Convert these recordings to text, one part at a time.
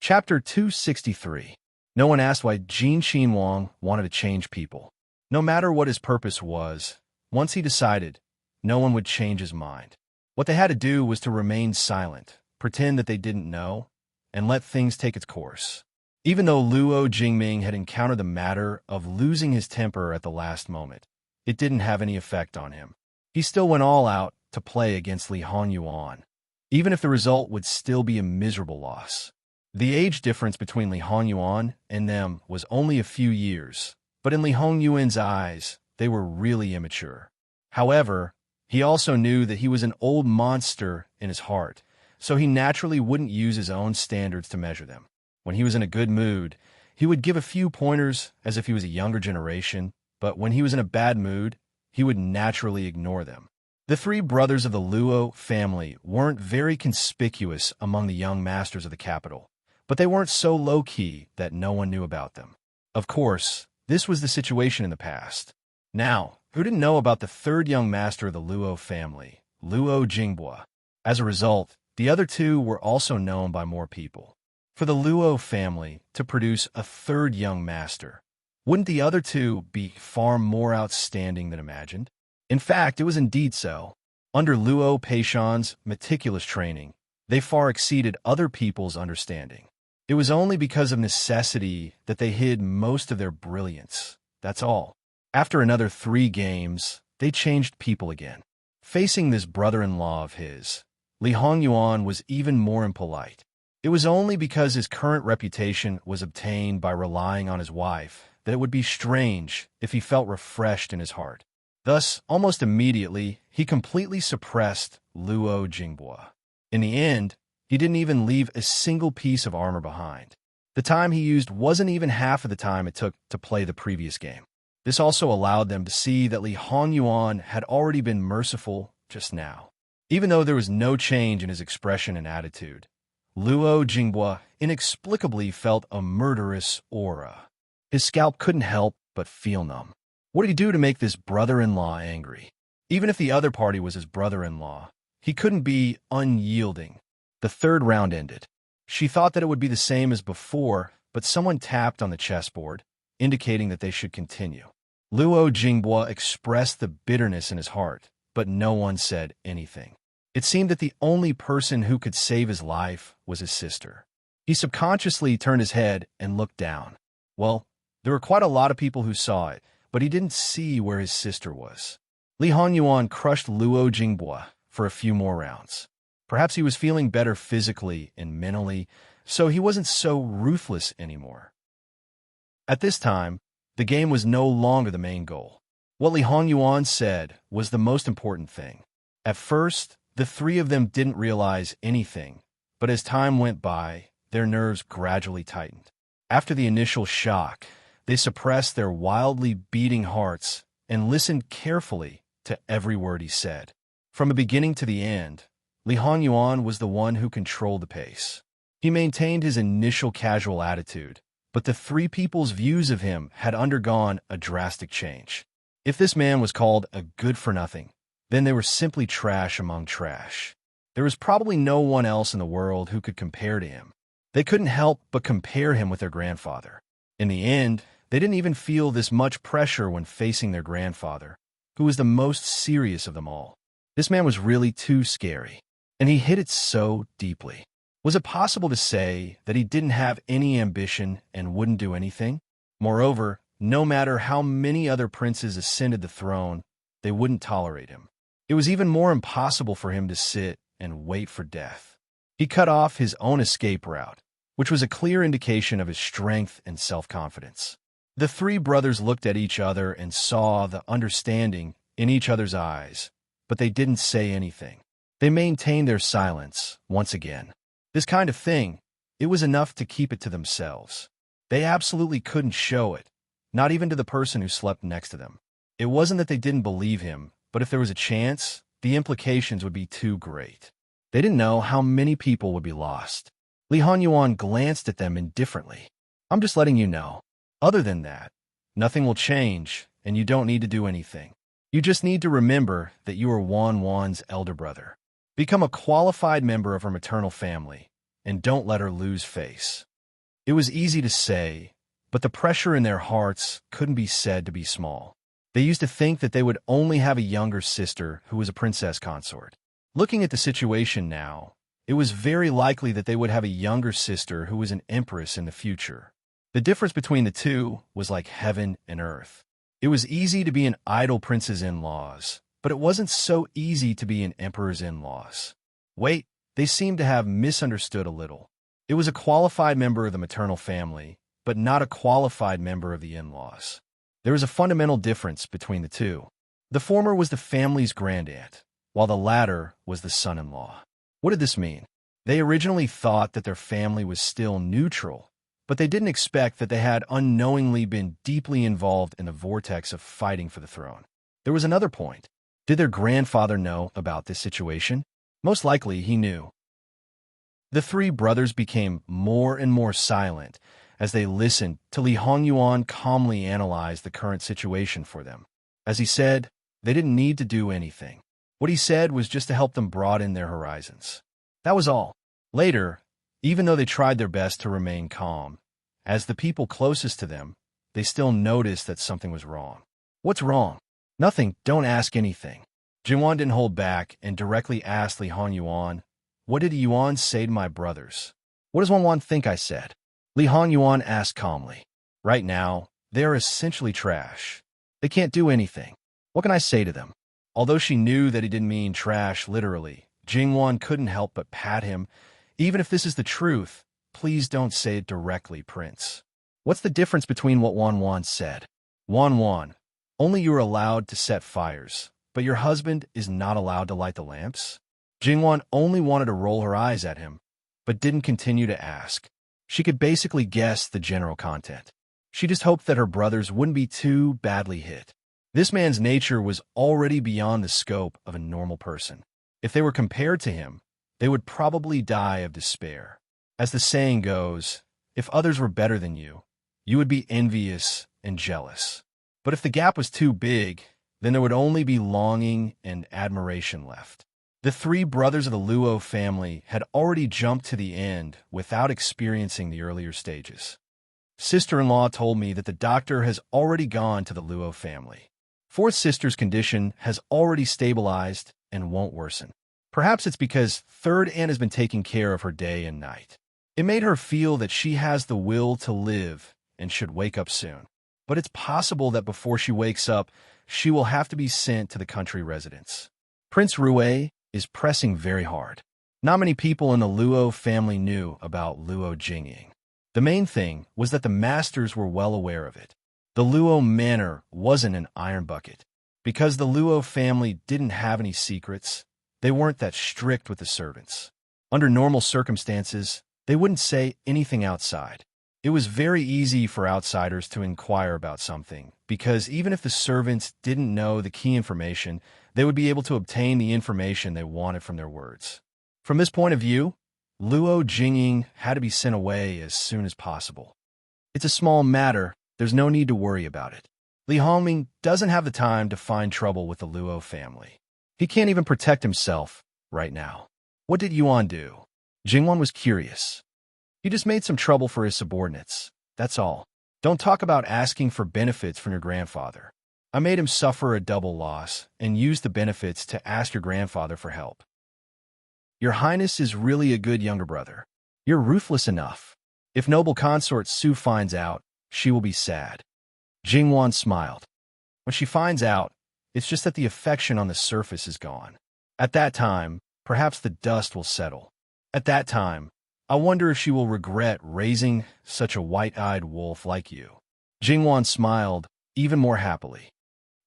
Chapter 263. No one asked why Jin Xinhuang wanted to change people. No matter what his purpose was, once he decided, no one would change his mind. What they had to do was to remain silent, pretend that they didn't know, and let things take its course. Even though Luo Jingming had encountered the matter of losing his temper at the last moment, it didn't have any effect on him. He still went all out to play against Li Hongyuan, even if the result would still be a miserable loss. The age difference between Li Hongyuan and them was only a few years, but in Li Hongyuan's eyes, they were really immature. However, he also knew that he was an old monster in his heart, so he naturally wouldn't use his own standards to measure them. When he was in a good mood, he would give a few pointers as if he was a younger generation, but when he was in a bad mood, he would naturally ignore them. The three brothers of the Luo family weren't very conspicuous among the young masters of the capital, but they weren't so low-key that no one knew about them. Of course, this was the situation in the past. Now, who didn't know about the third young master of the Luo family, Luo Jingbua? As a result, the other two were also known by more people. For the Luo family to produce a third young master, wouldn't the other two be far more outstanding than imagined? In fact, it was indeed so. Under Luo Peishan's meticulous training, they far exceeded other people's understanding. It was only because of necessity that they hid most of their brilliance. That's all. After another 3 games, they changed people again. Facing this brother-in-law of his, Li Hongyuan was even more impolite. It was only because his current reputation was obtained by relying on his wife that it would be strange if he felt refreshed in his heart. Thus, almost immediately, he completely suppressed Luo Jingbua. In the end, he didn't even leave a single piece of armor behind. The time he used wasn't even half of the time it took to play the previous game. This also allowed them to see that Li Hongyuan had already been merciful just now. Even though there was no change in his expression and attitude, Luo Jingbua inexplicably felt a murderous aura. His scalp couldn't help but feel numb. What did he do to make this brother-in-law angry? Even if the other party was his brother-in-law, he couldn't be unyielding. The 3rd round ended. She thought that it would be the same as before, but someone tapped on the chessboard, indicating that they should continue. Luo Jingbua expressed the bitterness in his heart, but no one said anything. It seemed that the only person who could save his life was his sister. He subconsciously turned his head and looked down. Well, there were quite a lot of people who saw it, but he didn't see where his sister was. Li Hongyuan crushed Luo Jingbua for a few more rounds. Perhaps he was feeling better physically and mentally, so he wasn't so ruthless anymore. At this time, the game was no longer the main goal. What Li Hongyuan said was the most important thing. At first, the 3 of them didn't realize anything, but as time went by, their nerves gradually tightened. After the initial shock, they suppressed their wildly beating hearts and listened carefully to every word he said. From the beginning to the end, Li Hongyuan was the one who controlled the pace. He maintained his initial casual attitude, but the 3 people's views of him had undergone a drastic change. If this man was called a good-for-nothing, then they were simply trash among trash. There was probably no one else in the world who could compare to him. They couldn't help but compare him with their grandfather. In the end, they didn't even feel this much pressure when facing their grandfather, who was the most serious of them all. This man was really too scary, and he hid it so deeply. Was it possible to say that he didn't have any ambition and wouldn't do anything? Moreover, no matter how many other princes ascended the throne, they wouldn't tolerate him. It was even more impossible for him to sit and wait for death. He cut off his own escape route, which was a clear indication of his strength and self-confidence. The 3 brothers looked at each other and saw the understanding in each other's eyes, but they didn't say anything. They maintained their silence once again. This kind of thing, it was enough to keep it to themselves. They absolutely couldn't show it, not even to the person who slept next to them. It wasn't that they didn't believe him, but if there was a chance, the implications would be too great. They didn't know how many people would be lost. Li Hongyuan glanced at them indifferently. I'm just letting you know. Other than that, nothing will change, and you don't need to do anything. You just need to remember that you are Wan's elder brother. Become a qualified member of her maternal family, and don't let her lose face. It was easy to say, but the pressure in their hearts couldn't be said to be small. They used to think that they would only have a younger sister who was a princess consort. Looking at the situation now, it was very likely that they would have a younger sister who was an empress in the future. The difference between the two was like heaven and earth. It was easy to be an idle prince's in-laws, but it wasn't so easy to be an emperor's in-laws. Wait, they seemed to have misunderstood a little. It was a qualified member of the maternal family, but not a qualified member of the in-laws. There was a fundamental difference between the two. The former was the family's grandaunt, while the latter was the son-in-law. What did this mean? They originally thought that their family was still neutral, but they didn't expect that they had unknowingly been deeply involved in the vortex of fighting for the throne. There was another point. Did their grandfather know about this situation? Most likely he knew. The three brothers became more and more silent as they listened to Li Hongyuan calmly analyze the current situation for them. As he said, they didn't need to do anything. What he said was just to help them broaden their horizons. That was all. Later, even though they tried their best to remain calm, as the people closest to them, they still noticed that something was wrong. What's wrong? Nothing, don't ask anything. Jinwan didn't hold back and directly asked Li Hongyuan, "What did Yuan say to my brothers?" "What does Wanwan think I said?" Li Hongyuan asked calmly. "Right now, they are essentially trash. They can't do anything. What can I say to them?" Although she knew that he didn't mean trash literally, Jingwan couldn't help but pat him. "Even if this is the truth, please don't say it directly, Prince." "What's the difference between what Wanwan said?" "Wanwan, only you are allowed to set fires, but your husband is not allowed to light the lamps?" Jingwan only wanted to roll her eyes at him, but didn't continue to ask. She could basically guess the general content. She just hoped that her brothers wouldn't be too badly hit. This man's nature was already beyond the scope of a normal person. If they were compared to him, they would probably die of despair. As the saying goes, if others were better than you, you would be envious and jealous. But if the gap was too big, then there would only be longing and admiration left. The three brothers of the Luo family had already jumped to the end without experiencing the earlier stages. Sister-in-law told me that the doctor has already gone to the Luo family. Fourth sister's condition has already stabilized and won't worsen. Perhaps it's because third aunt has been taking care of her day and night. It made her feel that she has the will to live and should wake up soon. But it's possible that before she wakes up, she will have to be sent to the country residence. Prince Rue is pressing very hard. Not many people in the Luo family knew about Luo Jingying. The main thing was that the masters were well aware of it. The Luo manor wasn't an iron bucket. Because the Luo family didn't have any secrets, they weren't that strict with the servants. Under normal circumstances, they wouldn't say anything outside. It was very easy for outsiders to inquire about something, because even if the servants didn't know the key information, they would be able to obtain the information they wanted from their words. From this point of view, Luo Jingying had to be sent away as soon as possible. It's a small matter, there's no need to worry about it. Li Hongming doesn't have the time to find trouble with the Luo family. He can't even protect himself right now. What did Yuan do? Jingwan was curious. He just made some trouble for his subordinates, that's all. Don't talk about asking for benefits from your grandfather. I made him suffer a double loss and used the benefits to ask your grandfather for help. Your Highness is really a good younger brother. You're ruthless enough. If noble consort Su finds out, she will be sad. Jingwan smiled. When she finds out, it's just that the affection on the surface is gone. At that time, perhaps the dust will settle. At that time, I wonder if she will regret raising such a white-eyed wolf like you. Jingwan smiled even more happily.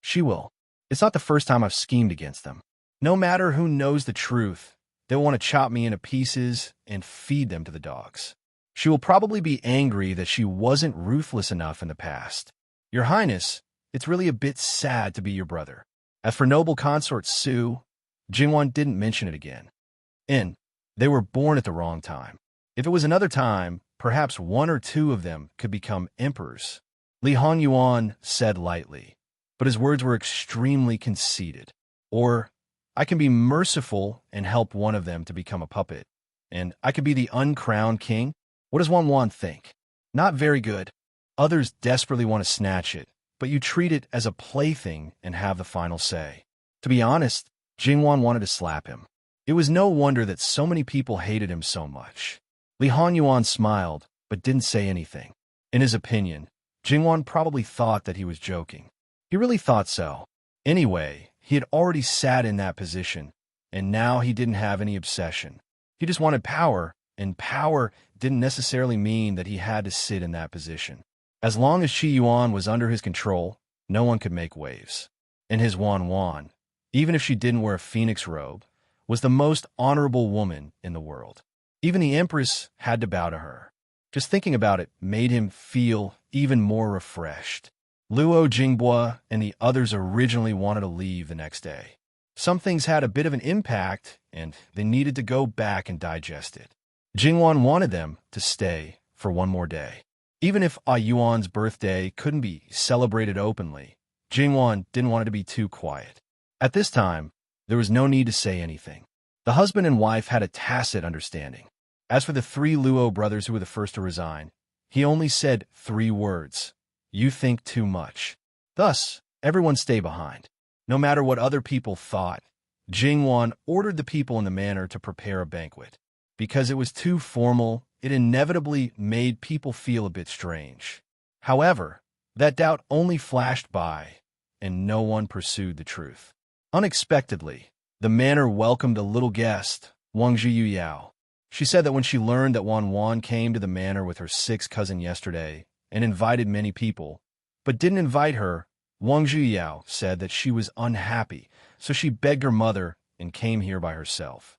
She will. It's not the first time I've schemed against them. No matter who knows the truth, they'll want to chop me into pieces and feed them to the dogs. She will probably be angry that she wasn't ruthless enough in the past. Your Highness, it's really a bit sad to be your brother. As for noble consort Su, Jingwan didn't mention it again. They were born at the wrong time. If it was another time, perhaps one or two of them could become emperors. Li Hongyuan said lightly, but his words were extremely conceited. Or, I can be merciful and help one of them to become a puppet, and I could be the uncrowned king. What does Wanwan think? Not very good. Others desperately want to snatch it, but you treat it as a plaything and have the final say. To be honest, Jingwan wanted to slap him. It was no wonder that so many people hated him so much. Li Hanyuan smiled, but didn't say anything. In his opinion, Jingwan probably thought that he was joking. He really thought so. Anyway, he had already sat in that position, and now he didn't have any obsession. He just wanted power, and power didn't necessarily mean that he had to sit in that position. As long as Qi Yuan was under his control, no one could make waves. And his Wan, even if she didn't wear a phoenix robe, was the most honorable woman in the world. Even the Empress had to bow to her. Just thinking about it made him feel even more refreshed. Luo Jingbua and the others originally wanted to leave the next day. Some things had a bit of an impact, and they needed to go back and digest it. Jingwan wanted them to stay for one more day. Even if Yuan's birthday couldn't be celebrated openly, Jingwan didn't want it to be too quiet. At this time, there was no need to say anything. The husband and wife had a tacit understanding. As for the 3 Luo brothers who were the first to resign, he only said 3 words: "You think too much." Thus, everyone stay behind. No matter what other people thought, Jingwan ordered the people in the manor to prepare a banquet. Because it was too formal, it inevitably made people feel a bit strange. However, that doubt only flashed by, and no one pursued the truth. Unexpectedly, the manor welcomed a little guest, Wang Zhiyao. She said that when she learned that Wan came to the manor with her 6th cousin yesterday and invited many people, but didn't invite her, Wang Zhiyao said that she was unhappy, so she begged her mother and came here by herself.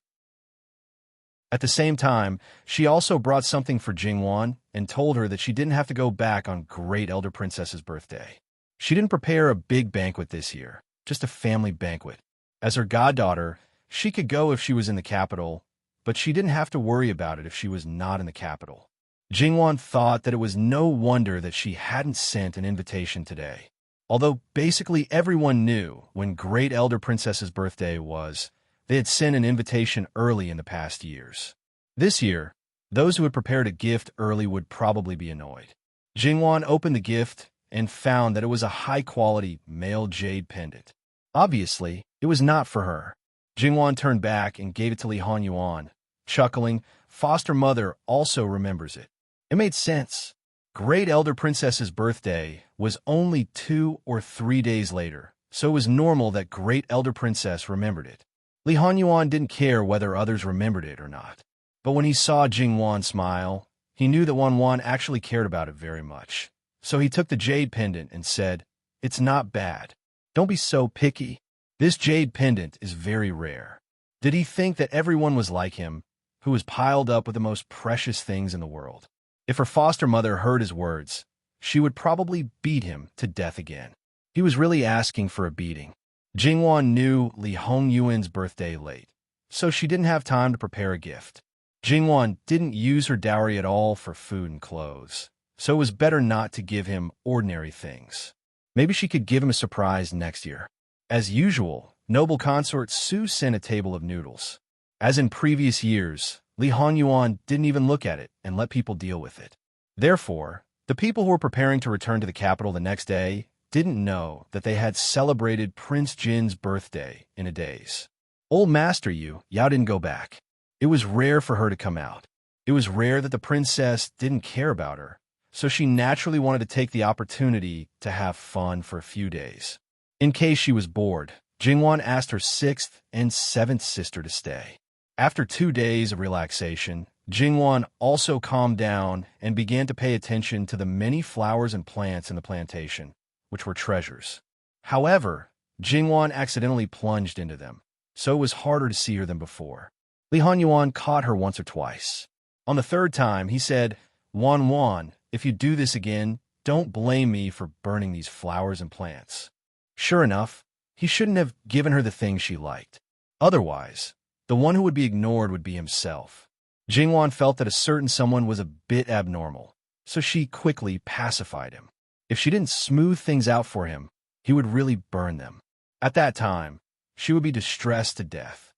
At the same time, she also brought something for Jingwan and told her that she didn't have to go back on Great Elder Princess's birthday. She didn't prepare a big banquet this year, just a family banquet. As her goddaughter, she could go if she was in the capital, but she didn't have to worry about it if she was not in the capital. Jingwan thought that it was no wonder that she hadn't sent an invitation today. Although basically everyone knew when Great Elder Princess's birthday was, they had sent an invitation early in the past years. This year, those who had prepared a gift early would probably be annoyed. Jingwan opened the gift and found that it was a high-quality male jade pendant. Obviously, it was not for her. Jingwan turned back and gave it to Li Hanyuan. Chuckling, foster mother also remembers it. It made sense. Great Elder Princess's birthday was only 2 or 3 days later, so it was normal that Great Elder Princess remembered it. Li Hanyuan didn't care whether others remembered it or not. But when he saw Jingwan smile, he knew that Wan actually cared about it very much. So he took the jade pendant and said, "It's not bad. Don't be so picky. This jade pendant is very rare." Did he think that everyone was like him, who was piled up with the most precious things in the world? If her foster mother heard his words, she would probably beat him to death again. He was really asking for a beating. Jingwan knew Li Hongyuan's birthday late, so she didn't have time to prepare a gift. Jingwan didn't use her dowry at all for food and clothes, so it was better not to give him ordinary things. Maybe she could give him a surprise next year. As usual, noble consort Su sent a table of noodles. As in previous years, Li Hanyuan didn't even look at it and let people deal with it. Therefore, the people who were preparing to return to the capital the next day didn't know that they had celebrated Prince Jin's birthday in a daze. Old Master Yao didn't go back. It was rare for her to come out. It was rare that the princess didn't care about her, so she naturally wanted to take the opportunity to have fun for a few days. In case she was bored, Jingwan asked her 6th and 7th sister to stay. After 2 days of relaxation, Jingwan also calmed down and began to pay attention to the many flowers and plants in the plantation, which were treasures. However, Jingwan accidentally plunged into them, so it was harder to see her than before. Li Hanyuan caught her once or twice. On the 3rd time, he said, Wan, if you do this again, don't blame me for burning these flowers and plants." Sure enough, he shouldn't have given her the things she liked. Otherwise, the one who would be ignored would be himself. Jingwan felt that a certain someone was a bit abnormal, so she quickly pacified him. If she didn't smooth things out for him, he would really burn them. At that time, she would be distressed to death.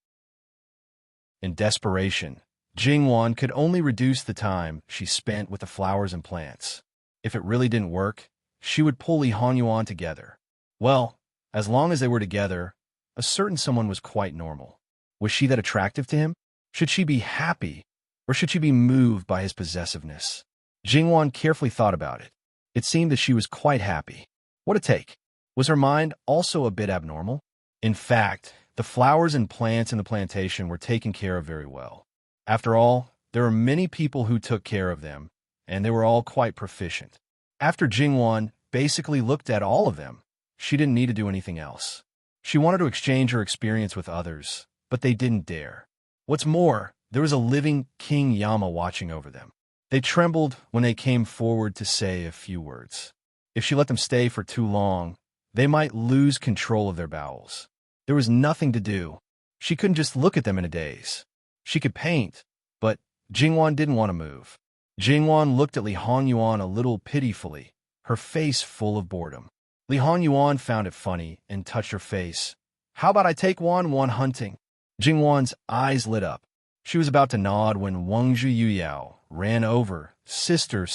In desperation, Jingwan could only reduce the time she spent with the flowers and plants. If it really didn't work, she would pull Li Honyuan together. Well, as long as they were together, a certain someone was quite normal. Was she that attractive to him? Should she be happy, or should she be moved by his possessiveness? Jingwan carefully thought about it. It seemed that she was quite happy. What a take! Was her mind also a bit abnormal? In fact, the flowers and plants in the plantation were taken care of very well. After all, there were many people who took care of them, and they were all quite proficient. After Jingwan basically looked at all of them, she didn't need to do anything else. She wanted to exchange her experience with others, but they didn't dare. What's more, there was a living King Yama watching over them. They trembled when they came forward to say a few words. If she let them stay for too long, they might lose control of their bowels. There was nothing to do. She couldn't just look at them in a daze. She could paint, but Jingwan didn't want to move. Jingwan looked at Li Honyuan a little pitifully, her face full of boredom. Li Honyuan found it funny and touched her face. How about I take Wan hunting? Jingwan's eyes lit up. She was about to nod when Wangzhu Yuyao ran over. Sister,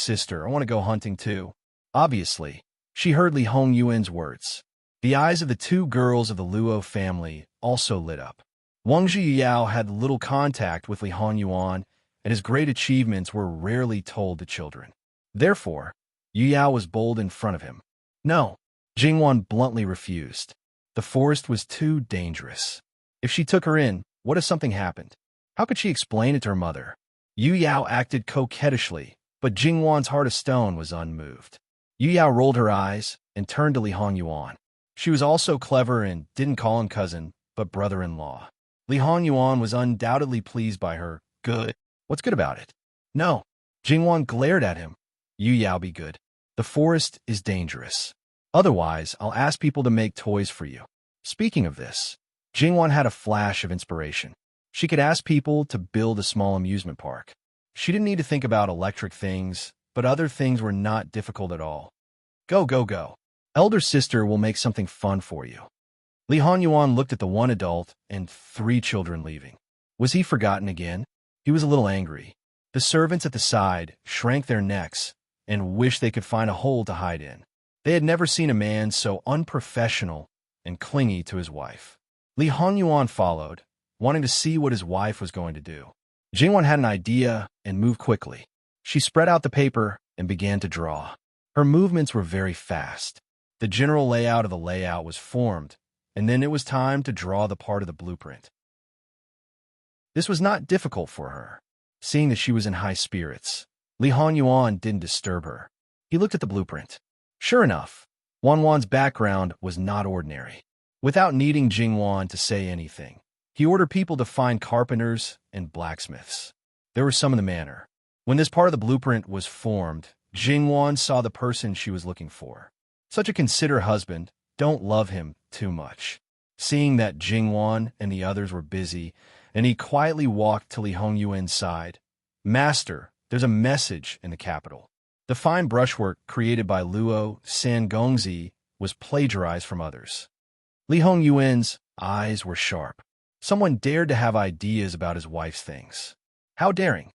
I want to go hunting too. Obviously, she heard Li Hongyuan's words. The eyes of the two girls of the Luo family also lit up. Wangzhu Yuyao had little contact with Li Honyuan, and his great achievements were rarely told to children. Therefore, Yuyao was bold in front of him. No, Jingwan bluntly refused. The forest was too dangerous. If she took her in, what if something happened? How could she explain it to her mother? Yuyao acted coquettishly, but Jingwan's heart of stone was unmoved. Yuyao rolled her eyes and turned to Li Honyuan. She was also clever and didn't call him cousin, but brother-in-law. Li Honyuan was undoubtedly pleased by her. Good. What's good about it? No. Jingwan glared at him. Yuyao, be good. The forest is dangerous. Otherwise, I'll ask people to make toys for you. Speaking of this, Jingwan had a flash of inspiration. She could ask people to build a small amusement park. She didn't need to think about electric things, but other things were not difficult at all. Go. Elder sister will make something fun for you. Li Honyuan looked at the one adult and 3 children leaving. Was he forgotten again? He was a little angry. The servants at the side shrank their necks and wished they could find a hole to hide in. They had never seen a man so unprofessional and clingy to his wife. Li Honyuan followed, wanting to see what his wife was going to do. Jingwan had an idea and moved quickly. She spread out the paper and began to draw. Her movements were very fast. The general layout of the layout was formed, and then it was time to draw the part of the blueprint. This was not difficult for her. Seeing that she was in high spirits, Li Honyuan didn't disturb her. He looked at the blueprint. Sure enough, Wanwan's background was not ordinary. Without needing Jingwan to say anything, he ordered people to find carpenters and blacksmiths. There were some in the manor. When this part of the blueprint was formed, Jingwan saw the person she was looking for. Such a considerate husband, don't love him too much. Seeing that Jingwan and the others were busy, and he quietly walked to Li Hongyuan's side. Master, there's a message in the capital. The fine brushwork created by Luo Sangongzi was plagiarized from others. Li Hongyuan's eyes were sharp. Someone dared to have ideas about his wife's things. How daring!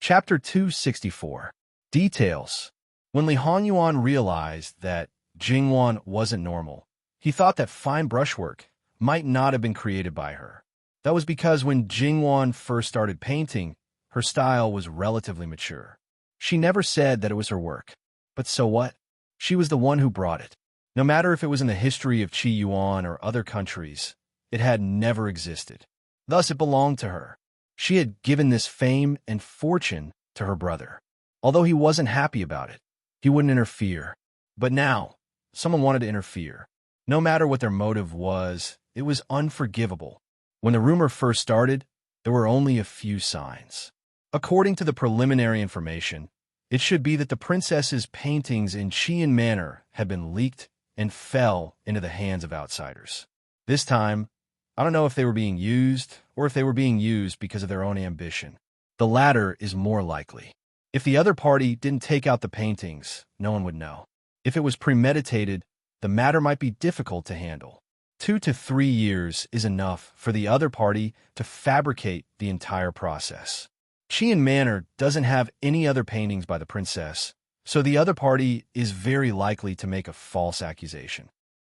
Chapter 264. Details. When Li Honyuan realized that Jingwan wasn't normal, he thought that fine brushwork might not have been created by her. That was because when Jingwan first started painting, her style was relatively mature. She never said that it was her work. But so what? She was the one who brought it. No matter if it was in the history of Qi Yuan or other countries, it had never existed. Thus it belonged to her. She had given this fame and fortune to her brother. Although he wasn't happy about it, he wouldn't interfere. But now, someone wanted to interfere. No matter what their motive was, it was unforgivable. When the rumor first started, there were only a few signs. According to the preliminary information, it should be that the princess's paintings in Qian Manor had been leaked and fell into the hands of outsiders. This time, I don't know if they were being used or if they were being used because of their own ambition. The latter is more likely. If the other party didn't take out the paintings, no one would know. If it was premeditated, the matter might be difficult to handle. 2 to 3 years is enough for the other party to fabricate the entire process. Qian Manor doesn't have any other paintings by the princess, so the other party is very likely to make a false accusation.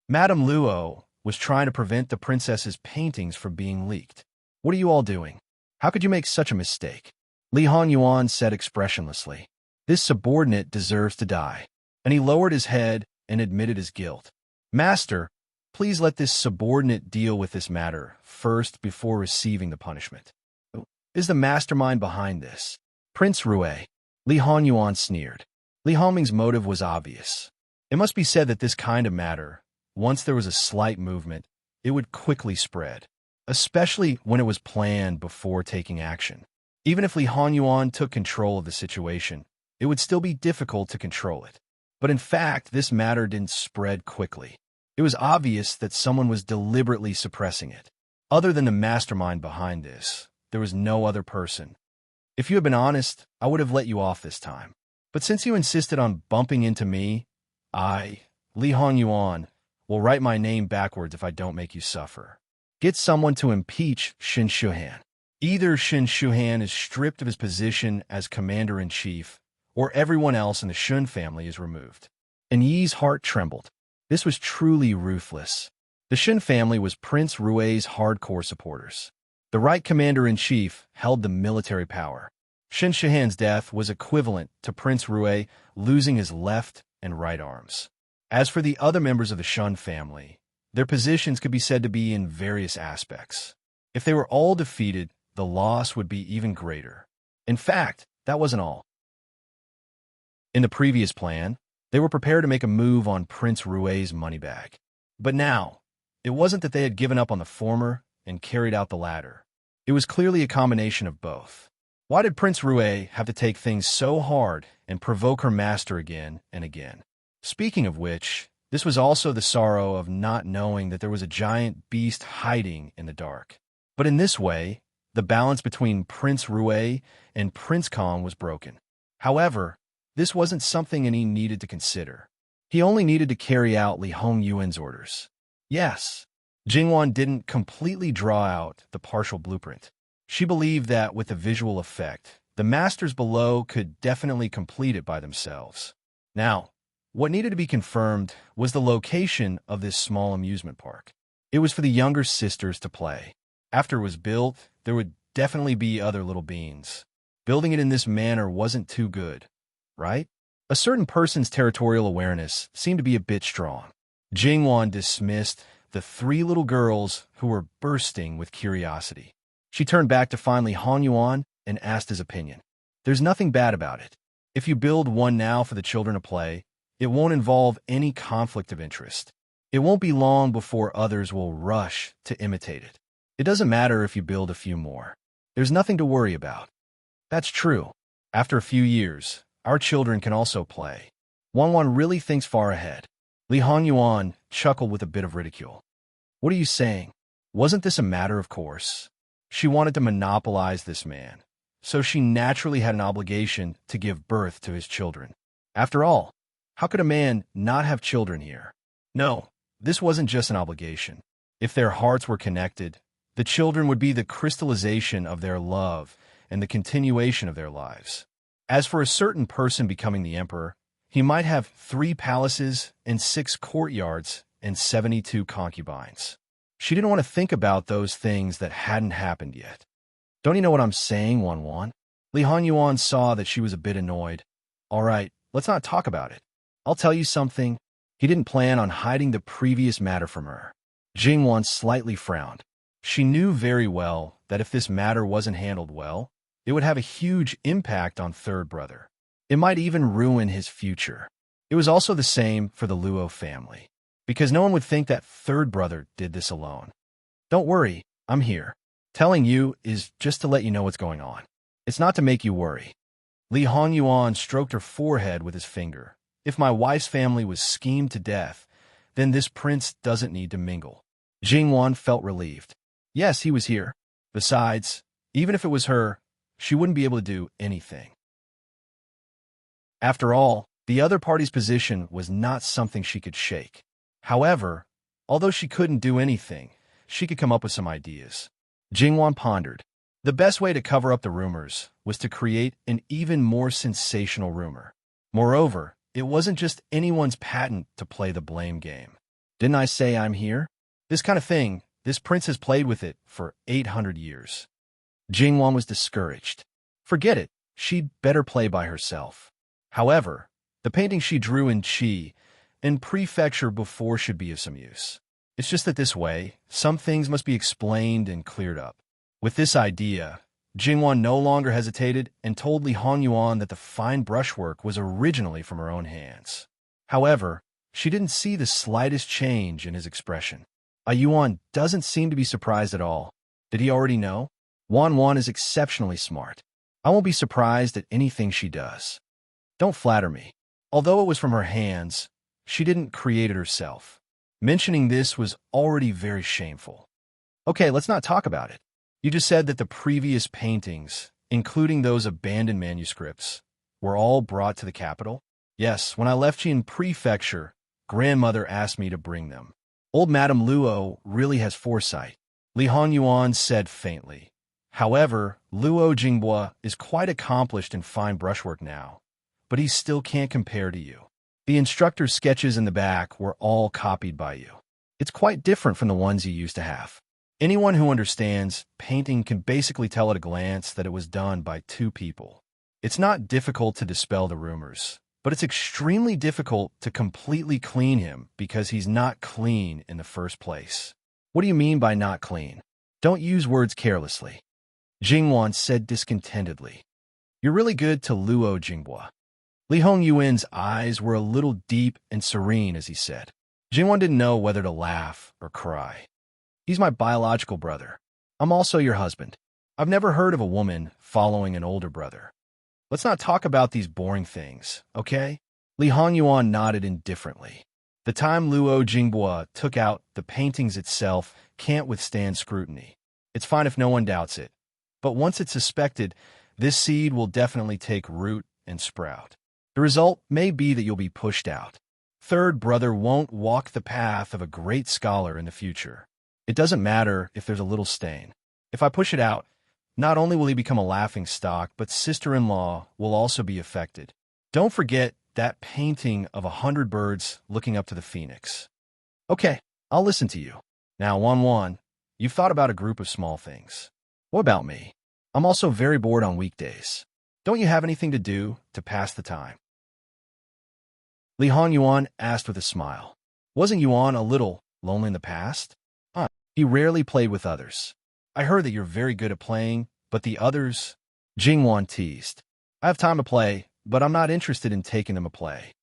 Madame Luo was trying to prevent the princess's paintings from being leaked. What are you all doing? How could you make such a mistake? Li Honyuan said expressionlessly. This subordinate deserves to die. And he lowered his head and admitted his guilt. Master, please let this subordinate deal with this matter first before receiving the punishment. Who is the mastermind behind this? Prince Rue. Li Honyuan sneered. Li Hongming's motive was obvious. It must be said that this kind of matter, once there was a slight movement, it would quickly spread, especially when it was planned before taking action. Even if Li Honyuan took control of the situation, it would still be difficult to control it. But in fact, this matter didn't spread quickly. It was obvious that someone was deliberately suppressing it. Other than the mastermind behind this, there was no other person. If you had been honest, I would have let you off this time. But since you insisted on bumping into me, I, Li Honyuan, will write my name backwards if I don't make you suffer. Get someone to impeach Shin Shuhan. Either Shin Shuhan is stripped of his position as commander-in-chief, or everyone else in the Shun family is removed. And Yi's heart trembled. This was truly ruthless. The Shun family was Prince Rue's hardcore supporters. The right commander-in-chief held the military power. Shin Shuhan's death was equivalent to Prince Rue losing his left and right arms. As for the other members of the Shun family, their positions could be said to be in various aspects. If they were all defeated, the loss would be even greater. In fact, that wasn't all. In the previous plan, they were prepared to make a move on Prince Rue's money bag. But now, it wasn't that they had given up on the former and carried out the latter. It was clearly a combination of both. Why did Prince Rue have to take things so hard and provoke her master again and again? Speaking of which, this was also the sorrow of not knowing that there was a giant beast hiding in the dark. But in this way, the balance between Prince Rue and Prince Kong was broken. However, this wasn't something he needed to consider. He only needed to carry out Li Hongyuan's orders. Yes, Jingwan didn't completely draw out the partial blueprint. She believed that with the visual effect, the masters below could definitely complete it by themselves. Now, what needed to be confirmed was the location of this small amusement park. It was for the younger sisters to play. After it was built, there would definitely be other little beans. Building it in this manner wasn't too good, right? A certain person's territorial awareness seemed to be a bit strong. Jingwan dismissed the 3 little girls who were bursting with curiosity. She turned back to find Li Honyuan and asked his opinion. There's nothing bad about it. If you build one now for the children to play, it won't involve any conflict of interest. It won't be long before others will rush to imitate it. It doesn't matter if you build a few more. There's nothing to worry about. That's true. After a few years, our children can also play. Wanwan really thinks far ahead. Li Honyuan chuckled with a bit of ridicule. What are you saying? Wasn't this a matter of course? She wanted to monopolize this man, so she naturally had an obligation to give birth to his children. After all, how could a man not have children here? No, this wasn't just an obligation. If their hearts were connected, the children would be the crystallization of their love and the continuation of their lives. As for a certain person becoming the emperor, he might have 3 palaces and 6 courtyards and 72 concubines. She didn't want to think about those things that hadn't happened yet. Don't you know what I'm saying, Wanwan? Li Honyuan saw that she was a bit annoyed. All right, let's not talk about it. I'll tell you something. He didn't plan on hiding the previous matter from her. Jingwan slightly frowned. She knew very well that if this matter wasn't handled well, it would have a huge impact on third brother. It might even ruin his future. It was also the same for the Luo family, because no one would think that third brother did this alone. Don't worry, I'm here. Telling you is just to let you know what's going on. It's not to make you worry. Li Honyuan stroked her forehead with his finger. If my wife's family was schemed to death, then this prince doesn't need to mingle. Jingwan felt relieved. Yes, he was here. Besides, even if it was her, she wouldn't be able to do anything. After all, the other party's position was not something she could shake. However, Although she couldn't do anything, she could come up with some ideas. Jingwan pondered. The best way to cover up the rumors was to create an even more sensational rumor. Moreover, it wasn't just anyone's patent to play the blame game. Didn't I say I'm here? This kind of thing, this prince has played with it for 800 years. Jingwan was discouraged. Forget it, she'd better play by herself. However, the painting she drew in Qi and prefecture before should be of some use. It's just that this way, some things must be explained and cleared up. With this idea, Jingwan no longer hesitated and told Li Hongyuan that the fine brushwork was originally from her own hands. However, she didn't see the slightest change in his expression. Yuan doesn't seem to be surprised at all. Did he already know? Wan is exceptionally smart. I won't be surprised at anything she does. Don't flatter me. Although it was from her hands, she didn't create it herself. Mentioning this was already very shameful. Okay, let's not talk about it. You just said that the previous paintings, including those abandoned manuscripts, were all brought to the capital? Yes, when I left Jin Prefecture, grandmother asked me to bring them. Old Madame Luo really has foresight, Li Hongyuan said faintly. However, Luo Jinghua is quite accomplished in fine brushwork now, but he still can't compare to you. The instructor's sketches in the back were all copied by you. It's quite different from the ones you used to have. Anyone who understands painting can basically tell at a glance that it was done by two people. It's not difficult to dispel the rumors, but it's extremely difficult to completely clean him because he's not clean in the first place. What do you mean by not clean? Don't use words carelessly. Jingwan said discontentedly. You're really good to Luo Jinghua. Li Hongyuan's eyes were a little deep and serene as he said. Jingwan didn't know whether to laugh or cry. He's my biological brother. I'm also your husband. I've never heard of a woman following an older brother. Let's not talk about these boring things, okay? Li Hongyuan nodded indifferently. The time Luo Jinghua took out the paintings itself can't withstand scrutiny. It's fine if no one doubts it. But once it's suspected, this seed will definitely take root and sprout. The result may be that you'll be pushed out. Third brother won't walk the path of a great scholar in the future. It doesn't matter if there's a little stain. If I push it out, not only will he become a laughing stock, but sister-in-law will also be affected. Don't forget that painting of 100 birds looking up to the phoenix. Okay, I'll listen to you. Now, Wan, you've thought about a group of small things. What about me? I'm also very bored on weekdays. Don't you have anything to do to pass the time? Li Hongyuan asked with a smile. Wasn't Yuan a little lonely in the past? He rarely played with others. I heard that you're very good at playing, but the others... Jingwan teased. I have time to play, but I'm not interested in taking them to play.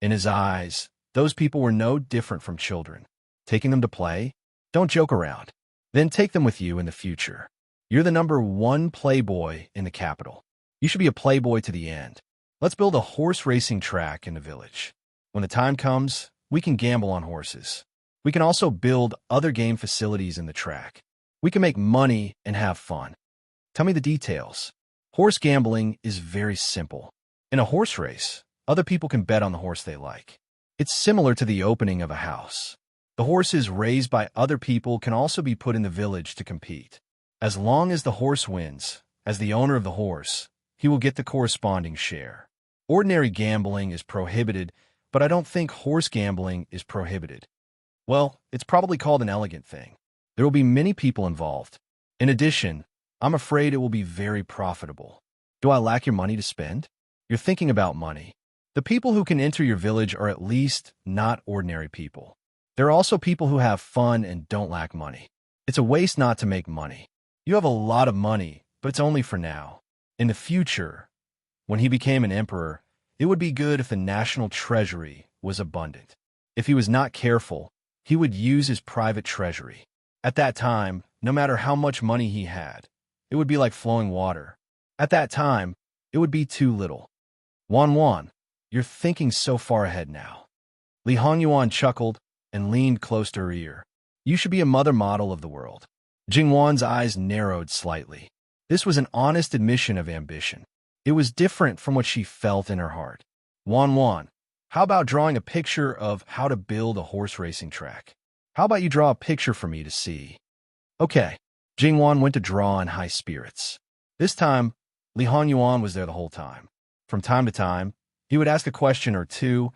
In his eyes, those people were no different from children. Taking them to play? Don't joke around. Then take them with you in the future. You're the #1 playboy in the capital. You should be a playboy to the end. Let's build a horse racing track in the village. When the time comes, we can gamble on horses. We can also build other game facilities in the track. We can make money and have fun. Tell me the details. Horse gambling is very simple. In a horse race, other people can bet on the horse they like. It's similar to the opening of a house. The horses raised by other people can also be put in the village to compete. As long as the horse wins, as the owner of the horse, he will get the corresponding share. Ordinary gambling is prohibited, but I don't think horse gambling is prohibited. Well, it's probably called an elegant thing. There will be many people involved. In addition, I'm afraid it will be very profitable. Do I lack your money to spend? You're thinking about money. The people who can enter your village are at least not ordinary people. There are also people who have fun and don't lack money. It's a waste not to make money. You have a lot of money, but it's only for now. In the future, when he became an emperor, it would be good if the national treasury was abundant. If he was not careful, he would use his private treasury. At that time, no matter how much money he had, it would be like flowing water. At that time, it would be too little. Wan, you're thinking so far ahead now. Li Hongyuan chuckled and leaned close to her ear. You should be a mother model of the world. Jingwan's eyes narrowed slightly. This was an honest admission of ambition. It was different from what she felt in her heart. Wan, how about drawing a picture of how to build a horse racing track? How about you draw a picture for me to see? Okay. Jingwan went to draw in high spirits. This time, Li Hongyuan was there the whole time. From time to time, he would ask a question or two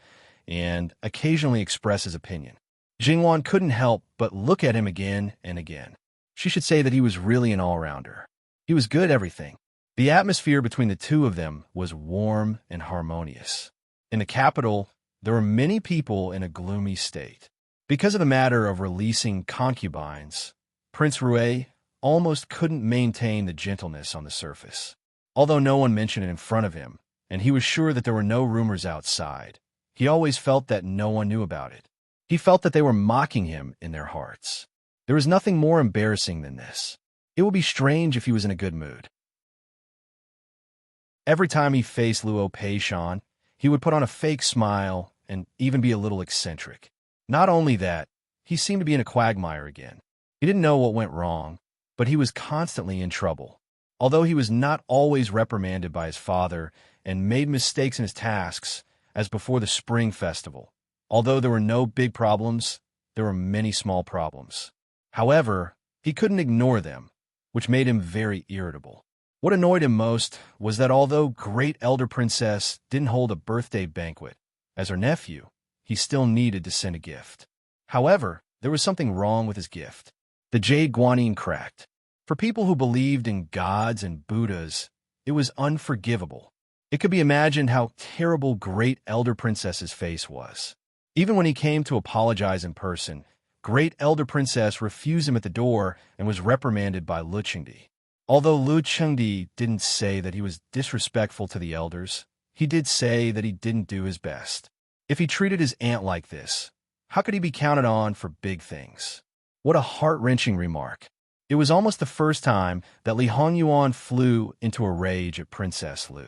and occasionally express his opinion. Jingwan couldn't help but look at him again and again. She should say that he was really an all-rounder. He was good at everything. The atmosphere between the two of them was warm and harmonious. In the capital, there were many people in a gloomy state. Because of the matter of releasing concubines, Prince Rue almost couldn't maintain the gentleness on the surface. Although no one mentioned it in front of him, and he was sure that there were no rumors outside, he always felt that no one knew about it. He felt that they were mocking him in their hearts. There was nothing more embarrassing than this. It would be strange if he was in a good mood. Every time he faced Luo Peishan, he would put on a fake smile and even be a little eccentric. Not only that, he seemed to be in a quagmire again. He didn't know what went wrong, but he was constantly in trouble. Although he was not always reprimanded by his father and made mistakes in his tasks, as before the Spring Festival. Although there were no big problems, there were many small problems. However, he couldn't ignore them, which made him very irritable. What annoyed him most was that although Great Elder Princess didn't hold a birthday banquet, as her nephew, he still needed to send a gift. However, there was something wrong with his gift. The jade guanine cracked. For people who believed in gods and Buddhas, it was unforgivable. It could be imagined how terrible Great Elder Princess's face was. Even when he came to apologize in person, Great Elder Princess refused him at the door and was reprimanded by Lu Chengdi. Although Lu Chengdi didn't say that he was disrespectful to the elders, he did say that he didn't do his best. If he treated his aunt like this, how could he be counted on for big things? What a heart-wrenching remark. It was almost the first time that Li Hongyuan flew into a rage at Princess Lu.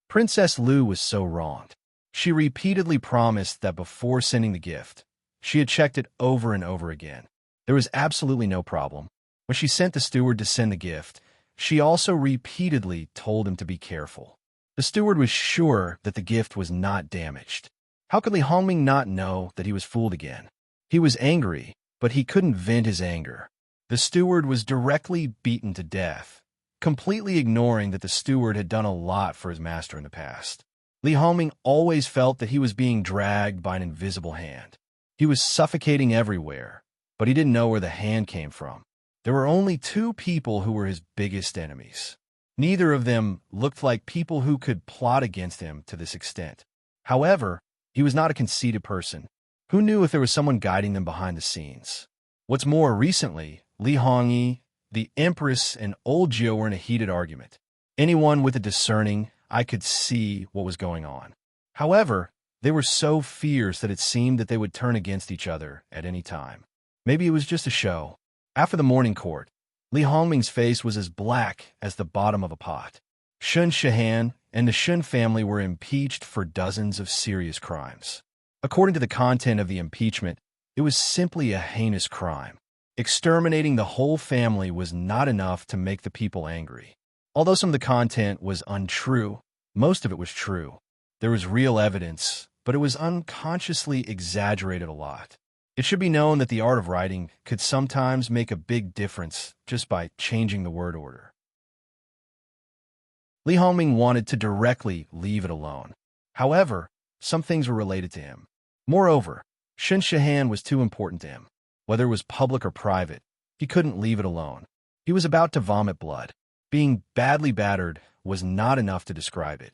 Princess Lu was so wronged. She repeatedly promised that before sending the gift, she had checked it over and over again. There was absolutely no problem. When she sent the steward to send the gift, she also repeatedly told him to be careful. The steward was sure that the gift was not damaged. How could Li Hongming not know that he was fooled again? He was angry, but he couldn't vent his anger. The steward was directly beaten to death, completely ignoring that the steward had done a lot for his master in the past. Li Hongming always felt that he was being dragged by an invisible hand. He was suffocating everywhere, but he didn't know where the hand came from. There were only two people who were his biggest enemies. Neither of them looked like people who could plot against him to this extent. However, he was not a conceited person. Who knew if there was someone guiding them behind the scenes? What's more, recently, Li Hongyi, the Empress, and Old Jiu were in a heated argument. Anyone with a discerning eye could see what was going on. However, they were so fierce that it seemed that they would turn against each other at any time. Maybe it was just a show. After the morning court, Li Hongming's face was as black as the bottom of a pot. Shun Shihan and the Shun family were impeached for dozens of serious crimes. According to the content of the impeachment, it was simply a heinous crime. Exterminating the whole family was not enough to make the people angry. Although some of the content was untrue, most of it was true. There was real evidence, but it was unconsciously exaggerated a lot. It should be known that the art of writing could sometimes make a big difference just by changing the word order. Li Hongming wanted to directly leave it alone. However, some things were related to him. Moreover, Shun Shihan was too important to him. Whether it was public or private, he couldn't leave it alone. He was about to vomit blood. Being badly battered was not enough to describe it.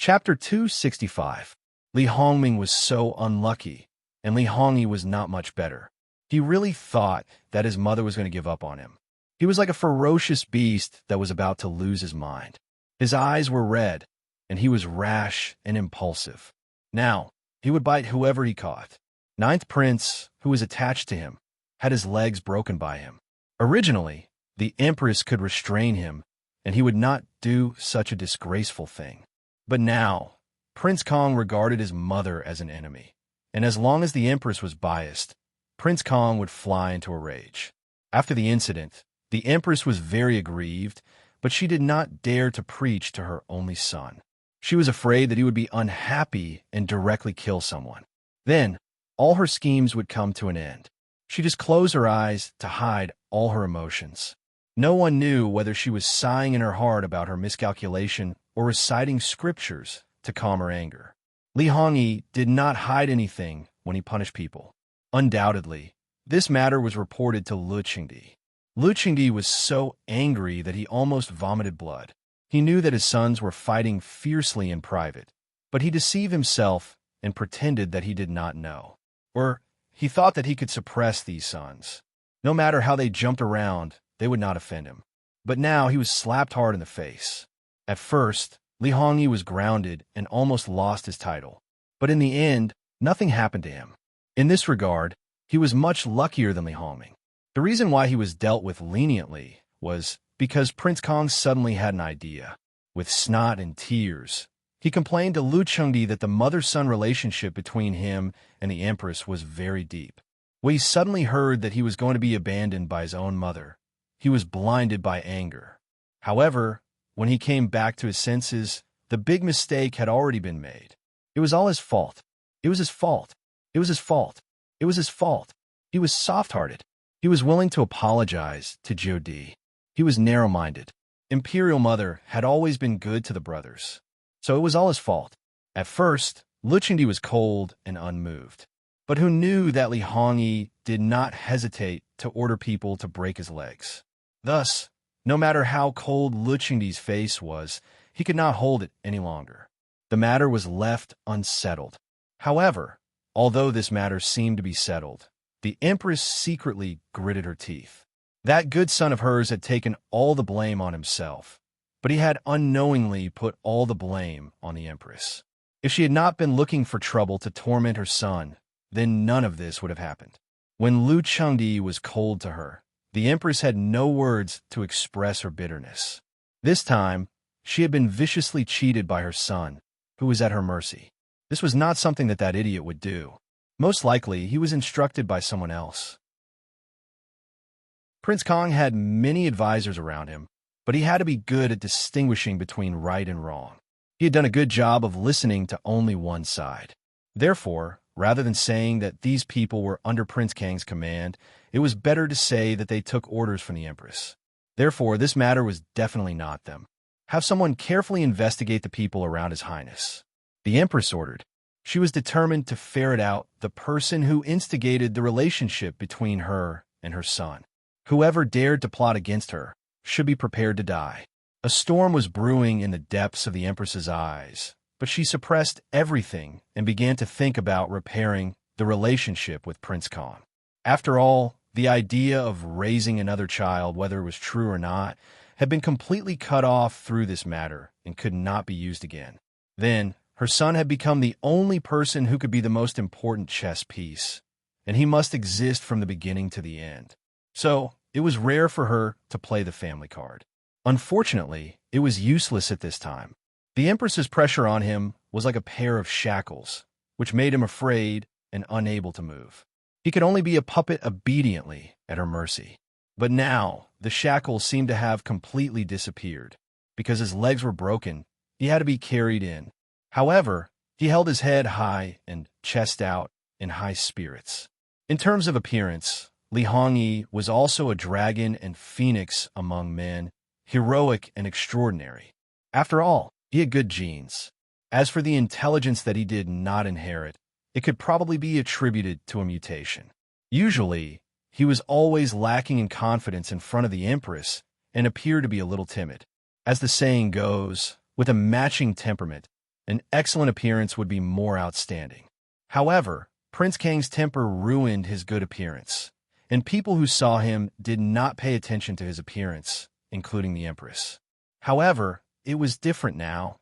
Chapter 265. Li Hongming was so unlucky, and Li Hongyi was not much better. He really thought that his mother was going to give up on him. He was like a ferocious beast that was about to lose his mind. His eyes were red, and he was rash and impulsive. Now, he would bite whoever he caught. Ninth Prince, who was attached to him, had his legs broken by him. Originally, the Empress could restrain him, and he would not do such a disgraceful thing. But now, Prince Kong regarded his mother as an enemy, and as long as the Empress was biased, Prince Kong would fly into a rage. After the incident, the Empress was very aggrieved, but she did not dare to preach to her only son. She was afraid that he would be unhappy and directly kill someone. Then, all her schemes would come to an end. She just closed her eyes to hide all her emotions. No one knew whether she was sighing in her heart about her miscalculation or reciting scriptures to calm her anger. Li Hongyi did not hide anything when he punished people. Undoubtedly, this matter was reported to Lu Qingdi. Lu Qingdi was so angry that he almost vomited blood. He knew that his sons were fighting fiercely in private, but he deceived himself and pretended that he did not know. Or he thought that he could suppress these sons. No matter how they jumped around, they would not offend him. But now he was slapped hard in the face. At first, Li Hongyi was grounded and almost lost his title. But in the end, nothing happened to him. In this regard, he was much luckier than Li Hongming. The reason why he was dealt with leniently was because Prince Kong suddenly had an idea. With snot and tears, he complained to Lu Qingdi that the mother-son relationship between him and the Empress was very deep. When he suddenly heard that he was going to be abandoned by his own mother, he was blinded by anger. However, when he came back to his senses, the big mistake had already been made. It was all his fault. It was his fault. It was his fault. It was his fault. He was soft-hearted. He was willing to apologize to Jiudi. He was narrow-minded. Imperial Mother had always been good to the brothers, so it was all his fault. At first, Lu Qingdi was cold and unmoved. But who knew that Li Hongyi did not hesitate to order people to break his legs? Thus, no matter how cold Lu Qingdi's face was, he could not hold it any longer. The matter was left unsettled. However, although this matter seemed to be settled, the Empress secretly gritted her teeth. That good son of hers had taken all the blame on himself, but he had unknowingly put all the blame on the Empress. If she had not been looking for trouble to torment her son, then none of this would have happened. When Lu Qingdi was cold to her, the Empress had no words to express her bitterness. This time, she had been viciously cheated by her son, who was at her mercy. This was not something that idiot would do. Most likely, he was instructed by someone else. Prince Kong had many advisors around him, but he had to be good at distinguishing between right and wrong. He had done a good job of listening to only one side. Therefore, rather than saying that these people were under Prince Kang's command, it was better to say that they took orders from the Empress. Therefore, this matter was definitely not them. Have someone carefully investigate the people around His Highness. The Empress ordered. She was determined to ferret out the person who instigated the relationship between her and her son. Whoever dared to plot against her should be prepared to die. A storm was brewing in the depths of the Empress's eyes, but she suppressed everything and began to think about repairing the relationship with Prince Kong. After all, the idea of raising another child, whether it was true or not, had been completely cut off through this matter and could not be used again. Then, her son had become the only person who could be the most important chess piece, and he must exist from the beginning to the end. So, it was rare for her to play the family card. Unfortunately, it was useless at this time. The Empress's pressure on him was like a pair of shackles, which made him afraid and unable to move. He could only be a puppet obediently at her mercy. But now, the shackles seemed to have completely disappeared. Because his legs were broken, he had to be carried in. However, he held his head high and chest out in high spirits. In terms of appearance, Li Hongyi was also a dragon and phoenix among men, heroic and extraordinary. After all, he had good genes. As for the intelligence that he did not inherit, it could probably be attributed to a mutation. Usually, he was always lacking in confidence in front of the Empress and appeared to be a little timid. As the saying goes, with a matching temperament, an excellent appearance would be more outstanding. However, Prince Kang's temper ruined his good appearance, and people who saw him did not pay attention to his appearance, including the Empress. However, it was different now,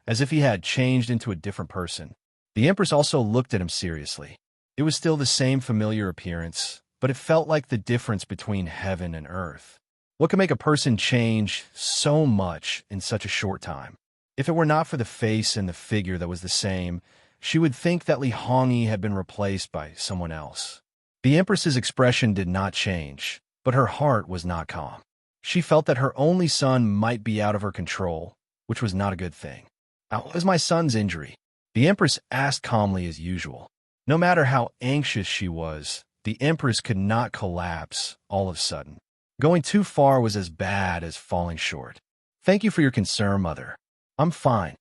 as if he had changed into a different person. The Empress also looked at him seriously. It was still the same familiar appearance, but it felt like the difference between heaven and earth. What could make a person change so much in such a short time? If it were not for the face and the figure that was the same, she would think that Li Hongyi had been replaced by someone else. The Empress's expression did not change, but her heart was not calm. She felt that her only son might be out of her control, which was not a good thing. How was my son's injury? The Empress asked calmly as usual. No matter how anxious she was, the Empress could not collapse all of a sudden. Going too far was as bad as falling short. Thank you for your concern, Mother. I'm fine,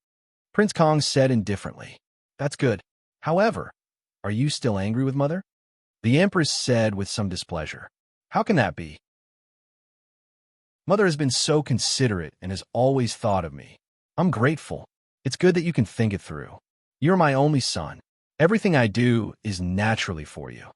Prince Kong said indifferently. That's good. However, are you still angry with Mother? The Empress said with some displeasure. How can that be? Mother has been so considerate and has always thought of me. I'm grateful. It's good that you can think it through. You're my only son. Everything I do is naturally for you.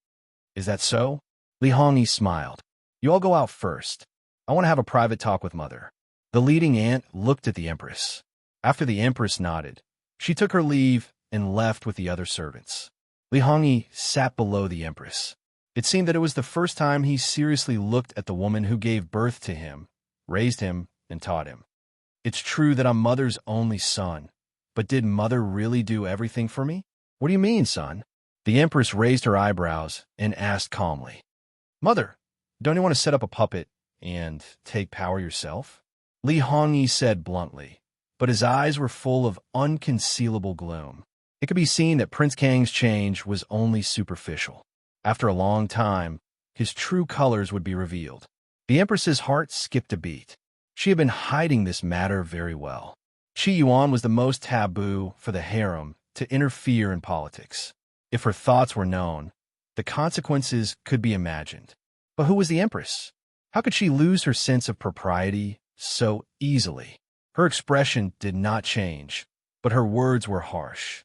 Is that so? Li Hongyi smiled. You all go out first. I want to have a private talk with Mother. The leading aunt looked at the Empress. After the Empress nodded, she took her leave and left with the other servants. Li Hongyi sat below the Empress. It seemed that it was the first time he seriously looked at the woman who gave birth to him, raised him, and taught him. It's true that I'm Mother's only son, but did Mother really do everything for me? What do you mean, son? The Empress raised her eyebrows and asked calmly. Mother, don't you want to set up a puppet and take power yourself? Li Hongyi said bluntly, but his eyes were full of unconcealable gloom. It could be seen that Prince Kang's change was only superficial. After a long time, his true colors would be revealed. The Empress's heart skipped a beat. She had been hiding this matter very well. Qi Yuan was the most taboo for the harem to interfere in politics. If her thoughts were known, the consequences could be imagined. But who was the Empress? How could she lose her sense of propriety so easily? Her expression did not change, but her words were harsh.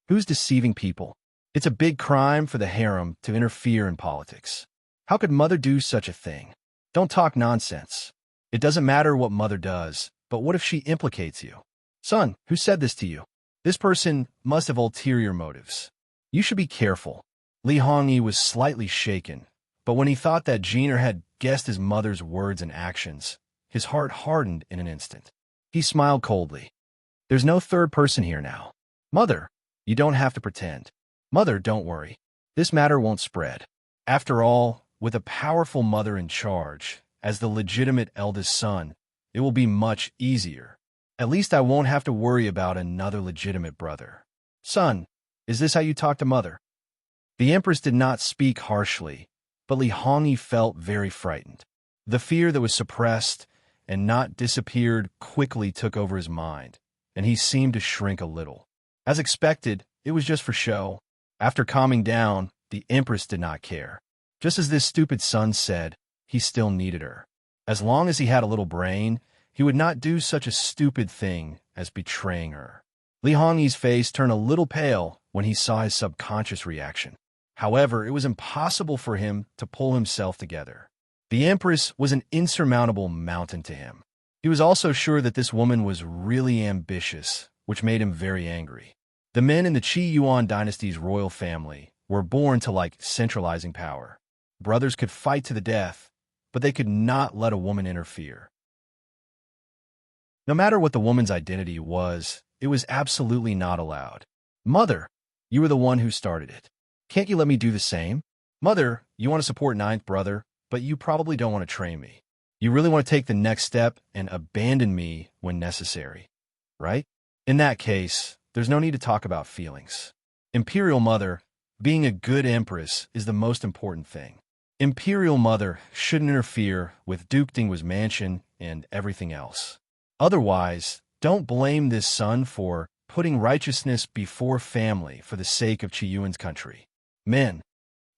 Who's deceiving people? It's a big crime for the harem to interfere in politics. How could Mother do such a thing? Don't talk nonsense. It doesn't matter what Mother does, but what if she implicates you? Son, who said this to you? This person must have ulterior motives. You should be careful. Li Hongyi was slightly shaken, but when he thought that Jeaner had guessed his mother's words and actions, his heart hardened in an instant. He smiled coldly. There's no third person here now. Mother, you don't have to pretend. Mother, don't worry. This matter won't spread. After all, with a powerful mother in charge, as the legitimate eldest son, it will be much easier. At least I won't have to worry about another legitimate brother. Son, is this how you talk to Mother? The Empress did not speak harshly, but Li Hongyi felt very frightened. The fear that was suppressed and not disappeared quickly took over his mind, and he seemed to shrink a little. As expected, it was just for show. After calming down, the Empress did not care. Just as this stupid son said, he still needed her. As long as he had a little brain, he would not do such a stupid thing as betraying her. Li Hongyi's face turned a little pale when he saw his subconscious reaction. However, it was impossible for him to pull himself together. The Empress was an insurmountable mountain to him. He was also sure that this woman was really ambitious, which made him very angry. The men in the Qi Yuan dynasty's royal family were born to like centralizing power. Brothers could fight to the death, but they could not let a woman interfere. No matter what the woman's identity was, it was absolutely not allowed. Mother, you were the one who started it. Can't you let me do the same? Mother, you want to support ninth brother, but you probably don't want to train me. You really want to take the next step and abandon me when necessary, right? In that case, there's no need to talk about feelings. Imperial Mother, being a good empress is the most important thing. Imperial Mother shouldn't interfere with Duke Dinghu's mansion and everything else. Otherwise, don't blame this son for putting righteousness before family for the sake of Qi Yuan's country. Men.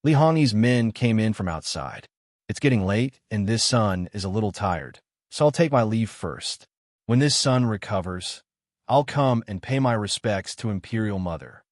Li Hongyi's men came in from outside. It's getting late, and this son is a little tired, so I'll take my leave first. When this son recovers, I'll come and pay my respects to Imperial Mother.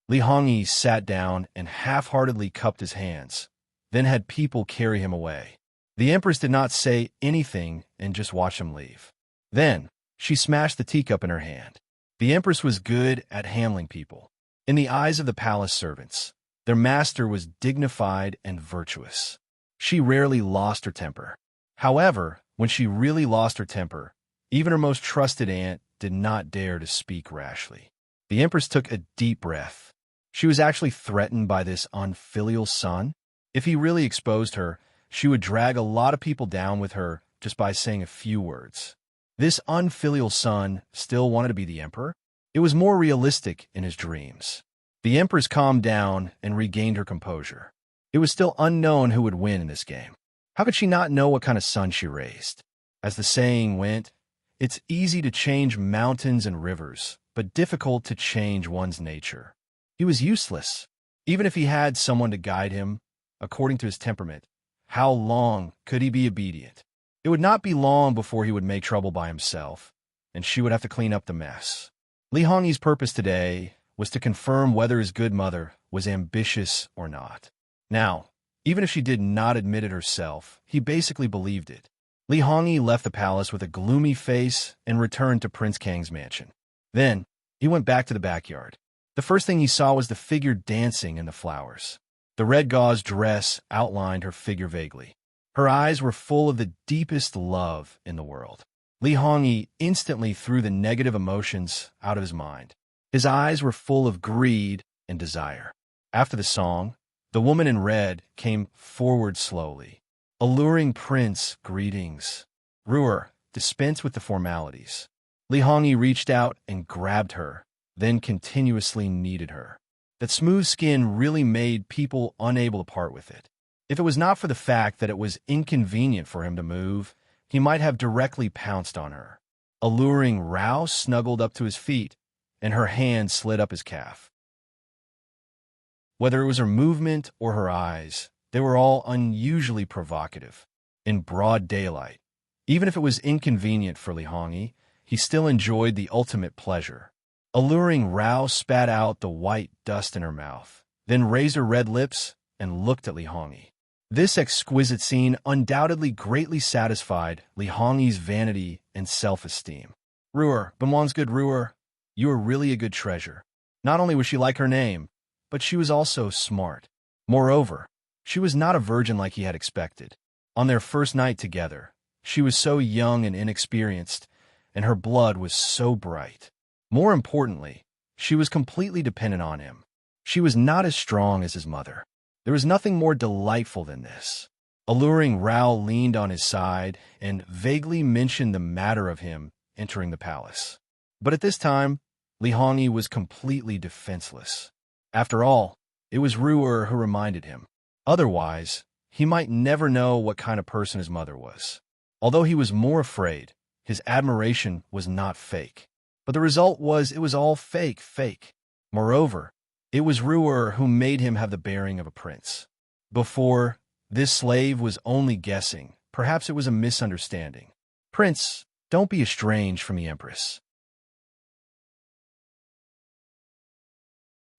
Li Hongyi sat down and half-heartedly cupped his hands, then had people carry him away. The Empress did not say anything and just watched him leave. Then, she smashed the teacup in her hand. The Empress was good at handling people. In the eyes of the palace servants, their master was dignified and virtuous. She rarely lost her temper. However, when she really lost her temper, even her most trusted aunt did not dare to speak rashly. The Empress took a deep breath. She was actually threatened by this unfilial son. If he really exposed her, she would drag a lot of people down with her just by saying a few words. This unfilial son still wanted to be the emperor. It was more realistic in his dreams. The Empress calmed down and regained her composure. It was still unknown who would win in this game. How could she not know what kind of son she raised? As the saying went, it's easy to change mountains and rivers, but difficult to change one's nature. He was useless. Even if he had someone to guide him, according to his temperament, how long could he be obedient? It would not be long before he would make trouble by himself, and she would have to clean up the mess. Li Hongyi's purpose today was to confirm whether his good mother was ambitious or not. Now, even if she did not admit it herself, he basically believed it. Li Hongyi left the palace with a gloomy face and returned to Prince Kang's mansion. Then, he went back to the backyard. The first thing he saw was the figure dancing in the flowers. The red gauze dress outlined her figure vaguely. Her eyes were full of the deepest love in the world. Li Hongyi instantly threw the negative emotions out of his mind. His eyes were full of greed and desire. After the song, the woman in red came forward slowly. Alluring prince, greetings. Ruer, dispense with the formalities. Li Hongyi reached out and grabbed her, then continuously kneaded her. That smooth skin really made people unable to part with it. If it was not for the fact that it was inconvenient for him to move, he might have directly pounced on her. Alluring Rao snuggled up to his feet, and her hand slid up his calf. Whether it was her movement or her eyes, they were all unusually provocative. In broad daylight, even if it was inconvenient for Li Hongyi, he still enjoyed the ultimate pleasure. Alluring Rao spat out the white dust in her mouth, then raised her red lips and looked at Li Hongyi. This exquisite scene undoubtedly greatly satisfied Li Hongyi's vanity and self-esteem. Ruer, Benwang's good Ruer, you are really a good treasure. Not only was she like her name, but she was also smart. Moreover, she was not a virgin like he had expected. On their first night together, she was so young and inexperienced, and her blood was so bright. More importantly, she was completely dependent on him. She was not as strong as his mother. There was nothing more delightful than this. Alluring Rao leaned on his side and vaguely mentioned the matter of him entering the palace. But at this time, Li Hongyi was completely defenseless. After all, it was Ruer who reminded him. Otherwise, he might never know what kind of person his mother was. Although he was more afraid, his admiration was not fake. But the result was it was all fake. Moreover, it was Ruer who made him have the bearing of a prince. Before, this slave was only guessing. Perhaps it was a misunderstanding. Prince, don't be estranged from the Empress.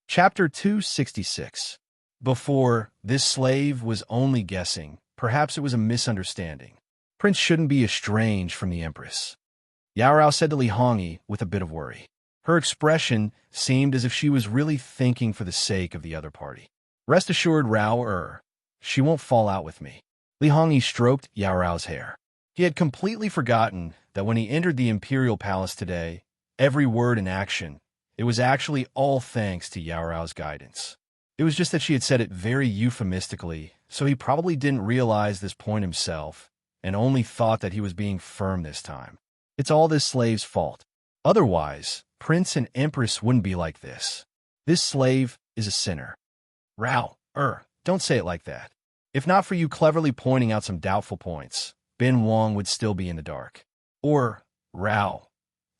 Chapter 266. Before, this slave was only guessing. Perhaps it was a misunderstanding. Prince shouldn't be estranged from the Empress. Yao Rao said to Li Hongyi with a bit of worry. Her expression seemed as if she was really thinking for the sake of the other party. Rest assured, Rao, she won't fall out with me. Li Hongyi stroked Yao Rao's hair. He had completely forgotten that when he entered the imperial palace today, every word and action, it was actually all thanks to Yao Rao's guidance. It was just that she had said it very euphemistically, so he probably didn't realize this point himself, and only thought that he was being firm this time. It's all this slave's fault. Otherwise, Prince and Empress wouldn't be like this. This slave is a sinner. Rao, don't say it like that. If not for you cleverly pointing out some doubtful points, Benwang would still be in the dark. Or, Rao,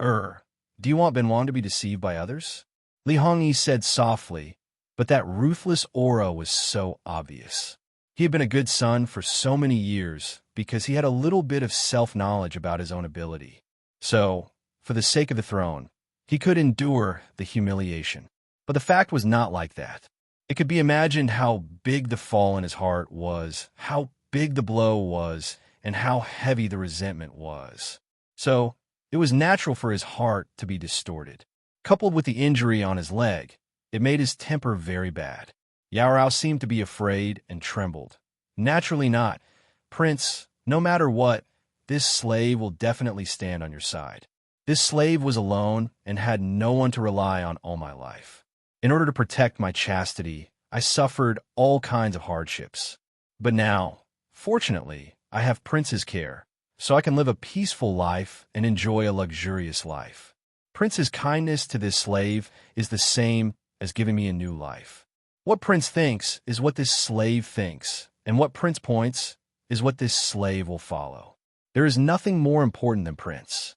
do you want Benwang to be deceived by others? Li Hongyi said softly, but that ruthless aura was so obvious. He had been a good son for so many years because he had a little bit of self-knowledge about his own ability. So, for the sake of the throne, he could endure the humiliation. But the fact was not like that. It could be imagined how big the fall in his heart was, how big the blow was, and how heavy the resentment was. So, it was natural for his heart to be distorted. Coupled with the injury on his leg, it made his temper very bad. Yao Rao seemed to be afraid and trembled. Naturally not. Prince, no matter what, this slave will definitely stand on your side. This slave was alone and had no one to rely on all my life. In order to protect my chastity, I suffered all kinds of hardships. But now, fortunately, I have Prince's care, so I can live a peaceful life and enjoy a luxurious life. Prince's kindness to this slave is the same as giving me a new life. What Prince thinks is what this slave thinks, and what Prince points is what this slave will follow. There is nothing more important than Prince.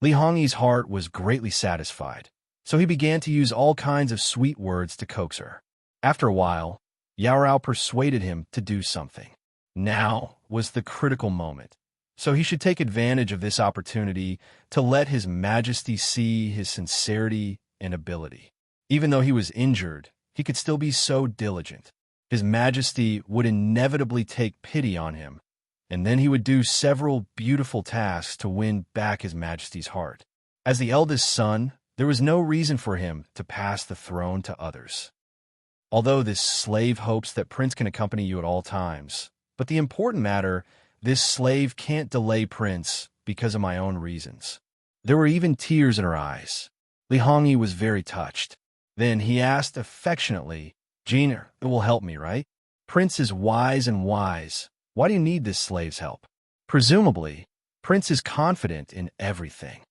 Li Hongyi's heart was greatly satisfied, so he began to use all kinds of sweet words to coax her. After a while, Yao Rao persuaded him to do something. Now was the critical moment, so he should take advantage of this opportunity to let His Majesty see his sincerity and ability. Even though he was injured, he could still be so diligent. His Majesty would inevitably take pity on him, and then he would do several beautiful tasks to win back His Majesty's heart. As the eldest son, there was no reason for him to pass the throne to others. Although this slave hopes that Prince can accompany you at all times, but the important matter, this slave can't delay Prince because of my own reasons. There were even tears in her eyes. Li Hongyi was very touched. Then he asked affectionately, "Jean, it will help me, right? Prince is wise and wise. Why do you need this slave's help?" Presumably, Prince is confident in everything.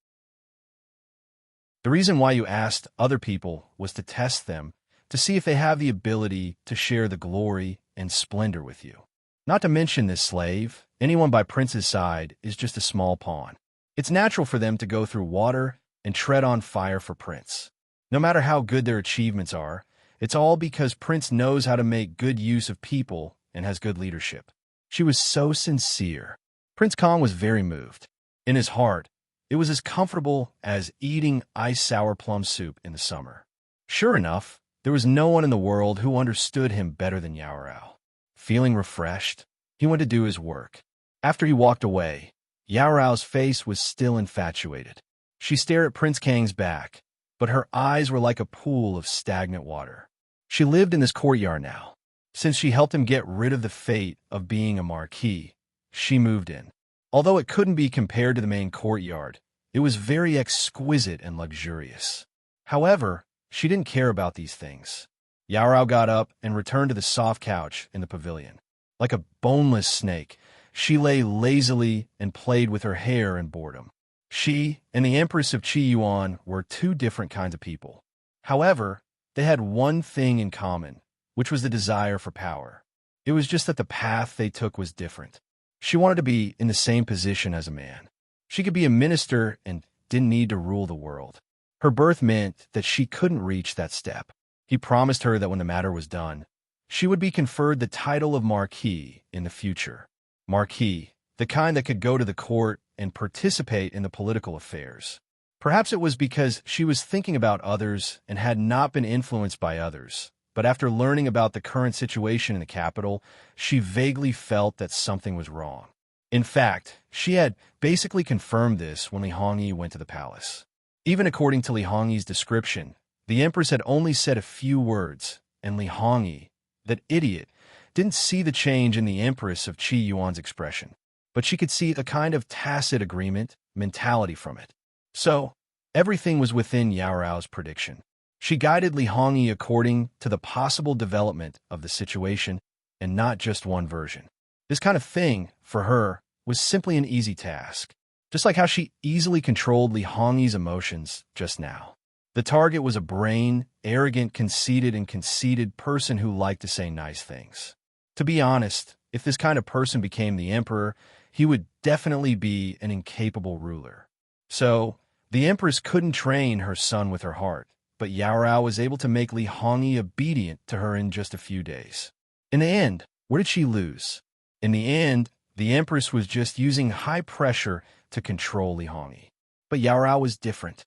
The reason why you asked other people was to test them, to see if they have the ability to share the glory and splendor with you. Not to mention this slave, anyone by Prince's side is just a small pawn. It's natural for them to go through water and tread on fire for Prince. No matter how good their achievements are, it's all because Prince knows how to make good use of people and has good leadership. She was so sincere. Prince Kong was very moved. In his heart, it was as comfortable as eating ice sour plum soup in the summer. Sure enough, there was no one in the world who understood him better than Yao Rao. Feeling refreshed, he went to do his work. After he walked away, Yao Rao's face was still infatuated. She stared at Prince Kang's back, but her eyes were like a pool of stagnant water. She lived in this courtyard now. Since she helped him get rid of the fate of being a marquis, she moved in. Although it couldn't be compared to the main courtyard, it was very exquisite and luxurious. However, she didn't care about these things. Yao Rao got up and returned to the soft couch in the pavilion. Like a boneless snake, she lay lazily and played with her hair in boredom. She and the Empress of Qi Yuan were two different kinds of people. However, they had one thing in common, which was the desire for power. It was just that the path they took was different. She wanted to be in the same position as a man. She could be a minister and didn't need to rule the world. Her birth meant that she couldn't reach that step. He promised her that when the matter was done, she would be conferred the title of Marquis in the future. Marquis, the kind that could go to the court and participate in the political affairs. Perhaps it was because she was thinking about others and had not been influenced by others, but after learning about the current situation in the capital, she vaguely felt that something was wrong. In fact, she had basically confirmed this when Li Hongyi went to the palace. Even according to Li Hongyi's description, the Empress had only said a few words, and Li Hongyi, that idiot, didn't see the change in the Empress of Qi Yuan's expression, but she could see a kind of tacit agreement mentality from it. So, everything was within Yao Rao's prediction. She guided Li Hongyi according to the possible development of the situation and not just one version. This kind of thing, for her, was simply an easy task, just like how she easily controlled Li Hongyi's emotions just now. The target was a brain, arrogant, conceited person who liked to say nice things. To be honest, if this kind of person became the emperor, he would definitely be an incapable ruler. So, the Empress couldn't train her son with her heart, but Yao Rao was able to make Li Hongyi obedient to her in just a few days. In the end, where did she lose? In the end, the Empress was just using high pressure to control Li Hongyi. But Yao Rao was different.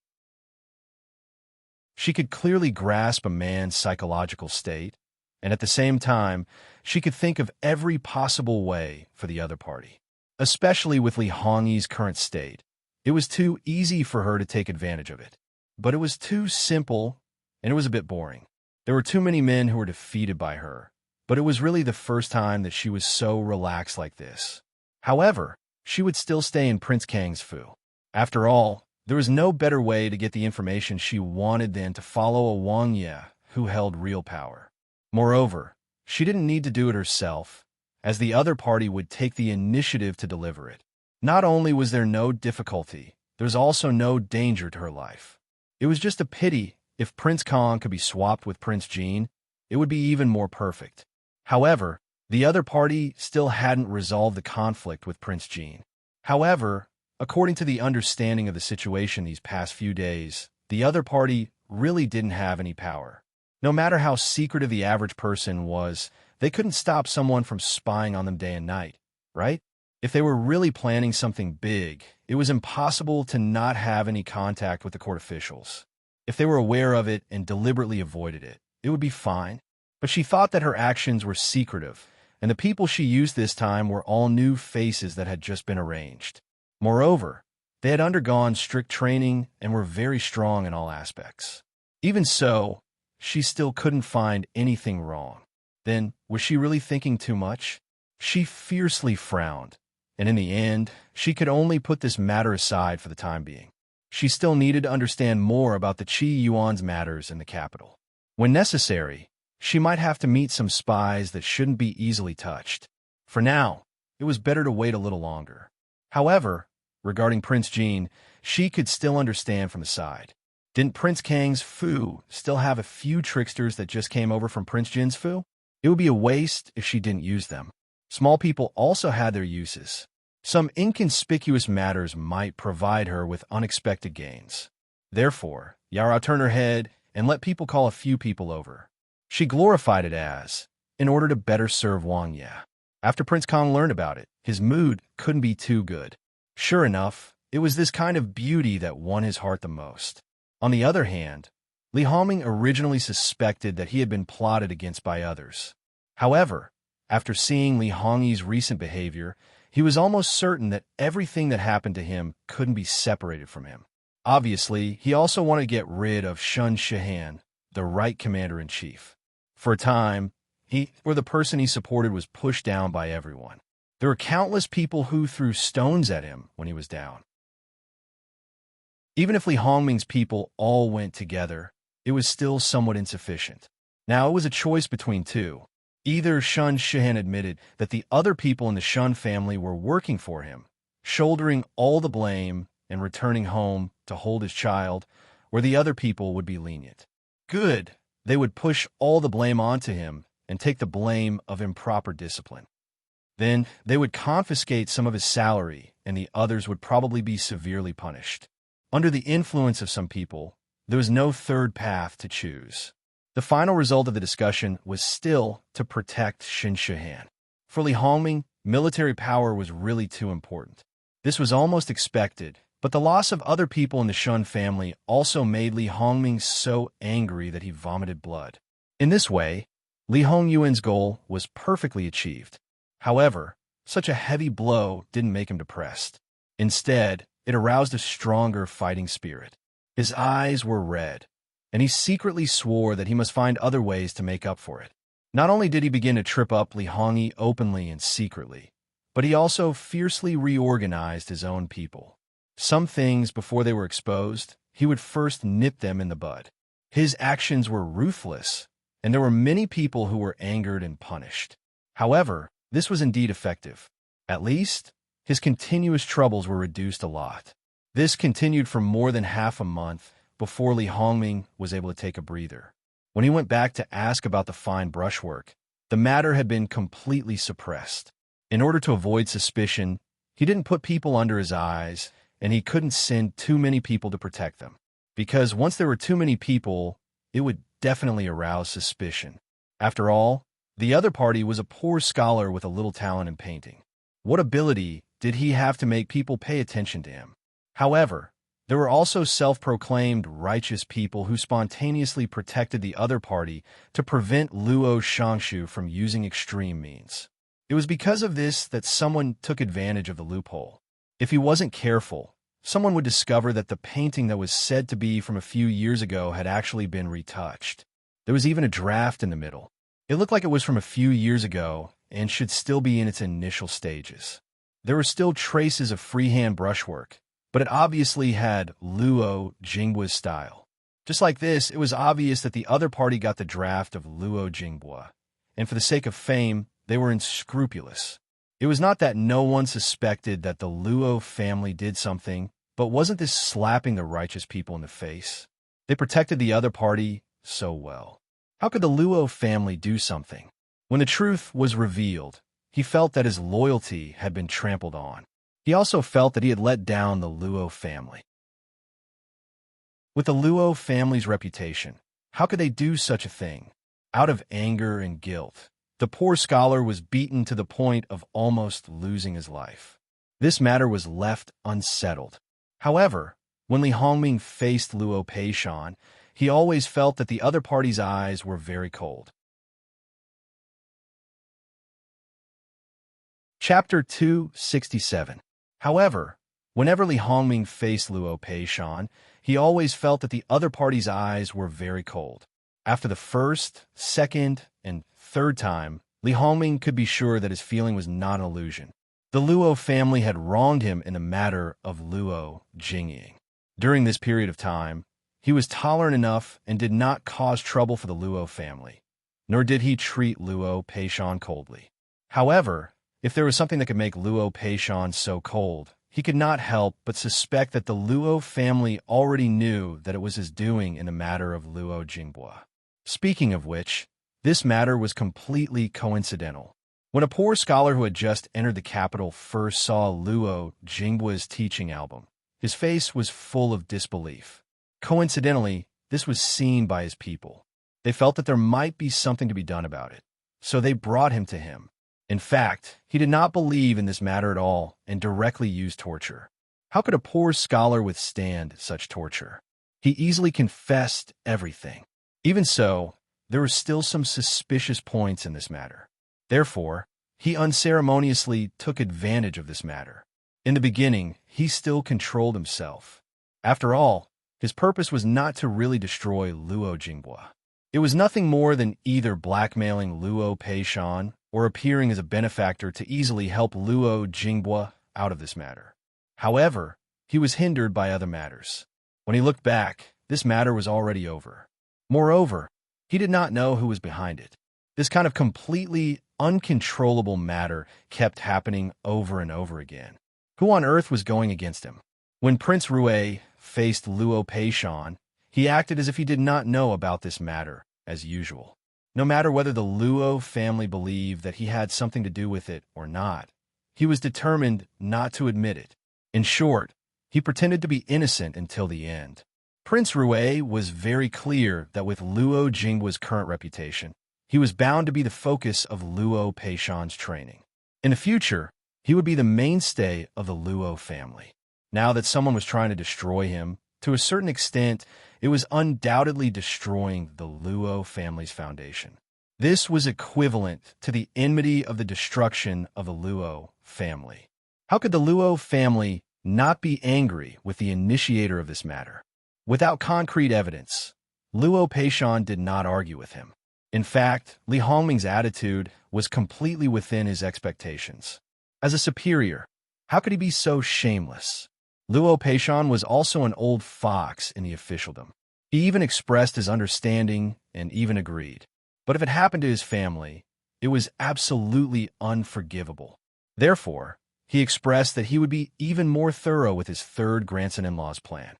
She could clearly grasp a man's psychological state, and at the same time, she could think of every possible way for the other party. Especially with Li Hongyi's current state, it was too easy for her to take advantage of it. But it was too simple, and it was a bit boring. There were too many men who were defeated by her, but it was really the first time that she was so relaxed like this. However, she would still stay in Prince Kang's fu. After all, there was no better way to get the information she wanted than to follow a Wang Ye who held real power. Moreover, she didn't need to do it herself, as the other party would take the initiative to deliver it. Not only was there no difficulty, there was also no danger to her life. It was just a pity If Prince Kong could be swapped with Prince Jean, it would be even more perfect. However, the other party still hadn't resolved the conflict with Prince Jean. However, according to the understanding of the situation these past few days, the other party really didn't have any power. No matter how secretive the average person was, they couldn't stop someone from spying on them day and night, right? If they were really planning something big, it was impossible to not have any contact with the court officials. If they were aware of it and deliberately avoided it, it would be fine. But she thought that her actions were secretive, and the people she used this time were all new faces that had just been arranged. Moreover, they had undergone strict training and were very strong in all aspects. Even so, she still couldn't find anything wrong. Then, was she really thinking too much? She fiercely frowned, and in the end, she could only put this matter aside for the time being. She still needed to understand more about the Qi Yuan's matters in the capital. When necessary, she might have to meet some spies that shouldn't be easily touched. For now, it was better to wait a little longer. However, regarding Prince Jean, she could still understand from the side. Didn't Prince Kang's Fu still have a few tricksters that just came over from Prince Jin's Fu? It would be a waste if she didn't use them. Small people also had their uses. Some inconspicuous matters might provide her with unexpected gains. Therefore, Yara turned her head and let people call a few people over. She glorified it as, in order to better serve Wang Ye. After Prince Kong learned about it, his mood couldn't be too good. Sure enough, it was this kind of beauty that won his heart the most. On the other hand, Li Hongming originally suspected that he had been plotted against by others. However, after seeing Li Hongyi's recent behavior, he was almost certain that everything that happened to him couldn't be separated from him. Obviously, he also wanted to get rid of Sun Shihan, the right commander-in-chief. For a time, the person he supported was pushed down by everyone. There were countless people who threw stones at him when he was down. Even if Li Hongming's people all went together, it was still somewhat insufficient. Now it was a choice between two. Either Sun Shihan admitted that the other people in the Shun family were working for him, shouldering all the blame and returning home to hold his child, or the other people would be lenient. Good, they would push all the blame onto him and take the blame of improper discipline. Then they would confiscate some of his salary, and the others would probably be severely punished. Under the influence of some people, there was no third path to choose. The final result of the discussion was still to protect Sun Shihan. For Li Hongming, military power was really too important. This was almost expected, but the loss of other people in the Shun family also made Li Hongming so angry that he vomited blood. In this way, Li Hongyuan's goal was perfectly achieved. However, such a heavy blow didn't make him depressed. Instead, it aroused a stronger fighting spirit. His eyes were red, and he secretly swore that he must find other ways to make up for it. Not only did he begin to trip up Li Hongyi openly and secretly, but he also fiercely reorganized his own people. Some things, before they were exposed, he would first nip them in the bud. His actions were ruthless, and there were many people who were angered and punished. However, this was indeed effective. At least, his continuous troubles were reduced a lot. This continued for more than half a month before Li Hongming was able to take a breather. When he went back to ask about the fine brushwork, the matter had been completely suppressed. In order to avoid suspicion, he didn't put people under his eyes, and he couldn't send too many people to protect them. Because once there were too many people, it would definitely arouse suspicion. After all, the other party was a poor scholar with a little talent in painting. What ability did he have to make people pay attention to him? However, there were also self-proclaimed righteous people who spontaneously protected the other party to prevent Luo Shangshu from using extreme means. It was because of this that someone took advantage of the loophole. If he wasn't careful, someone would discover that the painting that was said to be from a few years ago had actually been retouched. There was even a draft in the middle. It looked like it was from a few years ago and should still be in its initial stages. There were still traces of freehand brushwork, but it obviously had Luo Jingbua's style. Just like this, it was obvious that the other party got the draft of Luo Jingbua, and for the sake of fame, they were unscrupulous. It was not that no one suspected that the Luo family did something, but wasn't this slapping the righteous people in the face? They protected the other party so well. How could the Luo family do something? When the truth was revealed, he felt that his loyalty had been trampled on. He also felt that he had let down the Luo family. With the Luo family's reputation, how could they do such a thing? Out of anger and guilt, the poor scholar was beaten to the point of almost losing his life. This matter was left unsettled. However, when Li Hongming faced Luo Peishan, he always felt that the other party's eyes were very cold. Chapter 267. However, whenever Li Hongming faced Luo Peishan, he always felt that the other party's eyes were very cold. After the first, second, and third time, Li Hongming could be sure that his feeling was not an illusion. The Luo family had wronged him in the matter of Luo Jingying. During this period of time, he was tolerant enough and did not cause trouble for the Luo family, nor did he treat Luo Peishan coldly. However, if there was something that could make Luo Peishan so cold, he could not help but suspect that the Luo family already knew that it was his doing in the matter of Luo Jingbua. Speaking of which, this matter was completely coincidental. When a poor scholar who had just entered the capital first saw Luo Jingbua's teaching album, his face was full of disbelief. Coincidentally, this was seen by his people. They felt that there might be something to be done about it, so they brought him to him. In fact, he did not believe in this matter at all and directly used torture. How could a poor scholar withstand such torture? He easily confessed everything. Even so, there were still some suspicious points in this matter. Therefore, he unceremoniously took advantage of this matter. In the beginning, he still controlled himself. After all, his purpose was not to really destroy Luo Jingbua. It was nothing more than either blackmailing Luo Peishan or appearing as a benefactor to easily help Luo Jingbua out of this matter. However, he was hindered by other matters. When he looked back, this matter was already over. Moreover, he did not know who was behind it. This kind of completely uncontrollable matter kept happening over and over again. Who on earth was going against him? When Prince Rue faced Luo Peishan, he acted as if he did not know about this matter, as usual. No matter whether the Luo family believed that he had something to do with it or not, he was determined not to admit it. In short, he pretended to be innocent until the end. Prince Rue was very clear that with Luo Jingbua's current reputation, he was bound to be the focus of Luo Peishan's training. In the future, he would be the mainstay of the Luo family. Now that someone was trying to destroy him, to a certain extent, it was undoubtedly destroying the Luo family's foundation. This was equivalent to the enmity of the destruction of the Luo family. How could the Luo family not be angry with the initiator of this matter? Without concrete evidence, Luo Peishan did not argue with him. In fact, Li Hongming's attitude was completely within his expectations. As a superior, how could he be so shameless? Luo Peishan was also an old fox in the officialdom. He even expressed his understanding and even agreed. But if it happened to his family, it was absolutely unforgivable. Therefore, he expressed that he would be even more thorough with his third grandson-in-law's plan.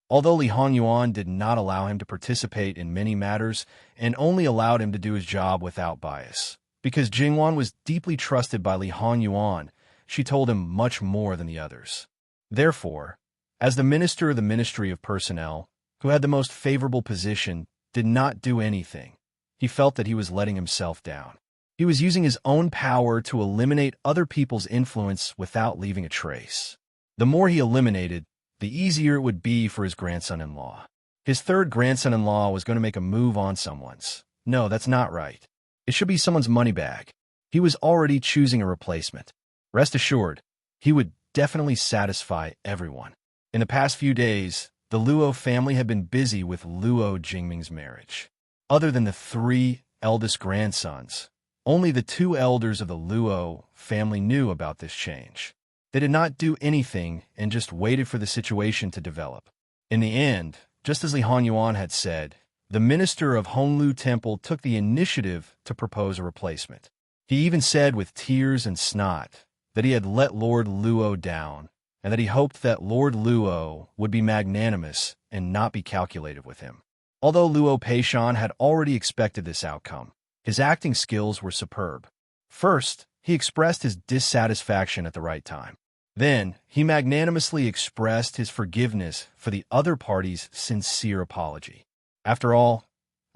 Although Li Hongyuan did not allow him to participate in many matters and only allowed him to do his job without bias, because Jingwan was deeply trusted by Li Hongyuan, she told him much more than the others. Therefore, as the minister of the Ministry of Personnel, who had the most favorable position, did not do anything, he felt that he was letting himself down. He was using his own power to eliminate other people's influence without leaving a trace. The more he eliminated, the easier it would be for his grandson-in-law. His third grandson-in-law was going to make a move on someone's. No, that's not right. It should be someone's money bag. He was already choosing a replacement. Rest assured, he would definitely satisfy everyone. In the past few days, the Luo family had been busy with Luo Jingming's marriage. Other than the 3 eldest grandsons, only the 2 elders of the Luo family knew about this change. They did not do anything and just waited for the situation to develop. In the end, just as Li Hongyuan had said, the minister of Honglu Temple took the initiative to propose a replacement. He even said with tears and snot that he had let Lord Luo down and that he hoped that Lord Luo would be magnanimous and not be calculated with him. Although Luo Peishan had already expected this outcome, his acting skills were superb. First, he expressed his dissatisfaction at the right time. Then, he magnanimously expressed his forgiveness for the other party's sincere apology. After all,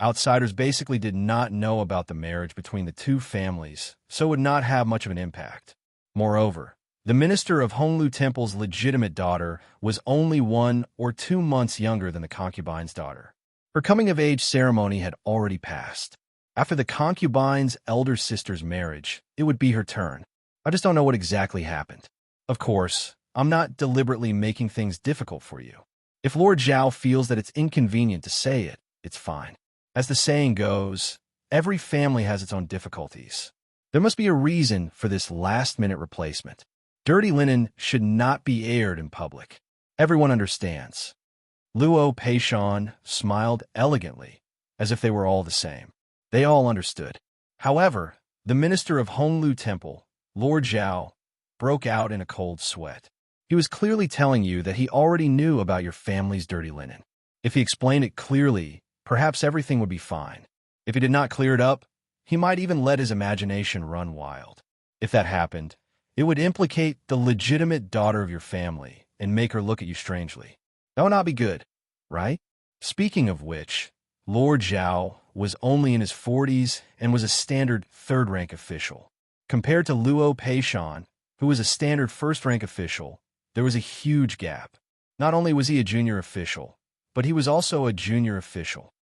outsiders basically did not know about the marriage between the two families, so it would not have much of an impact. Moreover, the minister of Honglu Temple's legitimate daughter was only 1 or 2 months younger than the concubine's daughter. Her coming-of-age ceremony had already passed. After the concubine's elder sister's marriage, it would be her turn. I just don't know what exactly happened. Of course, I'm not deliberately making things difficult for you. If Lord Zhao feels that it's inconvenient to say it, it's fine. As the saying goes, every family has its own difficulties. There must be a reason for this last-minute replacement. Dirty linen should not be aired in public. Everyone understands. Luo Peishan smiled elegantly, as if they were all the same. They all understood. However, the minister of Honglu Temple, Lord Zhao, broke out in a cold sweat. He was clearly telling you that he already knew about your family's dirty linen. If he explained it clearly, perhaps everything would be fine. If he did not clear it up, he might even let his imagination run wild. If that happened, it would implicate the legitimate daughter of your family and make her look at you strangely. That would not be good, right? Speaking of which, Lord Zhao was only in his 40s and was a standard third-rank official. Compared to Luo Peishan, who was a standard first-rank official, there was a huge gap. Not only was he a junior official, but he was also a junior official.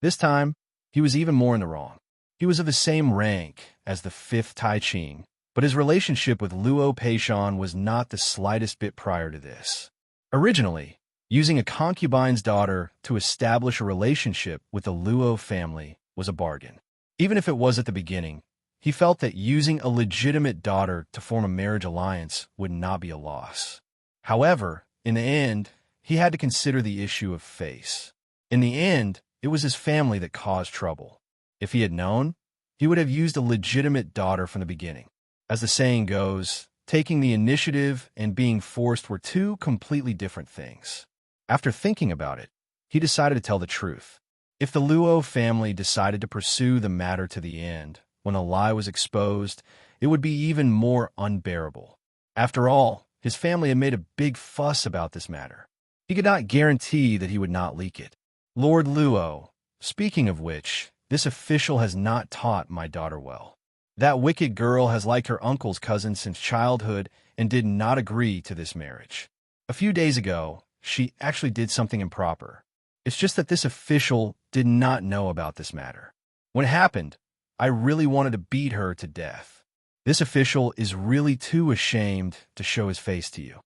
This time, he was even more in the wrong. He was of the same rank as the 5th Tai Ching, but his relationship with Luo Peishan was not the slightest bit prior to this. Originally, using a concubine's daughter to establish a relationship with the Luo family was a bargain. Even if it was at the beginning, he felt that using a legitimate daughter to form a marriage alliance would not be a loss. However, in the end, he had to consider the issue of face. In the end, it was his family that caused trouble. If he had known, he would have used a legitimate daughter from the beginning. As the saying goes, taking the initiative and being forced were two completely different things. After thinking about it, he decided to tell the truth. If the Luo family decided to pursue the matter to the end, when a lie was exposed, it would be even more unbearable. After all, his family had made a big fuss about this matter. He could not guarantee that he would not leak it. Lord Luo, speaking of which, this official has not taught my daughter well. That wicked girl has liked her uncle's cousin since childhood and did not agree to this marriage. A few days ago, she actually did something improper. It's just that this official did not know about this matter. When it happened, I really wanted to beat her to death. This official is really too ashamed to show his face to you.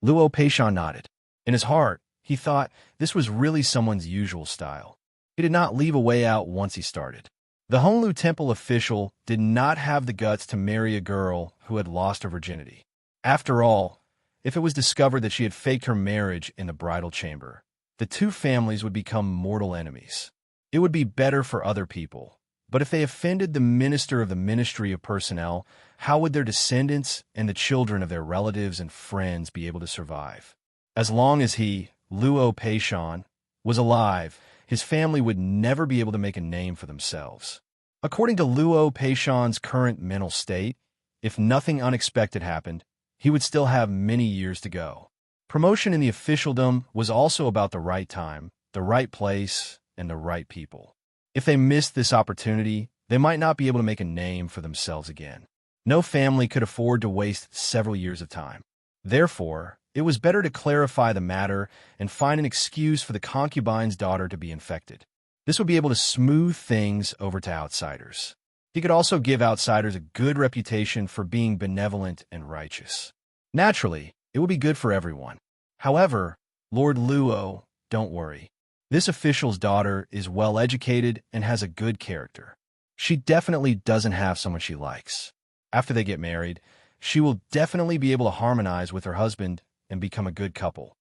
Luo Peishan nodded. In his heart, he thought this was really someone's usual style. He did not leave a way out once he started. The Honglu Temple official did not have the guts to marry a girl who had lost her virginity. After all, if it was discovered that she had faked her marriage in the bridal chamber, the two families would become mortal enemies. It would be better for other people, but if they offended the minister of the Ministry of Personnel, how would their descendants and the children of their relatives and friends be able to survive? As long as he, Luo Peishan, was alive, his family would never be able to make a name for themselves. According to Luo Peishan's current mental state, if nothing unexpected happened, he would still have many years to go. Promotion in the officialdom was also about the right time, the right place, and the right people. If they missed this opportunity, they might not be able to make a name for themselves again. No family could afford to waste several years of time. Therefore, it was better to clarify the matter and find an excuse for the concubine's daughter to be infected. This would be able to smooth things over to outsiders. He could also give outsiders a good reputation for being benevolent and righteous. Naturally, it would be good for everyone. However, Lord Luo, don't worry. This official's daughter is well-educated and has a good character. She definitely doesn't have someone she likes. After they get married, she will definitely be able to harmonize with her husband and become a good couple.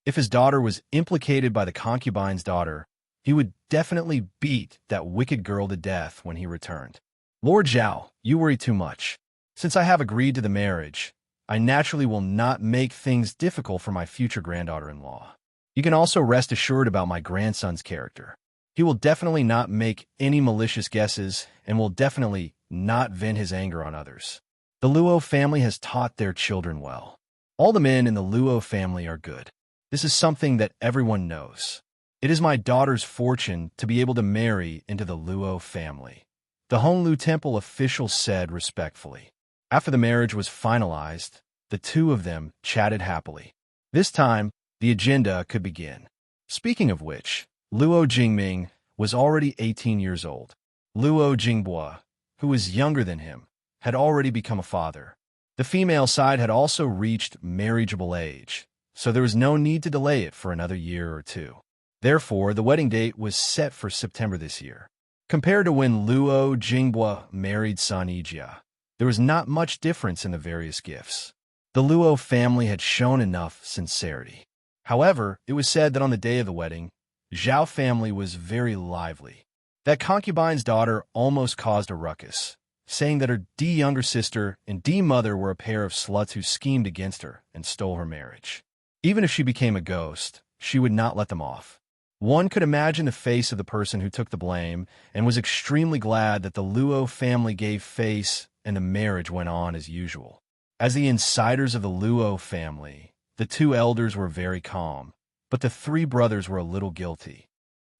If his daughter was implicated by the concubine's daughter, he would definitely beat that wicked girl to death when he returned. Lord Zhao, you worry too much. Since I have agreed to the marriage, I naturally will not make things difficult for my future granddaughter-in-law. You can also rest assured about my grandson's character. He will definitely not make any malicious guesses and will definitely not vent his anger on others. The Luo family has taught their children well. All the men in the Luo family are good. This is something that everyone knows. It is my daughter's fortune to be able to marry into the Luo family, the Honglu Temple official said respectfully. After the marriage was finalized, the two of them chatted happily. This time, the agenda could begin. Speaking of which, Luo Jingming was already 18 years old. Luo Jingbua, who was younger than him, had already become a father. The female side had also reached marriageable age, so there was no need to delay it for another year or two. Therefore, the wedding date was set for September this year. Compared to when Luo Jingbua married Sun Yijia, there was not much difference in the various gifts. The Luo family had shown enough sincerity. However, it was said that on the day of the wedding, Zhao family was very lively. That concubine's daughter almost caused a ruckus, saying that her D younger sister and D mother were a pair of sluts who schemed against her and stole her marriage. Even if she became a ghost, she would not let them off. One could imagine the face of the person who took the blame and was extremely glad that the Luo family gave face and the marriage went on as usual. As the insiders of the Luo family, the two elders were very calm, but the three brothers were a little guilty.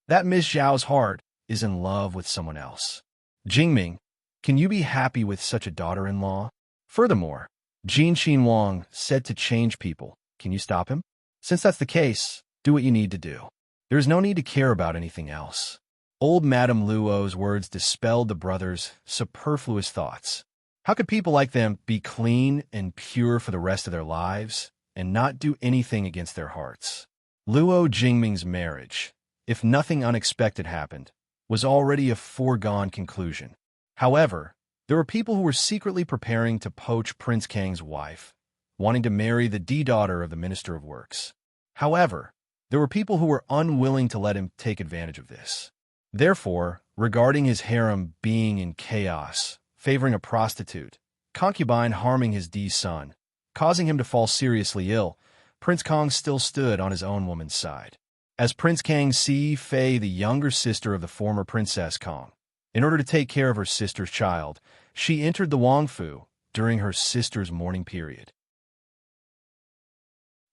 That Miss Zhao's heart is in love with someone else. Jingming, can you be happy with such a daughter-in-law? Furthermore, Jin Xinwang said to change people. Can you stop him? Since that's the case, do what you need to do. There is no need to care about anything else. Old Madame Luo's words dispelled the brothers' superfluous thoughts. How could people like them be clean and pure for the rest of their lives and not do anything against their hearts? Luo Jingming's marriage, if nothing unexpected happened, was already a foregone conclusion. However, there were people who were secretly preparing to poach Prince Kang's wife, wanting to marry the D-daughter of the Minister of Works. However, there were people who were unwilling to let him take advantage of this. Therefore, regarding his harem being in chaos, favoring a prostitute, concubine harming his D-son, causing him to fall seriously ill, Prince Kang still stood on his own woman's side. As Prince Kang Si Fei, the younger sister of the former Princess Kang, in order to take care of her sister's child, she entered the Wangfu during her sister's mourning period.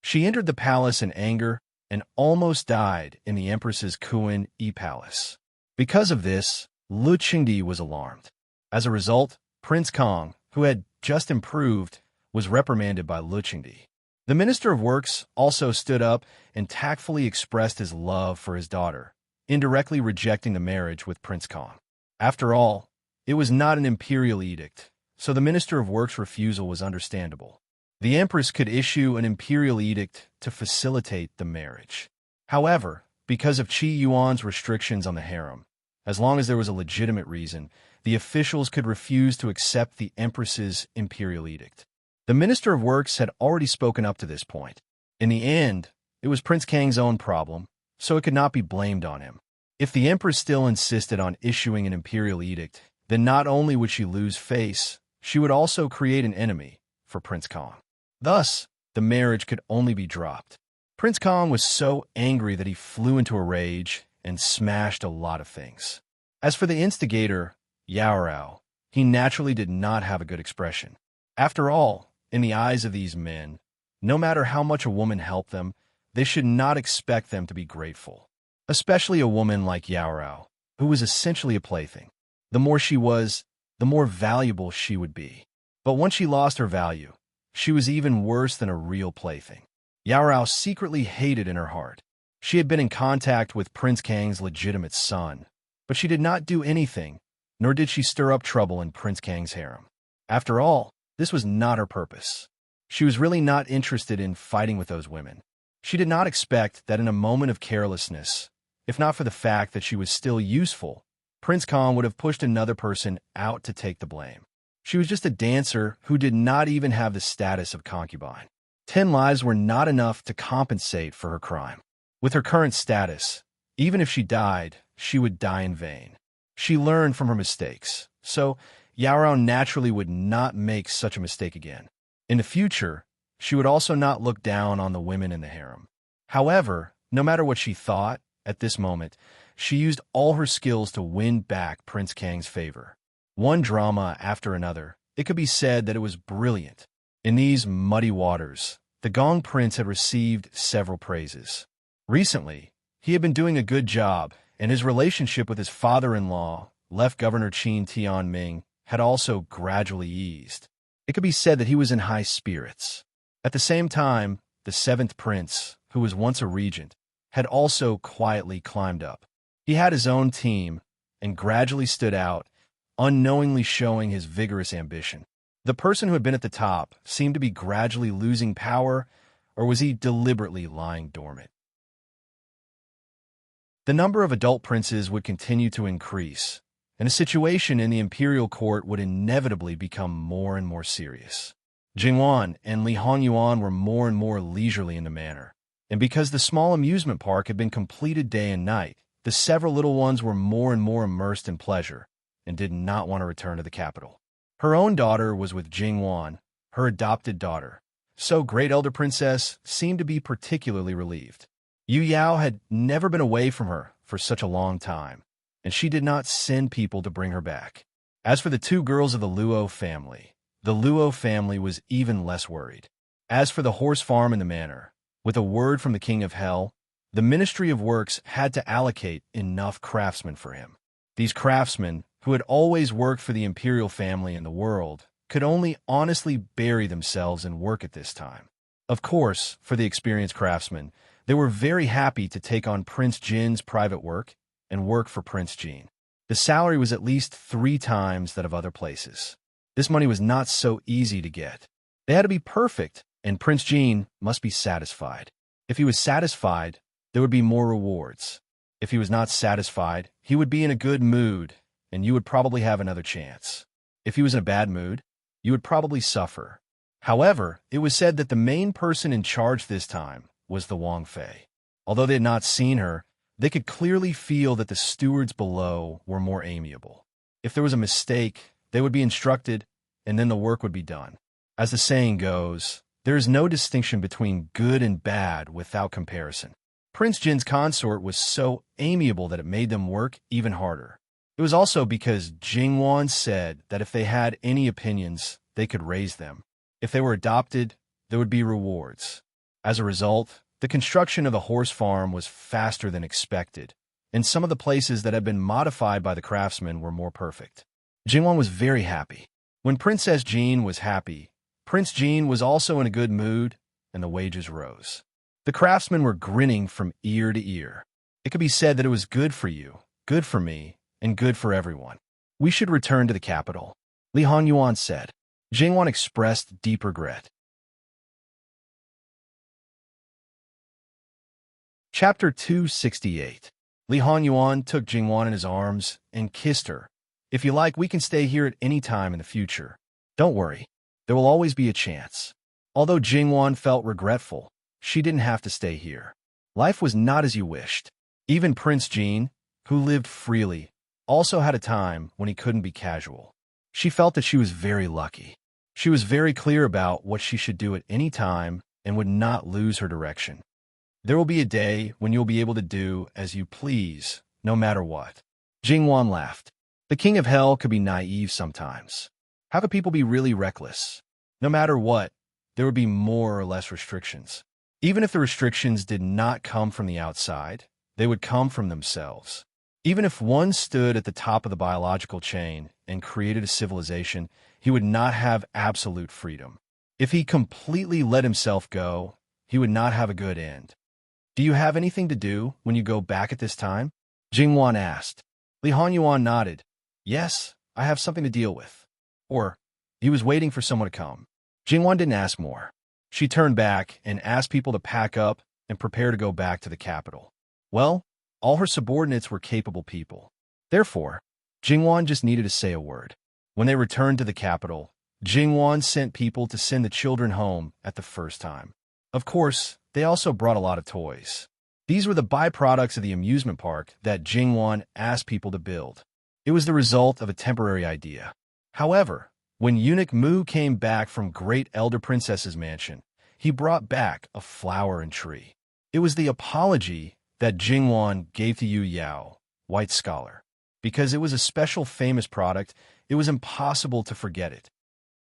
She entered the palace in anger and almost died in the Empress's Kuan Yi palace. Because of this, Lu Qingdi was alarmed. As a result, Prince Kang, who had just improved, was reprimanded by Lu Qingdi. The Minister of Works also stood up and tactfully expressed his love for his daughter, indirectly rejecting the marriage with Prince Kang. After all, it was not an imperial edict, so the Minister of Works' refusal was understandable. The Empress could issue an imperial edict to facilitate the marriage. However, because of Qi Yuan's restrictions on the harem, as long as there was a legitimate reason, the officials could refuse to accept the Empress's imperial edict. The Minister of Works had already spoken up to this point. In the end, it was Prince Kang's own problem, so it could not be blamed on him. If the Empress still insisted on issuing an imperial edict, then not only would she lose face, she would also create an enemy for Prince Kang. Thus, the marriage could only be dropped. Prince Kang was so angry that he flew into a rage and smashed a lot of things. As for the instigator, Yao Rao, he naturally did not have a good expression. After all, in the eyes of these men, no matter how much a woman helped them, they should not expect them to be grateful. Especially a woman like Yao Rao, who was essentially a plaything. The more she was, the more valuable she would be. But once she lost her value, she was even worse than a real plaything. Yao Rao secretly hated in her heart. She had been in contact with Prince Kang's legitimate son, but she did not do anything, nor did she stir up trouble in Prince Kang's harem. After all, this was not her purpose. She was really not interested in fighting with those women. She did not expect that in a moment of carelessness, if not for the fact that she was still useful, Prince Kang would have pushed another person out to take the blame. She was just a dancer who did not even have the status of concubine. 10 lives were not enough to compensate for her crime. With her current status, even if she died, she would die in vain. She learned from her mistakes, so Yaorao naturally would not make such a mistake again. In the future, she would also not look down on the women in the harem. However, no matter what she thought, at this moment, she used all her skills to win back Prince Kang's favor. One drama after another, it could be said that it was brilliant. In these muddy waters, the Gong Prince had received several praises. Recently, he had been doing a good job, and his relationship with his father-in-law, Left Governor Qin Tianming, had also gradually eased. It could be said that he was in high spirits. At the same time, the seventh prince, who was once a regent, had also quietly climbed up. He had his own team and gradually stood out, unknowingly showing his vigorous ambition. The person who had been at the top seemed to be gradually losing power, or was he deliberately lying dormant? The number of adult princes would continue to increase, and the situation in the imperial court would inevitably become more and more serious. Jingwan and Li Hongyuan were more and more leisurely in the manner, and because the small amusement park had been completed day and night, the several little ones were more and more immersed in pleasure and did not want to return to the capital. Her own daughter was with Jingwan, her adopted daughter, so Great Elder Princess seemed to be particularly relieved. Yu Yao had never been away from her for such a long time, and she did not send people to bring her back. As for the two girls of the Luo family was even less worried. As for the horse farm and the manor, with a word from the King of Hell, the Ministry of Works had to allocate enough craftsmen for him. These craftsmen, who had always worked for the imperial family and the world, could only honestly bury themselves in work at this time. Of course, for the experienced craftsmen, they were very happy to take on Prince Jin's private work and work for Prince Jin. The salary was at least 3 times that of other places. This money was not so easy to get. They had to be perfect, and Prince Jin must be satisfied. If he was satisfied, there would be more rewards. If he was not satisfied, he would be in a good mood, and you would probably have another chance. If he was in a bad mood, you would probably suffer. However, it was said that the main person in charge this time was the Wang Fei. Although they had not seen her, they could clearly feel that the stewards below were more amiable. If there was a mistake, they would be instructed, and then the work would be done. As the saying goes, there is no distinction between good and bad without comparison. Prince Jin's consort was so amiable that it made them work even harder. It was also because Jingwan said that if they had any opinions, they could raise them. If they were adopted, there would be rewards. As a result, the construction of the horse farm was faster than expected, and some of the places that had been modified by the craftsmen were more perfect. Jingwan was very happy. When Princess Jean was happy, Prince Jin was also in a good mood, and the wages rose. The craftsmen were grinning from ear to ear. It could be said that it was good for you, good for me, and good for everyone. We should return to the capital, Li Hongyuan said. Jingwan expressed deep regret. Chapter 268. Li Hongyuan took Jingwan in his arms and kissed her. If you like, we can stay here at any time in the future. Don't worry, there will always be a chance. Although Jingwan felt regretful, she didn't have to stay here. Life was not as you wished. Even Prince Jin, who lived freely, also had a time when he couldn't be casual. She felt that she was very lucky. She was very clear about what she should do at any time and would not lose her direction. There will be a day when you'll be able to do as you please, no matter what. Jingwan laughed. The King of Hell could be naive sometimes. How could people be really reckless? No matter what, there would be more or less restrictions. Even if the restrictions did not come from the outside, they would come from themselves. Even if one stood at the top of the biological chain and created a civilization, he would not have absolute freedom. If he completely let himself go, he would not have a good end. Do you have anything to do when you go back at this time? Jingwan asked. Li Hongyuan nodded. Yes, I have something to deal with. Or, he was waiting for someone to come. Jingwan didn't ask more. She turned back and asked people to pack up and prepare to go back to the capital. Well, all her subordinates were capable people. Therefore, Jingwan just needed to say a word. When they returned to the capital, Jingwan sent people to send the children home at the first time. Of course, they also brought a lot of toys. These were the byproducts of the amusement park that Jingwan asked people to build. It was the result of a temporary idea. However, when Eunuch Mu came back from Great Elder Princess's mansion, he brought back a flower and tree. It was the apology that Jingwan gave to Yu Yao, White Scholar. Because it was a special famous product, it was impossible to forget it.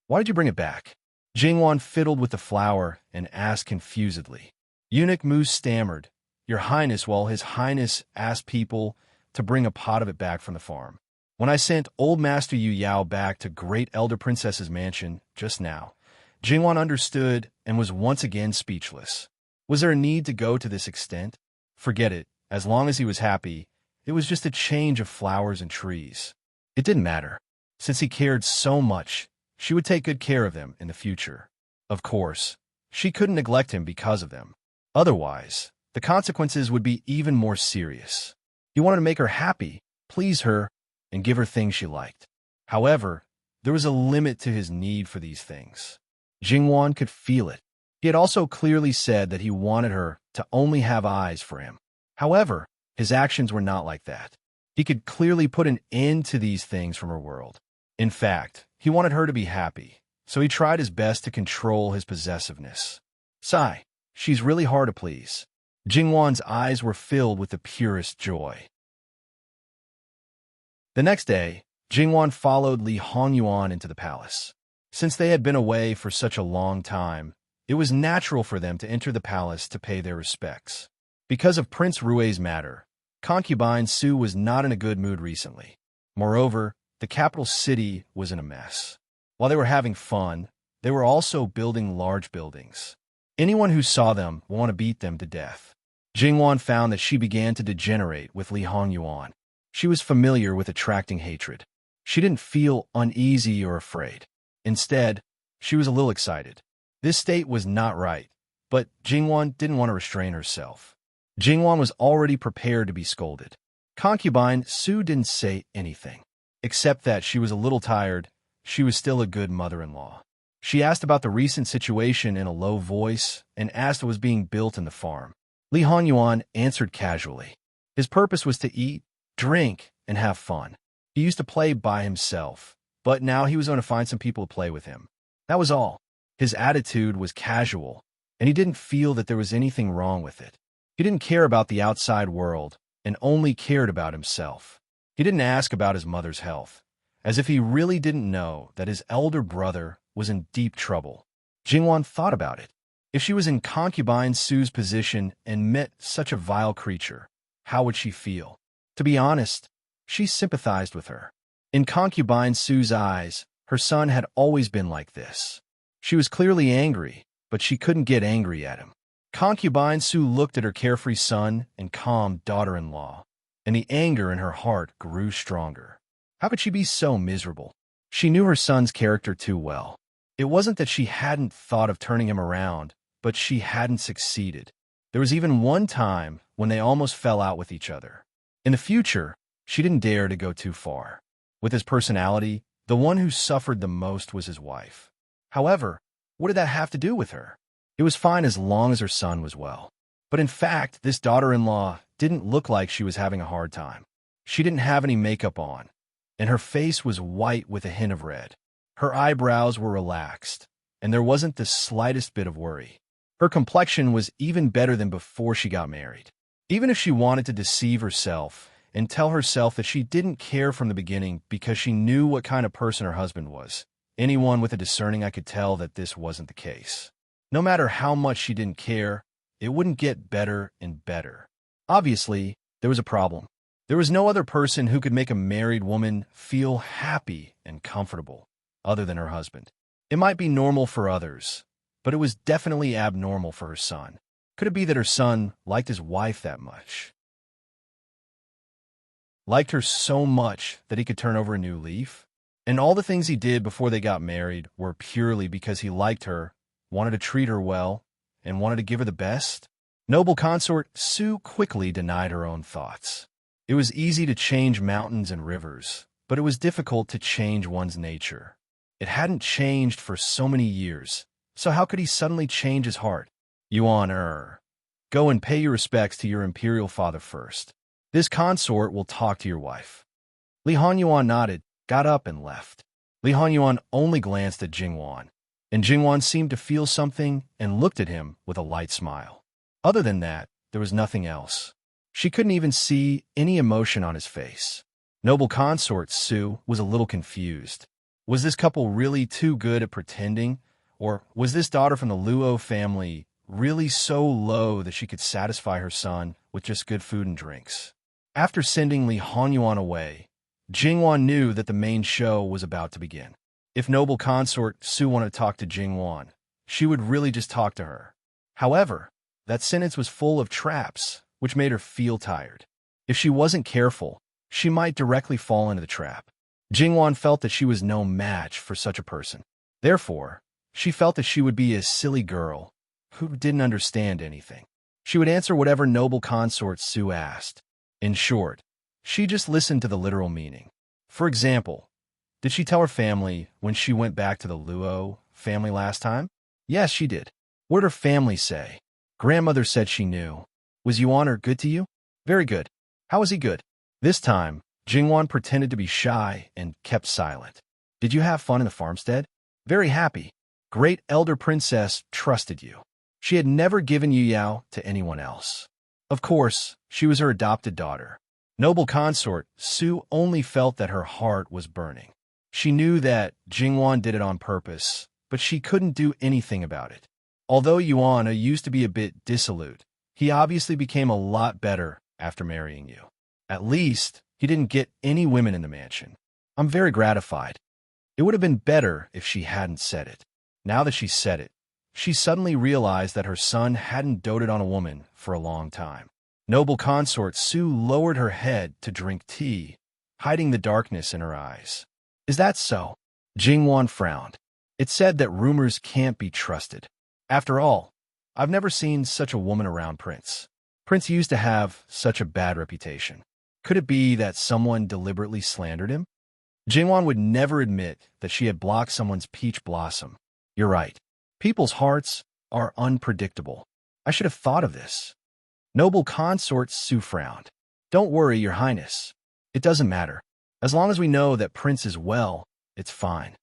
Why did you bring it back? Jingwan fiddled with the flower and asked confusedly. Eunuch Mu stammered, Your Highness, while His Highness asked people to bring a pot of it back from the farm. When I sent Old Master Yu Yao back to Great Elder Princess's mansion just now, Jingwan understood and was once again speechless. Was there a need to go to this extent? Forget it. As long as he was happy, it was just a change of flowers and trees. It didn't matter. Since he cared so much, she would take good care of them in the future. Of course, she couldn't neglect him because of them. Otherwise, the consequences would be even more serious. He wanted to make her happy, please her, and give her things she liked. However, there was a limit to his need for these things. Jingwan could feel it. He had also clearly said that he wanted her to only have eyes for him. However, his actions were not like that. He could clearly put an end to these things from her world. In fact, he wanted her to be happy, so he tried his best to control his possessiveness. Sigh, she's really hard to please. Jingwan's eyes were filled with the purest joy. The next day, Jingwan followed Li Hongyuan into the palace. Since they had been away for such a long time, it was natural for them to enter the palace to pay their respects. Because of Prince Rui's matter, concubine Su was not in a good mood recently. Moreover, the capital city was in a mess. While they were having fun, they were also building large buildings. Anyone who saw them would want to beat them to death. Jingwan found that she began to degenerate with Li Hongyuan. She was familiar with attracting hatred. She didn't feel uneasy or afraid. Instead, she was a little excited. This state was not right, but Jingwan didn't want to restrain herself. Jingwan was already prepared to be scolded. Concubine Su didn't say anything, except that she was a little tired. She was still a good mother-in-law. She asked about the recent situation in a low voice and asked what was being built in the farm. Li Hongyuan answered casually. His purpose was to eat, drink, and have fun. He used to play by himself, but now he was going to find some people to play with him. That was all. His attitude was casual, and he didn't feel that there was anything wrong with it. He didn't care about the outside world and only cared about himself. He didn't ask about his mother's health, as if he really didn't know that his elder brother was in deep trouble. Jingwan thought about it. If she was in concubine Su's position and met such a vile creature, how would she feel? To be honest, she sympathized with her. In concubine Su's eyes, her son had always been like this. She was clearly angry, but she couldn't get angry at him. Concubine Su looked at her carefree son and calm daughter-in-law, and the anger in her heart grew stronger. How could she be so miserable? She knew her son's character too well. It wasn't that she hadn't thought of turning him around, but she hadn't succeeded. There was even one time when they almost fell out with each other. In the future, she didn't dare to go too far. With his personality, the one who suffered the most was his wife. However, what did that have to do with her? It was fine as long as her son was well. But in fact, this daughter-in-law didn't look like she was having a hard time. She didn't have any makeup on, and her face was white with a hint of red. Her eyebrows were relaxed, and there wasn't the slightest bit of worry. Her complexion was even better than before she got married. Even if she wanted to deceive herself and tell herself that she didn't care from the beginning because she knew what kind of person her husband was, anyone with a discerning eye could tell that this wasn't the case. No matter how much she didn't care, it wouldn't get better and better. Obviously, there was a problem. There was no other person who could make a married woman feel happy and comfortable other than her husband. It might be normal for others, but it was definitely abnormal for her son. Could it be that her son liked his wife that much? Liked her so much that he could turn over a new leaf? And all the things he did before they got married were purely because he liked her, wanted to treat her well, and wanted to give her the best? Noble consort Su quickly denied her own thoughts. It was easy to change mountains and rivers, but it was difficult to change one's nature. It hadn't changed for so many years, so how could he suddenly change his heart? Yuan, go and pay your respects to your imperial father first. This consort will talk to your wife. Li Hanyuan nodded, got up, and left. Li Hanyuan only glanced at Jingwan, and Jingwan seemed to feel something and looked at him with a light smile. Other than that, there was nothing else. She couldn't even see any emotion on his face. Noble consort Su was a little confused. Was this couple really too good at pretending, or was this daughter from the Luo family really so low that she could satisfy her son with just good food and drinks? After sending Li Hanyuan away, Jingwan knew that the main show was about to begin. If noble consort Su wanted to talk to Jingwan, she would really just talk to her. However, that sentence was full of traps, which made her feel tired. If she wasn't careful, she might directly fall into the trap. Jingwan felt that she was no match for such a person. Therefore, she felt that she would be a silly girl who didn't understand anything. She would answer whatever noble consort Su asked. In short, she just listened to the literal meaning. For example, did she tell her family when she went back to the Luo family last time? Yes, she did. What did her family say? Grandmother said she knew. Was Yuan good to you? Very good. How was he good? This time, Jingwan pretended to be shy and kept silent. Did you have fun in the farmstead? Very happy. Great elder princess trusted you. She had never given Yu Yao to anyone else. Of course, she was her adopted daughter. Noble consort Su only felt that her heart was burning. She knew that Jingwan did it on purpose, but she couldn't do anything about it. Although Yuan used to be a bit dissolute, he obviously became a lot better after marrying you. At least, he didn't get any women in the mansion. I'm very gratified. It would have been better if she hadn't said it. Now that she said it, she suddenly realized that her son hadn't doted on a woman for a long time. Noble consort Su lowered her head to drink tea, hiding the darkness in her eyes. Is that so? Jingwan frowned. It's said that rumors can't be trusted. After all, I've never seen such a woman around Prince. Prince used to have such a bad reputation. Could it be that someone deliberately slandered him? Jingwan would never admit that she had blocked someone's peach blossom. You're right. People's hearts are unpredictable. I should have thought of this. Noble consort Su frowned. Don't worry, Your Highness. It doesn't matter. As long as we know that Prince is well, it's fine.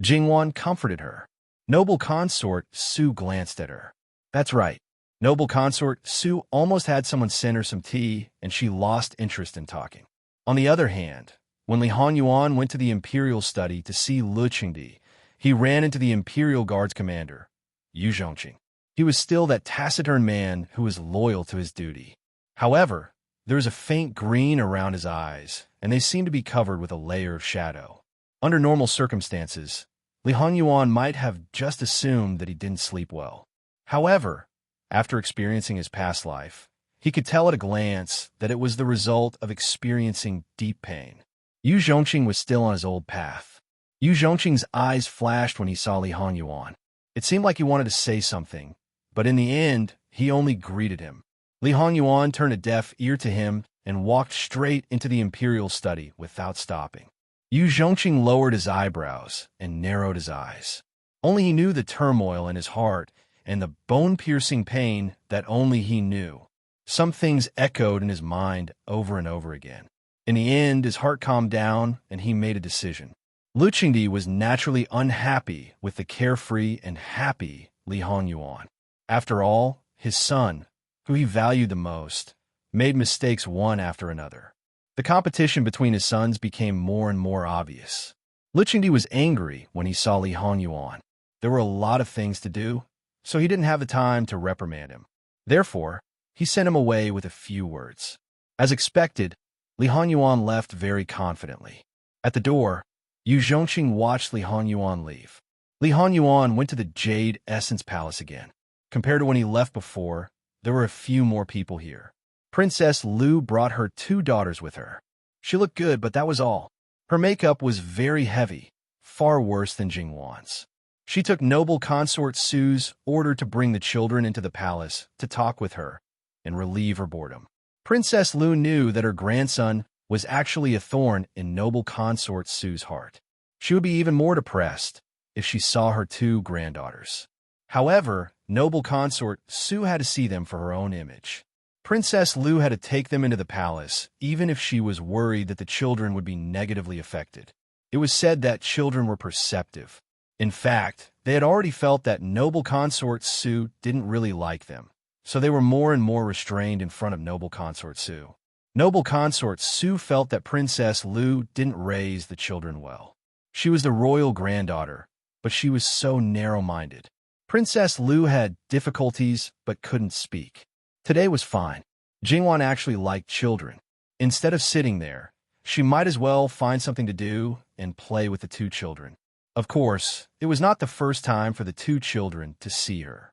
Jingwan comforted her. Noble consort Su glanced at her. That's right. Noble consort Su almost had someone send her some tea, and she lost interest in talking. On the other hand, when Li Hanyuan went to the Imperial study to see Lu Qingdi, he ran into the Imperial Guard's commander, Yu Zhongqing. He was still that taciturn man who was loyal to his duty. However, there was a faint green around his eyes, and they seemed to be covered with a layer of shadow. Under normal circumstances, Li Hanyuan might have just assumed that he didn't sleep well. However, after experiencing his past life, he could tell at a glance that it was the result of experiencing deep pain. Yu Zhongqing was still on his old path. Yu Zhongqing's eyes flashed when he saw Li Hanyuan. It seemed like he wanted to say something, but in the end, he only greeted him. Li Hanyuan turned a deaf ear to him and walked straight into the Imperial study without stopping. Yu Zhongqing lowered his eyebrows and narrowed his eyes. Only he knew the turmoil in his heart and the bone-piercing pain that only he knew. Some things echoed in his mind over and over again. In the end, his heart calmed down and he made a decision. Lu Qingdi was naturally unhappy with the carefree and happy Li Hanyuan. After all, his son, who he valued the most, made mistakes one after another. The competition between his sons became more and more obvious. Lu Qingdi was angry when he saw Li Hanyuan. There were a lot of things to do, so he didn't have the time to reprimand him. Therefore, he sent him away with a few words. As expected, Li Hanyuan left very confidently. At the door, Yu Zhongqing watched Li Hanyuan leave. Li Hanyuan went to the Jade Essence Palace again. Compared to when he left before, there were a few more people here. Princess Lu brought her 2 daughters with her. She looked good, but that was all. Her makeup was very heavy, far worse than Jingwan's. She took noble consort Su's order to bring the children into the palace to talk with her and relieve her boredom. Princess Lu knew that her grandson was actually a thorn in noble consort Su's heart. She would be even more depressed if she saw her 2 granddaughters. However, noble consort Su had to see them for her own image. Princess Lu had to take them into the palace, even if she was worried that the children would be negatively affected. It was said that children were perceptive. In fact, they had already felt that noble consort Su didn't really like them, so they were more and more restrained in front of noble consort Su. Noble consort Su felt that Princess Lu didn't raise the children well. She was the royal granddaughter, but she was so narrow-minded. Princess Lu had difficulties but couldn't speak. Today was fine. Jingwan actually liked children. Instead of sitting there, she might as well find something to do and play with the two children. Of course, it was not the first time for the two children to see her.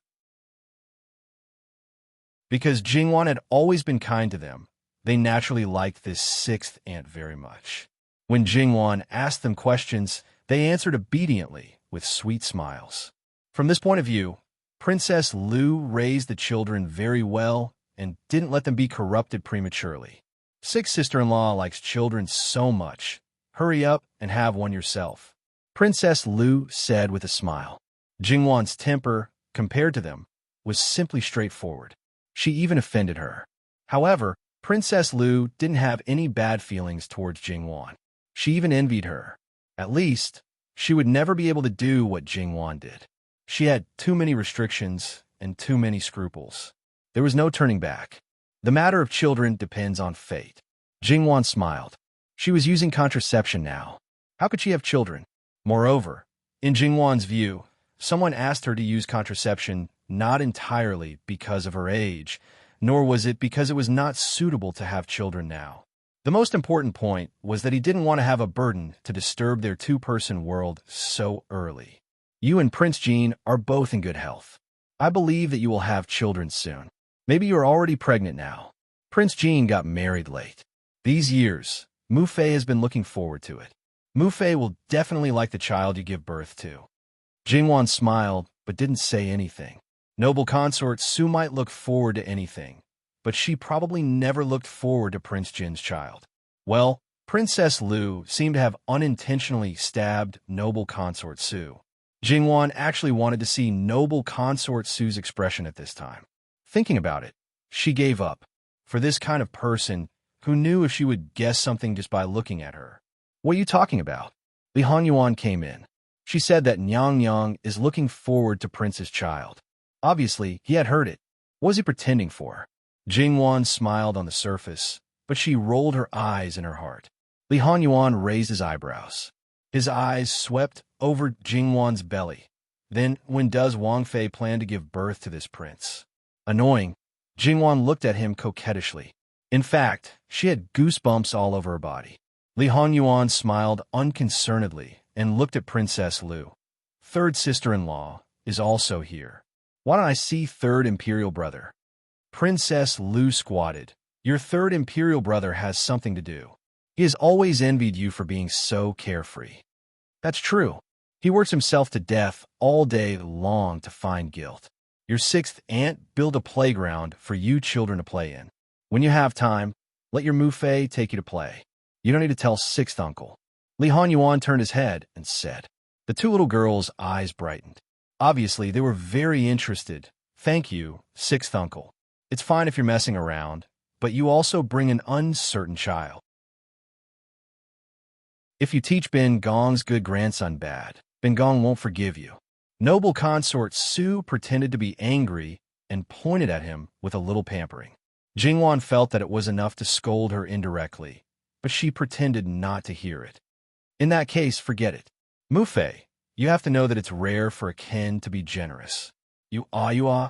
Because Jingwan had always been kind to them, they naturally liked this sixth aunt very much. When Jingwan asked them questions, they answered obediently with sweet smiles. From this point of view, Princess Lu raised the children very well and didn't let them be corrupted prematurely. Sixth sister-in-law likes children so much. Hurry up and have one yourself, Princess Lu said with a smile. Jingwan's temper, compared to them, was simply straightforward. She even offended her. However, Princess Lu didn't have any bad feelings towards Jingwan. She even envied her. At least, she would never be able to do what Jingwan did. She had too many restrictions and too many scruples. There was no turning back. The matter of children depends on fate. Jingwan smiled. She was using contraception now. How could she have children? Moreover, in Jingwan's view, someone asked her to use contraception not entirely because of her age, nor was it because it was not suitable to have children now. The most important point was that he didn't want to have a burden to disturb their two-person world so early. You and Prince Jean are both in good health. I believe that you will have children soon. Maybe you're already pregnant now. Prince Jean got married late. These years, Mu Fei has been looking forward to it. Mu Fei will definitely like the child you give birth to. Jingwan smiled, but didn't say anything. Noble consort Su might look forward to anything, but she probably never looked forward to Prince Jin's child. Well, Princess Lu seemed to have unintentionally stabbed noble consort Su. Jingwan actually wanted to see noble consort Su's expression at this time. Thinking about it, she gave up. For this kind of person who knew if she would guess something just by looking at her. What are you talking about? Li Honyuan came in. She said that Nyang Yang is looking forward to Prince's child. Obviously, he had heard it. What was he pretending for? Jingwan smiled on the surface, but she rolled her eyes in her heart. Li Honyuan raised his eyebrows. His eyes swept over Jingwan's belly. Then, when does Wang Fei plan to give birth to this prince? Annoying, Jingwan looked at him coquettishly. In fact, she had goosebumps all over her body. Li Honyuan smiled unconcernedly and looked at Princess Lu. Third sister-in-law is also here. Why don't I see third imperial brother? Princess Lu squatted. Your third imperial brother has something to do. He has always envied you for being so carefree. That's true. He works himself to death all day long to find guilt. Your sixth aunt built a playground for you children to play in. When you have time, let your Mu Fei take you to play. You don't need to tell sixth uncle. Li Honyuan turned his head and said. The two little girls' eyes brightened. Obviously, they were very interested. Thank you, sixth uncle. It's fine if you're messing around, but you also bring an uncertain child. If you teach Ben Gong's good grandson bad, Ben Gong won't forgive you. Noble consort Su pretended to be angry and pointed at him with a little pampering. Jingwan felt that it was enough to scold her indirectly, but she pretended not to hear it. In that case, forget it. Mu Fei, you have to know that it's rare for a Ken to be generous. You ah.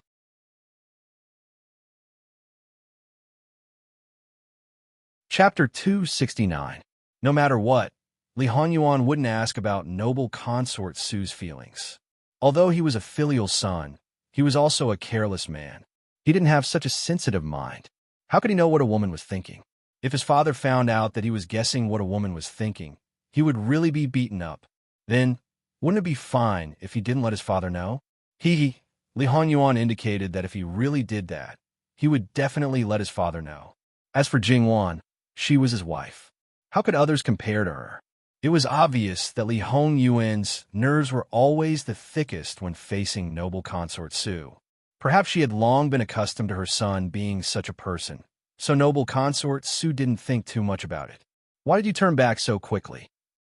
Chapter 269. No matter what, Li Honyuan wouldn't ask about noble consort Su's feelings. Although he was a filial son, he was also a careless man. He didn't have such a sensitive mind. How could he know what a woman was thinking? If his father found out that he was guessing what a woman was thinking, he would really be beaten up. Then, wouldn't it be fine if he didn't let his father know? Li Honyuan indicated that if he really did that, he would definitely let his father know. As for Jingwan, she was his wife. How could others compare to her? It was obvious that Li Hongyuan's nerves were always the thickest when facing noble consort Su. Perhaps she had long been accustomed to her son being such a person, so noble consort Su didn't think too much about it. Why did you turn back so quickly?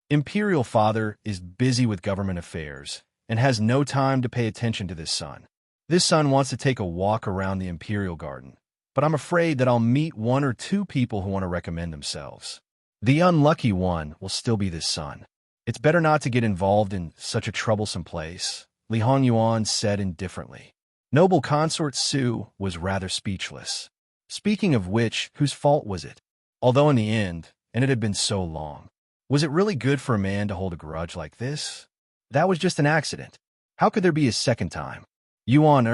Imperial father is busy with government affairs and has no time to pay attention to this son. This son wants to take a walk around the Imperial Garden, but I'm afraid that I'll meet one or two people who want to recommend themselves. The unlucky one will still be this son. It's better not to get involved in such a troublesome place, Li Hongyuan said indifferently. Noble consort Su was rather speechless. Speaking of which, whose fault was it? Although in the end, and it had been so long, was it really good for a man to hold a grudge like this? That was just an accident. How could there be a second time? Yuan,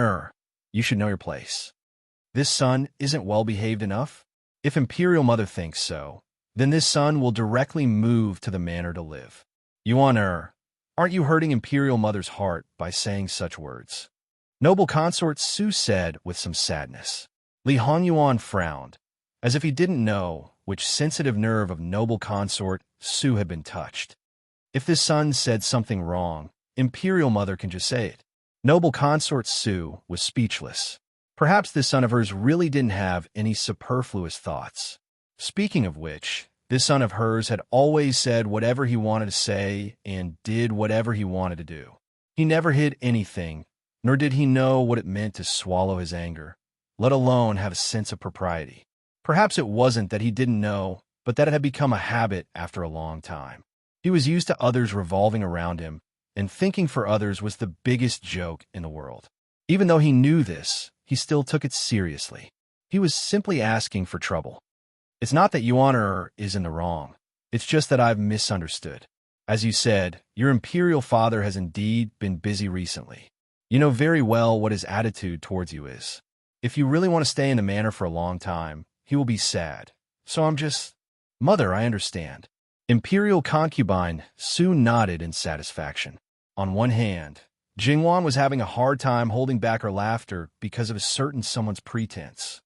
you should know your place. This son isn't well-behaved enough? If Imperial Mother thinks so, then this son will directly move to the manor to live. Yuan, aren't you hurting Imperial Mother's heart by saying such words? Noble consort Su said with some sadness. Li Hongyuan frowned, as if he didn't know which sensitive nerve of noble consort Su had been touched. If this son said something wrong, Imperial Mother can just say it. Noble consort Su was speechless. Perhaps this son of hers really didn't have any superfluous thoughts. Speaking of which, this son of hers had always said whatever he wanted to say and did whatever he wanted to do. He never hid anything, nor did he know what it meant to swallow his anger, let alone have a sense of propriety. Perhaps it wasn't that he didn't know, but that it had become a habit after a long time. He was used to others revolving around him, and thinking for others was the biggest joke in the world. Even though he knew this, he still took it seriously. He was simply asking for trouble. It's not that Yuan is in the wrong. It's just that I've misunderstood. As you said, your imperial father has indeed been busy recently. You know very well what his attitude towards you is. If you really want to stay in the manor for a long time, he will be sad. So I'm just... Mother, I understand. Imperial concubine Su nodded in satisfaction. On one hand, Jingwan was having a hard time holding back her laughter because of a certain someone's pretense.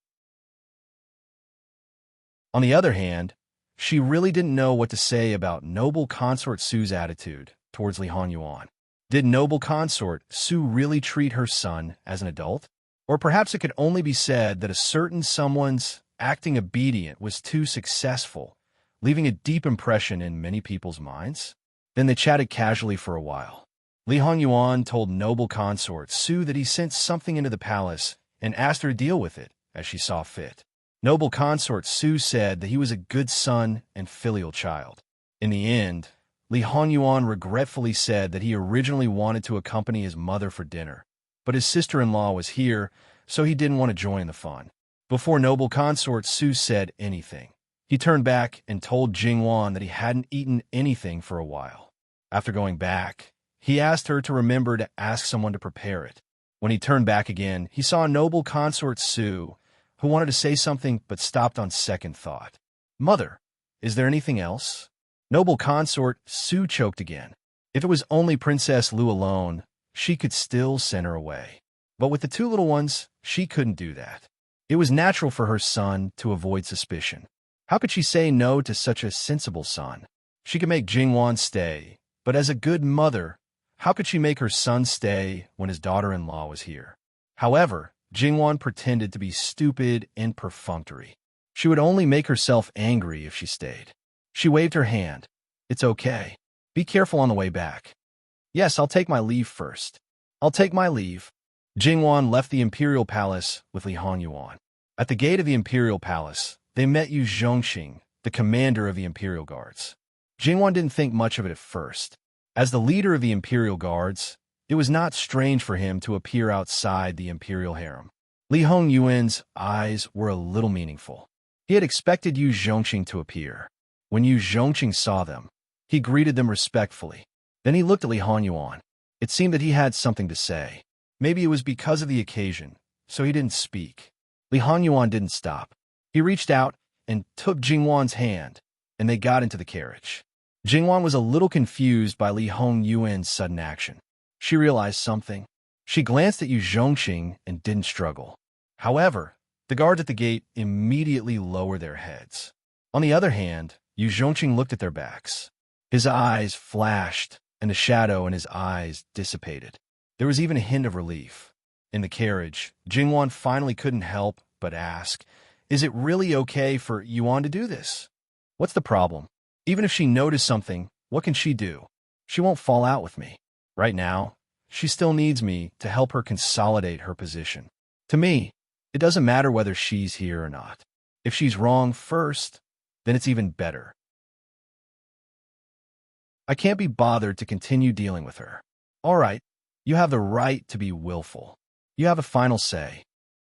On the other hand, she really didn't know what to say about noble consort Su's attitude towards Li Hongyuan. Did noble consort Su really treat her son as an adult? Or perhaps it could only be said that a certain someone's acting obedient was too successful, leaving a deep impression in many people's minds? Then they chatted casually for a while. Li Hongyuan told noble consort Su that he sent something into the palace and asked her to deal with it as she saw fit. Noble consort Su said that he was a good son and filial child. In the end, Li Hongyuan regretfully said that he originally wanted to accompany his mother for dinner, but his sister-in-law was here, so he didn't want to join the fun. Before noble consort Su said anything, he turned back and told Jingwan that he hadn't eaten anything for a while. After going back, he asked her to remember to ask someone to prepare it. When he turned back again, he saw noble consort Su, who wanted to say something but stopped on second thought. Mother, is there anything else? Noble consort Su choked again. If it was only Princess Lu alone, she could still send her away. But with the two little ones, she couldn't do that. It was natural for her son to avoid suspicion. How could she say no to such a sensible son? She could make Jingwan stay, but as a good mother, how could she make her son stay when his daughter-in-law was here? However, Jingwan pretended to be stupid and perfunctory. She would only make herself angry if she stayed. She waved her hand. It's okay. Be careful on the way back. Yes, I'll take my leave first. I'll take my leave. Jingwan left the imperial palace with Li Hongyuan. At the gate of the imperial palace, they met Yu Zhongxing, the commander of the imperial guards. Jingwan didn't think much of it at first. As the leader of the imperial guards, it was not strange for him to appear outside the imperial harem. Li Hongyuan's eyes were a little meaningful. He had expected Yu Zhongxing to appear. When Yu Zhongxing saw them, he greeted them respectfully. Then he looked at Li Hongyuan. It seemed that he had something to say. Maybe it was because of the occasion, so he didn't speak. Li Hongyuan didn't stop. He reached out and took Jingwan's hand, and they got into the carriage. Jingwan was a little confused by Li Hongyuan's sudden action. She realized something. She glanced at Yu Zhongxing and didn't struggle. However, the guards at the gate immediately lowered their heads. On the other hand, Yu Zhongxing looked at their backs. His eyes flashed, and the shadow in his eyes dissipated. There was even a hint of relief. In the carriage, Jingwan finally couldn't help but ask, "Is it really okay for Yuan to do this? What's the problem? Even if she noticed something, what can she do? She won't fall out with me. Right now, she still needs me to help her consolidate her position. To me, it doesn't matter whether she's here or not. If she's wrong first, then it's even better. I can't be bothered to continue dealing with her. All right, you have the right to be willful. You have a final say.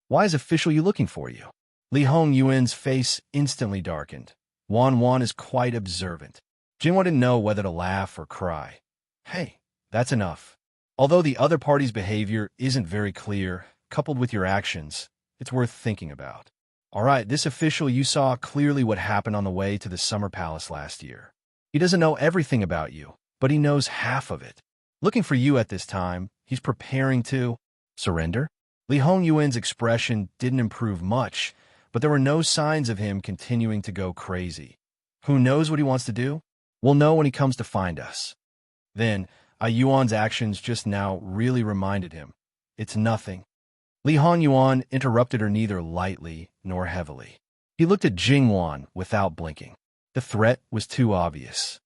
Why is official you looking for you?" Li Hong Yuan's face instantly darkened. Wan Wan is quite observant. Jingwan didn't know whether to laugh or cry. "Hey, that's enough. Although the other party's behavior isn't very clear, coupled with your actions, it's worth thinking about. All right, this official you saw clearly what happened on the way to the Summer Palace last year. He doesn't know everything about you, but he knows half of it. Looking for you at this time, he's preparing to surrender." Li Hong Yuan's expression didn't improve much, but there were no signs of him continuing to go crazy. Who knows what he wants to do? We'll know when he comes to find us. Then, Yuan's actions just now really reminded him. It's nothing. Li Hong Yuan interrupted her neither lightly nor heavily. He looked at Jingwan without blinking. The threat was too obvious.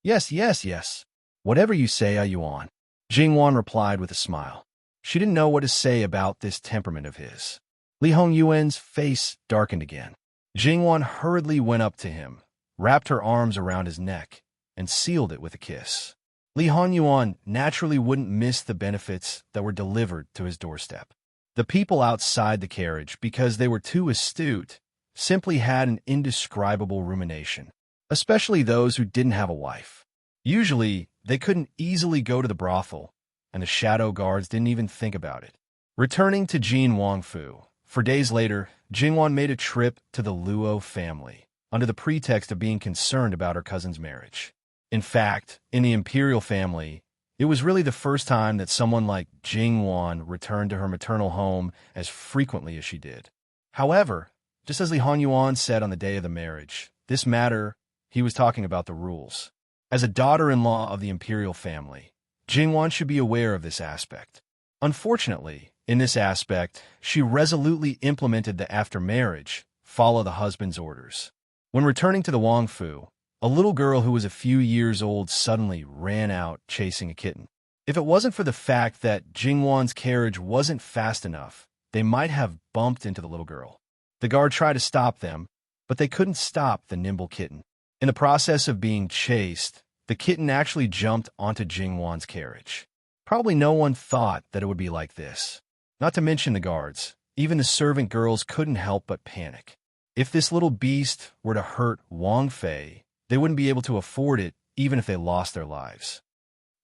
Yes, yes, yes. Whatever you say, Yuan. Jingwan replied with a smile. She didn't know what to say about this temperament of his. Li Hong Yuan's face darkened again. Jingwan hurriedly went up to him, wrapped her arms around his neck, and sealed it with a kiss. Li Hong Yuan naturally wouldn't miss the benefits that were delivered to his doorstep. The people outside the carriage, because they were too astute, simply had an indescribable rumination, especially those who didn't have a wife. Usually, they couldn't easily go to the brothel, and the shadow guards didn't even think about it. Returning to Jin Wangfu, for days later, Jingwan made a trip to the Luo family, under the pretext of being concerned about her cousin's marriage. In fact, in the imperial family, it was really the first time that someone like Jingwan returned to her maternal home as frequently as she did. However, just as Li Hong Yuan said on the day of the marriage, this matter, he was talking about the rules. As a daughter-in-law of the imperial family, Jingwan should be aware of this aspect. Unfortunately, in this aspect, she resolutely implemented the after-marriage, follow the husband's orders. When returning to the Wangfu, a little girl who was a few years old suddenly ran out chasing a kitten. If it wasn't for the fact that Jingwan's carriage wasn't fast enough, they might have bumped into the little girl. The guard tried to stop them, but they couldn't stop the nimble kitten. In the process of being chased, the kitten actually jumped onto Jingwan's carriage. Probably no one thought that it would be like this. Not to mention the guards, even the servant girls couldn't help but panic. If this little beast were to hurt Wang Fei, they wouldn't be able to afford it even if they lost their lives.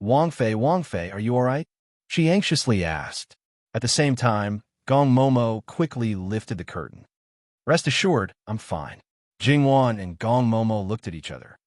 Wang Fei, are you all right?" she anxiously asked. At the same time, Gong Momo quickly lifted the curtain. "Rest assured, I'm fine." Jingwan and Gong Momo looked at each other.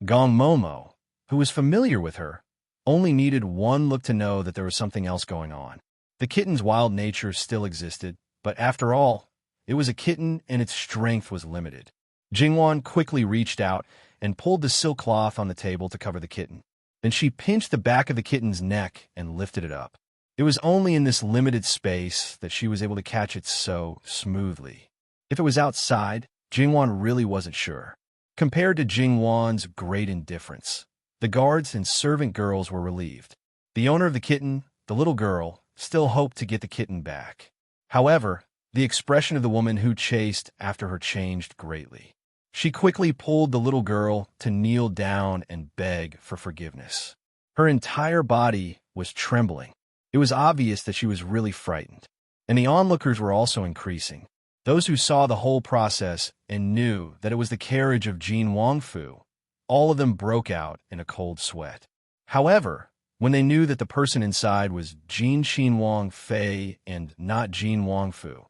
Gong Momo, who was familiar with her, only needed one look to know that there was something else going on. The kitten's wild nature still existed, but after all, it was a kitten and its strength was limited. Jingwan quickly reached out and pulled the silk cloth on the table to cover the kitten. Then she pinched the back of the kitten's neck and lifted it up. It was only in this limited space that she was able to catch it so smoothly. If it was outside, Jingwan really wasn't sure. Compared to Jingwan's great indifference, the guards and servant girls were relieved. The owner of the kitten, the little girl, still hoped to get the kitten back. However, the expression of the woman who chased after her changed greatly. She quickly pulled the little girl to kneel down and beg for forgiveness. Her entire body was trembling. It was obvious that she was really frightened. And the onlookers were also increasing. Those who saw the whole process and knew that it was the carriage of Jin Wangfu, all of them broke out in a cold sweat. However, when they knew that the person inside was Jin Xinwang Fei and not Jin Wangfu,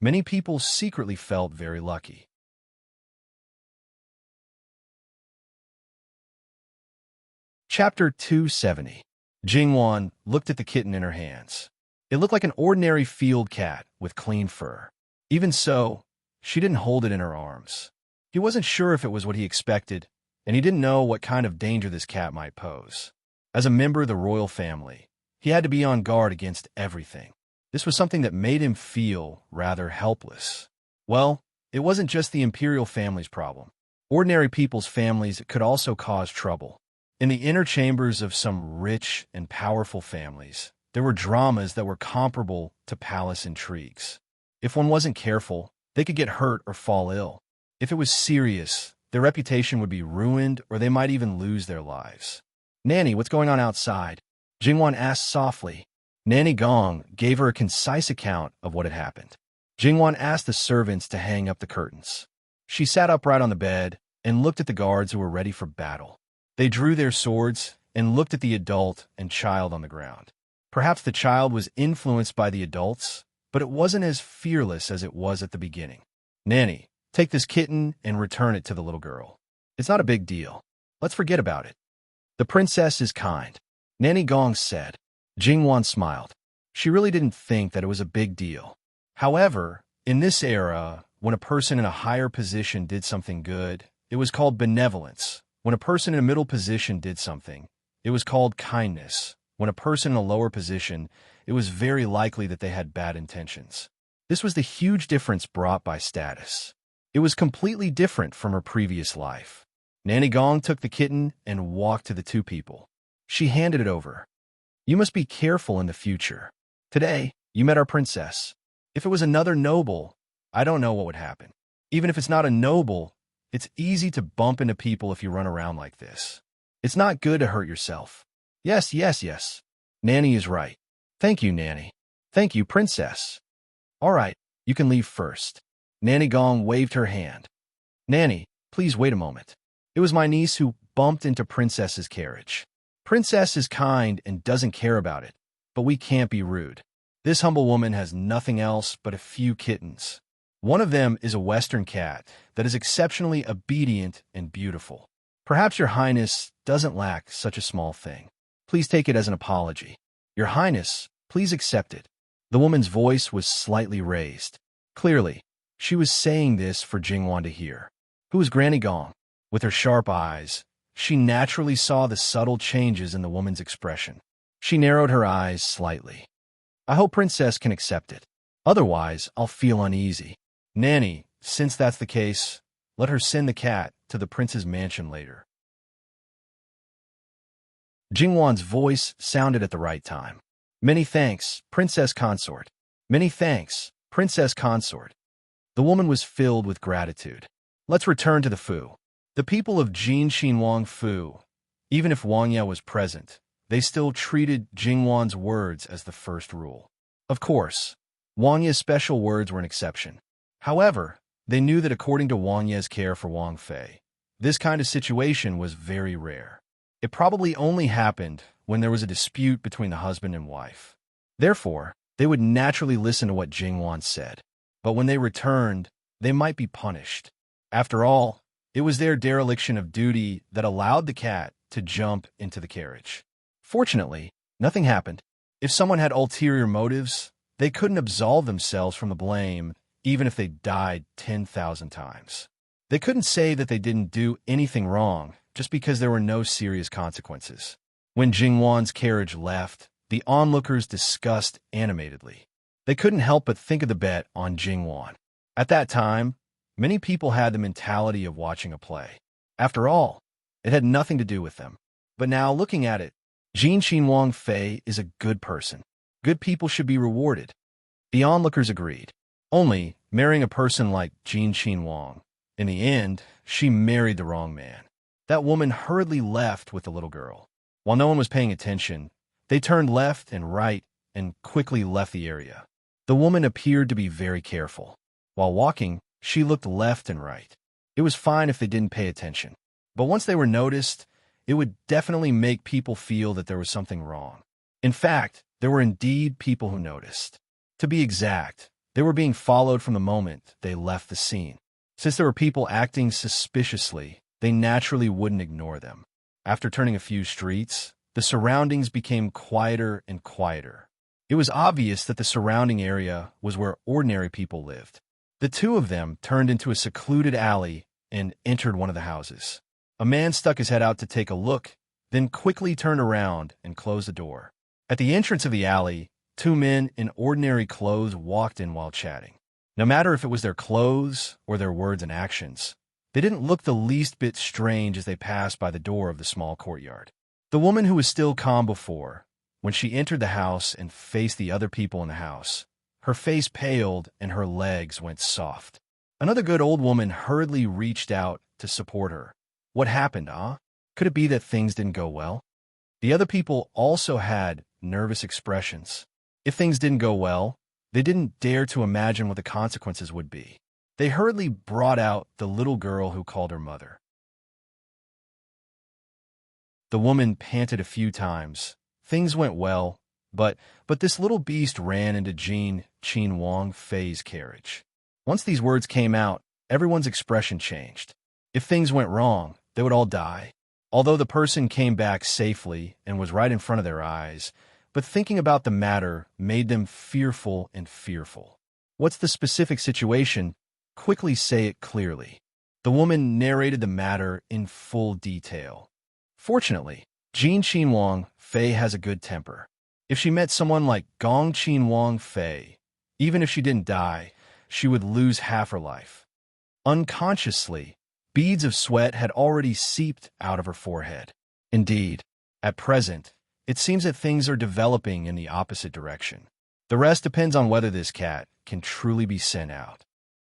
many people secretly felt very lucky. Chapter 270. Jingwan looked at the kitten in her hands. It looked like an ordinary field cat with clean fur. Even so, she didn't hold it in her arms. He wasn't sure if it was what he expected, and he didn't know what kind of danger this cat might pose. As a member of the royal family, He had to be on guard against everything. This was something that made him feel rather helpless. Well, it wasn't just the imperial family's problem. Ordinary people's families could also cause trouble. In the inner chambers of some rich and powerful families, there were dramas that were comparable to palace intrigues. If one wasn't careful, they could get hurt or fall ill. If it was serious, their reputation would be ruined or they might even lose their lives. "Nanny, what's going on outside?" Jingwan asked softly. Nanny Gong gave her a concise account of what had happened. Jingwan asked the servants to hang up the curtains. She sat upright on the bed and looked at the guards who were ready for battle. They drew their swords and looked at the adult and child on the ground. Perhaps the child was influenced by the adults, but it wasn't as fearless as it was at the beginning. "Nanny, take this kitten and return it to the little girl. It's not a big deal. Let's forget about it. The princess is kind," Nanny Gong said. Jingwan smiled. She really didn't think that it was a big deal. However, in this era, when a person in a higher position did something good, it was called benevolence. When a person in a middle position did something, it was called kindness. When a person in a lower position, it was very likely that they had bad intentions. This was the huge difference brought by status. It was completely different from her previous life. Nanny Gong took the kitten and walked to the two people. She handed it over. "You must be careful in the future. Today, you met our princess. If it was another noble, I don't know what would happen. Even if it's not a noble, it's easy to bump into people if you run around like this. It's not good to hurt yourself." Yes. Nanny is right. "Thank you, Nanny." "Thank you, princess." "All right, you can leave first." Nanny Gong waved her hand. "Nanny, please wait a moment. It was my niece who bumped into Princess's carriage. Princess is kind and doesn't care about it, but we can't be rude. This humble woman has nothing else but a few kittens. One of them is a Western cat that is exceptionally obedient and beautiful. Perhaps your Highness doesn't lack such a small thing. Please take it as an apology. Your Highness, please accept it." The woman's voice was slightly raised. Clearly, she was saying this for Jingwan to hear. Who was Granny Gong? With her sharp eyes, she naturally saw the subtle changes in the woman's expression. She narrowed her eyes slightly. "I hope Princess can accept it. Otherwise, I'll feel uneasy. Nanny, since that's the case, let her send the cat to the prince's mansion later." Jingwan's voice sounded at the right time. "Many thanks, Princess Consort. Many thanks, Princess Consort." The woman was filled with gratitude. Let's return to the Fu. The people of Jin Xinhuang Fu, even if Wang Ye was present, they still treated Jingwan's words as the first rule. Of course, Wang Ye's special words were an exception. However, they knew that according to Wang Ye's care for Wang Fei, this kind of situation was very rare. It probably only happened when there was a dispute between the husband and wife. Therefore, they would naturally listen to what Jingwan said. But when they returned, they might be punished. After all, it was their dereliction of duty that allowed the cat to jump into the carriage. Fortunately, nothing happened. If someone had ulterior motives, they couldn't absolve themselves from the blame, even if they died 10,000 times. They couldn't say that they didn't do anything wrong just because there were no serious consequences. When Jingwan's carriage left, the onlookers discussed animatedly. They couldn't help but think of the bet on Jingwan. At that time, many people had the mentality of watching a play. After all, it had nothing to do with them. But now, looking at it, Jin Xinhuang Fei is a good person. Good people should be rewarded. The onlookers agreed. Only, marrying a person like Jin Xinhuang, in the end, she married the wrong man. That woman hurriedly left with the little girl. While no one was paying attention, they turned left and right and quickly left the area. The woman appeared to be very careful. While walking, she looked left and right. It was fine if they didn't pay attention. But once they were noticed, it would definitely make people feel that there was something wrong. In fact, there were indeed people who noticed. To be exact, they were being followed from the moment they left the scene. Since there were people acting suspiciously, they naturally wouldn't ignore them. After turning a few streets, the surroundings became quieter and quieter. It was obvious that the surrounding area was where ordinary people lived. The two of them turned into a secluded alley and entered one of the houses. A man stuck his head out to take a look, then quickly turned around and closed the door. At the entrance of the alley, two men in ordinary clothes walked in while chatting. No matter if it was their clothes or their words and actions, they didn't look the least bit strange as they passed by the door of the small courtyard. The woman who was still calm before, when she entered the house and faced the other people in the house, her face paled and her legs went soft. Another good old woman hurriedly reached out to support her. What happened, huh? Could it be that things didn't go well? The other people also had nervous expressions. If things didn't go well, they didn't dare to imagine what the consequences would be. They hurriedly brought out the little girl who called her mother. The woman panted a few times. Things went well, but this little beast ran into Jean Wang Fei's carriage. Once these words came out, everyone's expression changed. If things went wrong, they would all die. Although the person came back safely and was right in front of their eyes, but thinking about the matter made them fearful and fearful. What's the specific situation? Quickly say it clearly. The woman narrated the matter in full detail. Fortunately, Jean Wang Fei has a good temper. If she met someone like Gong Wang Fei, even if she didn't die, she would lose half her life. Unconsciously, beads of sweat had already seeped out of her forehead. Indeed, at present, it seems that things are developing in the opposite direction. The rest depends on whether this cat can truly be sent out.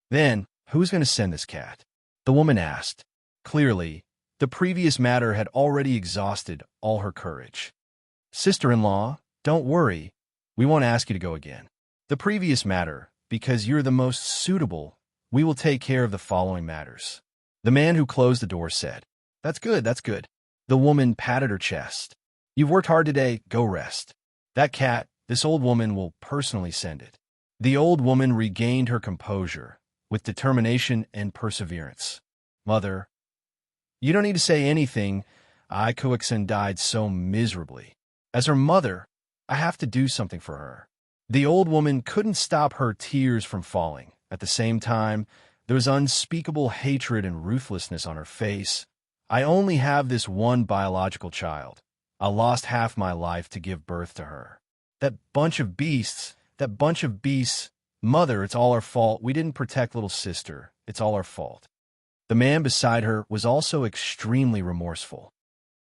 Then, who's going to send this cat? The woman asked. Clearly, the previous matter had already exhausted all her courage. Sister-in-law, don't worry. We won't ask you to go again. The previous matter, because you're the most suitable, we will take care of the following matters. The man who closed the door said, That's good, that's good. The woman patted her chest. You've worked hard today, go rest. That cat, this old woman will personally send it. The old woman regained her composure, with determination and perseverance. Mother, you don't need to say anything. Ai Kuixin died so miserably. As her mother, I have to do something for her. The old woman couldn't stop her tears from falling. At the same time, there was unspeakable hatred and ruthlessness on her face. I only have this one biological child. I lost half my life to give birth to her. That bunch of beasts. Mother, it's all our fault. We didn't protect little sister. It's all our fault. The man beside her was also extremely remorseful.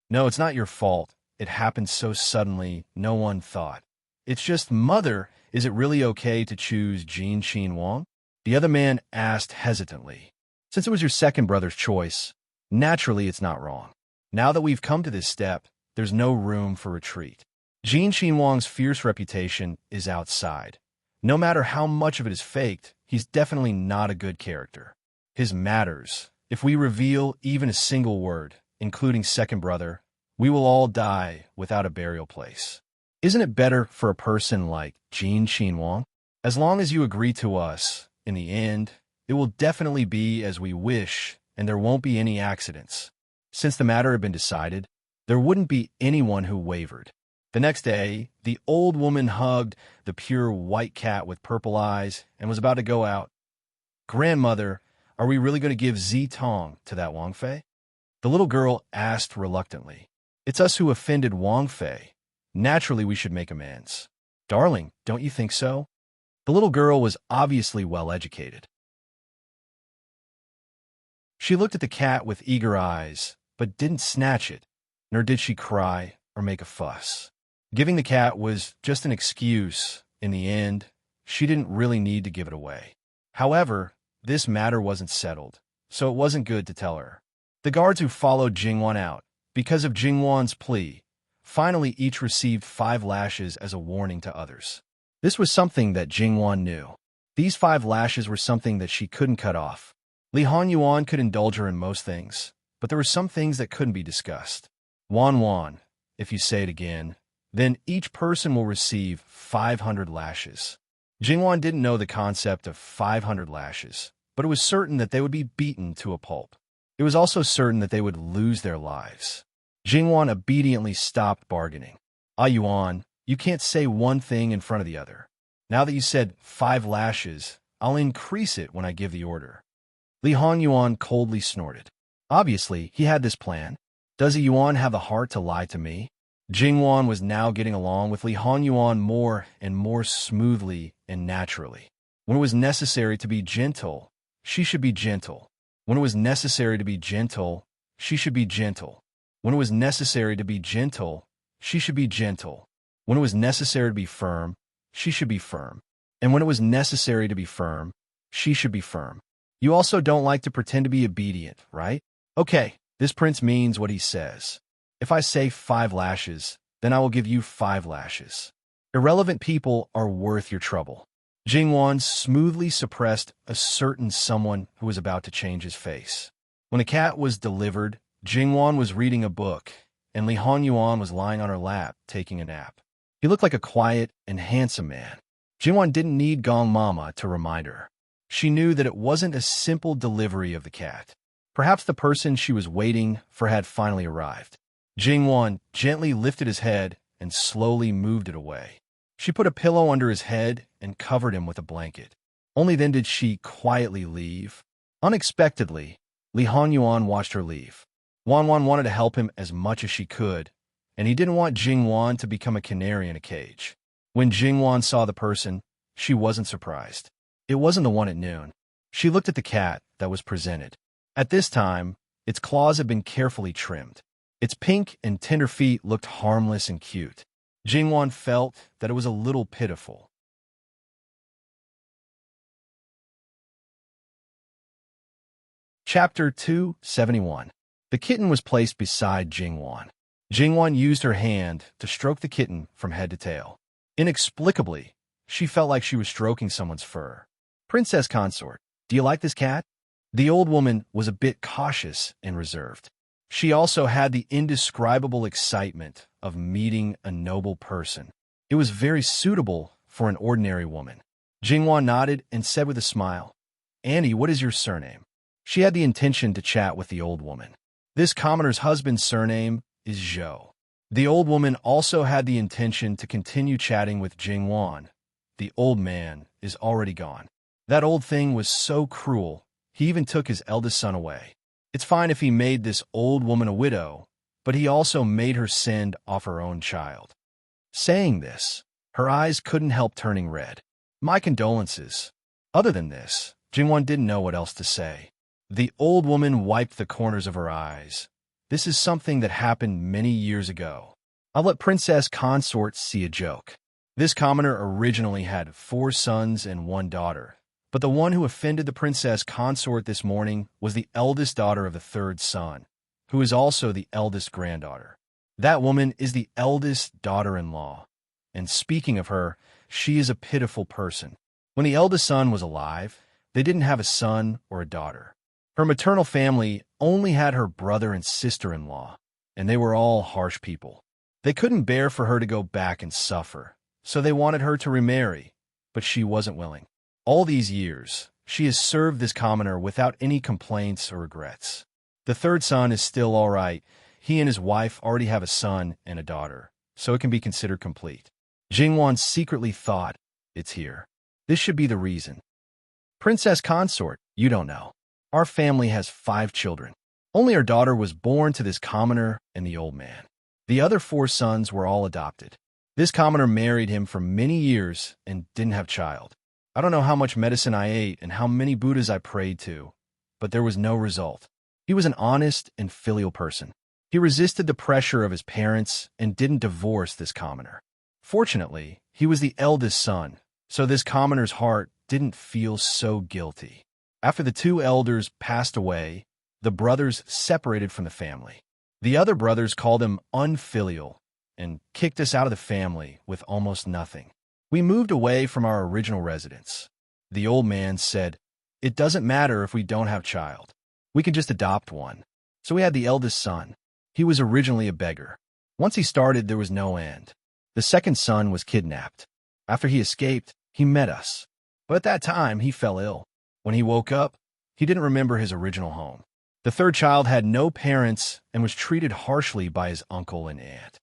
No, it's not your fault. It happened so suddenly, no one thought. It's just, Mother, is it really okay to choose Jean Wang? The other man asked hesitantly. Since it was your second brother's choice, naturally it's not wrong. Now that we've come to this step, there's no room for retreat. Jean Wang's fierce reputation is outside. No matter how much of it is faked, he's definitely not a good character. His matters. If we reveal even a single word, including second brother, we will all die without a burial place. Isn't it better for a person like Jean Wang? As long as you agree to us, in the end, it will definitely be as we wish, and there won't be any accidents. Since the matter had been decided, there wouldn't be anyone who wavered. The next day, the old woman hugged the pure white cat with purple eyes and was about to go out. Grandmother, are we really going to give Tong to that Wang Fei? The little girl asked reluctantly. It's us who offended Wang Fei. Naturally, we should make amends. Darling, don't you think so? The little girl was obviously well-educated. She looked at the cat with eager eyes, but didn't snatch it, nor did she cry or make a fuss. Giving the cat was just an excuse. In the end, she didn't really need to give it away. However, this matter wasn't settled, so it wasn't good to tell her. The guards who followed Jingwan out, because of Jingwan's plea, finally each received 5 lashes as a warning to others. This was something that Jingwan knew. These 5 lashes were something that she couldn't cut off. Li Hanyuan could indulge her in most things, but there were some things that couldn't be discussed. Wan, if you say it again, then each person will receive 500 lashes. Jingwan didn't know the concept of 500 lashes, but it was certain that they would be beaten to a pulp. It was also certain that they would lose their lives. Jingwan obediently stopped bargaining. Yuan, you can't say one thing in front of the other. Now that you said 5 lashes, I'll increase it when I give the order. Li Hanyuan coldly snorted. Obviously, he had this plan. Does a Yuan have the heart to lie to me? Jingwan was now getting along with Li Honyuan more and more smoothly and naturally. When it was necessary to be gentle, she should be gentle. When it was necessary to be gentle, she should be gentle. When it was necessary to be gentle, she should be gentle. When it was necessary to be firm, she should be firm. And when it was necessary to be firm, she should be firm. You also don't like to pretend to be obedient, right? Okay, this prince means what he says. If I say 5 lashes, then I will give you 5 lashes. Irrelevant people are worth your trouble. Jingwan smoothly suppressed a certain someone who was about to change his face. When the cat was delivered, Jingwan was reading a book, and Li Honyuan was lying on her lap, taking a nap. He looked like a quiet and handsome man. Jingwan didn't need Gong Mama to remind her. She knew that it wasn't a simple delivery of the cat. Perhaps the person she was waiting for had finally arrived. Jingwan gently lifted his head and slowly moved it away. She put a pillow under his head and covered him with a blanket. Only then did she quietly leave. Unexpectedly, Li Honyuan watched her leave. Wanwan wanted to help him as much as she could, and he didn't want Jingwan to become a canary in a cage. When Jingwan saw the person, she wasn't surprised. It wasn't the one at noon. She looked at the cat that was presented. At this time, its claws had been carefully trimmed. Its pink and tender feet looked harmless and cute. Jingwan felt that it was a little pitiful. Chapter 271. The kitten was placed beside Jingwan. Jingwan used her hand to stroke the kitten from head to tail. Inexplicably, she felt like she was stroking someone's fur. Princess Consort, do you like this cat? The old woman was a bit cautious and reserved. She also had the indescribable excitement of meeting a noble person. It was very suitable for an ordinary woman. Jingwan nodded and said with a smile, "Annie, what is your surname?" She had the intention to chat with the old woman. This commoner's husband's surname is Zhou. The old woman also had the intention to continue chatting with Jingwan. The old man is already gone. That old thing was so cruel, he even took his eldest son away. It's fine if he made this old woman a widow, but he also made her send off her own child. Saying this, her eyes couldn't help turning red. My condolences. Other than this, Jingwan didn't know what else to say. The old woman wiped the corners of her eyes. This is something that happened many years ago. I'll let Princess Consort see a joke. This commoner originally had 4 sons and 1 daughter. But the one who offended the Princess Consort this morning was the eldest daughter of the 3rd son, who is also the eldest granddaughter. That woman is the eldest daughter-in-law. And speaking of her, she is a pitiful person. When the eldest son was alive, they didn't have a son or a daughter. Her maternal family only had her brother and sister-in-law, and they were all harsh people. They couldn't bear for her to go back and suffer, so they wanted her to remarry, but she wasn't willing. All these years, she has served this commoner without any complaints or regrets. The 3rd son is still all right. He and his wife already have a son and a daughter, so it can be considered complete. Jingwan secretly thought, it's here. This should be the reason. Princess Consort, you don't know. Our family has 5 children. Only our daughter was born to this commoner and the old man. The other 4 sons were all adopted. This commoner married him for many years and didn't have child. I don't know how much medicine I ate and how many Buddhas I prayed to, but there was no result. He was an honest and filial person. He resisted the pressure of his parents and didn't divorce this commoner. Fortunately, he was the eldest son, so this commoner's heart didn't feel so guilty. After the 2 elders passed away, the brothers separated from the family. The other brothers called him unfilial and kicked us out of the family with almost nothing. We moved away from our original residence. The old man said, "It doesn't matter if we don't have child. We can just adopt one." So we had the eldest son. He was originally a beggar. Once he started, there was no end. The 2nd son was kidnapped. After he escaped, he met us. But at that time, he fell ill. When he woke up, he didn't remember his original home. The 3rd child had no parents and was treated harshly by his uncle and aunt.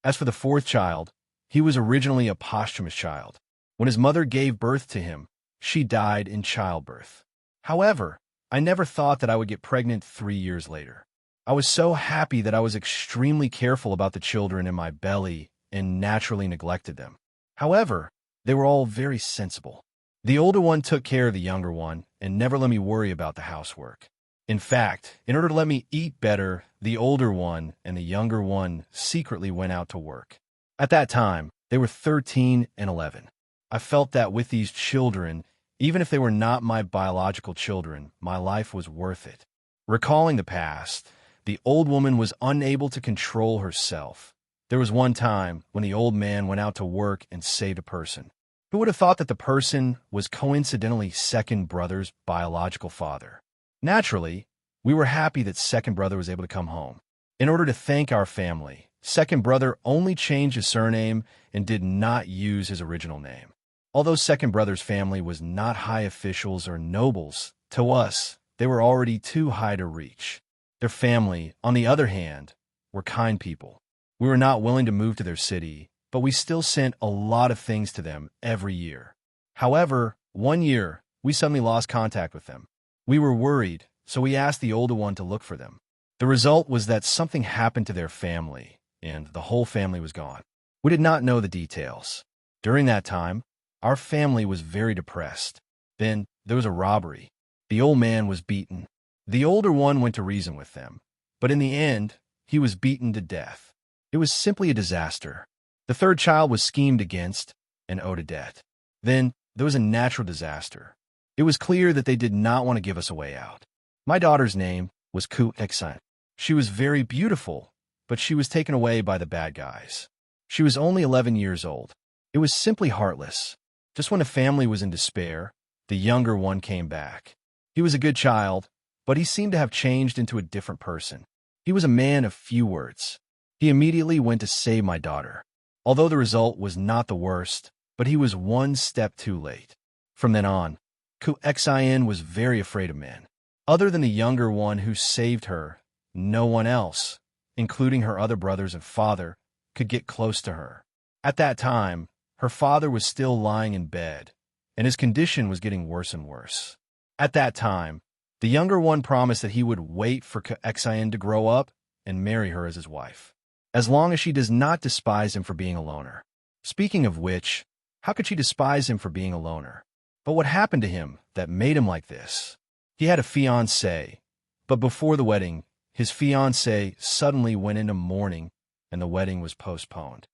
As for the 4th child, he was originally a posthumous child. When his mother gave birth to him, she died in childbirth. However, I never thought that I would get pregnant 3 years later. I was so happy that I was extremely careful about the children in my belly and naturally neglected them. However, they were all very sensible. The older one took care of the younger one and never let me worry about the housework. In fact, in order to let me eat better, the older one and the younger one secretly went out to work. At that time, they were 13 and 11. I felt that with these children, even if they were not my biological children, my life was worth it. Recalling the past, the old woman was unable to control herself. There was one time when the old man went out to work and saved a person. Who would have thought that the person was coincidentally second brother's biological father? Naturally, we were happy that second brother was able to come home. In order to thank our family, second brother only changed his surname and did not use his original name. Although second brother's family was not high officials or nobles, to us, they were already too high to reach. Their family, on the other hand, were kind people. We were not willing to move to their city, but we still sent a lot of things to them every year. However, one year, we suddenly lost contact with them. We were worried, so we asked the older one to look for them. The result was that something happened to their family, and the whole family was gone. We did not know the details. During that time, our family was very depressed. Then there was a robbery. The old man was beaten. The older one went to reason with them, but in the end, he was beaten to death. It was simply a disaster. The third child was schemed against and owed a debt. Then there was a natural disaster. It was clear that they did not want to give us a way out. My daughter's name was Ku-Exan. She was very beautiful, but she was taken away by the bad guys. She was only 11 years old. It was simply heartless. Just when the family was in despair, the younger one came back. He was a good child, but he seemed to have changed into a different person. He was a man of few words. He immediately went to save my daughter. Although the result was not the worst, but he was one step too late. From then on, Ku-Exan was very afraid of men. Other than the younger one who saved her, no one else, including her other brothers and father, could get close to her. At that time, her father was still lying in bed, and his condition was getting worse and worse. At that time, the younger one promised that he would wait for Ku-Exan to grow up and marry her as his wife, as long as she does not despise him for being a loner. Speaking of which, how could she despise him for being a loner? But what happened to him that made him like this? He had a fiancée, but before the wedding, his fiancée suddenly went into mourning and the wedding was postponed.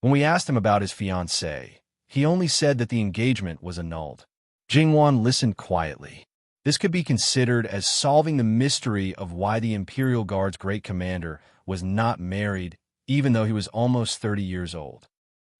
When we asked him about his fiancée, he only said that the engagement was annulled. Jingwan listened quietly. This could be considered as solving the mystery of why the Imperial Guard's great commander was not married, even though he was almost 30 years old.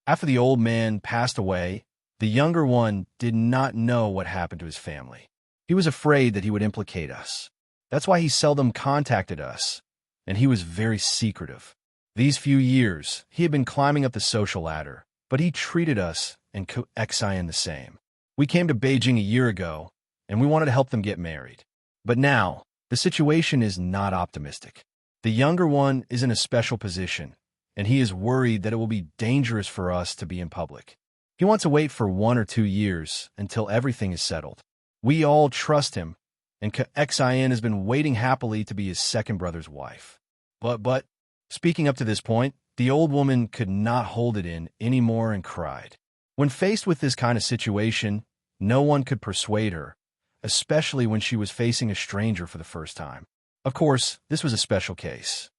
After the old man passed away, the younger one did not know what happened to his family. He was afraid that he would implicate us. That's why he seldom contacted us, and he was very secretive. These few years, he had been climbing up the social ladder, but he treated us and Ku-Exan the same. We came to Beijing a year ago, and we wanted to help them get married. But now, the situation is not optimistic. The younger one is in a special position, and he is worried that it will be dangerous for us to be in public. He wants to wait for 1 or 2 years until everything is settled. We all trust him, and Ku-Exan has been waiting happily to be his second brother's wife. But, speaking up to this point, the old woman could not hold it in anymore and cried. When faced with this kind of situation, no one could persuade her, especially when she was facing a stranger for the first time. Of course, this was a special case.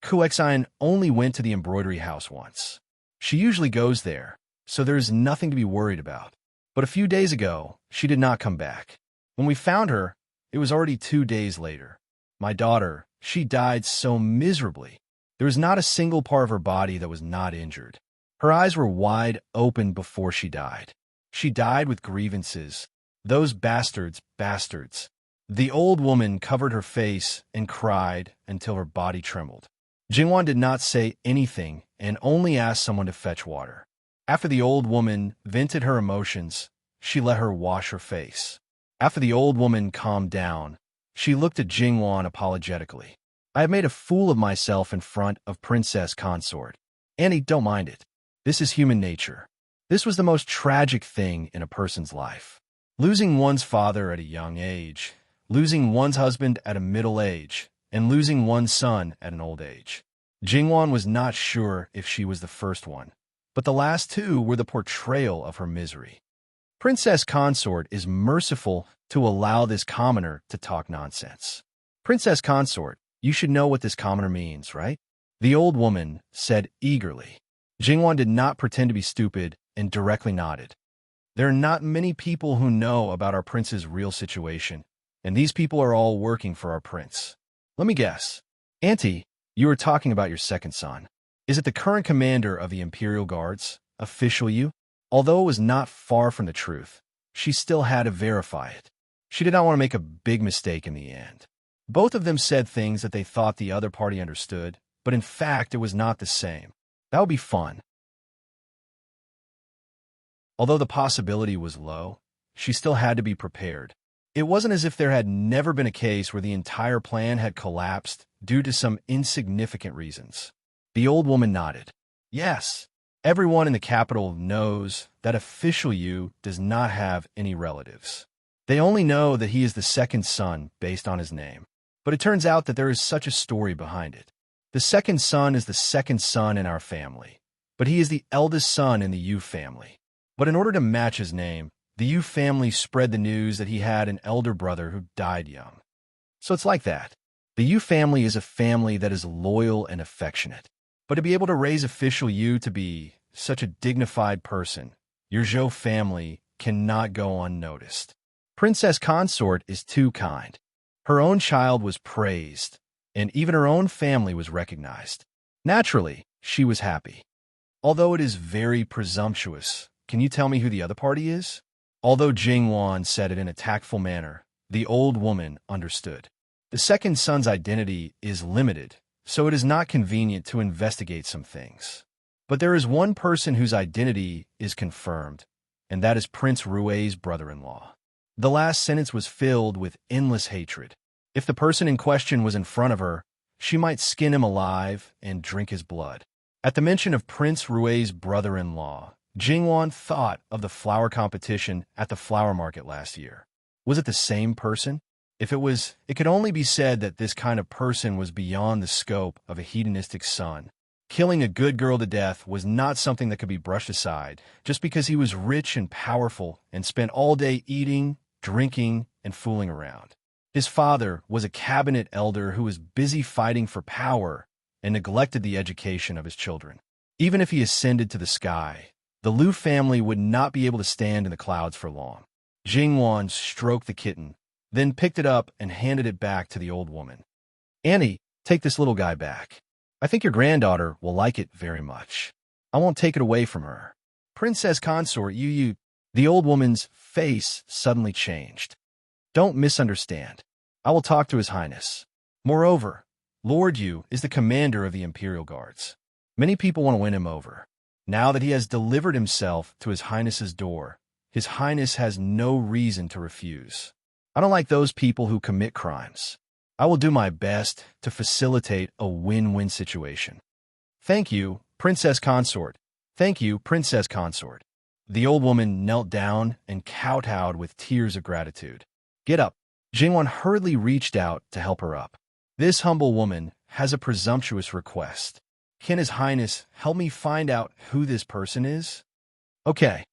Ku-Exan only went to the embroidery house once. She usually goes there, so there is nothing to be worried about. But a few days ago, she did not come back. When we found her, it was already 2 days later. My daughter, she died so miserably. There was not a single part of her body that was not injured. Her eyes were wide open before she died. She died with grievances. Those bastards. The old woman covered her face and cried until her body trembled. Jingwan did not say anything and only asked someone to fetch water. After the old woman vented her emotions, she let her wash her face. After the old woman calmed down, she looked at Jingwan apologetically. I have made a fool of myself in front of Princess Consort. Annie, don't mind it. This is human nature. This was the most tragic thing in a person's life. Losing one's father at a young age losing one's husband at a middle age and losing one's son at an old age. Jingwan was not sure if she was the first one, but the last two were the portrayal of her misery. Princess Consort is merciful to allow this commoner to talk nonsense. Princess Consort, you should know what this commoner means, right? The old woman said eagerly. Jingwan did not pretend to be stupid and directly nodded. There are not many people who know about our prince's real situation, and these people are all working for our prince. Let me guess. Auntie, you were talking about your second son. Is it the current commander of the Imperial Guards, official you? Although it was not far from the truth, she still had to verify it. She did not want to make a big mistake in the end. Both of them said things that they thought the other party understood, but in fact it was not the same. That would be fun. Although the possibility was low, she still had to be prepared. It wasn't as if there had never been a case where the entire plan had collapsed due to some insignificant reasons. The old woman nodded. Yes, everyone in the capital knows that official Yu does not have any relatives. They only know that he is the second son based on his name. But it turns out that there is such a story behind it. The second son is the second son in our family, but he is the eldest son in the Yu family. But in order to match his name, the Yu family spread the news that he had an elder brother who died young. So it's like that. The Yu family is a family that is loyal and affectionate. But to be able to raise official Yu to be such a dignified person, your Zhou family cannot go unnoticed. Princess Consort is too kind. Her own child was praised, and even her own family was recognized. Naturally, she was happy. Although it is very presumptuous, can you tell me who the other party is? Although Jingwan said it in a tactful manner, the old woman understood. The second son's identity is limited, so it is not convenient to investigate some things. But there is one person whose identity is confirmed, and that is Prince Rui's brother-in-law. The last sentence was filled with endless hatred. If the person in question was in front of her, she might skin him alive and drink his blood. At the mention of Prince Rui's brother-in-law, Jingwan thought of the flower competition at the flower market last year. Was it the same person? If it was, it could only be said that this kind of person was beyond the scope of a hedonistic son. Killing a good girl to death was not something that could be brushed aside just because he was rich and powerful and spent all day eating, drinking, and fooling around. His father was a cabinet elder who was busy fighting for power and neglected the education of his children. Even if he ascended to the sky, the Liu family would not be able to stand in the clouds for long. Jingwan stroked the kitten, then picked it up and handed it back to the old woman. Annie, take this little guy back. I think your granddaughter will like it very much. I won't take it away from her. Princess Consort, you. The old woman's face suddenly changed. Don't misunderstand. I will talk to His Highness. Moreover, Lord Yu is the commander of the Imperial Guards. Many people want to win him over. Now that he has delivered himself to His Highness's door, His Highness has no reason to refuse. I don't like those people who commit crimes. I will do my best to facilitate a win-win situation. Thank you, Princess Consort. Thank you, Princess Consort. The old woman knelt down and kowtowed with tears of gratitude. Get up. Jingwan hurriedly reached out to help her up. This humble woman has a presumptuous request. Can His Highness help me find out who this person is? Okay.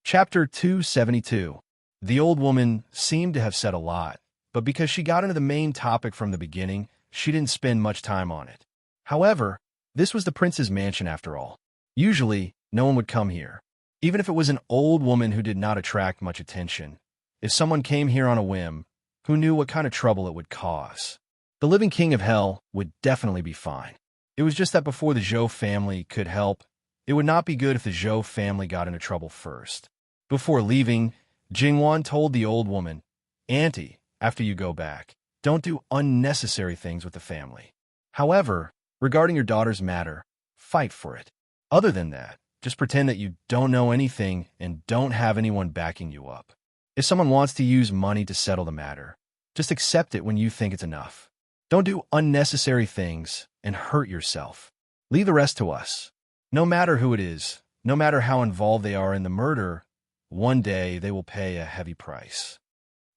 Chapter 272. The old woman seemed to have said a lot, but because she got into the main topic from the beginning, she didn't spend much time on it. However, this was the prince's mansion after all. Usually, no one would come here, even if it was an old woman who did not attract much attention. If someone came here on a whim, who knew what kind of trouble it would cause? The living king of hell would definitely be fine. It was just that before the Zhou family could help, it would not be good if the Zhou family got into trouble first. Before leaving, Jingwan told the old woman, Auntie, after you go back, don't do unnecessary things with the family. However, regarding your daughter's matter, fight for it. Other than that, just pretend that you don't know anything and don't have anyone backing you up. If someone wants to use money to settle the matter, just accept it when you think it's enough. Don't do unnecessary things and hurt yourself. Leave the rest to us. No matter who it is, No matter how involved they are in the murder, one day they will pay a heavy price.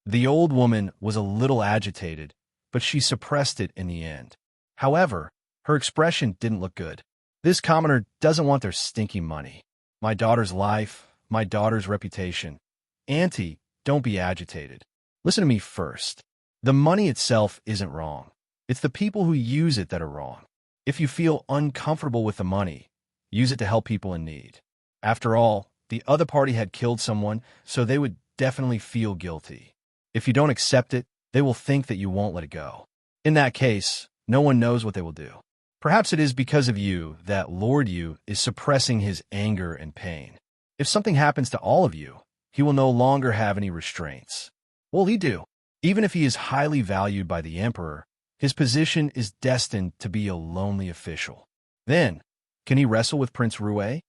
The old woman was a little agitated, but she suppressed it in the end. However, her expression didn't look good. This commoner doesn't want their stinky money. My daughter's life, my daughter's reputation. Auntie, don't be agitated. Listen to me first. The money itself isn't wrong. It's the people who use it that are wrong. If you feel uncomfortable with the money, use it to help people in need. After all, the other party had killed someone, so they would definitely feel guilty. If you don't accept it, they will think that you won't let it go. In that case, no one knows what they will do. Perhaps it is because of you that Lord Yu is suppressing his anger and pain. If something happens to all of you, he will no longer have any restraints. What will he do? Even if he is highly valued by the emperor, his position is destined to be a lonely official. Then, can he wrestle with Prince Rue?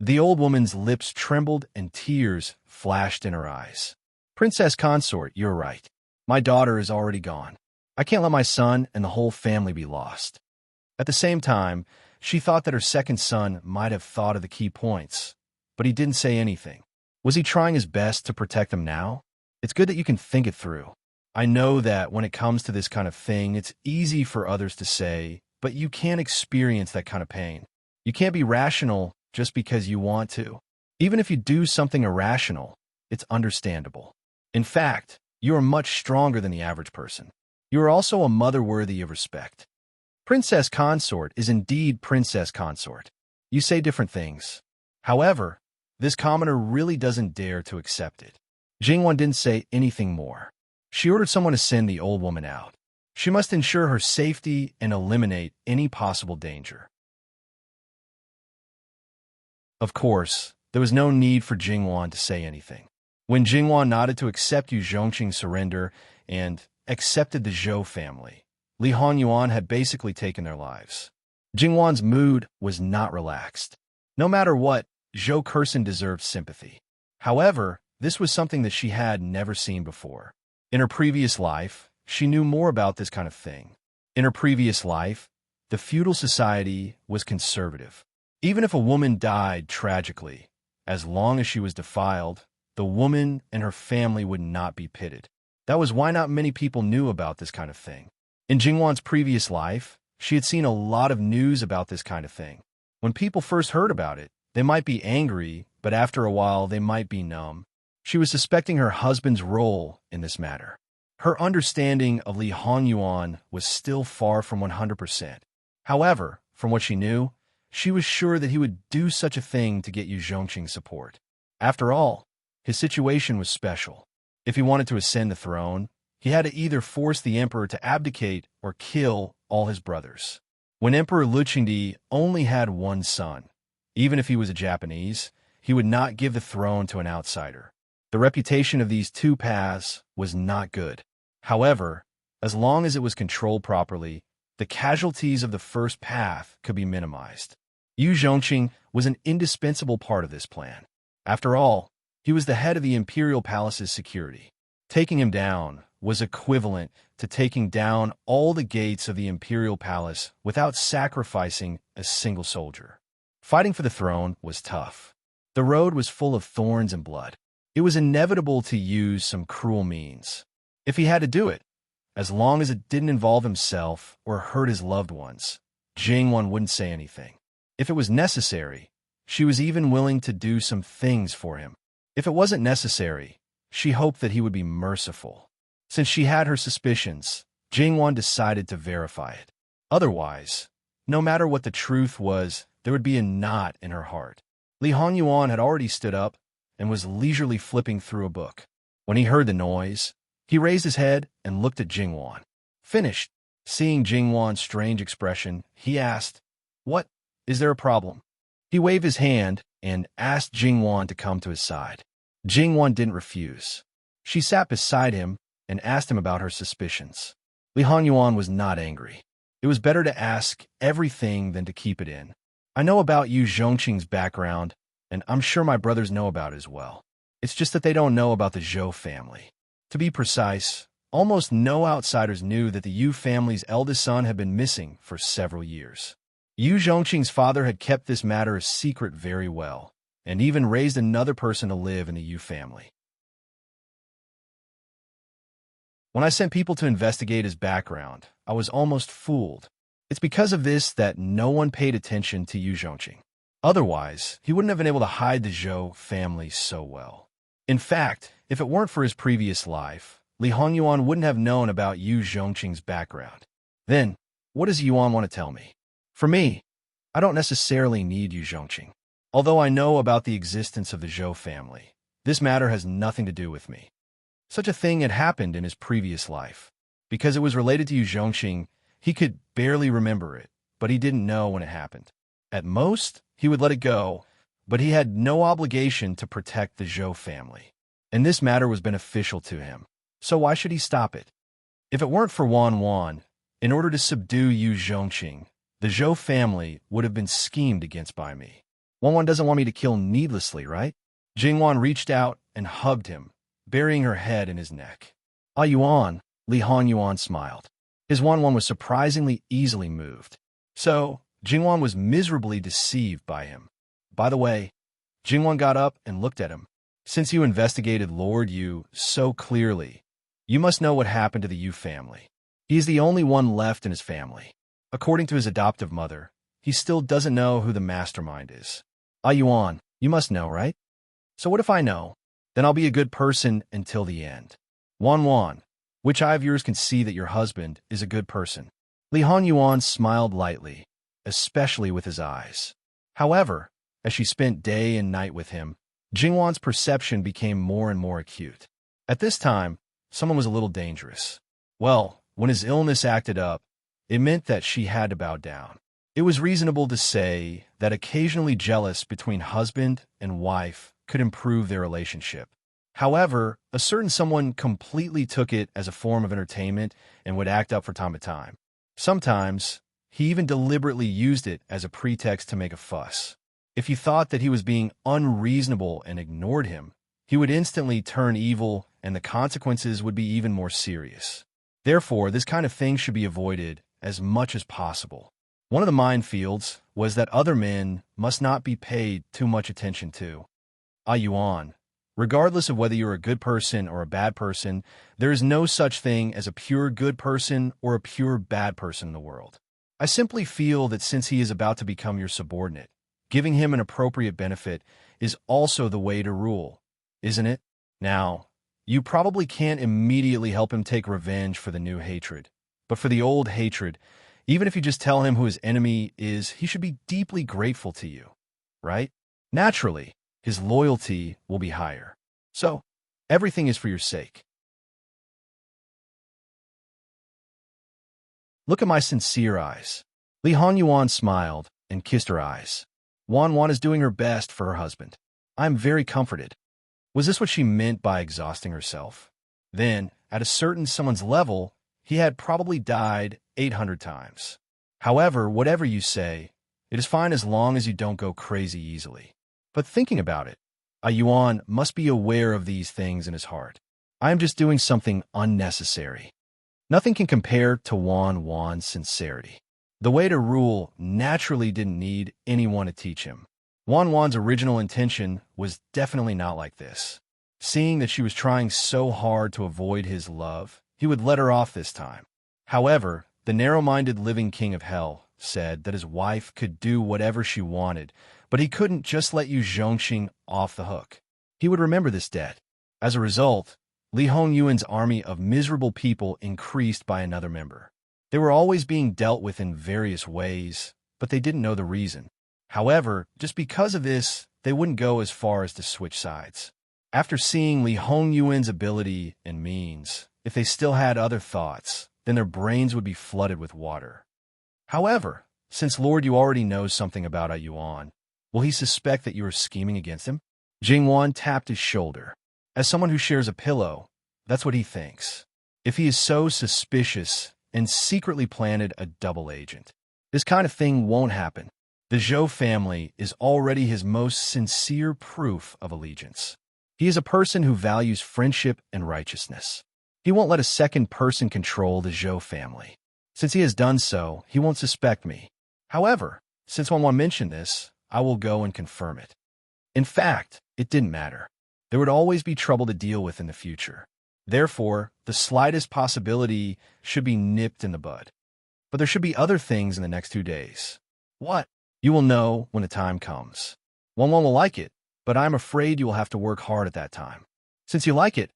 The old woman's lips trembled and tears flashed in her eyes. Princess consort, you're right. My daughter is already gone. I can't let my son and the whole family be lost. At the same time, she thought that her second son might have thought of the key points, but he didn't say anything. Was he trying his best to protect them now? It's good that you can think it through. I know that when it comes to this kind of thing, it's easy for others to say, but you can't experience that kind of pain. You can't be rational just because you want to. Even if you do something irrational, it's understandable. In fact, you are much stronger than the average person. You are also a mother worthy of respect. Princess consort is indeed princess consort. You say different things. However, this commoner really doesn't dare to accept it. Jingwan didn't say anything more. She ordered someone to send the old woman out. She must ensure her safety and eliminate any possible danger. Of course, there was no need for Jingwan to say anything. When Jingwan nodded to accept Yu Zhongqing's surrender and accepted the Zhou family, Li Honyuan had basically taken their lives. Jingwan's mood was not relaxed. No matter what, Zhou Curson deserved sympathy. However, this was something that she had never seen before. In her previous life, she knew more about this kind of thing. In her previous life, the feudal society was conservative. Even if a woman died tragically, as long as she was defiled, the woman and her family would not be pitted. That was why not many people knew about this kind of thing. In Jingwan's previous life, she had seen a lot of news about this kind of thing. When people first heard about it, they might be angry, but after a while they might be numb. She was suspecting her husband's role in this matter. Her understanding of Li Honyuan was still far from 100%. However, from what she knew, she was sure that he would do such a thing to get Yu Zhongqing's support. After all, his situation was special. If he wanted to ascend the throne, he had to either force the emperor to abdicate or kill all his brothers. When Emperor Luqingdi only had one son, even if he was a Japanese, he would not give the throne to an outsider. The reputation of these two paths was not good. However, as long as it was controlled properly, the casualties of the first path could be minimized. Yu Zhongqing was an indispensable part of this plan. After all, he was the head of the imperial palace's security. Taking him down was equivalent to taking down all the gates of the imperial palace without sacrificing a single soldier. Fighting for the throne was tough. The road was full of thorns and blood. It was inevitable to use some cruel means. If he had to do it, as long as it didn't involve himself or hurt his loved ones, Jingwan wouldn't say anything. If it was necessary, she was even willing to do some things for him. If it wasn't necessary, she hoped that he would be merciful. Since she had her suspicions, Jingwan decided to verify it. Otherwise, no matter what the truth was, there would be a knot in her heart. Li Honyuan had already stood up and was leisurely flipping through a book. When he heard the noise, he raised his head and looked at Jingwan. Finished. Seeing Jingwan's strange expression, he asked, "What? Is there a problem?" He waved his hand and asked Jingwan to come to his side. Jingwan didn't refuse. She sat beside him and asked him about her suspicions. Li Honyuan was not angry. It was better to ask everything than to keep it in. I know about Yu Zhongqing's background, and I'm sure my brothers know about it as well. It's just that they don't know about the Zhou family. To be precise, almost no outsiders knew that the Yu family's eldest son had been missing for several years. Yu Zhongqing's father had kept this matter a secret very well. and even raised another person to live in the Yu family. When I sent people to investigate his background, I was almost fooled. It's because of this that no one paid attention to Yu Zhongqing. Otherwise, he wouldn't have been able to hide the Zhou family so well. In fact, if it weren't for his previous life, Li Hongyuan wouldn't have known about Yu Zhongqing's background. Then, what does Yuan want to tell me? For me, I don't necessarily need Yu Zhongqing. Although I know about the existence of the Zhou family, this matter has nothing to do with me. Such a thing had happened in his previous life. Because it was related to Yu Zhongqing, he could barely remember it, but he didn't know when it happened. At most, he would let it go, but he had no obligation to protect the Zhou family. And this matter was beneficial to him. So why should he stop it? If it weren't for Wan, in order to subdue Yu Zhongqing, the Zhou family would have been schemed against by me. Wan doesn't want me to kill needlessly, right? Jingwan reached out and hugged him, burying her head in his neck. Ah Yuan, Li Hongyuan smiled. His Wan was surprisingly easily moved. So, Jingwan was miserably deceived by him. By the way, Jingwan got up and looked at him. Since you investigated Lord Yu so clearly, you must know what happened to the Yu family. He is the only one left in his family. According to his adoptive mother, he still doesn't know who the mastermind is. Ah Yuan, you must know, right? So what if I know? Then I'll be a good person until the end. Wan, which eye of yours can see that your husband is a good person? Li Hongyuan smiled lightly, especially with his eyes. However, as she spent day and night with him, Jingwan's perception became more and more acute. At this time, someone was a little dangerous. Well, when his illness acted up, it meant that she had to bow down. It was reasonable to say that occasionally jealous between husband and wife could improve their relationship. However, a certain someone completely took it as a form of entertainment and would act up from time to time. Sometimes, he even deliberately used it as a pretext to make a fuss. If you thought that he was being unreasonable and ignored him, he would instantly turn evil and the consequences would be even more serious. Therefore, this kind of thing should be avoided as much as possible. One of the minefields was that other men must not be paid too much attention to. Ah Yuan, regardless of whether you're a good person or a bad person, there is no such thing as a pure good person or a pure bad person in the world. I simply feel that since he is about to become your subordinate, giving him an appropriate benefit is also the way to rule, isn't it? Now, you probably can't immediately help him take revenge for the new hatred, but for the old hatred, even if you just tell him who his enemy is, he should be deeply grateful to you, right? Naturally, his loyalty will be higher. So, everything is for your sake. Look at my sincere eyes. Li Hongyuan smiled and kissed her eyes. Wan is doing her best for her husband. I am very comforted. Was this what she meant by exhausting herself? Then, at a certain someone's level, he had probably died 800 times. However, whatever you say, it is fine as long as you don't go crazy easily. But thinking about it, Ah Yuan must be aware of these things in his heart. I am just doing something unnecessary. Nothing can compare to Wan's sincerity. The way to rule naturally didn't need anyone to teach him. Wan's original intention was definitely not like this. Seeing that she was trying so hard to avoid his love, he would let her off this time. However, the narrow-minded living king of hell said that his wife could do whatever she wanted, but he couldn't just let Yu Zhongqing off the hook. He would remember this debt. As a result, Li Hongyuan's army of miserable people increased by another member. They were always being dealt with in various ways, but they didn't know the reason. However, just because of this, they wouldn't go as far as to switch sides. After seeing Li Hongyuan's ability and means, if they still had other thoughts, then their brains would be flooded with water. However, since Lord Yu already knows something about Ah Yuan, will he suspect that you are scheming against him? Jingwan tapped his shoulder. As someone who shares a pillow, that's what he thinks. If he is so suspicious and secretly planted a double agent, this kind of thing won't happen. The Zhou family is already his most sincere proof of allegiance. He is a person who values friendship and righteousness. He won't let a second person control the Zhou family. Since he has done so, he won't suspect me. However, since Wan mentioned this, I will go and confirm it. In fact, it didn't matter. There would always be trouble to deal with in the future. Therefore, the slightest possibility should be nipped in the bud. But there should be other things in the next 2 days. What? You will know when the time comes. One will like it, but I'm afraid you will have to work hard at that time. Since you like it,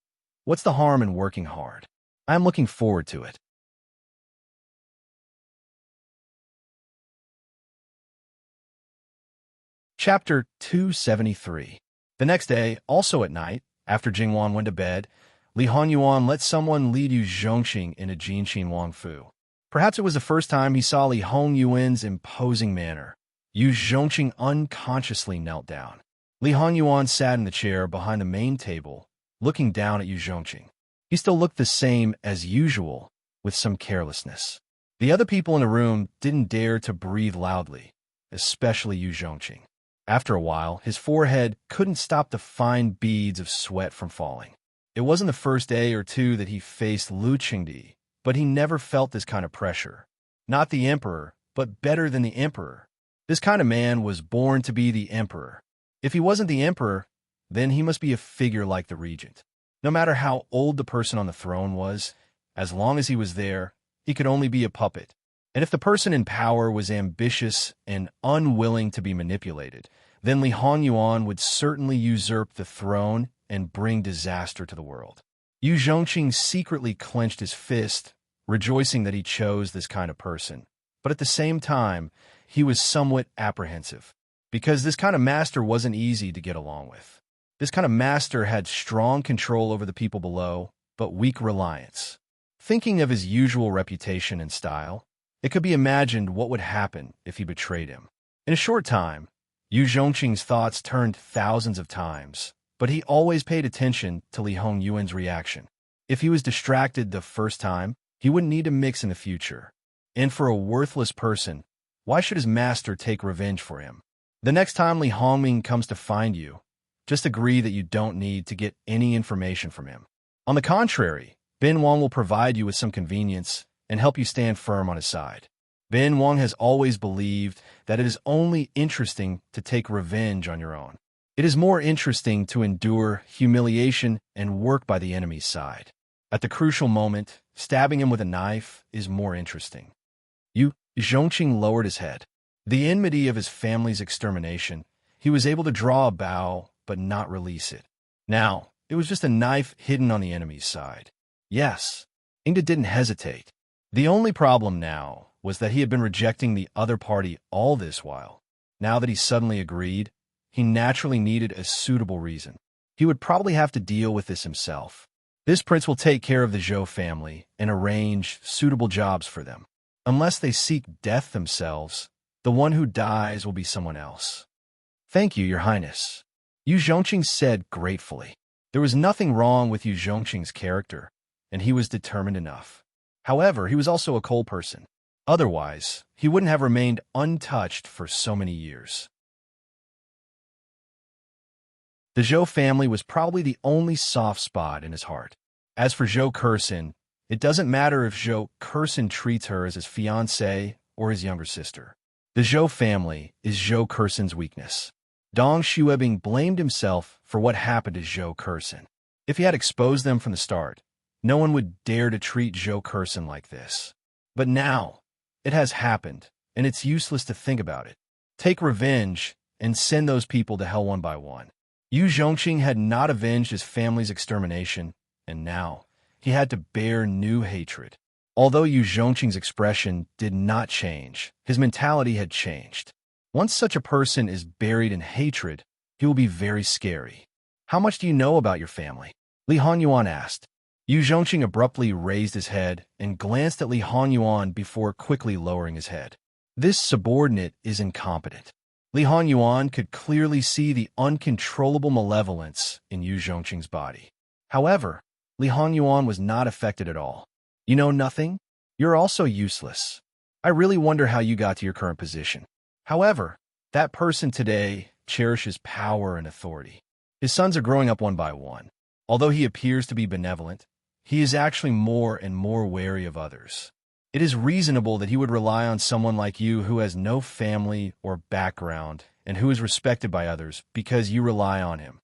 what's the harm in working hard? I'm looking forward to it. Chapter 273. The next day, also at night, after Jingwan went to bed, Li Honyuan let someone lead Yu Zhongxing into Jinqin Wangfu. Perhaps it was the first time he saw Li Hongyuan's imposing manner. Yu Zhongxing unconsciously knelt down. Li Honyuan sat in the chair behind the main table, looking down at Yu Zhongxing. He still looked the same as usual, with some carelessness. The other people in the room didn't dare to breathe loudly, especially Yu Zhongxing. After a while, his forehead couldn't stop the fine beads of sweat from falling. It wasn't the first day or two that he faced Lu Qingdi, but he never felt this kind of pressure. Not the emperor, but better than the emperor. This kind of man was born to be the emperor. If he wasn't the emperor, then he must be a figure like the regent. No matter how old the person on the throne was, as long as he was there, he could only be a puppet. And if the person in power was ambitious and unwilling to be manipulated, then Li Honyuan would certainly usurp the throne and bring disaster to the world. Yu Zhongxing secretly clenched his fist, rejoicing that he chose this kind of person. But at the same time, he was somewhat apprehensive, because this kind of master wasn't easy to get along with. This kind of master had strong control over the people below, but weak reliance. Thinking of his usual reputation and style, it could be imagined what would happen if he betrayed him. In a short time, Yu Zhongxing's thoughts turned thousands of times, but he always paid attention to Li Hongyuan's reaction. If he was distracted the first time, he wouldn't need to mix in the future. And for a worthless person, why should his master take revenge for him? The next time Li Hongming comes to find you, just agree that you don't need to get any information from him. On the contrary, Bin Wang will provide you with some convenience and help you stand firm on his side. Bin Wang has always believed that it is only interesting to take revenge on your own. It is more interesting to endure humiliation and work by the enemy's side. At the crucial moment, stabbing him with a knife is more interesting. Yu Zhongxing lowered his head. The enmity of his family's extermination, he was able to draw a bow but not release it. Now, it was just a knife hidden on the enemy's side. Yes, Ingda didn't hesitate. The only problem now was that he had been rejecting the other party all this while. Now that he suddenly agreed, he naturally needed a suitable reason. He would probably have to deal with this himself. This prince will take care of the Zhou family and arrange suitable jobs for them. Unless they seek death themselves, the one who dies will be someone else. Thank you, Your Highness. Yu Zhongxing said gratefully. There was nothing wrong with Yu Zhongxing's character, and he was determined enough. However, he was also a cold person. Otherwise, he wouldn't have remained untouched for so many years. The Zhou family was probably the only soft spot in his heart. As for Zhou Kursin, it doesn't matter if Zhou Kursin treats her as his fiancée or his younger sister. The Zhou family is Zhou Kursin's weakness. Dong Xuebing blamed himself for what happened to Zhou Kursin. If he had exposed them from the start, no one would dare to treat Zhou Kursin like this. But now, it has happened, and it's useless to think about it. Take revenge and send those people to hell one by one. Yu Zhongxing had not avenged his family's extermination, and now he had to bear new hatred. Although Yu Zhongxing's expression did not change, his mentality had changed. Once such a person is buried in hatred, he will be very scary. How much do you know about your family? Li Honyuan asked. Yu Zhongxing abruptly raised his head and glanced at Li Honyuan before quickly lowering his head. This subordinate is incompetent. Li Honyuan could clearly see the uncontrollable malevolence in Yu Zhongxing's body. However, Li Honyuan was not affected at all. You know nothing? You're also useless. I really wonder how you got to your current position. However, that person today cherishes power and authority. His sons are growing up one by one. Although he appears to be benevolent, he is actually more and more wary of others. It is reasonable that he would rely on someone like you who has no family or background and who is respected by others because you rely on him.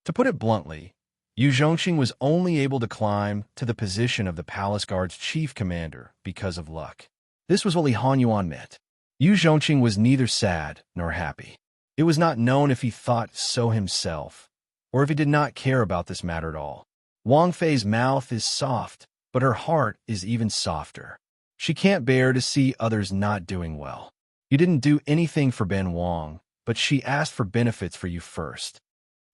To put it bluntly, Yu Zhongxing was only able to climb to the position of the palace guard's chief commander because of luck. This was what Li Hanyuan meant. Yu Zhongxing was neither sad nor happy. It was not known if he thought so himself, or if he did not care about this matter at all. Wang Fei's mouth is soft, but her heart is even softer. She can't bear to see others not doing well. You didn't do anything for Ben Wang, but she asked for benefits for you first.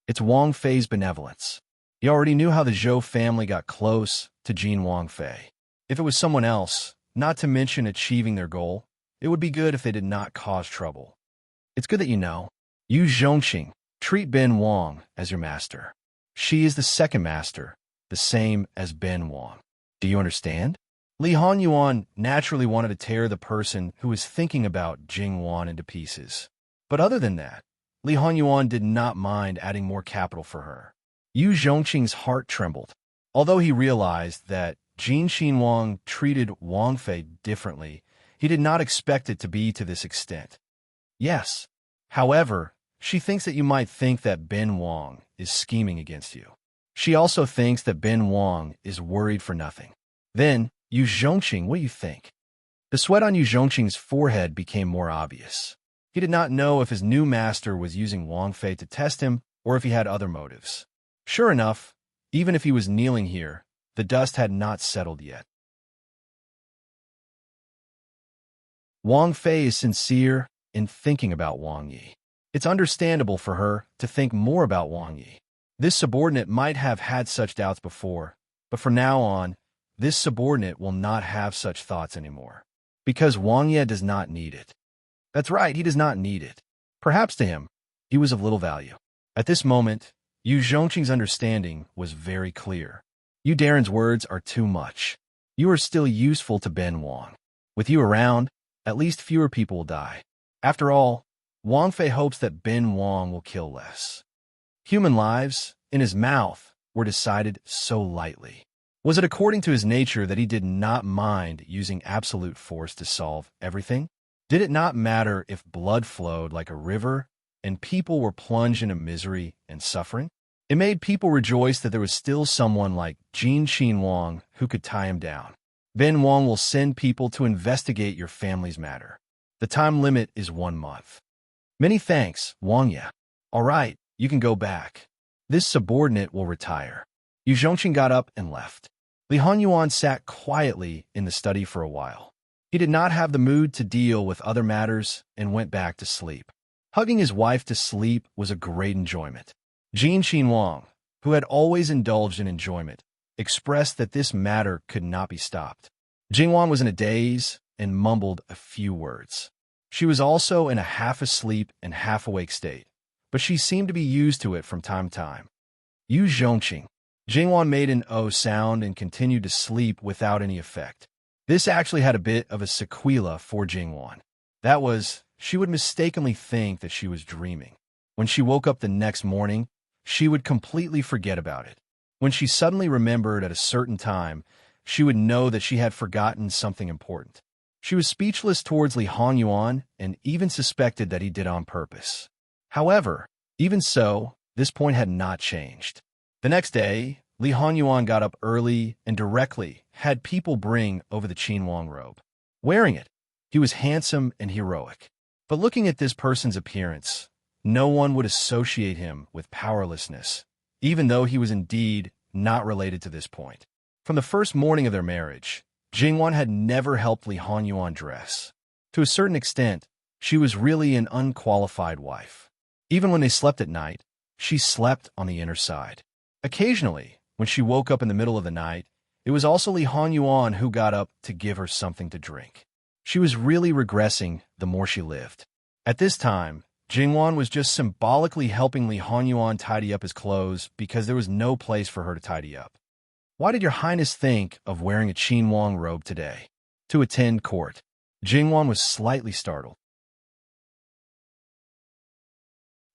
It's Wang Fei's benevolence. He already knew how the Zhou family got close to Jin Wang Fei. If it was someone else, not to mention achieving their goal, it would be good if they did not cause trouble. It's good that you know. Yu Zhongxing, treat Ben Wang as your master. She is the second master, the same as Ben Wang. Do you understand? Li Hanyuan naturally wanted to tear the person who was thinking about Jing Wan into pieces. But other than that, Li Hanyuan did not mind adding more capital for her. Yu Zhongqing's heart trembled. Although he realized that Jin Xinwang treated Wang Fei differently, he did not expect it to be to this extent. Yes. However, she thinks that you might think that Ben Wang is scheming against you. She also thinks that Ben Wang is worried for nothing. Then, Yu Zhongqing, what do you think? The sweat on Yu Zhongqing's forehead became more obvious. He did not know if his new master was using Wang Fei to test him or if he had other motives. Sure enough, even if he was kneeling here, the dust had not settled yet. Wang Fei is sincere in thinking about Wang Yi. It's understandable for her to think more about Wang Yi. This subordinate might have had such doubts before, but from now on, this subordinate will not have such thoughts anymore. Because Wang Yi does not need it. That's right, he does not need it. Perhaps to him, he was of little value. At this moment, Yu Zhongqing's understanding was very clear. Yu Daren's words are too much. You are still useful to Ben Wang. With you around, at least fewer people will die. After all, Wang Fei hopes that Ben Wang will kill less. Human lives, in his mouth, were decided so lightly. Was it according to his nature that he did not mind using absolute force to solve everything? Did it not matter if blood flowed like a river and people were plunged into misery and suffering? It made people rejoice that there was still someone like Jin Xinwang who could tie him down. Ben Wang will send people to investigate your family's matter. The time limit is 1 month. Many thanks, Wang Yi. All right, you can go back. This subordinate will retire. Yu Zhongqing got up and left. Li Hanyuan sat quietly in the study for a while. He did not have the mood to deal with other matters and went back to sleep. Hugging his wife to sleep was a great enjoyment. Jin Xinwang, who had always indulged in enjoyment, expressed that this matter could not be stopped. Jingwan was in a daze and mumbled a few words. She was also in a half-asleep and half-awake state, but she seemed to be used to it from time to time. Yu Zhongqing. Jingwan made an O sound and continued to sleep without any effect. This actually had a bit of a sequela for Jingwan. That was, she would mistakenly think that she was dreaming. When she woke up the next morning, she would completely forget about it. When she suddenly remembered at a certain time, she would know that she had forgotten something important. She was speechless towards Li Hanyuan and even suspected that he did on purpose. However, even so, this point had not changed. The next day, Li Hanyuan got up early and directly had people bring over the Qinwang robe. Wearing it, he was handsome and heroic. But looking at this person's appearance, no one would associate him with powerlessness, even though he was indeed not related to this point. From the first morning of their marriage, Jingwan had never helped Li Hanyuan dress. To a certain extent, she was really an unqualified wife. Even when they slept at night, she slept on the inner side. Occasionally, when she woke up in the middle of the night, it was also Li Hanyuan who got up to give her something to drink. She was really regressing the more she lived. At this time, Jingwan was just symbolically helping Li Hanyuan tidy up his clothes because there was no place for her to tidy up. Why did your highness think of wearing a Qinwang robe today? To attend court. Jingwan was slightly startled.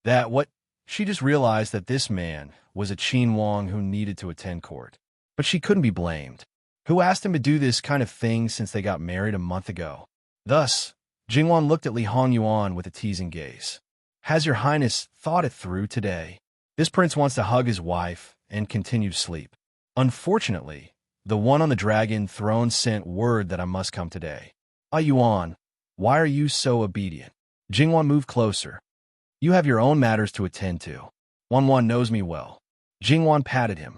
That what? She just realized that this man was a Qinwang who needed to attend court. But she couldn't be blamed. Who asked him to do this kind of thing since they got married a month ago? Thus, Jingwan looked at Li Hanyuan with a teasing gaze. Has your highness thought it through today? This prince wants to hug his wife and continue to sleep. Unfortunately, the one on the dragon throne sent word that I must come today. Ah Yuan, why are you so obedient? Jingwan moved closer. You have your own matters to attend to. Wanwan knows me well. Jingwan patted him.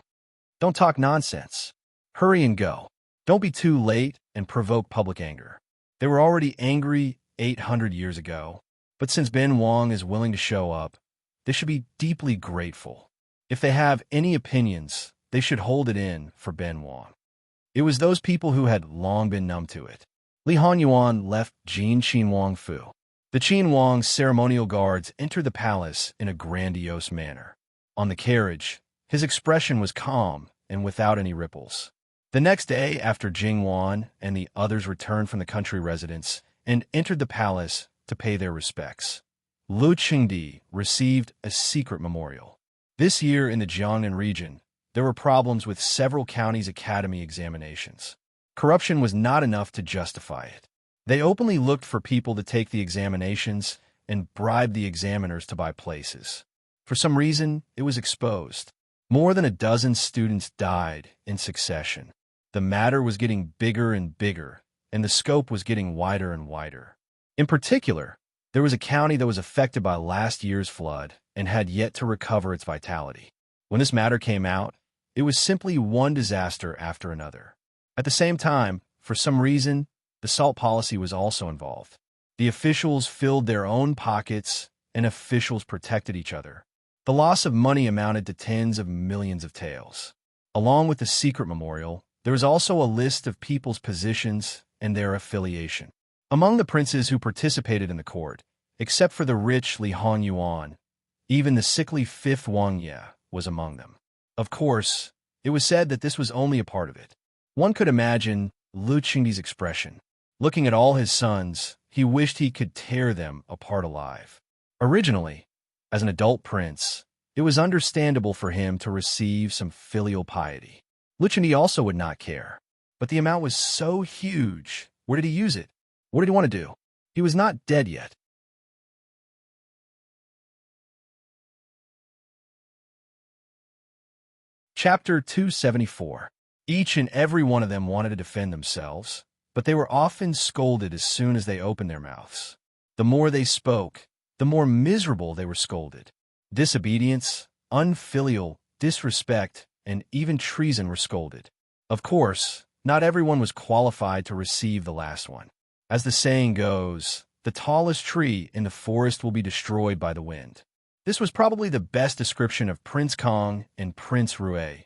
Don't talk nonsense. Hurry and go. Don't be too late and provoke public anger. They were already angry 800 years ago, but since Ben Wang is willing to show up, they should be deeply grateful. If they have any opinions, they should hold it in for Ben Wang. It was those people who had long been numb to it. Li Hanyuan left Jin Qinhuang Fu. The Qinhuang ceremonial guards entered the palace in a grandiose manner. On the carriage, his expression was calm and without any ripples. The next day, after Jingwan and the others returned from the country residence and entered the palace to pay their respects, Lu Qingdi received a secret memorial. This year in the Jiangnan region, there were problems with several counties' academy examinations. Corruption was not enough to justify it. They openly looked for people to take the examinations and bribed the examiners to buy places. For some reason, it was exposed. More than a dozen students died in succession. The matter was getting bigger and bigger, and the scope was getting wider and wider. In particular, there was a county that was affected by last year's flood and had yet to recover its vitality. When this matter came out, it was simply one disaster after another. At the same time, for some reason, the salt policy was also involved. The officials filled their own pockets, and officials protected each other. The loss of money amounted to tens of millions of taels. Along with the secret memorial, there was also a list of people's positions and their affiliation. Among the princes who participated in the court, except for the rich Li Hanyuan, even the sickly fifth Wang Ye was among them. Of course, it was said that this was only a part of it. One could imagine Lu Qingdi's expression. Looking at all his sons, he wished he could tear them apart alive. Originally, as an adult prince, it was understandable for him to receive some filial piety. Lu Qingdi also would not care. But the amount was so huge. Where did he use it? What did he want to do? He was not dead yet. Chapter 274. Each and every one of them wanted to defend themselves, but they were often scolded as soon as they opened their mouths. The more they spoke, the more miserable they were scolded. Disobedience, unfilial, disrespect, and even treason were scolded. Of course, not everyone was qualified to receive the last one. As the saying goes, the tallest tree in the forest will be destroyed by the wind. This was probably the best description of Prince Kong and Prince Rue,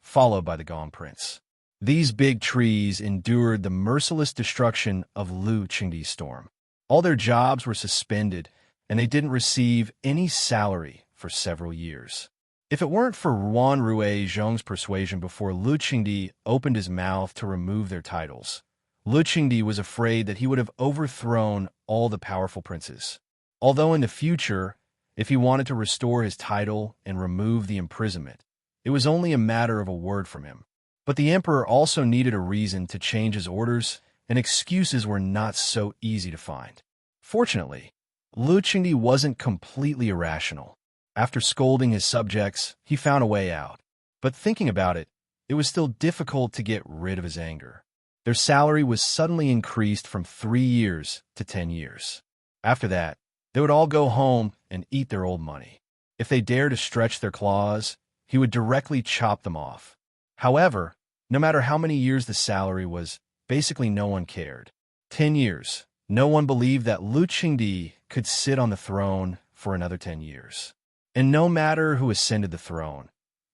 followed by the Gong Prince. These big trees endured the merciless destruction of Lu Qingdi's storm. All their jobs were suspended, and they didn't receive any salary for several years. If it weren't for Ruan Rue Zhong's persuasion before Lu Qingdi opened his mouth to remove their titles, Lu Qingdi was afraid that he would have overthrown all the powerful princes. Although in the future, if he wanted to restore his title and remove the imprisonment, it was only a matter of a word from him. But the emperor also needed a reason to change his orders, and excuses were not so easy to find. Fortunately, Lu Qingdi wasn't completely irrational. After scolding his subjects, he found a way out. But thinking about it, it was still difficult to get rid of his anger. Their salary was suddenly increased from 3 years to 10 years. After that, they would all go home and eat their old money. If they dared to stretch their claws, he would directly chop them off. However, no matter how many years the salary was, basically no one cared. 10 years. No one believed that Lu Qingdi could sit on the throne for another 10 years. And no matter who ascended the throne,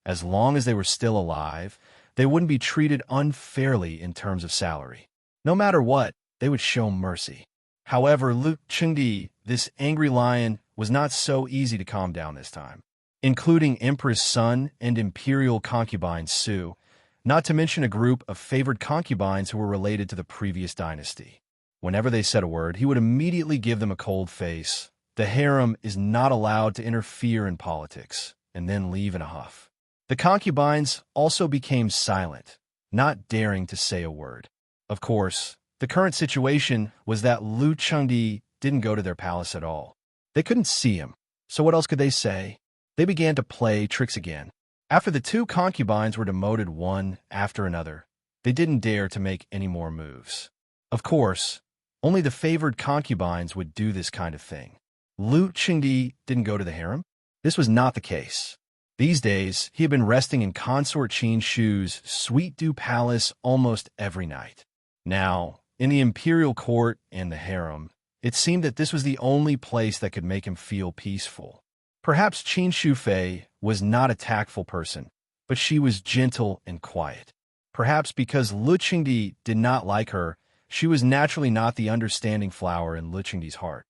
as long as they were still alive, they wouldn't be treated unfairly in terms of salary. No matter what, they would show mercy. However, Lu Qingdi, this angry lion, was not so easy to calm down this time. Including Empress Sun and imperial concubine Su, not to mention a group of favored concubines who were related to the previous dynasty. Whenever they said a word, he would immediately give them a cold face. The harem is not allowed to interfere in politics, and then leave in a huff. The concubines also became silent, not daring to say a word. Of course, the current situation was that Lu Qingdi didn't go to their palace at all. They couldn't see him. So what else could they say? They began to play tricks again. After the two concubines were demoted one after another, they didn't dare to make any more moves. Of course, only the favored concubines would do this kind of thing. Lu Qingdi didn't go to the harem? This was not the case. These days, he had been resting in consort Qin Shu's Sweet Dew Palace almost every night. Now, in the imperial court and the harem, it seemed that this was the only place that could make him feel peaceful. Perhaps Qin Shufei was not a tactful person, but she was gentle and quiet. Perhaps because Lu Qingdi did not like her, she was naturally not the understanding flower in Lu Qingdi's heart.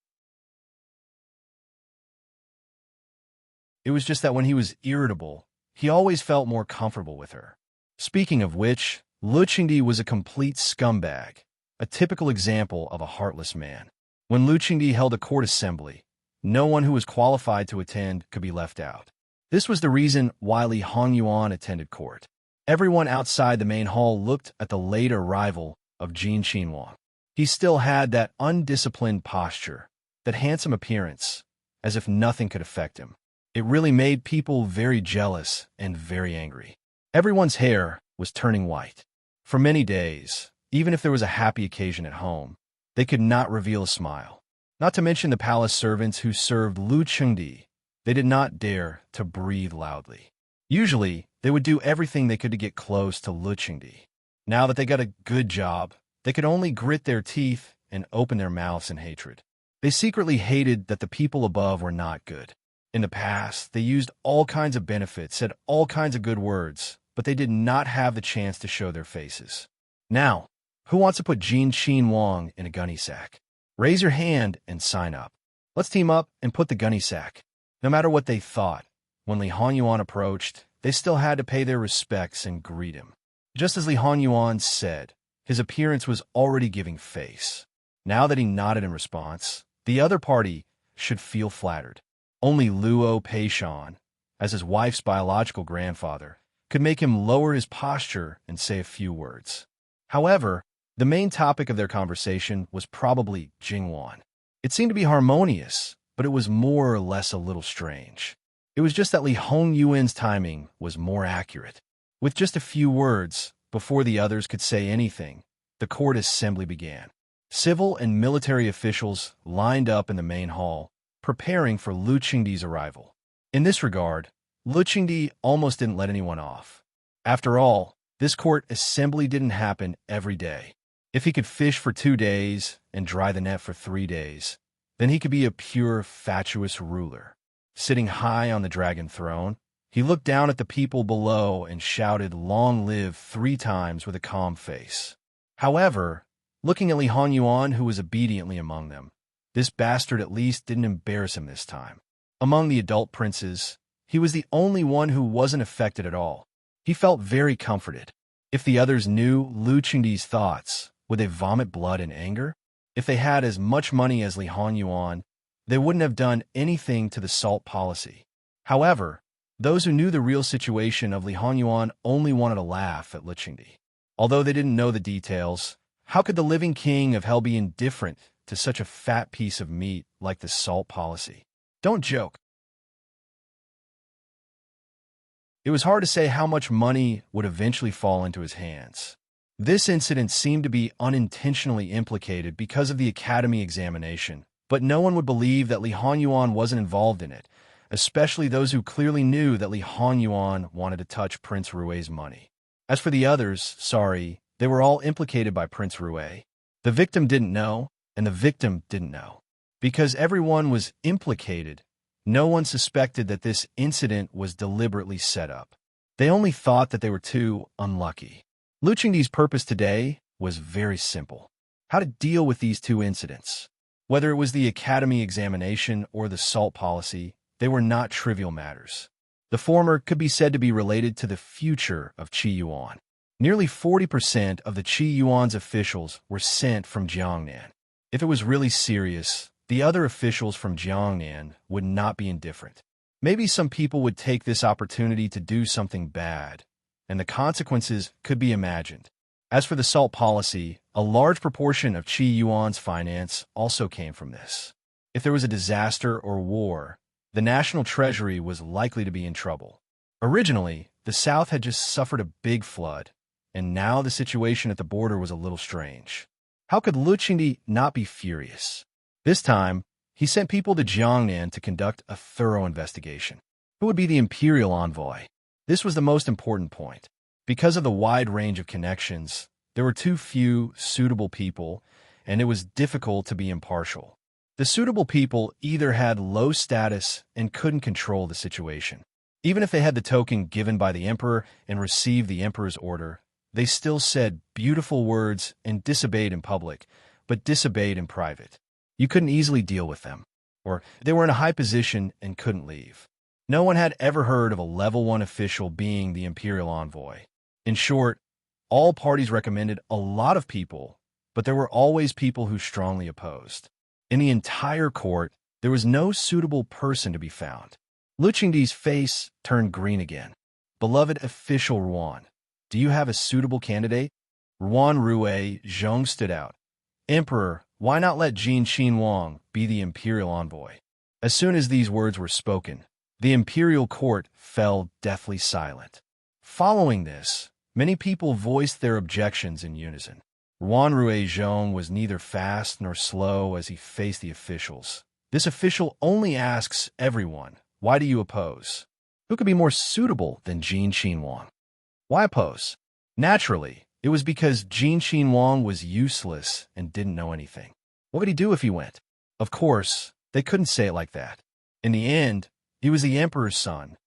It was just that when he was irritable, he always felt more comfortable with her. Speaking of which, Lu Qingdi was a complete scumbag, a typical example of a heartless man. When Lu Qingdi held a court assembly, no one who was qualified to attend could be left out. This was the reason why Li Hongyuan attended court. Everyone outside the main hall looked at the late arrival of Jin Qinhuang. He still had that undisciplined posture, that handsome appearance, as if nothing could affect him. It really made people very jealous and very angry. Everyone's hair was turning white. For many days, even if there was a happy occasion at home, they could not reveal a smile. Not to mention the palace servants who served Lu Qingdi. They did not dare to breathe loudly. Usually, they would do everything they could to get close to Lu Qingdi. Now that they got a good job, they could only grit their teeth and open their mouths in hatred. They secretly hated that the people above were not good. In the past, they used all kinds of benefits, said all kinds of good words, but they did not have the chance to show their faces. Now, who wants to put Jin Qinhuang in a gunny sack? Raise your hand and sign up. Let's team up and put the gunny sack. No matter what they thought, when Li Hongyuan approached, they still had to pay their respects and greet him. Just as Li Hongyuan said, his appearance was already giving face. Now that he nodded in response, the other party should feel flattered. Only Luo Peishan, as his wife's biological grandfather, could make him lower his posture and say a few words. However, the main topic of their conversation was probably Jingwan. It seemed to be harmonious, but it was more or less a little strange. It was just that Li Hongyuan's timing was more accurate. With just a few words, before the others could say anything, the court assembly began. Civil and military officials lined up in the main hall, preparing for Lu Qingdi's arrival. In this regard, Lu Qingdi almost didn't let anyone off. After all, this court assembly didn't happen every day. If he could fish for 2 days and dry the net for 3 days, then he could be a pure, fatuous ruler. Sitting high on the dragon throne, he looked down at the people below and shouted "Long live" 3 times with a calm face. However, looking at Li Hongyuan, who was obediently among them, this bastard at least didn't embarrass him this time. Among the adult princes, he was the only one who wasn't affected at all. He felt very comforted. If the others knew Lu Qingdi's thoughts, would they vomit blood in anger? If they had as much money as Li Hongyuan, they wouldn't have done anything to the salt policy. However, those who knew the real situation of Li Hongyuan only wanted to laugh at Lu Qingdi. Although they didn't know the details, how could the living king of hell be indifferent to such a fat piece of meat like the salt policy? Don't joke. It was hard to say how much money would eventually fall into his hands. This incident seemed to be unintentionally implicated because of the academy examination, but no one would believe that Li Hongyuan wasn't involved in it, especially those who clearly knew that Li Hongyuan wanted to touch Prince Rue's money. As for the others, sorry, they were all implicated by Prince Rue. The victim didn't know, and the victim didn't know. Because everyone was implicated, no one suspected that this incident was deliberately set up. They only thought that they were too unlucky. Lu Qingdi's purpose today was very simple: how to deal with these 2 incidents. Whether it was the academy examination or the salt policy, they were not trivial matters. The former could be said to be related to the future of Qi Yuan. Nearly 40% of the Qi Yuan's officials were sent from Jiangnan. If it was really serious, the other officials from Jiangnan would not be indifferent. Maybe some people would take this opportunity to do something bad, and the consequences could be imagined. As for the salt policy, a large proportion of Qi Yuan's finance also came from this. If there was a disaster or war, The national treasury was likely to be in trouble. Originally, the South had just suffered a big flood, and now the situation at the border was a little strange. How could Lu Qingdi not be furious? This time, he sent people to Jiangnan to conduct a thorough investigation. Who would be the imperial envoy? This was the most important point. Because of the wide range of connections, there were too few suitable people, and it was difficult to be impartial. The suitable people either had low status and couldn't control the situation. Even if they had the token given by the emperor and received the emperor's order, they still said beautiful words and disobeyed in public, but disobeyed in private. You couldn't easily deal with them, or they were in a high position and couldn't leave. No one had ever heard of a level 1 official being the imperial envoy. In short, all parties recommended a lot of people, but there were always people who strongly opposed. In the entire court, there was no suitable person to be found. Lu Qingdi's face turned green again. Beloved official Ruan, do you have a suitable candidate? Ruan Rui Zhong stood out. Emperor, why not let Jin Xinhuang be the imperial envoy? As soon as these words were spoken, the imperial court fell deathly silent. Following this, many people voiced their objections in unison. Ruan Rui Zhong was neither fast nor slow as he faced the officials. This official only asks everyone, why do you oppose? Who could be more suitable than Jin Xinhuang? Why oppose? Naturally, it was because Jin Xinhuang was useless and didn't know anything. What would he do if he went? Of course, they couldn't say it like that. In the end, he was the emperor's son.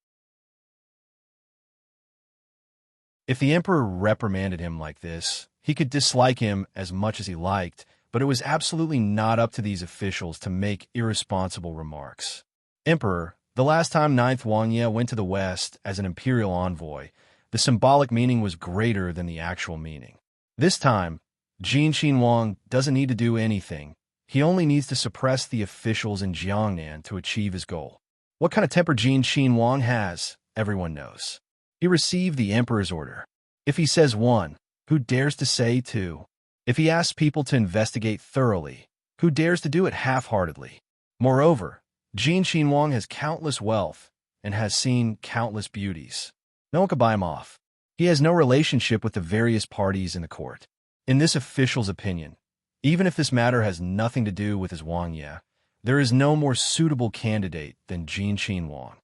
If the emperor reprimanded him like this, he could dislike him as much as he liked, but it was absolutely not up to these officials to make irresponsible remarks. Emperor, the last time 9th Wangye went to the West as an imperial envoy, the symbolic meaning was greater than the actual meaning. This time, Jin Xinhuang doesn't need to do anything. He only needs to suppress the officials in Jiangnan to achieve his goal. What kind of temper Jin Xinhuang has, everyone knows. He received the emperor's order. If he says 1, who dares to say 2? If he asks people to investigate thoroughly, who dares to do it half-heartedly? Moreover, Jin Xinhuang has countless wealth and has seen countless beauties. No one could buy him off. He has no relationship with the various parties in the court. In this official's opinion, even if this matter has nothing to do with his Wangye, there is no more suitable candidate than Jin Xinhuang.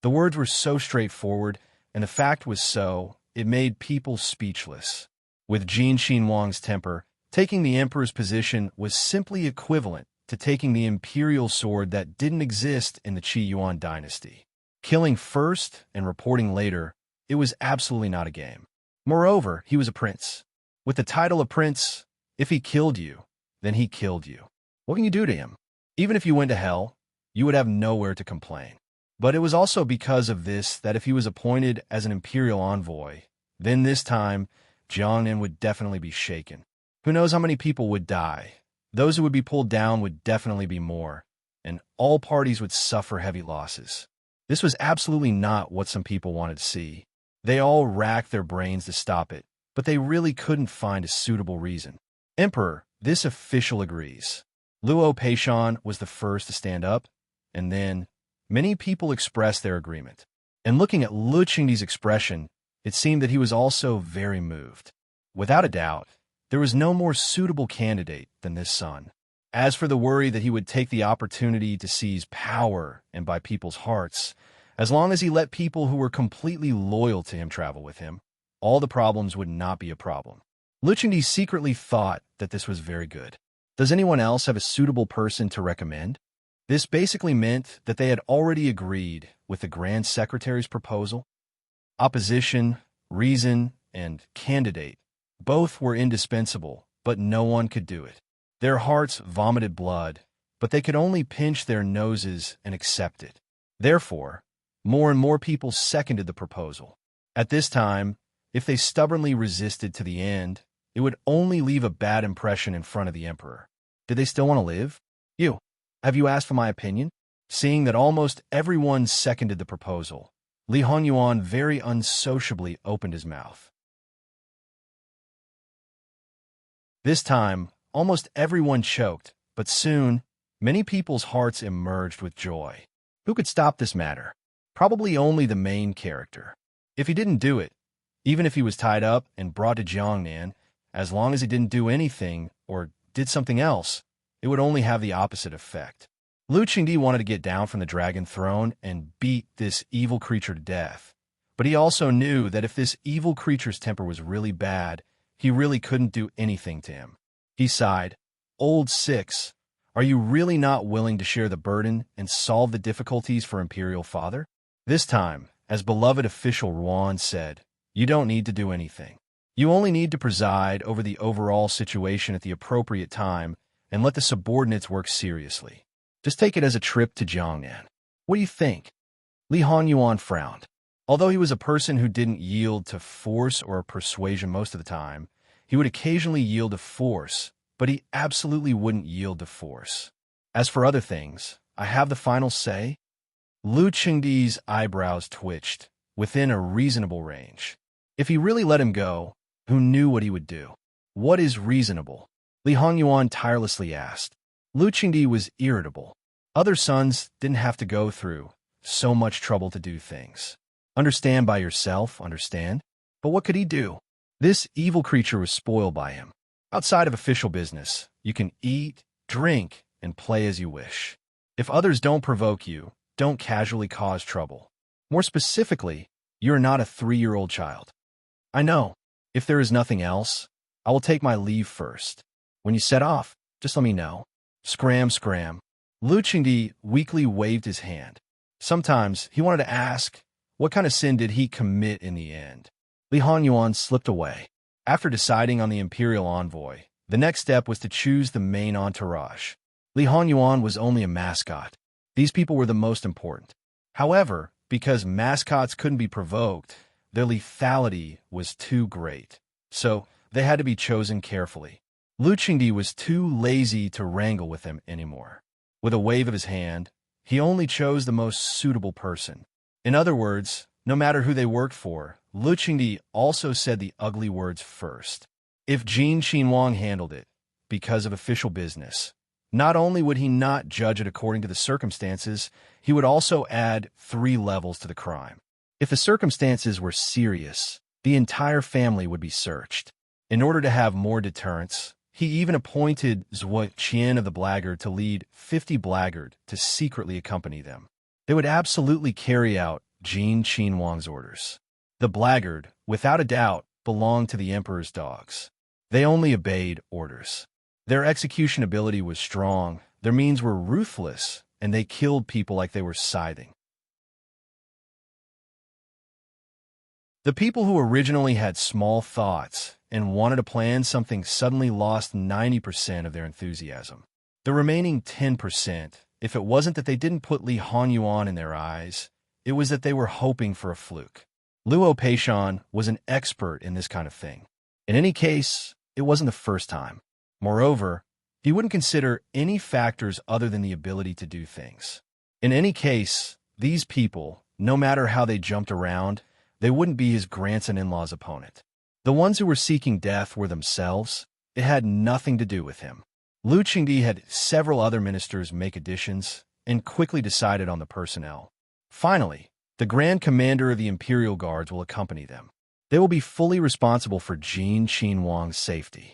The words were so straightforward, and the fact was so, it made people speechless. With Jin Xinhuang's temper, taking the emperor's position was simply equivalent to taking the imperial sword that didn't exist in the Qi Yuan dynasty. Killing first and reporting later, it was absolutely not a game. Moreover, he was a prince. With the title of prince, if he killed you, then he killed you. What can you do to him? Even if you went to hell, you would have nowhere to complain. But it was also because of this that if he was appointed as an imperial envoy, then this time, Jiangnan would definitely be shaken. Who knows how many people would die? Those who would be pulled down would definitely be more, and all parties would suffer heavy losses. This was absolutely not what some people wanted to see. They all racked their brains to stop it, but they really couldn't find a suitable reason. Emperor, this official agrees. Luo Peishan was the first to stand up, and then many people expressed their agreement. And looking at Lu Qingdi's expression, it seemed that he was also very moved. Without a doubt, there was no more suitable candidate than this son. As for the worry that he would take the opportunity to seize power and buy people's hearts, as long as he let people who were completely loyal to him travel with him, all the problems would not be a problem. Lu Qingdi secretly thought that this was very good. Does anyone else have a suitable person to recommend? This basically meant that they had already agreed with the Grand Secretary's proposal. Opposition, reason, and candidate both were indispensable, but no one could do it. Their hearts vomited blood, but they could only pinch their noses and accept it. Therefore, more and more people seconded the proposal. At this time, if they stubbornly resisted to the end, it would only leave a bad impression in front of the emperor. Did they still want to live? Have you asked for my opinion? Seeing that almost everyone seconded the proposal, Li Honyuan very unsociably opened his mouth. This time, almost everyone choked, but soon, many people's hearts emerged with joy. Who could stop this matter? Probably only the main character. If he didn't do it, even if he was tied up and brought to Jiangnan, as long as he didn't do anything or did something else, it would only have the opposite effect. Lu Qingdi wanted to get down from the dragon throne and beat this evil creature to death. But he also knew that if this evil creature's temper was really bad, he really couldn't do anything to him. He sighed, "Old Six, are you really not willing to share the burden and solve the difficulties for Imperial Father?" This time, as beloved official Ruan said, "You don't need to do anything. You only need to preside over the overall situation at the appropriate time and let the subordinates work seriously. Just take it as a trip to Jiangnan. What do you think?" Li Hongyuan frowned. Although he was a person who didn't yield to force or persuasion most of the time, he would occasionally yield to force, but he absolutely wouldn't yield to force. As for other things, I have the final say. Lu Qingdi's eyebrows twitched, within a reasonable range. If he really let him go, who knew what he would do? What is reasonable? Li Hongyuan tirelessly asked. Lu Qingdi was irritable. Other sons didn't have to go through so much trouble to do things. Understand by yourself, understand? But what could he do? This evil creature was spoiled by him. Outside of official business, you can eat, drink, and play as you wish. If others don't provoke you, don't casually cause trouble. More specifically, you're not a 3-year-old child. I know. If there is nothing else, I will take my leave first. When you set off, just let me know. Scram, scram. Lu Qingdi weakly waved his hand. Sometimes he wanted to ask, what kind of sin did he commit in the end? Li Hongyuan slipped away. After deciding on the imperial envoy, the next step was to choose the main entourage. Li Hongyuan was only a mascot. These people were the most important. However, because mascots couldn't be provoked, their lethality was too great. So, they had to be chosen carefully. Lu Qingdi was too lazy to wrangle with them anymore. With a wave of his hand, he only chose the most suitable person. In other words, no matter who they worked for, Lu Qingdi also said the ugly words first. If Jin Qinhuang handled it, because of official business, not only would he not judge it according to the circumstances, he would also add 3 levels to the crime. If the circumstances were serious, the entire family would be searched. In order to have more deterrence, he even appointed Zhuo Qian of the Blackguard to lead 50 Blackguard to secretly accompany them. They would absolutely carry out Jin Qinhuang's orders. The Blackguard, without a doubt, belonged to the Emperor's dogs. They only obeyed orders. Their execution ability was strong, their means were ruthless, and they killed people like they were scything. The people who originally had small thoughts and wanted to plan something suddenly lost 90% of their enthusiasm. The remaining 10%, if it wasn't that they didn't put Li Hongyuan in their eyes, it was that they were hoping for a fluke. Luo Peishan was an expert in this kind of thing. In any case, it wasn't the first time. Moreover, he wouldn't consider any factors other than the ability to do things. In any case, these people, no matter how they jumped around, they wouldn't be his grandson-in-law's opponent. The ones who were seeking death were themselves. It had nothing to do with him. Lu Qingdi had several other ministers make additions and quickly decided on the personnel. Finally, the Grand Commander of the Imperial Guards will accompany them. They will be fully responsible for Jin Qinhuang's safety.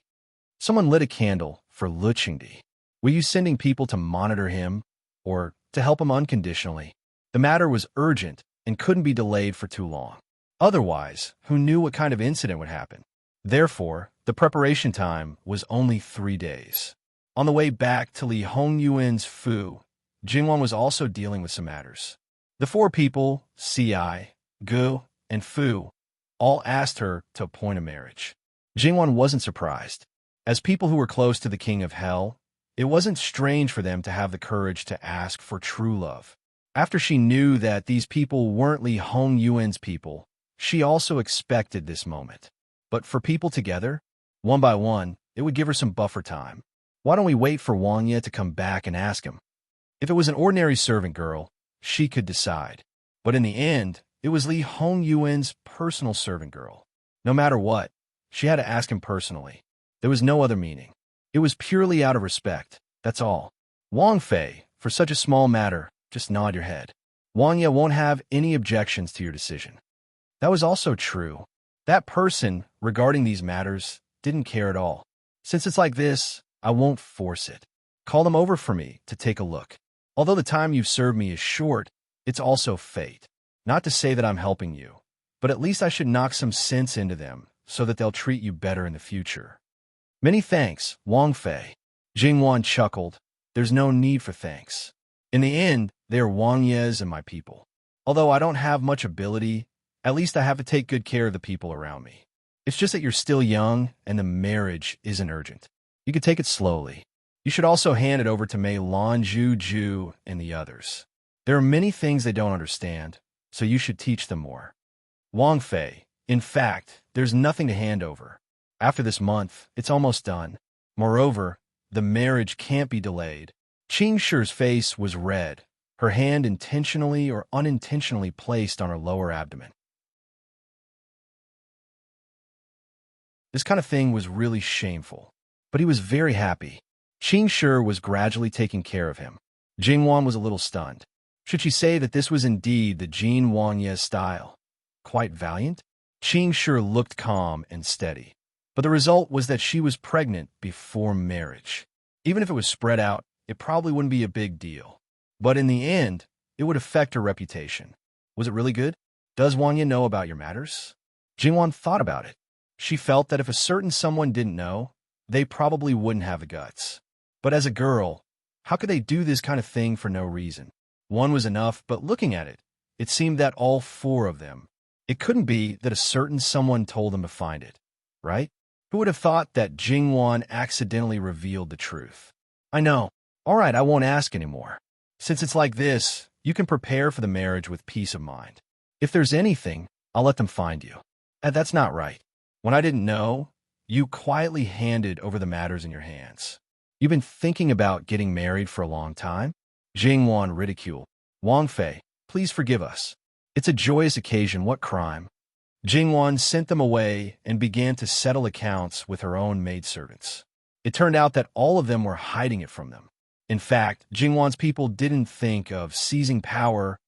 Someone lit a candle for Lu Qingdi. Were you sending people to monitor him or to help him unconditionally? The matter was urgent and couldn't be delayed for too long. Otherwise, who knew what kind of incident would happen? Therefore, the preparation time was only 3 days. On the way back to Li Hongyuan's Fu, Jingwan was also dealing with some matters. The 4 people, Ci, Gu, and Fu, all asked her to appoint a marriage. Jingwan wasn't surprised. As people who were close to the King of Hell, it wasn't strange for them to have the courage to ask for true love. After she knew that these people weren't Li Hongyuan's people, she also expected this moment. But for people together, one by one, it would give her some buffer time. Why don't we wait for Wang Ye to come back and ask him? If it was an ordinary servant girl, she could decide. But in the end, it was Li Hongyuan's personal servant girl. No matter what, she had to ask him personally. There was no other meaning. It was purely out of respect, that's all. Wang Fei, for such a small matter, just nod your head. Wang Ye won't have any objections to your decision. That was also true. That person, regarding these matters, didn't care at all. Since it's like this, I won't force it. Call them over for me to take a look. Although the time you've served me is short, it's also fate. Not to say that I'm helping you, but at least I should knock some sense into them so that they'll treat you better in the future. Many thanks, Wang Fei. Jingwan chuckled. There's no need for thanks. In the end, they are Wang Ye's and my people. Although I don't have much ability, at least I have to take good care of the people around me. It's just that you're still young and the marriage isn't urgent. You could take it slowly. You should also hand it over to Mei Lan Ju and the others. There are many things they don't understand, so you should teach them more. Wang Fei, in fact, there's nothing to hand over. After this month, it's almost done. Moreover, the marriage can't be delayed. Qing Shi's face was red, her hand intentionally or unintentionally placed on her lower abdomen. This kind of thing was really shameful, but he was very happy. Qing Shi was gradually taking care of him. Jingwan was a little stunned. Should she say that this was indeed the Jin Wang Ye style? Quite valiant? Qing Shi looked calm and steady. But the result was that she was pregnant before marriage. Even if it was spread out, it probably wouldn't be a big deal. But in the end, it would affect her reputation. Was it really good? Does Wang Ye know about your matters? Jingwan thought about it. She felt that if a certain someone didn't know, they probably wouldn't have the guts. But as a girl, how could they do this kind of thing for no reason? One was enough, but looking at it, it seemed that all four of them. It couldn't be that a certain someone told them to find it, right? Who would have thought that Jingwan accidentally revealed the truth? I know. All right, I won't ask anymore. Since it's like this, you can prepare for the marriage with peace of mind. If there's anything, I'll let them find you. And that's not right. When I didn't know, you quietly handed over the matters in your hands. You've been thinking about getting married for a long time? Jingwan ridiculed. Wang Fei, please forgive us. It's a joyous occasion, what crime? Jingwan sent them away and began to settle accounts with her own maidservants. It turned out that all of them were hiding it from them. In fact, Jingwan's people didn't think of seizing power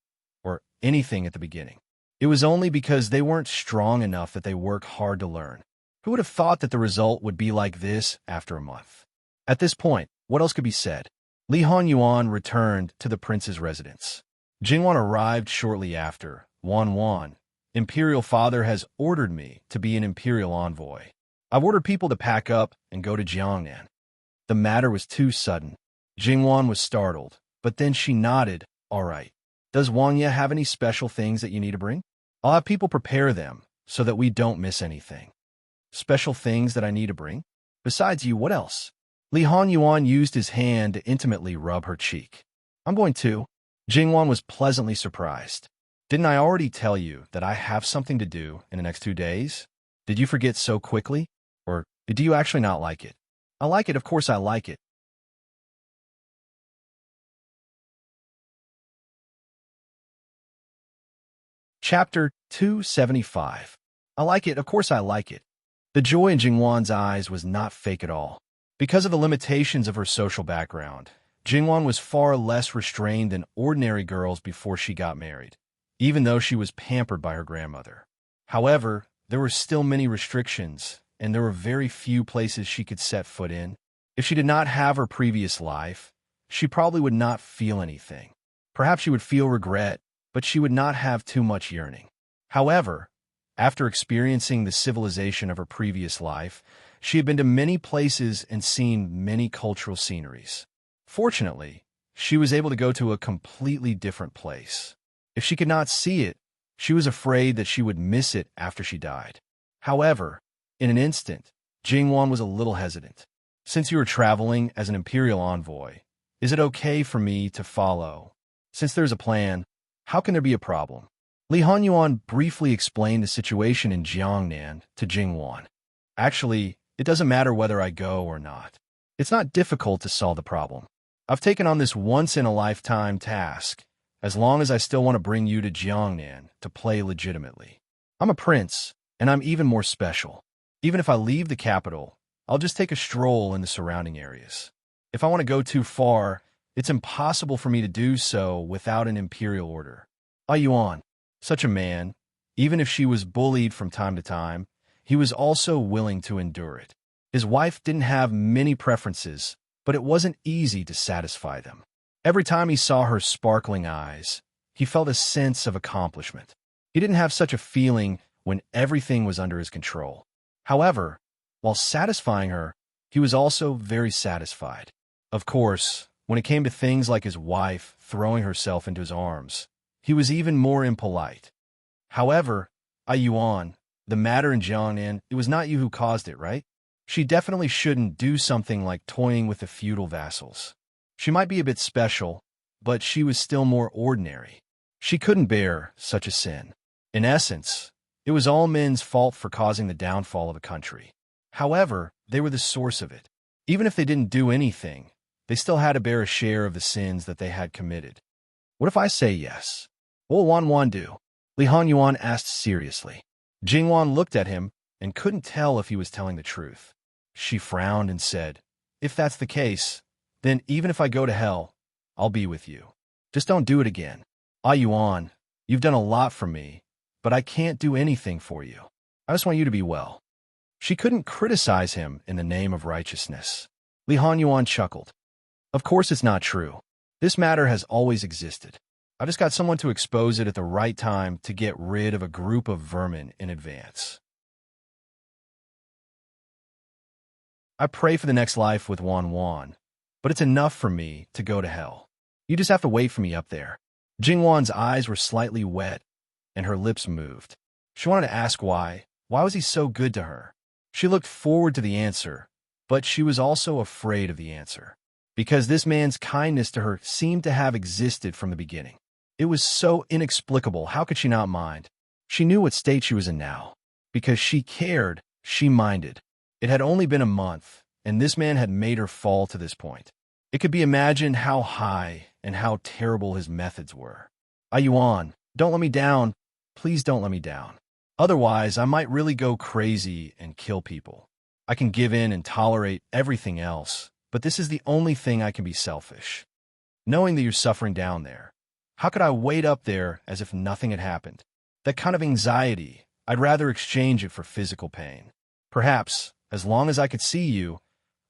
or anything at the beginning. It was only because they weren't strong enough that they worked hard to learn. Who would have thought that the result would be like this after a month? At this point, what else could be said? Li Honyuan returned to the prince's residence. Jingwan arrived shortly after. Wan, Imperial Father has ordered me to be an Imperial envoy. I've ordered people to pack up and go to Jiangnan. The matter was too sudden. Jingwan was startled, but then she nodded. All right. Does Wang Ye have any special things that you need to bring? I'll have people prepare them so that we don't miss anything. Special things that I need to bring? Besides you, what else? Li Honyuan used his hand to intimately rub her cheek. I'm going to. Jingwan was pleasantly surprised. Didn't I already tell you that I have something to do in the next 2 days? Did you forget so quickly? Or do you actually not like it? I like it, of course I like it. Chapter 275. I like it, of course I like it. The joy in Jingwan's eyes was not fake at all. Because of the limitations of her social background, Jingwan was far less restrained than ordinary girls before she got married, even though she was pampered by her grandmother. However, there were still many restrictions, and there were very few places she could set foot in. If she did not have her previous life, she probably would not feel anything. Perhaps she would feel regret, but she would not have too much yearning. However, after experiencing the civilization of her previous life, she had been to many places and seen many cultural sceneries. Fortunately, she was able to go to a completely different place. If she could not see it, she was afraid that she would miss it after she died. However, in an instant, Jingwan was a little hesitant. Since you are traveling as an imperial envoy, is it okay for me to follow? Since there's a plan, how can there be a problem? Li Honyuan briefly explained the situation in Jiangnan to Jingwan. Actually, it doesn't matter whether I go or not. It's not difficult to solve the problem. I've taken on this once-in-a-lifetime task, as long as I still want to bring you to Jiangnan to play legitimately. I'm a prince, and I'm even more special. Even if I leave the capital, I'll just take a stroll in the surrounding areas. If I want to go too far, it's impossible for me to do so without an imperial order. Yuan, such a man, even if she was bullied from time to time, he was also willing to endure it. His wife didn't have many preferences, but it wasn't easy to satisfy them. Every time he saw her sparkling eyes, he felt a sense of accomplishment. He didn't have such a feeling when everything was under his control. However, while satisfying her, he was also very satisfied. Of course, when it came to things like his wife throwing herself into his arms, he was even more impolite. However, Yuan, the matter in Jiangnan, it was not you who caused it, right? She definitely shouldn't do something like toying with the feudal vassals. She might be a bit special, but she was still more ordinary. She couldn't bear such a sin. In essence, it was all men's fault for causing the downfall of a country. However, they were the source of it. Even if they didn't do anything, they still had to bear a share of the sins that they had committed. What if I say yes? What will Wan do? Li Hanyuan asked seriously. Jingwan looked at him and couldn't tell if he was telling the truth. She frowned and said, "If that's the case, then even if I go to hell, I'll be with you. Just don't do it again. Yuan, you've done a lot for me, but I can't do anything for you. I just want you to be well." She couldn't criticize him in the name of righteousness. Li Hanyuan chuckled. Of course it's not true. This matter has always existed. I just got someone to expose it at the right time to get rid of a group of vermin in advance. I pray for the next life with Wan, but it's enough for me to go to hell. You just have to wait for me up there. Jingwan's eyes were slightly wet, and her lips moved. She wanted to ask why. Why was he so good to her? She looked forward to the answer, but she was also afraid of the answer, because this man's kindness to her seemed to have existed from the beginning. It was so inexplicable. How could she not mind? She knew what state she was in now. Because she cared, she minded. It had only been a month, and this man had made her fall to this point. It could be imagined how high and how terrible his methods were. Yuan, don't let me down. Please don't let me down. Otherwise, I might really go crazy and kill people. I can give in and tolerate everything else, but this is the only thing I can be selfish. Knowing that you're suffering down there, how could I wait up there as if nothing had happened? That kind of anxiety, I'd rather exchange it for physical pain. Perhaps, as long as I could see you,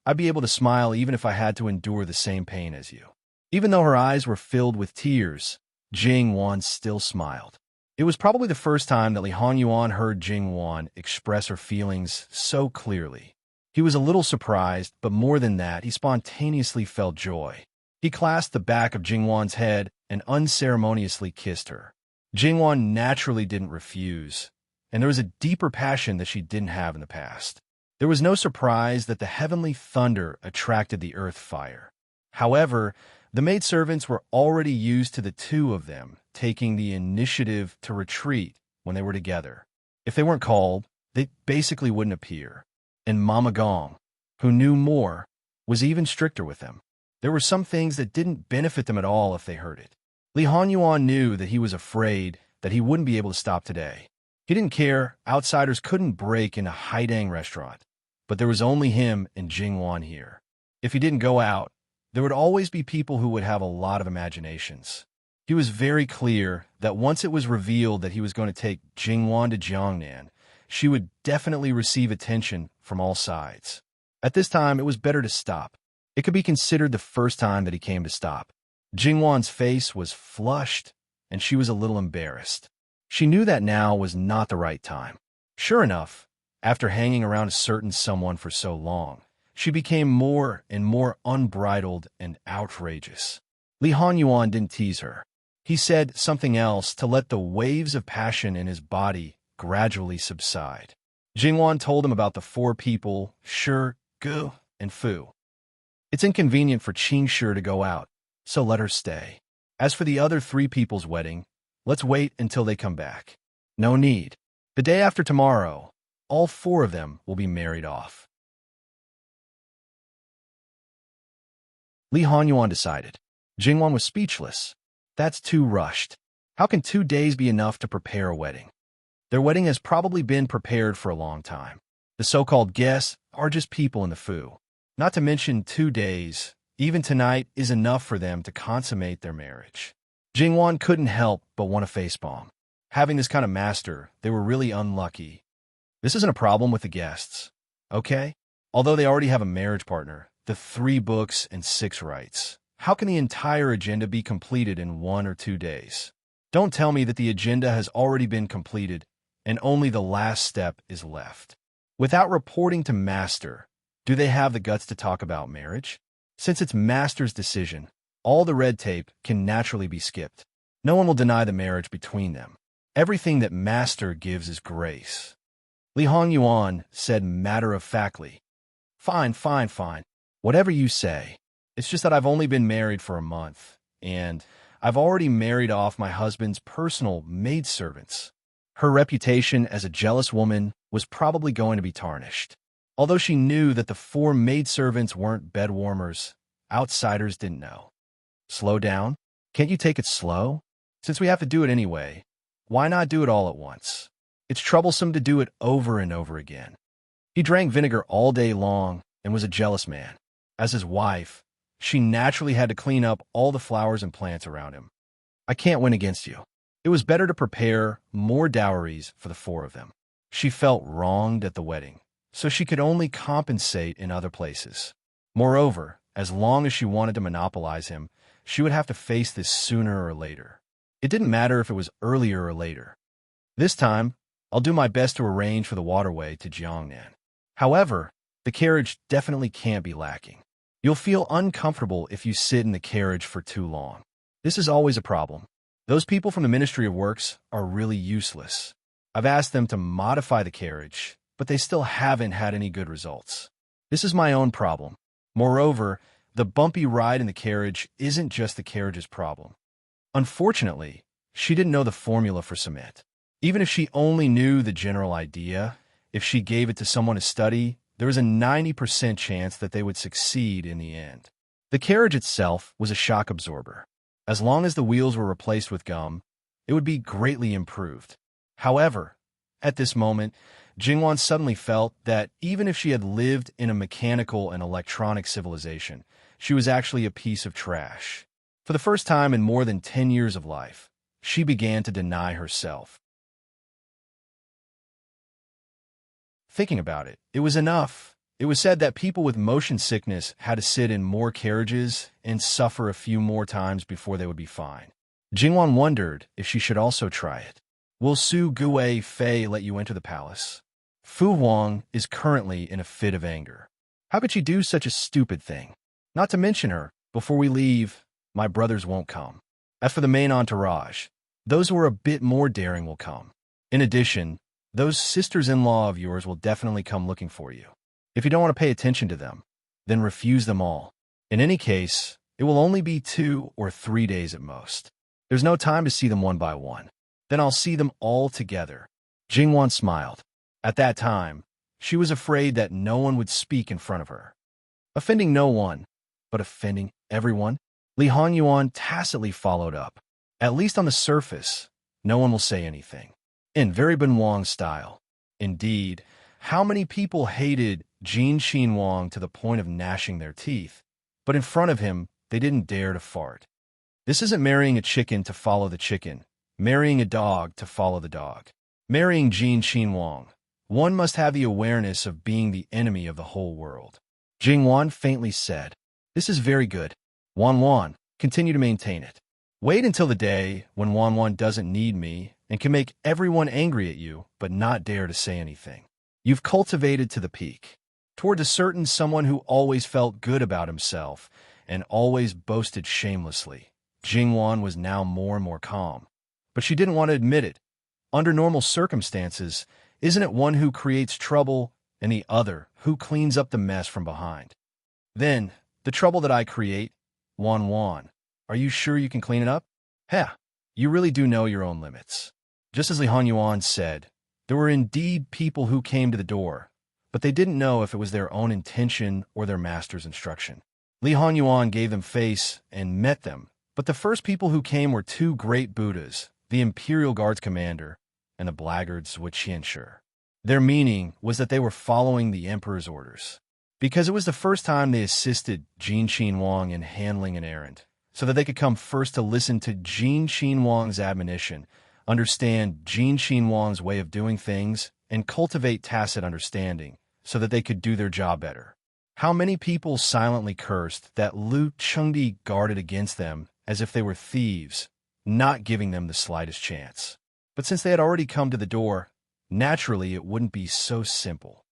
I'd be able to smile even if I had to endure the same pain as you. Even though her eyes were filled with tears, Jingwan still smiled. It was probably the first time that Li Hanyuan heard Jingwan express her feelings so clearly. He was a little surprised, but more than that, he spontaneously felt joy. He clasped the back of Jingwan's head and unceremoniously kissed her. Jingwan naturally didn't refuse, and there was a deeper passion that she didn't have in the past. There was no surprise that the heavenly thunder attracted the earth fire. However, the maidservants were already used to the two of them taking the initiative to retreat when they were together. If they weren't called, they basically wouldn't appear. And Mama Gong, who knew more, was even stricter with them. There were some things that didn't benefit them at all if they heard it. Li Hanyuan knew that he was afraid that he wouldn't be able to stop today. He didn't care. Outsiders couldn't break in a Haidang restaurant, but there was only him and Jingwan here. If he didn't go out, there would always be people who would have a lot of imaginations. He was very clear that once it was revealed that he was going to take Jingwan to Jiangnan, she would definitely receive attention from all sides. At this time, it was better to stop. It could be considered the first time that he came to stop. Jingwan's face was flushed, and she was a little embarrassed. She knew that now was not the right time. Sure enough, after hanging around a certain someone for so long, she became more and more unbridled and outrageous. Li Hanyuan didn't tease her. He said something else to let the waves of passion in his body gradually subside. Jingwan told him about the four people, Shi, Gu, and Fu. It's inconvenient for Qingshi to go out, so let her stay. As for the other three people's wedding, let's wait until they come back. No need. The day after tomorrow, all four of them will be married off. Li Hanyuan decided. Jingwan was speechless. That's too rushed. How can 2 days be enough to prepare a wedding? Their wedding has probably been prepared for a long time. The so-called guests are just people in the Fu. Not to mention 2 days, even tonight, is enough for them to consummate their marriage. Jingwan couldn't help but want to facepalm. Having this kind of master, they were really unlucky. This isn't a problem with the guests, okay? Although they already have a marriage partner, the 3 books and 6 rites. How can the entire agenda be completed in 1 or 2 days? Don't tell me that the agenda has already been completed and only the last step is left. Without reporting to Master, do they have the guts to talk about marriage? Since it's Master's decision, all the red tape can naturally be skipped. No one will deny the marriage between them. Everything that Master gives is grace. Li Hongyuan said matter-of-factly, Fine. Whatever you say. It's just that I've only been married for a month, and I've already married off my husband's personal maidservants. Her reputation as a jealous woman was probably going to be tarnished. Although she knew that the 4 maidservants weren't bed warmers, outsiders didn't know. Slow down? Can't you take it slow? Since we have to do it anyway, why not do it all at once? It's troublesome to do it over and over again. He drank vinegar all day long and was a jealous man. As his wife, she naturally had to clean up all the flowers and plants around him. I can't win against you. It was better to prepare more dowries for the 4 of them. She felt wronged at the wedding, so she could only compensate in other places. Moreover, as long as she wanted to monopolize him, she would have to face this sooner or later. It didn't matter if it was earlier or later. This time, I'll do my best to arrange for the waterway to Jiangnan. However, the carriage definitely can't be lacking. You'll feel uncomfortable if you sit in the carriage for too long. This is always a problem. Those people from the Ministry of Works are really useless. I've asked them to modify the carriage, but they still haven't had any good results. This is my own problem. Moreover, the bumpy ride in the carriage isn't just the carriage's problem. Unfortunately, she didn't know the formula for cement. Even if she only knew the general idea, if she gave it to someone to study, there was a 90% chance that they would succeed in the end. The carriage itself was a shock absorber. As long as the wheels were replaced with gum, it would be greatly improved. However, at this moment, Jingwan suddenly felt that even if she had lived in a mechanical and electronic civilization, she was actually a piece of trash. For the first time in more than 10 years of life, she began to deny herself. Thinking about it, it was enough. It was said that people with motion sickness had to sit in more carriages and suffer a few more times before they would be fine. Jingwan wondered if she should also try it. Will Su Gue Fei let you enter the palace? Fu Huang is currently in a fit of anger. How could she do such a stupid thing? Not to mention her, before we leave, my brothers won't come. As for the main entourage, those who are a bit more daring will come. In addition, those sisters-in-law of yours will definitely come looking for you. If you don't want to pay attention to them, then refuse them all. In any case, it will only be 2 or 3 days at most. There's no time to see them one by one. Then I'll see them all together. Jingwan smiled. At that time, she was afraid that no one would speak in front of her. Offending no one, but offending everyone, Li Hongyuan tacitly followed up. At least on the surface, no one will say anything. In very Benwang style. Indeed, how many people hated Jin Xinwang to the point of gnashing their teeth, but in front of him, they didn't dare to fart. This isn't marrying a chicken to follow the chicken, marrying a dog to follow the dog. Marrying Jin Xinwang, one must have the awareness of being the enemy of the whole world. Jingwan faintly said, This is very good. Wan, continue to maintain it. Wait until the day when Wan doesn't need me and can make everyone angry at you, but not dare to say anything. You've cultivated to the peak. Toward a certain someone who always felt good about himself and always boasted shamelessly, Jingwan was now more and more calm. But she didn't want to admit it. Under normal circumstances, isn't it one who creates trouble and the other who cleans up the mess from behind? Then, the trouble that I create, Wan, are you sure you can clean it up? Heh, you really do know your own limits. Just as Li Hongyuan said, there were indeed people who came to the door, but they didn't know if it was their own intention or their master's instruction. Li Hongyuan gave them face and met them, but the first people who came were 2 great Buddhas, the Imperial Guard's commander and the blackguards with Qianshi. Their meaning was that they were following the emperor's orders. Because it was the first time they assisted Jin Xinwang in handling an errand, so that they could come first to listen to Jin Xinhuang's admonition, understand Jin Xinhuang's way of doing things, and cultivate tacit understanding so that they could do their job better. How many people silently cursed that Lu Chengdi guarded against them as if they were thieves, not giving them the slightest chance. But since they had already come to the door, naturally it wouldn't be so simple.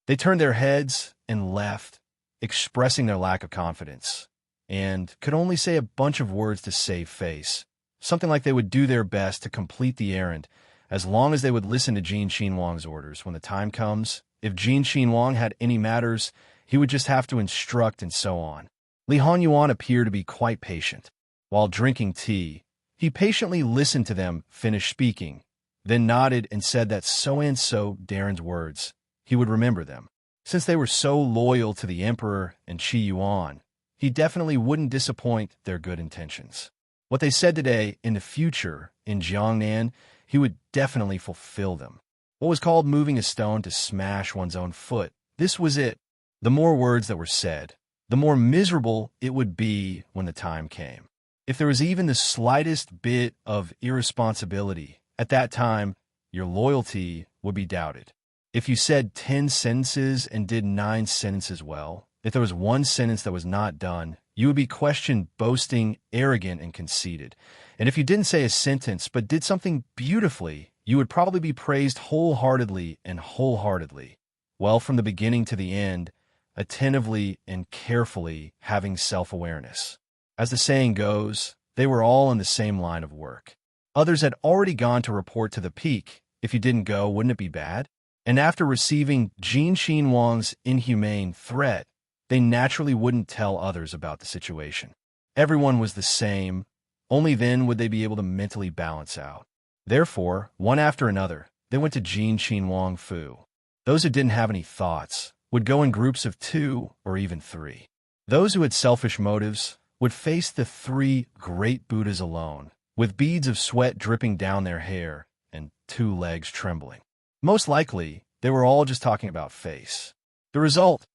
They turned their heads and left, expressing their lack of confidence, and could only say a bunch of words to save face, something like they would do their best to complete the errand, as long as they would listen to Jin Xinhuang's orders when the time comes. If Jin Xinhuang had any matters, he would just have to instruct and so on. Li Honyuan appeared to be quite patient. While drinking tea, he patiently listened to them finish speaking, then nodded and said that so-and-so Darren's words, he would remember them. Since they were so loyal to the emperor and Qi Yuan, he definitely wouldn't disappoint their good intentions. What they said today, in the future, in Jiangnan, he would definitely fulfill them. What was called moving a stone to smash one's own foot, this was it. The more words that were said, the more miserable it would be when the time came. If there was even the slightest bit of irresponsibility, at that time, your loyalty would be doubted. If you said 10 sentences and did 9 sentences well, if there was one sentence that was not done, you would be questioned boasting, arrogant, and conceited. And if you didn't say a sentence but did something beautifully, you would probably be praised wholeheartedly and wholeheartedly. Well, from the beginning to the end, attentively and carefully having self-awareness. As the saying goes, they were all in the same line of work. Others had already gone to report to the peak. If you didn't go, wouldn't it be bad? And after receiving Jin Xinhuang's inhumane threat, they naturally wouldn't tell others about the situation. Everyone was the same, only then would they be able to mentally balance out. Therefore, one after another, they went to Jin Xinhuang Fu. Those who didn't have any thoughts would go in groups of 2 or even 3. Those who had selfish motives would face the 3 great Buddhas alone, with beads of sweat dripping down their hair and 2 legs trembling. Most likely, they were all just talking about face. The result,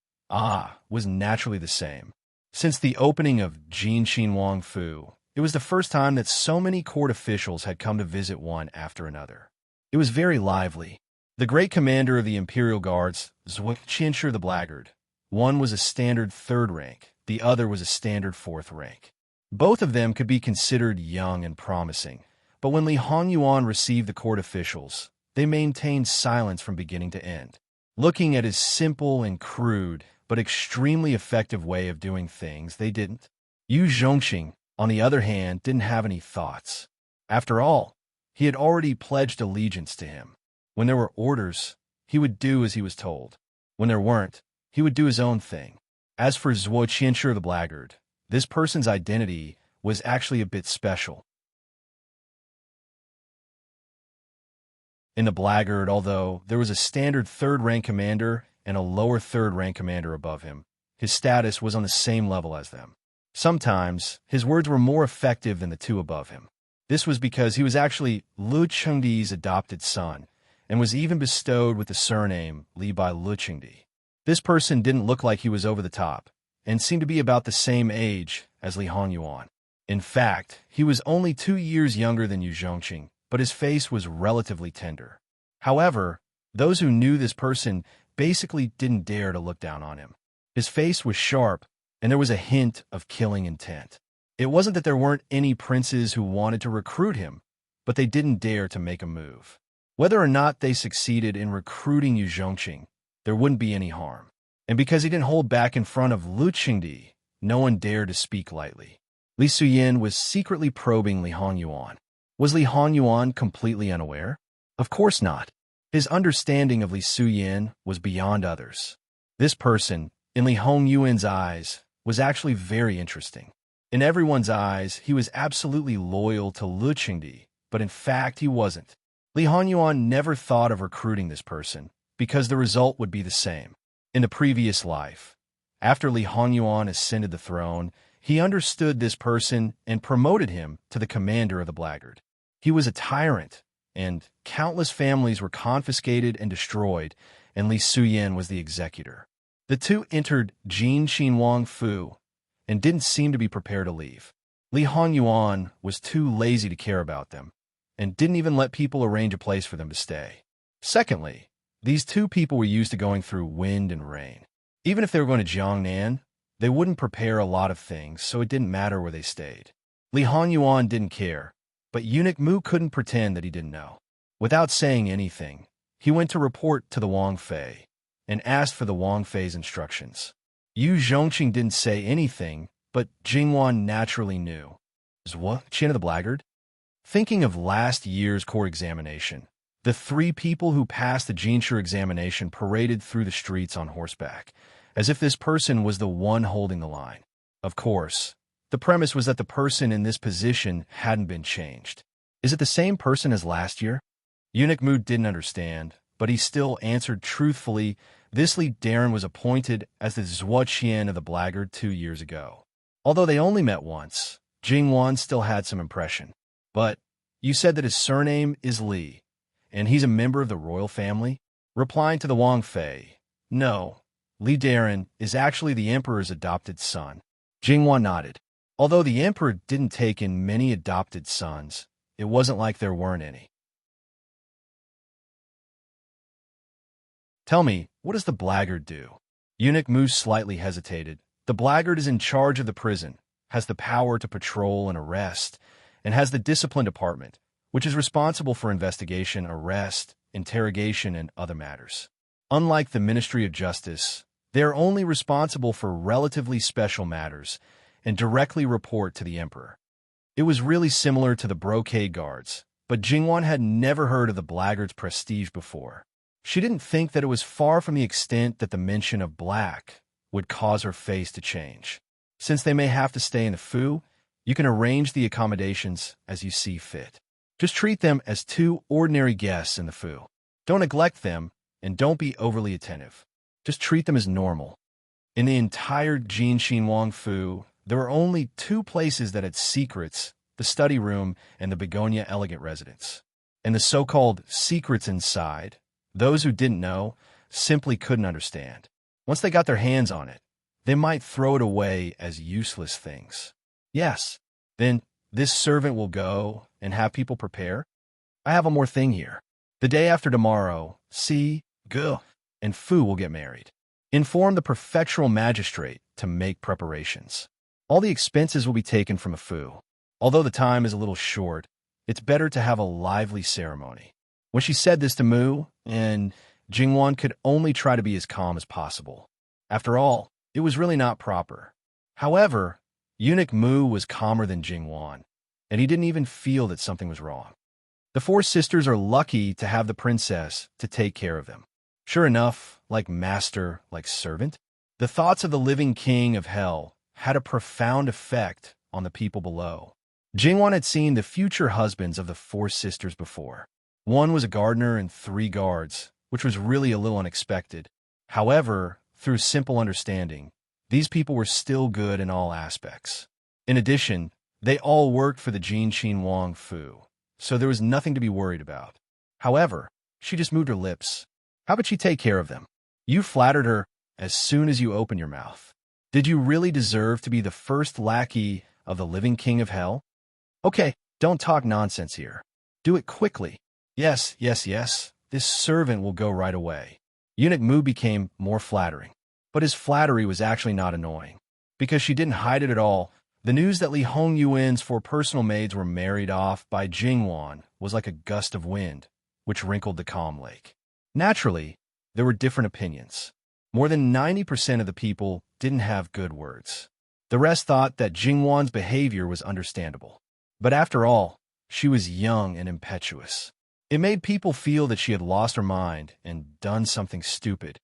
was naturally the same. Since the opening of Jin Xinhuang Fu, it was the first time that so many court officials had come to visit one after another. It was very lively. The great commander of the Imperial Guards, Zhuo Qianshi the Blackguard, one was a standard 3rd rank, the other was a standard 4th rank. Both of them could be considered young and promising, but when Li Honyuan received the court officials, they maintained silence from beginning to end. Looking at his simple and crude, but extremely effective way of doing things, they didn't. Yu Zhongxing, on the other hand, didn't have any thoughts. After all, he had already pledged allegiance to him. When there were orders, he would do as he was told. When there weren't, he would do his own thing. As for Zhuo Qianshi the Blackguard, this person's identity was actually a bit special. In the Blackguard, although there was a standard 3rd rank commander and a lower 3rd rank commander above him, his status was on the same level as them. Sometimes, his words were more effective than the 2 above him. This was because he was actually Lu Chengdi's adopted son, and was even bestowed with the surname Li by Lu Chengdi. This person didn't look like he was over the top, and seemed to be about the same age as Li Honyuan. In fact, he was only 2 years younger than Yu Zhongxing, but his face was relatively tender. However, those who knew this person basically didn't dare to look down on him. His face was sharp, and there was a hint of killing intent. It wasn't that there weren't any princes who wanted to recruit him, but they didn't dare to make a move. Whether or not they succeeded in recruiting Yu Zhongxing, there wouldn't be any harm. And because he didn't hold back in front of Lu Chengdi, no one dared to speak lightly. Li Suyin was secretly probing Li Honyuan. Was Li Honyuan completely unaware? Of course not. His understanding of Li Suyin was beyond others. This person, in Li Honyuan's eyes, was actually very interesting. In everyone's eyes, he was absolutely loyal to Lu Chengdi, but in fact he wasn't. Li Honyuan never thought of recruiting this person, because the result would be the same. In the previous life, after Li Honyuan ascended the throne, he understood this person and promoted him to the commander of the Blackguard. He was a tyrant, and countless families were confiscated and destroyed, and Li Suyin was the executor. The two entered Jin Xinhuang Fu and didn't seem to be prepared to leave. Li Hongyuan was too lazy to care about them and didn't even let people arrange a place for them to stay. Secondly, these two people were used to going through wind and rain. Even if they were going to Jiangnan, they wouldn't prepare a lot of things, so it didn't matter where they stayed. Li Hongyuan didn't care, but Eunuch Mu couldn't pretend that he didn't know. Without saying anything, he went to report to the Wang Fei and asked for the Wang Fei's instructions. Yu Zhongqing didn't say anything, but Jingwan naturally knew. What? Chin of the blackguard? Thinking of last year's core examination, the three people who passed the Jinshu examination paraded through the streets on horseback, as if this person was the one holding the line. Of course, the premise was that the person in this position hadn't been changed. Is it the same person as last year? Eunuch Mu didn't understand, but he still answered truthfully. This Li Darren was appointed as the Zhuoqian of the blackguard 2 years ago. Although they only met once, Jingwan still had some impression. But you said that his surname is Li, and he's a member of the royal family? Replying to the Wang Fei, no, Li Darren is actually the emperor's adopted son. Jingwan nodded. Although the emperor didn't take in many adopted sons, it wasn't like there weren't any. Tell me, what does the blackguard do? Eunuch Mu slightly hesitated. The blackguard is in charge of the prison, has the power to patrol and arrest, and has the discipline department, which is responsible for investigation, arrest, interrogation, and other matters. Unlike the Ministry of Justice, they are only responsible for relatively special matters and directly report to the emperor. It was really similar to the brocade guards, but Jingwan had never heard of the blackguard's prestige before. She didn't think that it was far from the extent that the mention of black would cause her face to change. Since they may have to stay in the Fu, you can arrange the accommodations as you see fit. Just treat them as two ordinary guests in the Fu. Don't neglect them, and don't be overly attentive. Just treat them as normal. In the entire Jin Xinhuang Fu, there were only 2 places that had secrets, the study room and the Begonia elegant residence. And the so-called secrets inside, those who didn't know, simply couldn't understand. Once they got their hands on it, they might throw it away as useless things. Yes, then this servant will go and have people prepare. I have one more thing here. The day after tomorrow, Si, Ge, and Fu will get married. Inform the prefectural magistrate to make preparations. All the expenses will be taken from a Fu. Although the time is a little short, it's better to have a lively ceremony. When she said this to Mu, and Jingwan could only try to be as calm as possible. After all, it was really not proper. However, Eunuch Mu was calmer than Jingwan, and he didn't even feel that something was wrong. The 4 sisters are lucky to have the princess to take care of them. Sure enough, like master, like servant, the thoughts of the living king of hell had a profound effect on the people below. Jingwan had seen the future husbands of the 4 sisters before. One was a gardener and 3 guards, which was really a little unexpected. However, through simple understanding, these people were still good in all aspects. In addition, they all worked for the Jin Xinhuang Fu, so there was nothing to be worried about. However, she just moved her lips. How about she take care of them? You flattered her as soon as you opened your mouth. Did you really deserve to be the first lackey of the living king of hell? Okay, don't talk nonsense here. Do it quickly. Yes, this servant will go right away. Eunuch Mu became more flattering. But his flattery was actually not annoying. Because she didn't hide it at all, the news that Li Hongyuan's 4 personal maids were married off by Jingwan was like a gust of wind, which wrinkled the calm lake. Naturally, there were different opinions. More than 90% of the people didn't have good words. The rest thought that Jingwan's behavior was understandable. But after all, she was young and impetuous. It made people feel that she had lost her mind and done something stupid.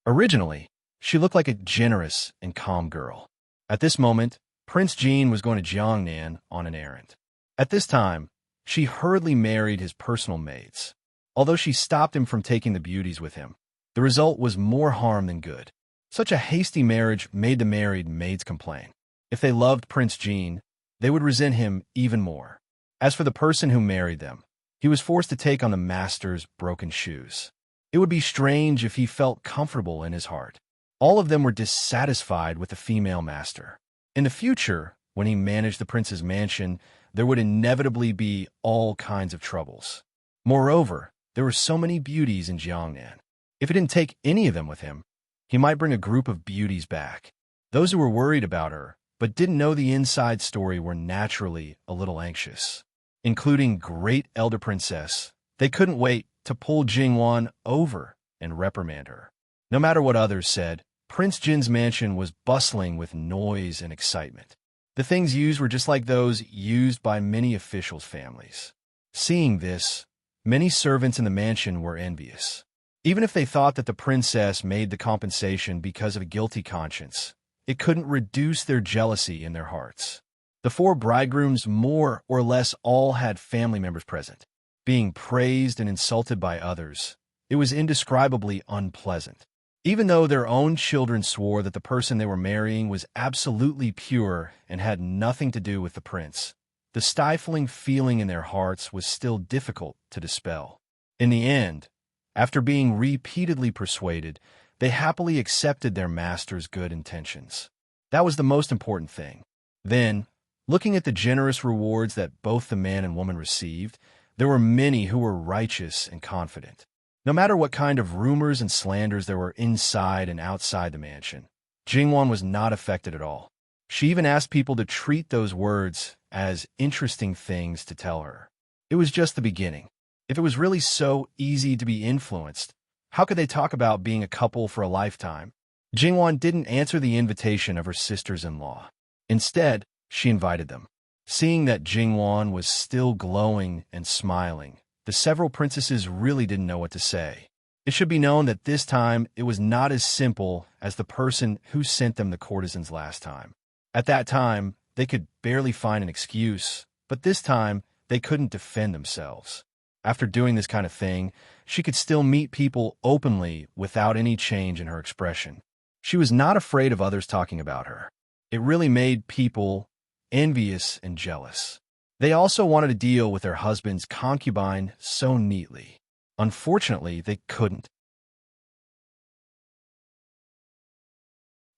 Originally, she looked like a generous and calm girl. At this moment, Prince Jin was going to Jiangnan on an errand. At this time, she hurriedly married his personal maids. Although she stopped him from taking the beauties with him, the result was more harm than good. Such a hasty marriage made the married maids complain. If they loved Prince Jin, they would resent him even more. As for the person who married them, he was forced to take on the master's broken shoes. It would be strange if he felt comfortable in his heart. All of them were dissatisfied with the female master. In the future, when he managed the prince's mansion, there would inevitably be all kinds of troubles. Moreover, there were so many beauties in Jiangnan. If he didn't take any of them with him, he might bring a group of beauties back. Those who were worried about her, but didn't know the inside story, were naturally a little anxious, including great elder princess. They couldn't wait to pull Jingwan over and reprimand her. No matter what others said, Prince Jin's mansion was bustling with noise and excitement. The things used were just like those used by many officials' families. Seeing this, many servants in the mansion were envious. Even if they thought that the princess made the compensation because of a guilty conscience, it couldn't reduce their jealousy in their hearts. The 4 bridegrooms more or less all had family members present. Being praised and insulted by others, it was indescribably unpleasant. Even though their own children swore that the person they were marrying was absolutely pure and had nothing to do with the prince, the stifling feeling in their hearts was still difficult to dispel. In the end, after being repeatedly persuaded, they happily accepted their master's good intentions. That was the most important thing. Then, looking at the generous rewards that both the man and woman received, there were many who were righteous and confident. No matter what kind of rumors and slanders there were inside and outside the mansion, Jingwan was not affected at all. She even asked people to treat those words as interesting things to tell her. It was just the beginning. If it was really so easy to be influenced, how could they talk about being a couple for a lifetime? Jingwan didn't answer the invitation of her sisters-in-law. Instead, she invited them. Seeing that Jingwan was still glowing and smiling, the several princesses really didn't know what to say. It should be known that this time it was not as simple as the person who sent them the courtesans last time. At that time, they could barely find an excuse, but this time they couldn't defend themselves. After doing this kind of thing, she could still meet people openly without any change in her expression. She was not afraid of others talking about her. It really made people envious and jealous. They also wanted to deal with their husband's concubine so neatly. Unfortunately, they couldn't.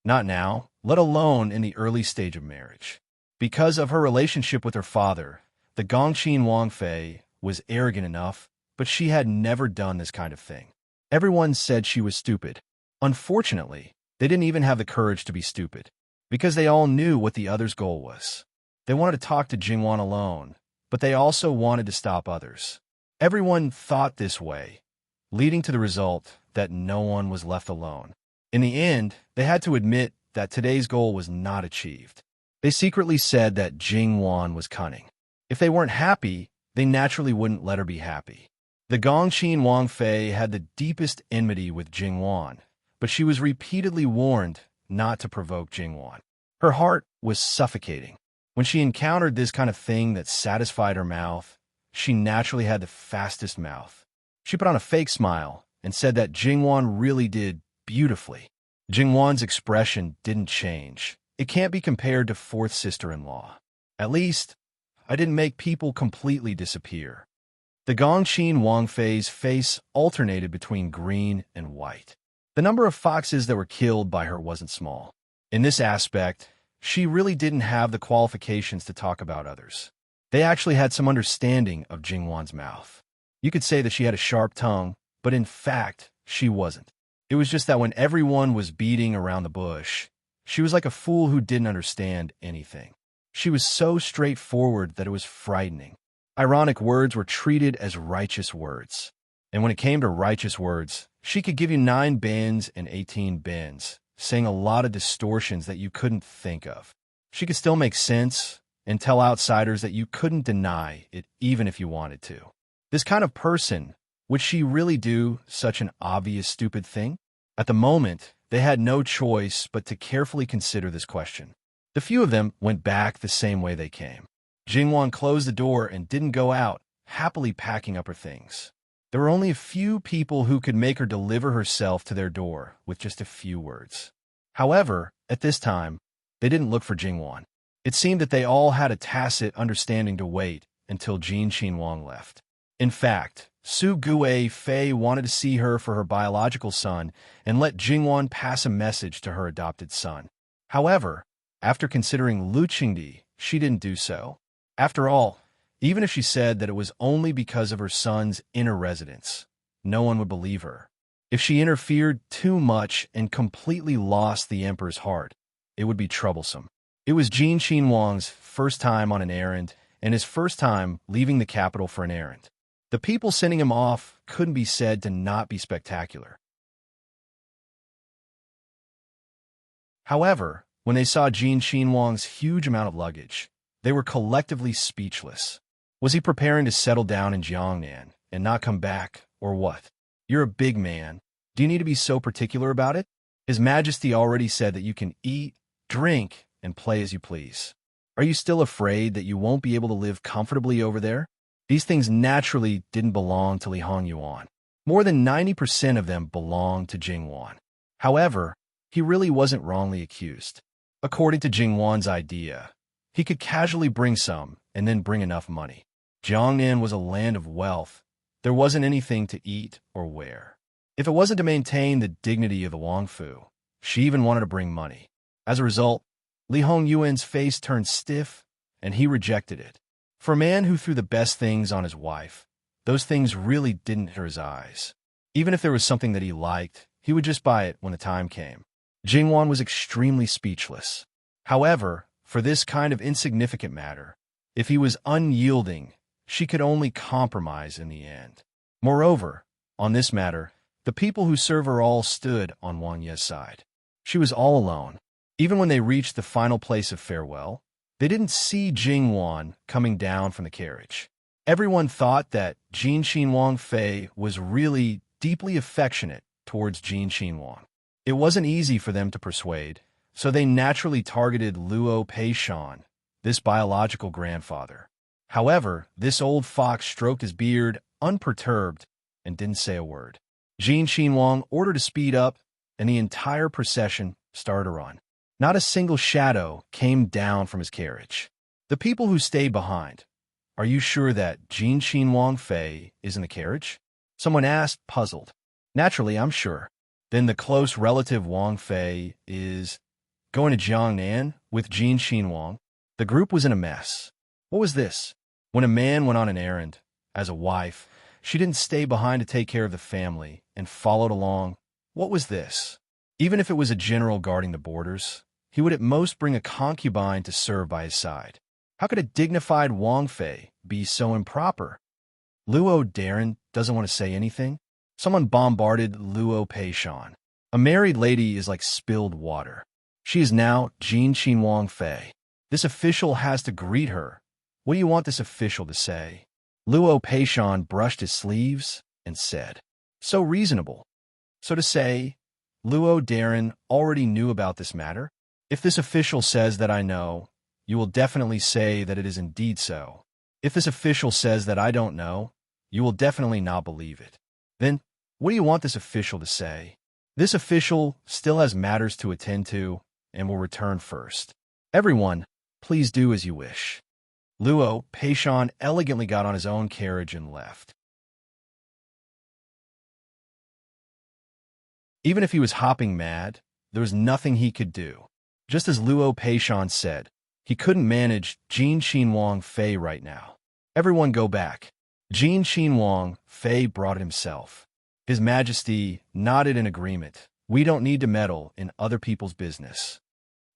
Not now, let alone in the early stage of marriage. Because of her relationship with her father, the Gongqin Wangfei was arrogant enough, but she had never done this kind of thing. Everyone said she was stupid. Unfortunately, they didn't even have the courage to be stupid, because they all knew what the other's goal was. They wanted to talk to Jingwan alone, but they also wanted to stop others. Everyone thought this way, leading to the result that no one was left alone. In the end, they had to admit that today's goal was not achieved. They secretly said that Jingwan was cunning. If they weren't happy, they naturally wouldn't let her be happy. The Gongqin Wangfei had the deepest enmity with Jingwan, but she was repeatedly warned not to provoke Jingwan. Her heart was suffocating. When she encountered this kind of thing that satisfied her mouth, she naturally had the fastest mouth. She put on a fake smile and said that Jingwan really did beautifully. Jingwan's expression didn't change. It can't be compared to fourth sister-in-law. At least, I didn't make people completely disappear. The Gongqin Wangfei's face alternated between green and white. The number of foxes that were killed by her wasn't small. In this aspect, she really didn't have the qualifications to talk about others. They actually had some understanding of Jingwan's mouth. You could say that she had a sharp tongue, but in fact, she wasn't. It was just that when everyone was beating around the bush, she was like a fool who didn't understand anything. She was so straightforward that it was frightening. Ironic words were treated as righteous words. And when it came to righteous words, she could give you 9 bins and 18 bins, saying a lot of distortions that you couldn't think of. She could still make sense and tell outsiders that you couldn't deny it even if you wanted to. This kind of person, would she really do such an obvious stupid thing? At the moment, they had no choice but to carefully consider this question. The few of them went back the same way they came. Jingwan closed the door and didn't go out, happily packing up her things. There were only a few people who could make her deliver herself to their door with just a few words. However, at this time, they didn't look for Jingwan. It seemed that they all had a tacit understanding to wait until Jin Qinhuang left. In fact, Su Gue Fei wanted to see her for her biological son and let Jingwan pass a message to her adopted son. However, after considering Lu Qingdi, she didn't do so. After all, even if she said that it was only because of her son's inner residence, no one would believe her. If she interfered too much and completely lost the emperor's heart, it would be troublesome. It was Jin Xinhuang's first time on an errand and his first time leaving the capital for an errand. The people sending him off couldn't be said to not be spectacular. However, when they saw Jin Xinhuang's huge amount of luggage, they were collectively speechless. Was he preparing to settle down in Jiangnan and not come back, or what? You're a big man. Do you need to be so particular about it? His Majesty already said that you can eat, drink, and play as you please. Are you still afraid that you won't be able to live comfortably over there? These things naturally didn't belong to Li Hongyuan. More than 90% of them belonged to Jingwan. However, he really wasn't wrongly accused. According to Jingwan's idea, he could casually bring some and then bring enough money. Jiangnan was a land of wealth. There wasn't anything to eat or wear. If it wasn't to maintain the dignity of the Wangfu, she even wanted to bring money. As a result, Li Hongyuan's face turned stiff, and he rejected it. For a man who threw the best things on his wife, those things really didn't hurt his eyes. Even if there was something that he liked, he would just buy it when the time came. Jingwan was extremely speechless. However, for this kind of insignificant matter, if he was unyielding, she could only compromise in the end. Moreover, on this matter, the people who serve her all stood on Wang Ye's side. She was all alone. Even when they reached the final place of farewell, they didn't see Jingwan coming down from the carriage. Everyone thought that Jin Xinhuang Fei was really deeply affectionate towards Jin Xinhuang. It wasn't easy for them to persuade, so they naturally targeted Luo Peishan, this biological grandfather. However, this old fox stroked his beard, unperturbed, and didn't say a word. Jin Xinhuang ordered to speed up, and the entire procession started to run. Not a single shadow came down from his carriage. The people who stayed behind, "Are you sure that Jin Xinhuang Fei is in the carriage?" Someone asked, puzzled. "Naturally, I'm sure." "Then the close relative Wang Fei is going to Jiangnan with Jin Xinhuang?" The group was in a mess. What was this? When a man went on an errand, as a wife, she didn't stay behind to take care of the family and followed along. What was this? Even if it was a general guarding the borders, he would at most bring a concubine to serve by his side. How could a dignified Wang Fei be so improper? Luo Darren doesn't want to say anything. Someone bombarded Luo Peishan. A married lady is like spilled water. She is now Jin Xinhuang Fei. This official has to greet her. What do you want this official to say? Luo Peishan brushed his sleeves and said, "So reasonable." So to say, Luo Darren already knew about this matter? If this official says that I know, you will definitely say that it is indeed so. If this official says that I don't know, you will definitely not believe it. Then, what do you want this official to say? This official still has matters to attend to and will return first. Everyone, please do as you wish. Luo Peishan elegantly got on his own carriage and left. Even if he was hopping mad, there was nothing he could do. Just as Luo Peishan said, he couldn't manage Jin Xinhuang Fei right now. Everyone go back. Jin Xinhuang Fei brought it himself. His Majesty nodded in agreement. We don't need to meddle in other people's business.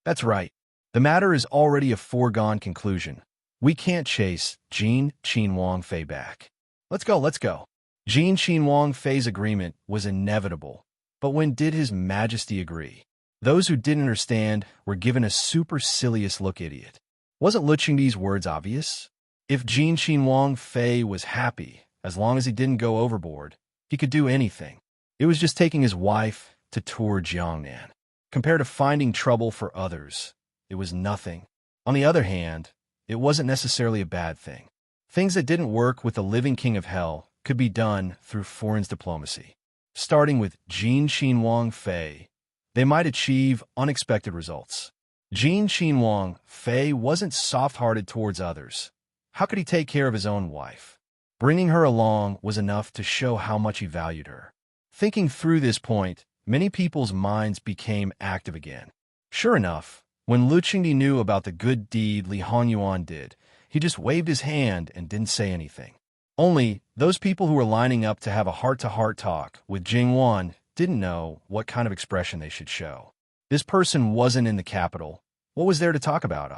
That's right. The matter is already a foregone conclusion. We can't chase Jin Xinhuang Fei back. Let's go, let's go. Jin Xinhuang Fei's agreement was inevitable. But when did His Majesty agree? Those who didn't understand were given a supercilious look idiot. Wasn't Lu Qingdi's words obvious? If Jin Xinhuang Fei was happy, as long as he didn't go overboard, he could do anything. It was just taking his wife to tour Jiangnan. Compared to finding trouble for others, it was nothing. On the other hand, it wasn't necessarily a bad thing. Things that didn't work with the living king of hell could be done through foreign diplomacy. Starting with Jin Xinhuang Fei, they might achieve unexpected results. Jin Xinhuang Fei wasn't soft-hearted towards others. How could he take care of his own wife? Bringing her along was enough to show how much he valued her. Thinking through this point, many people's minds became active again. Sure enough, when Lu Qingdi knew about the good deed Li Honyuan did, he just waved his hand and didn't say anything. Only, those people who were lining up to have a heart-to-heart talk with Jingwan didn't know what kind of expression they should show. This person wasn't in the capital. What was there to talk about?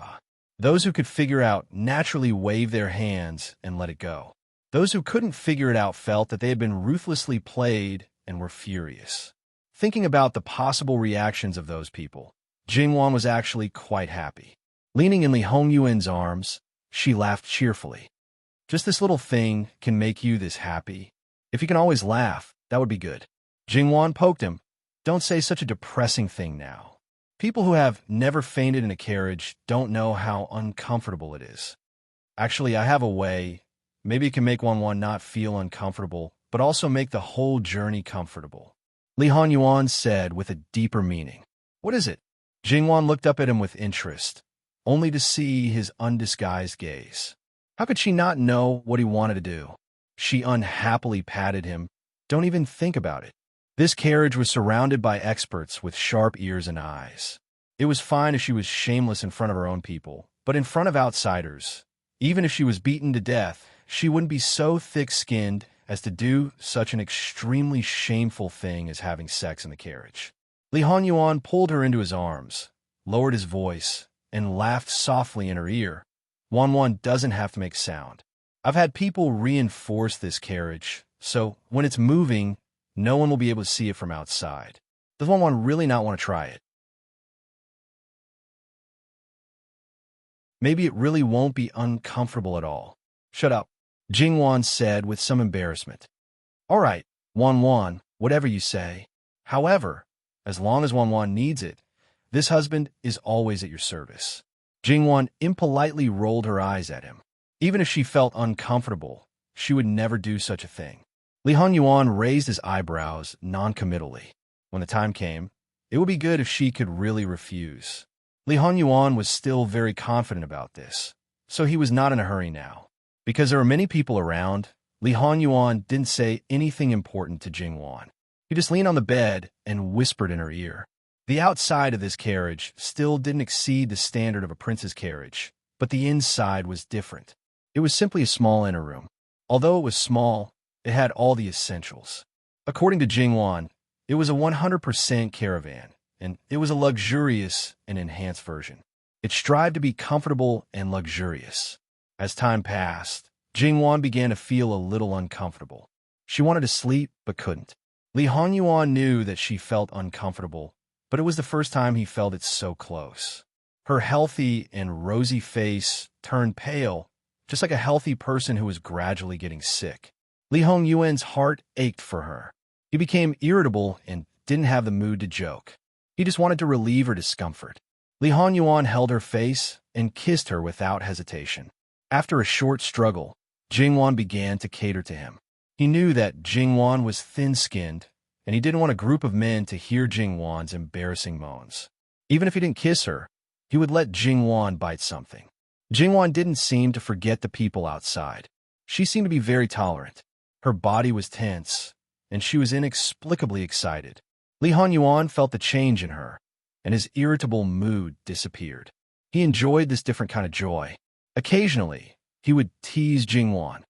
Those who could figure out naturally waved their hands and let it go. Those who couldn't figure it out felt that they had been ruthlessly played and were furious. Thinking about the possible reactions of those people, Jingwan was actually quite happy. Leaning in Li Hongyuan's arms, she laughed cheerfully. Just this little thing can make you this happy. If you can always laugh, that would be good. Jingwan poked him. Don't say such a depressing thing now. People who have never fainted in a carriage don't know how uncomfortable it is. Actually, I have a way. Maybe it can make one not feel uncomfortable, but also make the whole journey comfortable. Li Honyuan said with a deeper meaning. What is it? Jingwan looked up at him with interest, only to see his undisguised gaze. How could she not know what he wanted to do? She unhappily patted him. Don't even think about it. This carriage was surrounded by experts with sharp ears and eyes. It was fine if she was shameless in front of her own people, but in front of outsiders, even if she was beaten to death, she wouldn't be so thick-skinned as to do such an extremely shameful thing as having sex in the carriage. Li Honyuan pulled her into his arms, lowered his voice, and laughed softly in her ear. Wanwan doesn't have to make sound. I've had people reinforce this carriage, so when it's moving, no one will be able to see it from outside. Does Wanwan really not want to try it? Maybe it really won't be uncomfortable at all. Shut up, Jingwan said with some embarrassment. All right, Wanwan, whatever you say. However, as long as Wanwan needs it, this husband is always at your service. Jingwan impolitely rolled her eyes at him. Even if she felt uncomfortable, she would never do such a thing. Li Honyuan raised his eyebrows noncommittally. When the time came, it would be good if she could really refuse. Li Honyuan was still very confident about this, so he was not in a hurry now. Because there were many people around, Li Honyuan didn't say anything important to Jingwan. He just leaned on the bed and whispered in her ear. The outside of this carriage still didn't exceed the standard of a prince's carriage, but the inside was different. It was simply a small inner room. Although it was small, it had all the essentials. According to Jingwan, it was a 100% caravan, and it was a luxurious and enhanced version. It strived to be comfortable and luxurious. As time passed, Jingwan began to feel a little uncomfortable. She wanted to sleep, but couldn't. Li Honyuan knew that she felt uncomfortable, but it was the first time he felt it so close. Her healthy and rosy face turned pale, just like a healthy person who was gradually getting sick. Li Hongyuan's heart ached for her. He became irritable and didn't have the mood to joke. He just wanted to relieve her discomfort. Li Honyuan held her face and kissed her without hesitation. After a short struggle, Jingwan began to cater to him. He knew that Jingwan was thin-skinned, and he didn't want a group of men to hear Jingwan's embarrassing moans. Even if he didn't kiss her, he would let Jingwan bite something. Jingwan didn't seem to forget the people outside. She seemed to be very tolerant. Her body was tense, and she was inexplicably excited. Li Honyuan felt the change in her, and his irritable mood disappeared. He enjoyed this different kind of joy. Occasionally, he would tease Jingwan.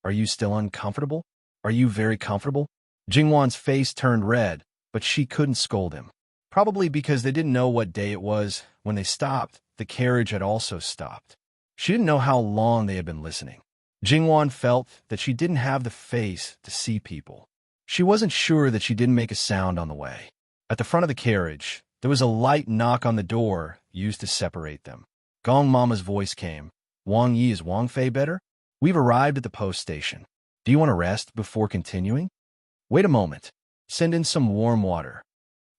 Are you still uncomfortable? Are you very comfortable? Jingwan's face turned red, but she couldn't scold him. Probably because they didn't know what day it was. When they stopped, the carriage had also stopped. She didn't know how long they had been listening. Jingwan felt that she didn't have the face to see people. She wasn't sure that she didn't make a sound on the way. At the front of the carriage, there was a light knock on the door used to separate them. Gong Mama's voice came. Wang Yi, is Wang Fei better? We've arrived at the post station. Do you want to rest before continuing? Wait a moment. Send in some warm water.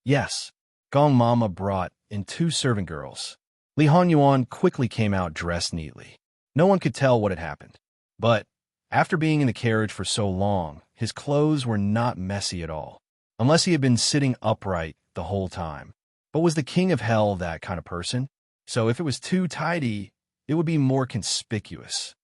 Yes. Gong Mama brought in 2 servant girls. Li Honyuan quickly came out dressed neatly. No one could tell what had happened. But, after being in the carriage for so long, his clothes were not messy at all, unless he had been sitting upright the whole time. But was the king of hell that kind of person? So if it was too tidy, it would be more conspicuous.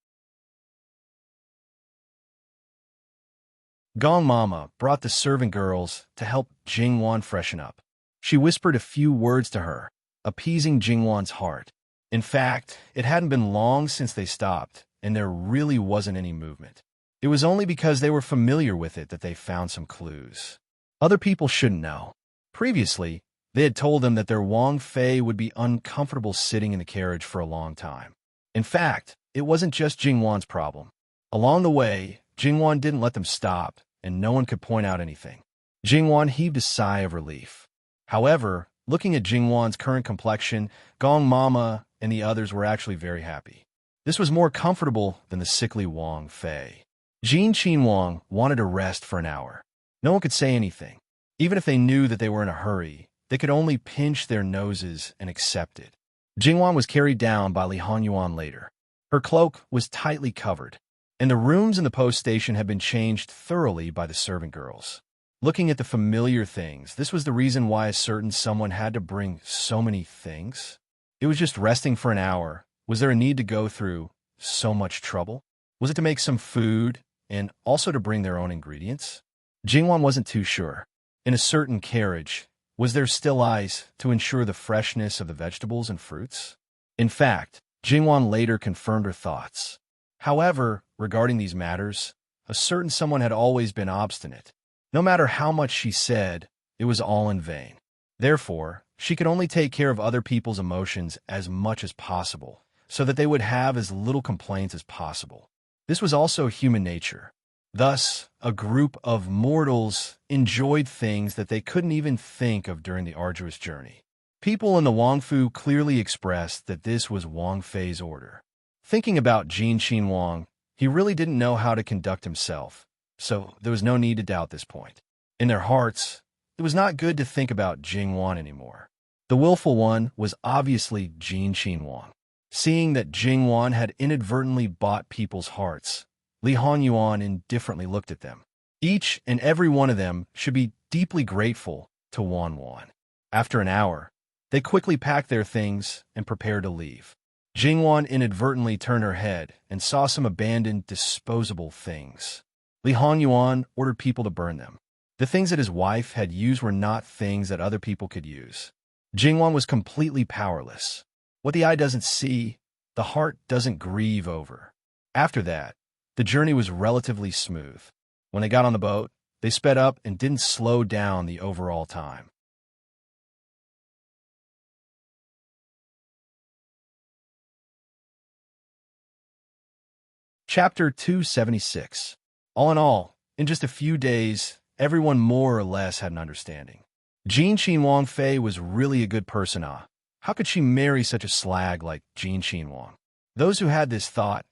Gong Mama brought the servant girls to help Jingwan freshen up. She whispered a few words to her, appeasing Jingwan's heart. In fact, it hadn't been long since they stopped, and there really wasn't any movement. It was only because they were familiar with it that they found some clues. Other people shouldn't know. Previously, they had told them that their Wang Fei would be uncomfortable sitting in the carriage for a long time. In fact, it wasn't just Jingwan's problem. Along the way, Jingwan didn't let them stop, and no one could point out anything. Jingwan heaved a sigh of relief. However, looking at Jingwan's current complexion, Gong Mama and the others were actually very happy. This was more comfortable than the sickly Wang Fei. Jin Qinhuang wanted to rest for an hour. No one could say anything. Even if they knew that they were in a hurry, they could only pinch their noses and accept it. Jingwan was carried down by Li Honyuan later. Her cloak was tightly covered, and the rooms in the post station had been changed thoroughly by the servant girls. Looking at the familiar things, this was the reason why a certain someone had to bring so many things. It was just resting for an hour. Was there a need to go through so much trouble? Was it to make some food and also to bring their own ingredients? Jingwan wasn't too sure. In a certain carriage, was there still ice to ensure the freshness of the vegetables and fruits? In fact, Jingwan later confirmed her thoughts. However, regarding these matters, a certain someone had always been obstinate. No matter how much she said, it was all in vain. Therefore, she could only take care of other people's emotions as much as possible, so that they would have as little complaints as possible. This was also human nature. Thus, a group of mortals enjoyed things that they couldn't even think of during the arduous journey. People in the Wangfu clearly expressed that this was Wang Fei's order. Thinking about Jin Qinhuang, he really didn't know how to conduct himself, so there was no need to doubt this point. In their hearts, it was not good to think about Jingwan anymore. The willful one was obviously Jin Qinhuang. Seeing that Jingwan had inadvertently bought people's hearts, Li Honyuan indifferently looked at them. Each and every one of them should be deeply grateful to Wan Wan. After an hour, they quickly packed their things and prepared to leave. Jingwan inadvertently turned her head and saw some abandoned, disposable things. Li Honyuan ordered people to burn them. The things that his wife had used were not things that other people could use. Jingwan was completely powerless. What the eye doesn't see, the heart doesn't grieve over. After that, the journey was relatively smooth. When they got on the boat, they sped up and didn't slow down the overall time. Chapter 276. All in all, in just a few days, everyone more or less had an understanding. Jin Qinhuang Fei was really a good person, ah. How could she marry such a slag like Jin Qinhuang? Those who had this thought,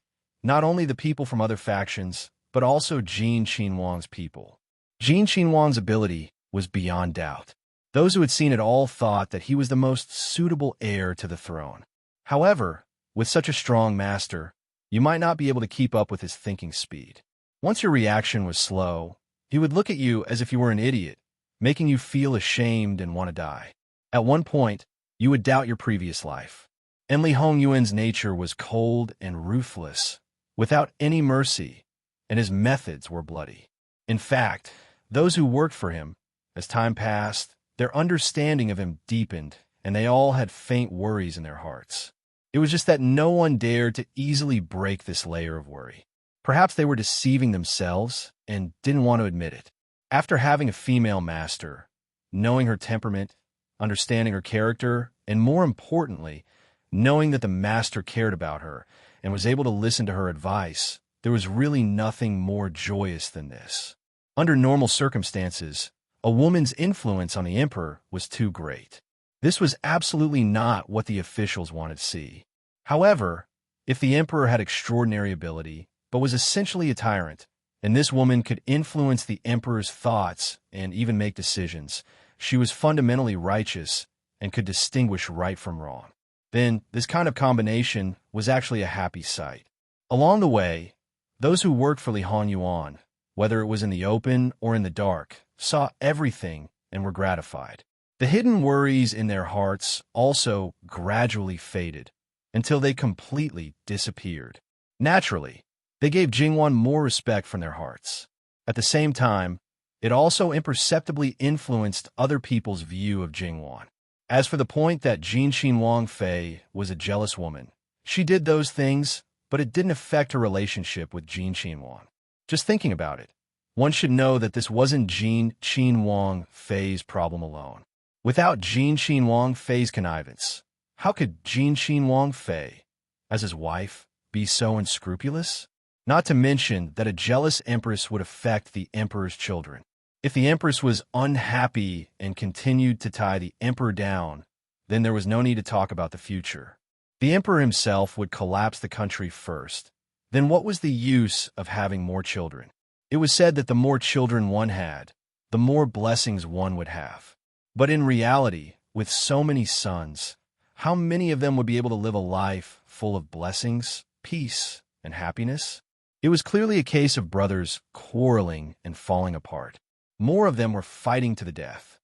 not only the people from other factions, but also Jin Qinhuang's people. Jin Qinhuang's ability was beyond doubt. Those who had seen it all thought that he was the most suitable heir to the throne. However, with such a strong master, you might not be able to keep up with his thinking speed. Once your reaction was slow, he would look at you as if you were an idiot, making you feel ashamed and want to die. At one point, you would doubt your previous life. And Li Hongyuan's nature was cold and ruthless, without any mercy, and his methods were bloody. In fact, those who worked for him, as time passed, their understanding of him deepened, and they all had faint worries in their hearts. It was just that no one dared to easily break this layer of worry. Perhaps they were deceiving themselves and didn't want to admit it. After having a female master, knowing her temperament, understanding her character, and more importantly, knowing that the master cared about her and was able to listen to her advice, there was really nothing more joyous than this. Under normal circumstances, a woman's influence on the emperor was too great. This was absolutely not what the officials wanted to see. However, if the emperor had extraordinary ability, but was essentially a tyrant, and this woman could influence the emperor's thoughts and even make decisions, she was fundamentally righteous and could distinguish right from wrong. Then, this kind of combination was actually a happy sight. Along the way, those who worked for Li Honyuan, whether it was in the open or in the dark, saw everything and were gratified. The hidden worries in their hearts also gradually faded until they completely disappeared. Naturally, they gave Jingwan more respect from their hearts. At the same time, it also imperceptibly influenced other people's view of Jingwan. As for the point that Jin Xinhuang Fei was a jealous woman, she did those things, but it didn't affect her relationship with Jin Xinhuang. Just thinking about it, one should know that this wasn't Jin Xinhuang Fei's problem alone. Without Jin Xinhuang Fei's connivance, how could Jin Xinhuang Fei, as his wife, be so unscrupulous? Not to mention that a jealous empress would affect the emperor's children. If the empress was unhappy and continued to tie the emperor down, then there was no need to talk about the future. The emperor himself would collapse the country first. Then what was the use of having more children? It was said that the more children one had, the more blessings one would have. But in reality, with so many sons, how many of them would be able to live a life full of blessings, peace, and happiness? It was clearly a case of brothers quarreling and falling apart. More of them were fighting to the death.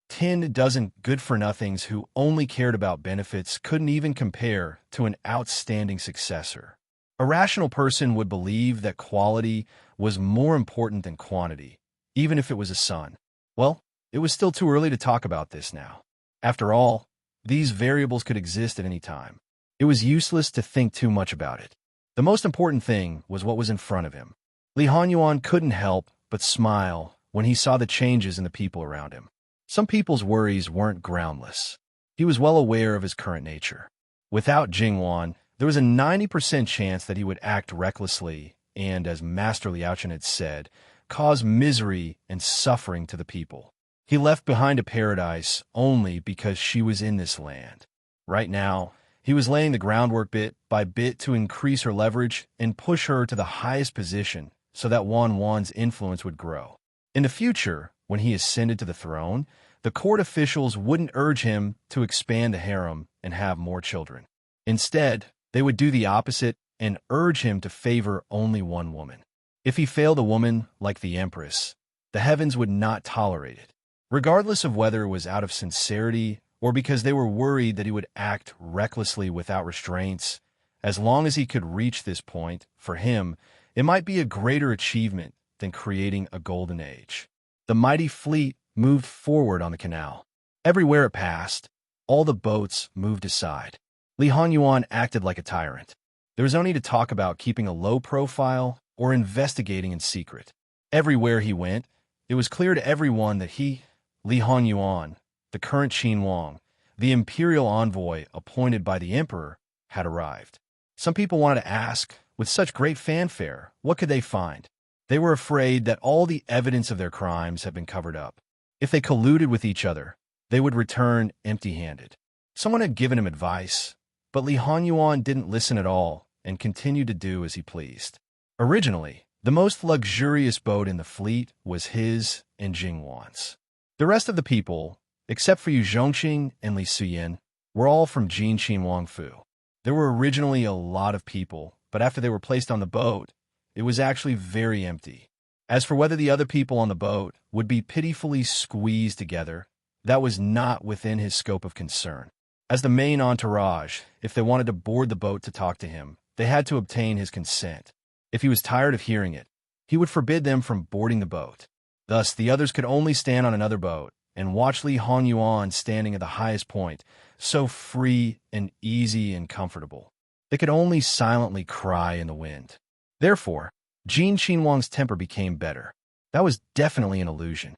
10 dozen good-for-nothings who only cared about benefits couldn't even compare to an outstanding successor. A rational person would believe that quality was more important than quantity, even if it was a son. Well, it was still too early to talk about this now. After all, these variables could exist at any time. It was useless to think too much about it. The most important thing was what was in front of him. Li Hanyuan couldn't help but smile when he saw the changes in the people around him. Some people's worries weren't groundless. He was well aware of his current nature. Without Jingwan, there was a 90% chance that he would act recklessly and, as Master Liaochen had said, cause misery and suffering to the people. He left behind a paradise only because she was in this land. Right now, he was laying the groundwork bit by bit to increase her leverage and push her to the highest position so that Wan's influence would grow. In the future, when he ascended to the throne, the court officials wouldn't urge him to expand the harem and have more children. Instead, they would do the opposite and urge him to favor only one woman. If he failed a woman like the Empress, the heavens would not tolerate it. Regardless of whether it was out of sincerity or because they were worried that he would act recklessly without restraints, as long as he could reach this point, for him, it might be a greater achievement than creating a golden age. The mighty fleet moved forward on the canal. Everywhere it passed, all the boats moved aside. Li Hanyuan acted like a tyrant. There was no need to talk about keeping a low profile or investigating in secret. Everywhere he went, it was clear to everyone that he, Li Hanyuan, the current Xinhuang, the imperial envoy appointed by the emperor, had arrived. Some people wanted to ask, with such great fanfare, what could they find? They were afraid that all the evidence of their crimes had been covered up. If they colluded with each other, they would return empty-handed. Someone had given him advice, but Li Hanyuan didn't listen at all and continued to do as he pleased. Originally, the most luxurious boat in the fleet was his and Jingwan's. The rest of the people, except for Yu Zhongxing and Li Suyin, were all from Jin Xinhuang Fu. There were originally a lot of people, but after they were placed on the boat, it was actually very empty. As for whether the other people on the boat would be pitifully squeezed together, that was not within his scope of concern. As the main entourage, if they wanted to board the boat to talk to him, they had to obtain his consent. If he was tired of hearing it, he would forbid them from boarding the boat. Thus, the others could only stand on another boat and watch Li Hanyuan standing at the highest point, so free and easy and comfortable. They could only silently cry in the wind. Therefore, Jin Xinhuang's temper became better. That was definitely an illusion.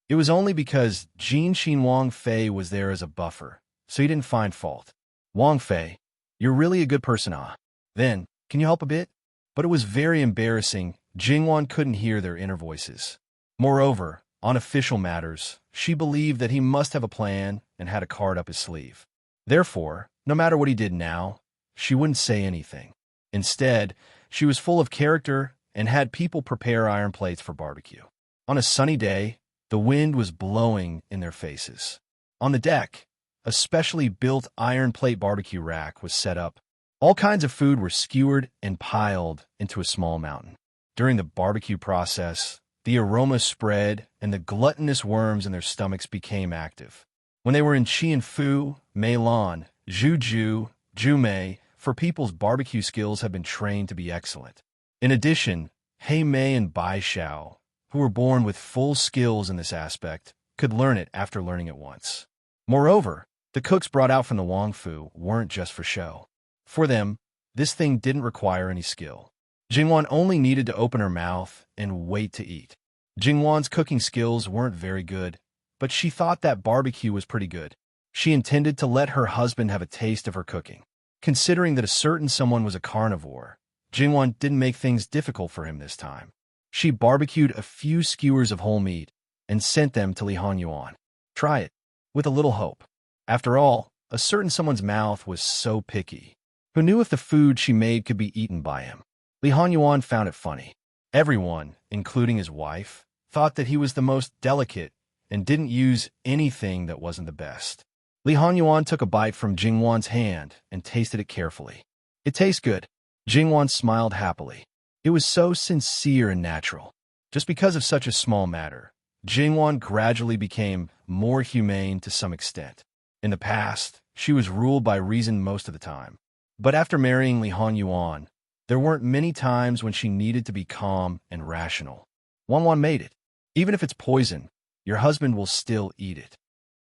It was only because Jin Xinhuang Fei was there as a buffer, so he didn't find fault. Wang Fei, you're really a good person, ah. Then, can you help a bit? But it was very embarrassing. Jingwan couldn't hear their inner voices. Moreover, on official matters, she believed that he must have a plan and had a card up his sleeve. Therefore, no matter what he did now, she wouldn't say anything. Instead, she was full of character and had people prepare iron plates for barbecue. On a sunny day, the wind was blowing in their faces. On the deck, a specially built iron plate barbecue rack was set up. All kinds of food were skewered and piled into a small mountain. During the barbecue process, the aroma spread and the gluttonous worms in their stomachs became active. When they were in Qianfu, Meilan, Zhu Mei, for people's barbecue skills have been trained to be excellent. In addition, Hei Mei and Bai Xiao, who were born with full skills in this aspect, could learn it after learning it once. Moreover, the cooks brought out from the Wang Fu weren't just for show. For them, this thing didn't require any skill. Jingwan only needed to open her mouth and wait to eat. Jingwan's cooking skills weren't very good, but she thought that barbecue was pretty good. She intended to let her husband have a taste of her cooking. Considering that a certain someone was a carnivore, Jingwan didn't make things difficult for him this time. She barbecued a few skewers of whole meat and sent them to Li Hongyuan. Try it, with a little hope. After all, a certain someone's mouth was so picky. Who knew if the food she made could be eaten by him? Li Hongyuan found it funny. Everyone, including his wife, thought that he was the most delicate and didn't use anything that wasn't the best. Li Hongyuan took a bite from Jingwan's hand and tasted it carefully. It tastes good. Jingwan smiled happily. It was so sincere and natural. Just because of such a small matter, Jingwan gradually became more humane to some extent. In the past, she was ruled by reason most of the time. But after marrying Li Hongyuan, there weren't many times when she needed to be calm and rational. Wanwan made it. Even if it's poison, your husband will still eat it.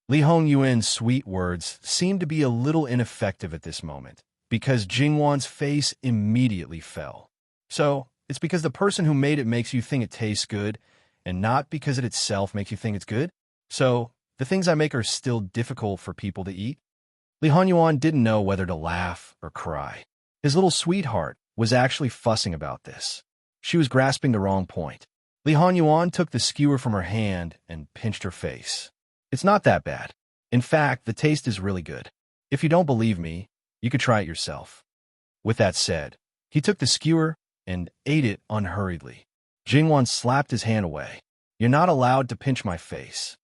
Li Hongyuan's sweet words seemed to be a little ineffective at this moment, because Jingwan's face immediately fell. So, it's because the person who made it makes you think it tastes good, and not because it itself makes you think it's good? So, the things I make are still difficult for people to eat? Li Hongyuan didn't know whether to laugh or cry. His little sweetheart was actually fussing about this. She was grasping the wrong point. Li Hongyuan took the skewer from her hand and pinched her face. It's not that bad. In fact, the taste is really good. If you don't believe me, you could try it yourself. With that said, he took the skewer and ate it unhurriedly. Jingwan slapped his hand away. You're not allowed to pinch my face.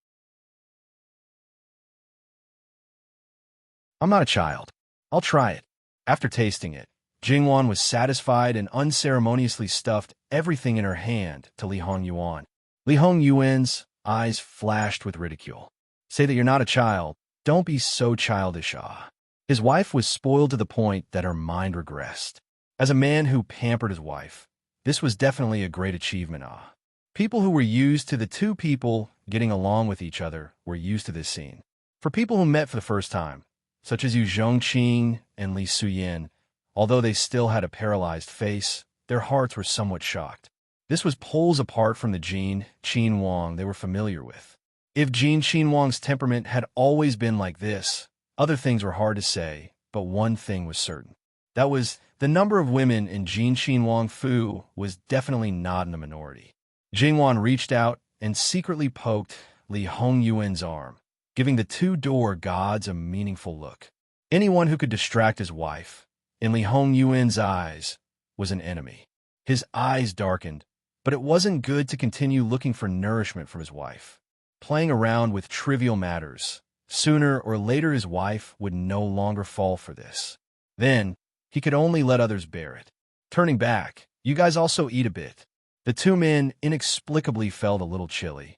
I'm not a child. I'll try it. After tasting it, Jingwan was satisfied and unceremoniously stuffed everything in her hand to Li Hongyuan. Li Hongyuan's eyes flashed with ridicule. Say that you're not a child. Don't be so childish, ah. His wife was spoiled to the point that her mind regressed. As a man who pampered his wife, this was definitely a great achievement, ah. People who were used to the two people getting along with each other were used to this scene. For people who met for the first time, such as Yu Zhongqing and Li Suyin, although they still had a paralyzed face, their hearts were somewhat shocked. This was poles apart from the Jin Qin Wang they were familiar with. If Jin Qin Wang's temperament had always been like this, other things were hard to say, but one thing was certain. That was, the number of women in Jin Qin Wang Fu was definitely not in the minority. Jingwan reached out and secretly poked Li Hongyuan's arm, giving the two door gods a meaningful look. Anyone who could distract his wife, in Li Hongyuan's eyes, was an enemy. His eyes darkened, but it wasn't good to continue looking for nourishment from his wife. Playing around with trivial matters, sooner or later his wife would no longer fall for this. Then, he could only let others bear it. Turning back, you guys also eat a bit. The two men inexplicably felt a little chilly.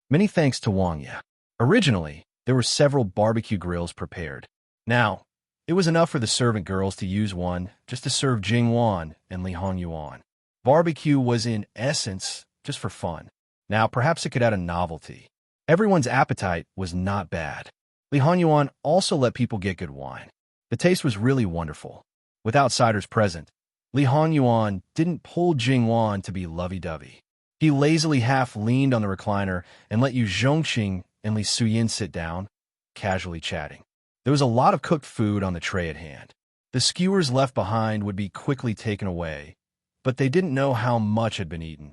Many thanks to Wang Ye. Originally, there were several barbecue grills prepared. Now, it was enough for the servant girls to use one just to serve Jingwan and Li Hongyuan. Barbecue was in essence just for fun. Now, perhaps it could add a novelty. Everyone's appetite was not bad. Li Hongyuan also let people get good wine. The taste was really wonderful. With outsiders present, Li Hongyuan didn't pull Jingwan to be lovey-dovey. He lazily half-leaned on the recliner and let Yu Zhongqing and Li Suyin sit down, casually chatting. There was a lot of cooked food on the tray at hand. The skewers left behind would be quickly taken away, but they didn't know how much had been eaten.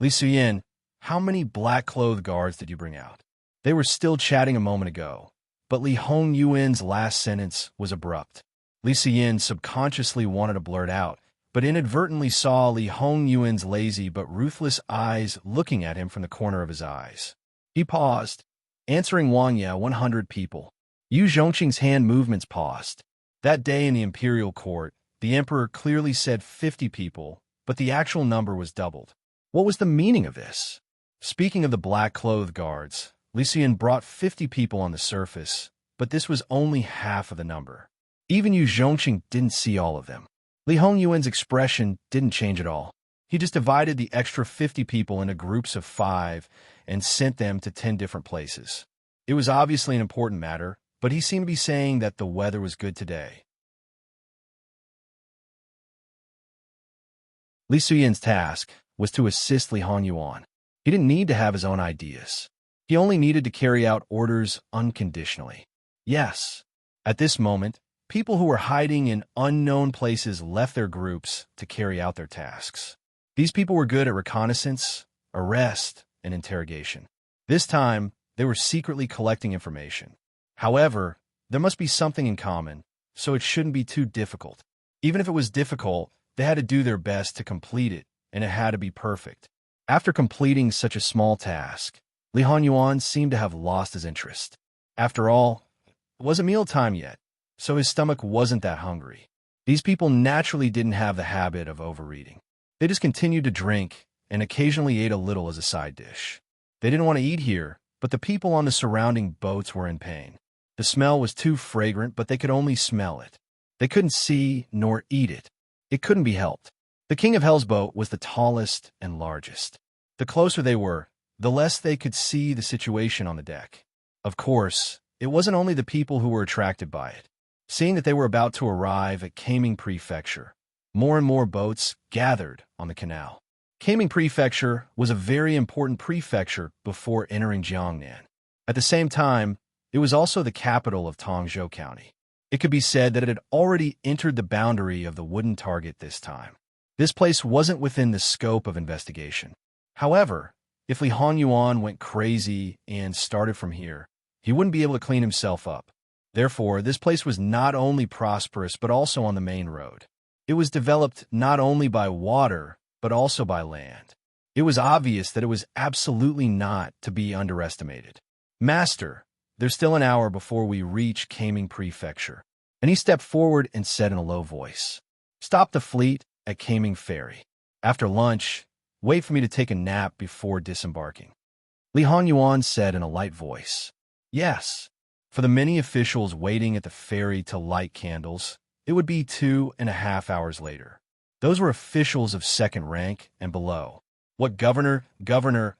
Li Suyin, how many black-clothed guards did you bring out? They were still chatting a moment ago, but Li Hongyuan's last sentence was abrupt. Li Suyin subconsciously wanted to blurt out, but inadvertently saw Li Hongyuan's lazy but ruthless eyes looking at him from the corner of his eyes. He paused, answering Wang Ye 100 people. Yu Zhongqing's hand movements paused. That day in the imperial court, the emperor clearly said 50 people, but the actual number was doubled. What was the meaning of this? Speaking of the black-clothed guards, Li Suyin brought 50 people on the surface, but this was only half of the number. Even Yu Zhongqing didn't see all of them. Li Hongyuan's expression didn't change at all. He just divided the extra 50 people into groups of 5 and sent them to 10 different places. It was obviously an important matter, but he seemed to be saying that the weather was good today. Li Suyan's task was to assist Li Hongyuan. He didn't need to have his own ideas. He only needed to carry out orders unconditionally. Yes, at this moment, people who were hiding in unknown places left their groups to carry out their tasks. These people were good at reconnaissance, arrest, and interrogation. This time, they were secretly collecting information. However, there must be something in common, so it shouldn't be too difficult. Even if it was difficult, they had to do their best to complete it, and it had to be perfect. After completing such a small task, Li Hongyuan seemed to have lost his interest. After all, it wasn't mealtime yet, so his stomach wasn't that hungry. These people naturally didn't have the habit of overeating. They just continued to drink and occasionally ate a little as a side dish. They didn't want to eat here, but the people on the surrounding boats were in pain. The smell was too fragrant, but they could only smell it. They couldn't see nor eat it. It couldn't be helped. The King of Hell's boat was the tallest and largest. The closer they were, the less they could see the situation on the deck. Of course, it wasn't only the people who were attracted by it. Seeing that they were about to arrive at Kaming Prefecture, more and more boats gathered on the canal. Kaming Prefecture was a very important prefecture before entering Jiangnan. At the same time, it was also the capital of Tongzhou County. It could be said that it had already entered the boundary of the wooden target this time. This place wasn't within the scope of investigation. However, if Li Hongyuan went crazy and started from here, he wouldn't be able to clean himself up. Therefore, this place was not only prosperous but also on the main road. It was developed not only by water, but also by land. It was obvious that it was absolutely not to be underestimated. "Master, there's still an hour before we reach Kaming Prefecture." And he stepped forward and said in a low voice, "Stop the fleet at Kaming Ferry. After lunch, wait for me to take a nap before disembarking." Li Hongyuan said in a light voice, "Yes." For the many officials waiting at the ferry to light candles, it would be 2.5 hours later. Those were officials of second rank and below. What governor,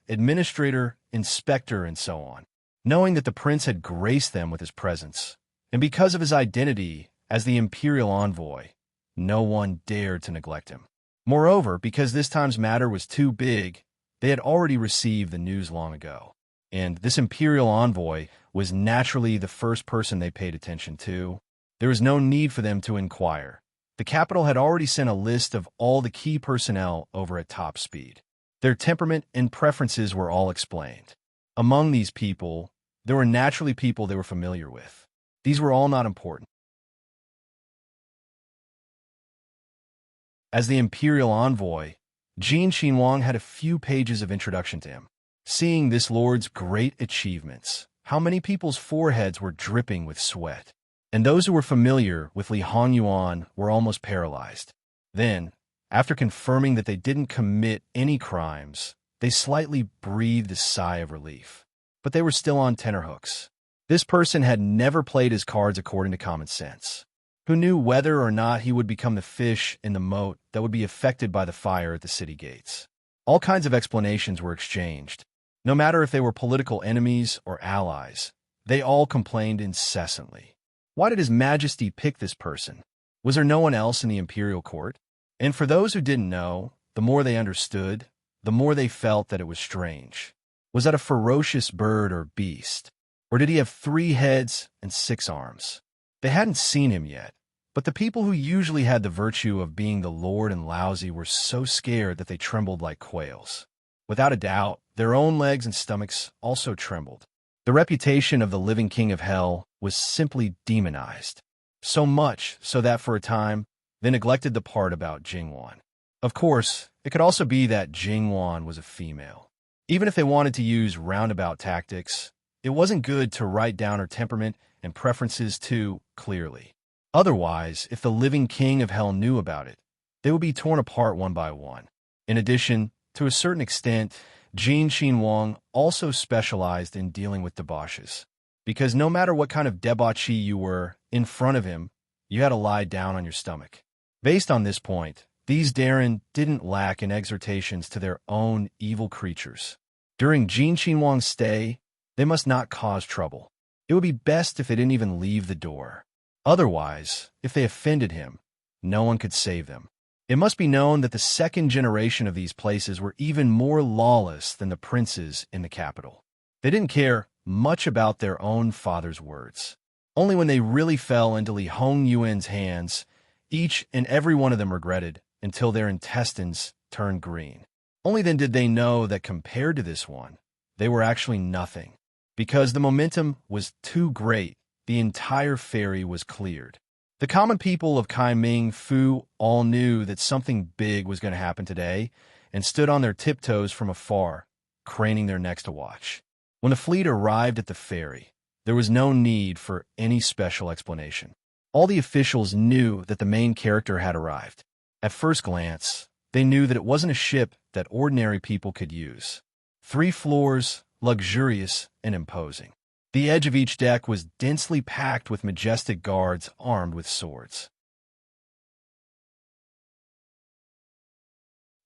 administrator, inspector, and so on. Knowing that the prince had graced them with his presence, and because of his identity as the imperial envoy, no one dared to neglect him. Moreover, because this time's matter was too big, they had already received the news long ago. And this imperial envoy was naturally the first person they paid attention to. There was no need for them to inquire. The capital had already sent a list of all the key personnel over at top speed. Their temperament and preferences were all explained. Among these people, there were naturally people they were familiar with. These were all not important. As the imperial envoy, Jin Xinhuang had a few pages of introduction to him. Seeing this lord's great achievements, how many people's foreheads were dripping with sweat. And those who were familiar with Li Hongyuan were almost paralyzed. Then, after confirming that they didn't commit any crimes, they slightly breathed a sigh of relief. But they were still on tenterhooks. This person had never played his cards according to common sense. Who knew whether or not he would become the fish in the moat that would be affected by the fire at the city gates? All kinds of explanations were exchanged. No matter if they were political enemies or allies, they all complained incessantly. Why did His Majesty pick this person? Was there no one else in the imperial court? And for those who didn't know, the more they understood, the more they felt that it was strange. Was that a ferocious bird or beast? Or did he have 3 heads and 6 arms? They hadn't seen him yet, but the people who usually had the virtue of being the lord and lousy were so scared that they trembled like quails. Without a doubt, their own legs and stomachs also trembled. The reputation of the living king of hell was simply demonized. So much so that for a time, they neglected the part about Jingwan. Of course, it could also be that Jingwan was a female. Even if they wanted to use roundabout tactics, it wasn't good to write down her temperament and preferences too clearly. Otherwise, if the living king of hell knew about it, they would be torn apart one by one. In addition, to a certain extent, Jin Xinhuang also specialized in dealing with debauches. because no matter what kind of debauchee you were in front of him, you had to lie down on your stomach. Based on this point, these Darren didn't lack in exhortations to their own evil creatures. During Jin Qinhuang's stay, they must not cause trouble. It would be best if they didn't even leave the door. Otherwise, if they offended him, no one could save them. It must be known that the second generation of these places were even more lawless than the princes in the capital. They didn't care much about their own father's words. Only when they really fell into Li Hongyuan's hands, each and every one of them regretted until their intestines turned green. Only then did they know that compared to this one, they were actually nothing. Because the momentum was too great, the entire ferry was cleared. The common people of Kaiming Fu all knew that something big was going to happen today and stood on their tiptoes from afar, craning their necks to watch. When the fleet arrived at the ferry, there was no need for any special explanation. All the officials knew that the main character had arrived. At first glance, they knew that it wasn't a ship that ordinary people could use. 3 floors, luxurious and imposing. The edge of each deck was densely packed with majestic guards armed with swords.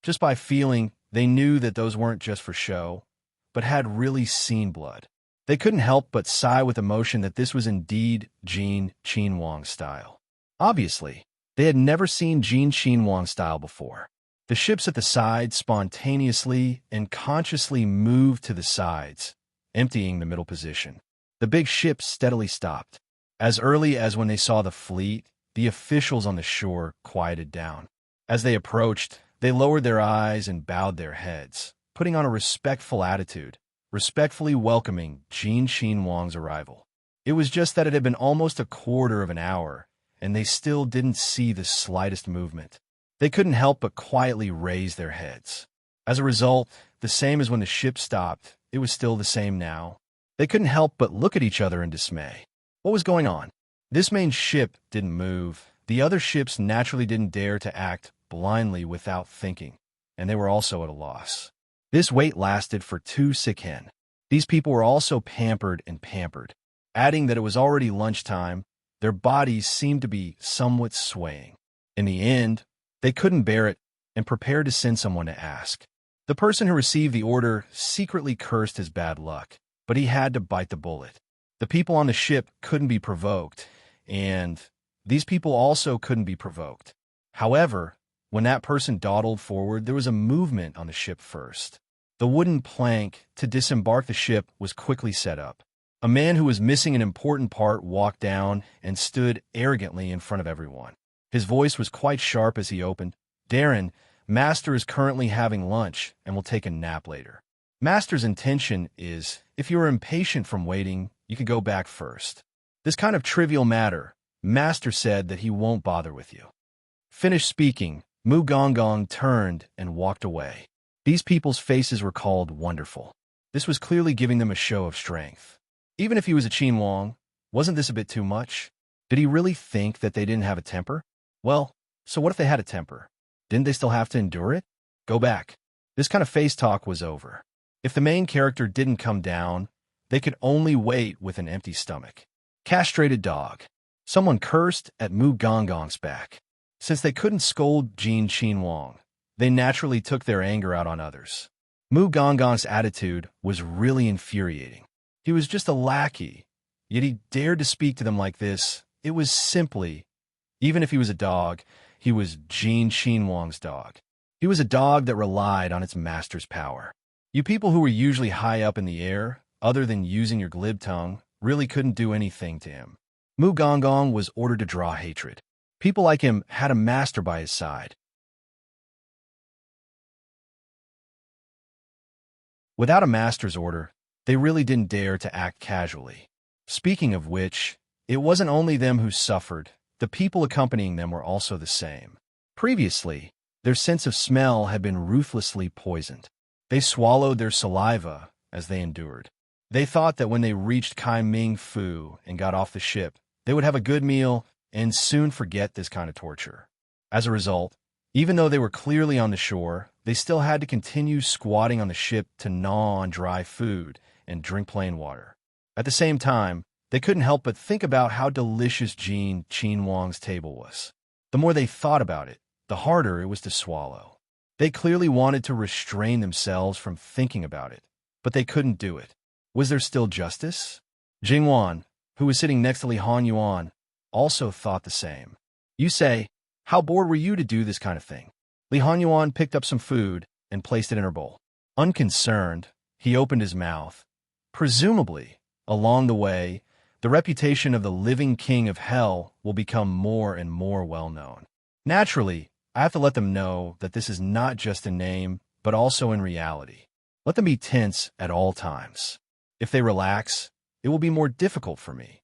Just by feeling, they knew that those weren't just for show, but had really seen blood. They couldn't help but sigh with emotion that this was indeed Jin Qinhuang style. Obviously, they had never seen Jin Qinhuang style before. The ships at the sides spontaneously and consciously moved to the sides, emptying the middle position. The big ships steadily stopped. As early as when they saw the fleet, the officials on the shore quieted down. As they approached, they lowered their eyes and bowed their heads, putting on a respectful attitude, respectfully welcoming Jin Qinhuang's arrival. It was just that it had been almost a quarter of an hour, and they still didn't see the slightest movement. They couldn't help but quietly raise their heads. As a result, the same as when the ship stopped, it was still the same now. They couldn't help but look at each other in dismay. What was going on? This main ship didn't move. The other ships naturally didn't dare to act blindly without thinking, and they were also at a loss. This wait lasted for 2 seconds. These people were also pampered and pampered. Adding that it was already lunchtime, their bodies seemed to be somewhat swaying. In the end, they couldn't bear it and prepared to send someone to ask. The person who received the order secretly cursed his bad luck, but he had to bite the bullet. The people on the ship couldn't be provoked, and these people also couldn't be provoked. However, when that person dawdled forward, there was a movement on the ship first. The wooden plank to disembark the ship was quickly set up. A man who was missing an important part walked down and stood arrogantly in front of everyone. His voice was quite sharp as he opened. "Darren, Master is currently having lunch and will take a nap later. Master's intention is, if you are impatient from waiting, you could go back first. This kind of trivial matter, Master said that he won't bother with you." Finished speaking, Mu Gonggong turned and walked away. These people's faces were called wonderful. This was clearly giving them a show of strength. Even if he was a Qinhuang, wasn't this a bit too much? Did he really think that they didn't have a temper? Well, so what if they had a temper? Didn't they still have to endure it? Go back. This kind of face talk was over. If the main character didn't come down, they could only wait with an empty stomach. Castrated dog. Someone cursed at Mu Gonggong's back. Since they couldn't scold Jin Qinhuang, they naturally took their anger out on others. Mu Gonggong's attitude was really infuriating. He was just a lackey, yet he dared to speak to them like this. It was simply, even if he was a dog, he was Jin Qinhuang's dog. He was a dog that relied on its master's power. You people who were usually high up in the air, other than using your glib tongue, really couldn't do anything to him. Mu Gonggong was ordered to draw hatred. People like him had a master by his side. Without a master's order, they really didn't dare to act casually. Speaking of which, it wasn't only them who suffered, the people accompanying them were also the same. Previously, their sense of smell had been ruthlessly poisoned. They swallowed their saliva as they endured. They thought that when they reached Kaiming Fu and got off the ship, they would have a good meal and soon forget this kind of torture. As a result, even though they were clearly on the shore, they still had to continue squatting on the ship to gnaw on dry food and drink plain water. At the same time, They couldn't help but think about how delicious Jin Qinhuang's table was. The more they thought about it, the harder it was to swallow. They clearly wanted to restrain themselves from thinking about it, but they couldn't do it. Was there still justice? Jingwan, who was sitting next to Li Hanyuan, also thought the same. You say, how bored were you to do this kind of thing? Li Hanyuan picked up some food and placed it in her bowl. Unconcerned, he opened his mouth. Presumably, along the way, the reputation of the living king of hell will become more and more well-known. Naturally, I have to let them know that this is not just a name, but also in reality. Let them be tense at all times. If they relax, it will be more difficult for me.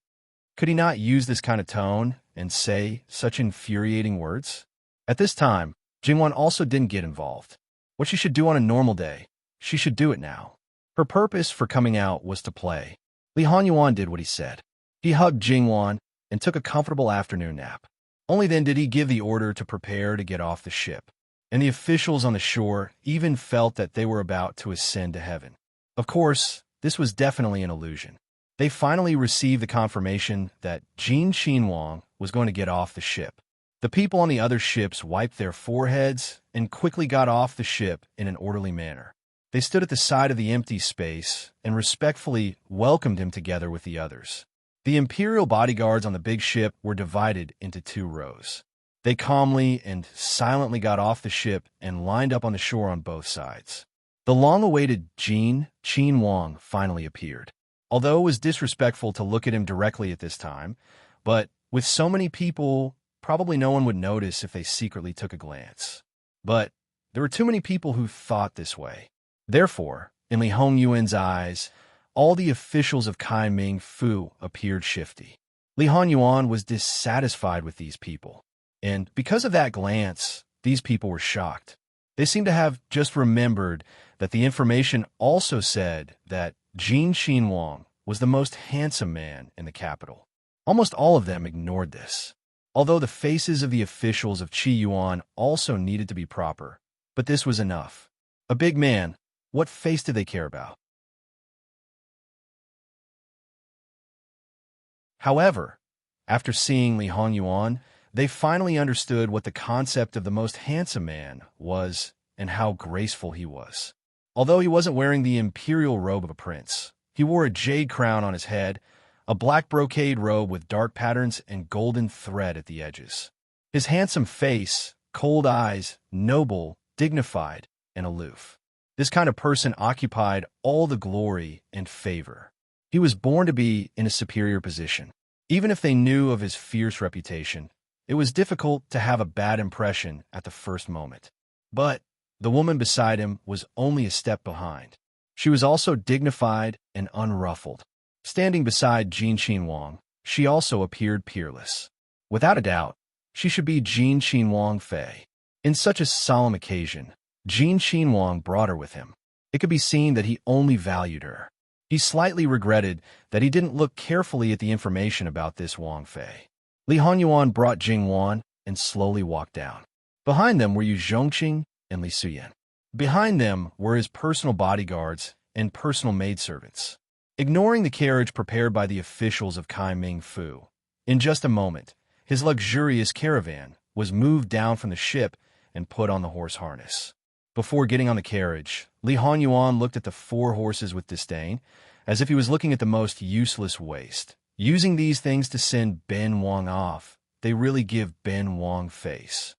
Could he not use this kind of tone and say such infuriating words? At this time, Jingwan also didn't get involved. What she should do on a normal day, she should do it now. Her purpose for coming out was to play. Li Hanyuan did what he said. He hugged Jingwan and took a comfortable afternoon nap. Only then did he give the order to prepare to get off the ship, and the officials on the shore even felt that they were about to ascend to heaven. Of course, this was definitely an illusion. They finally received the confirmation that Jin Qinhuang was going to get off the ship. The people on the other ships wiped their foreheads and quickly got off the ship in an orderly manner. They stood at the side of the empty space and respectfully welcomed him together with the others. The imperial bodyguards on the big ship were divided into 2 rows. They calmly and silently got off the ship and lined up on the shore on both sides. The long-awaited Jin Qinhuang finally appeared. Although it was disrespectful to look at him directly at this time, but with so many people, probably no one would notice if they secretly took a glance. But there were too many people who thought this way. Therefore, in Li Hongyuan's eyes, all the officials of Kai Ming Fu appeared shifty. Li Hanyuan was dissatisfied with these people, and because of that glance, these people were shocked. They seemed to have just remembered that the information also said that Jin Qinhuang was the most handsome man in the capital. Almost all of them ignored this, although the faces of the officials of Qi Yuan also needed to be proper, but this was enough. A big man, what face did they care about? However, after seeing Li Hanyuan, they finally understood what the concept of the most handsome man was and how graceful he was. Although he wasn't wearing the imperial robe of a prince, he wore a jade crown on his head, a black brocade robe with dark patterns and golden thread at the edges. His handsome face, cold eyes, noble, dignified, and aloof. This kind of person occupied all the glory and favor. He was born to be in a superior position. Even if they knew of his fierce reputation, it was difficult to have a bad impression at the first moment. But the woman beside him was only a step behind. She was also dignified and unruffled. Standing beside Jin Qinhuang, she also appeared peerless. Without a doubt, she should be Jin Qinhuang Fei. In such a solemn occasion, Jin Qinhuang brought her with him. It could be seen that he only valued her. He slightly regretted that he didn't look carefully at the information about this Wang Fei. Li Hanyuan brought Jingwan and slowly walked down. Behind them were Yu Zhongqing and Li Suyan. Behind them were his personal bodyguards and personal maidservants. Ignoring the carriage prepared by the officials of Kai Ming Fu, in just a moment, his luxurious caravan was moved down from the ship and put on the horse harness. Before getting on the carriage, Li Hanyuan looked at the 4 horses with disdain, as if he was looking at the most useless waste. Using these things to send Ben Wang off, they really give Ben Wang face.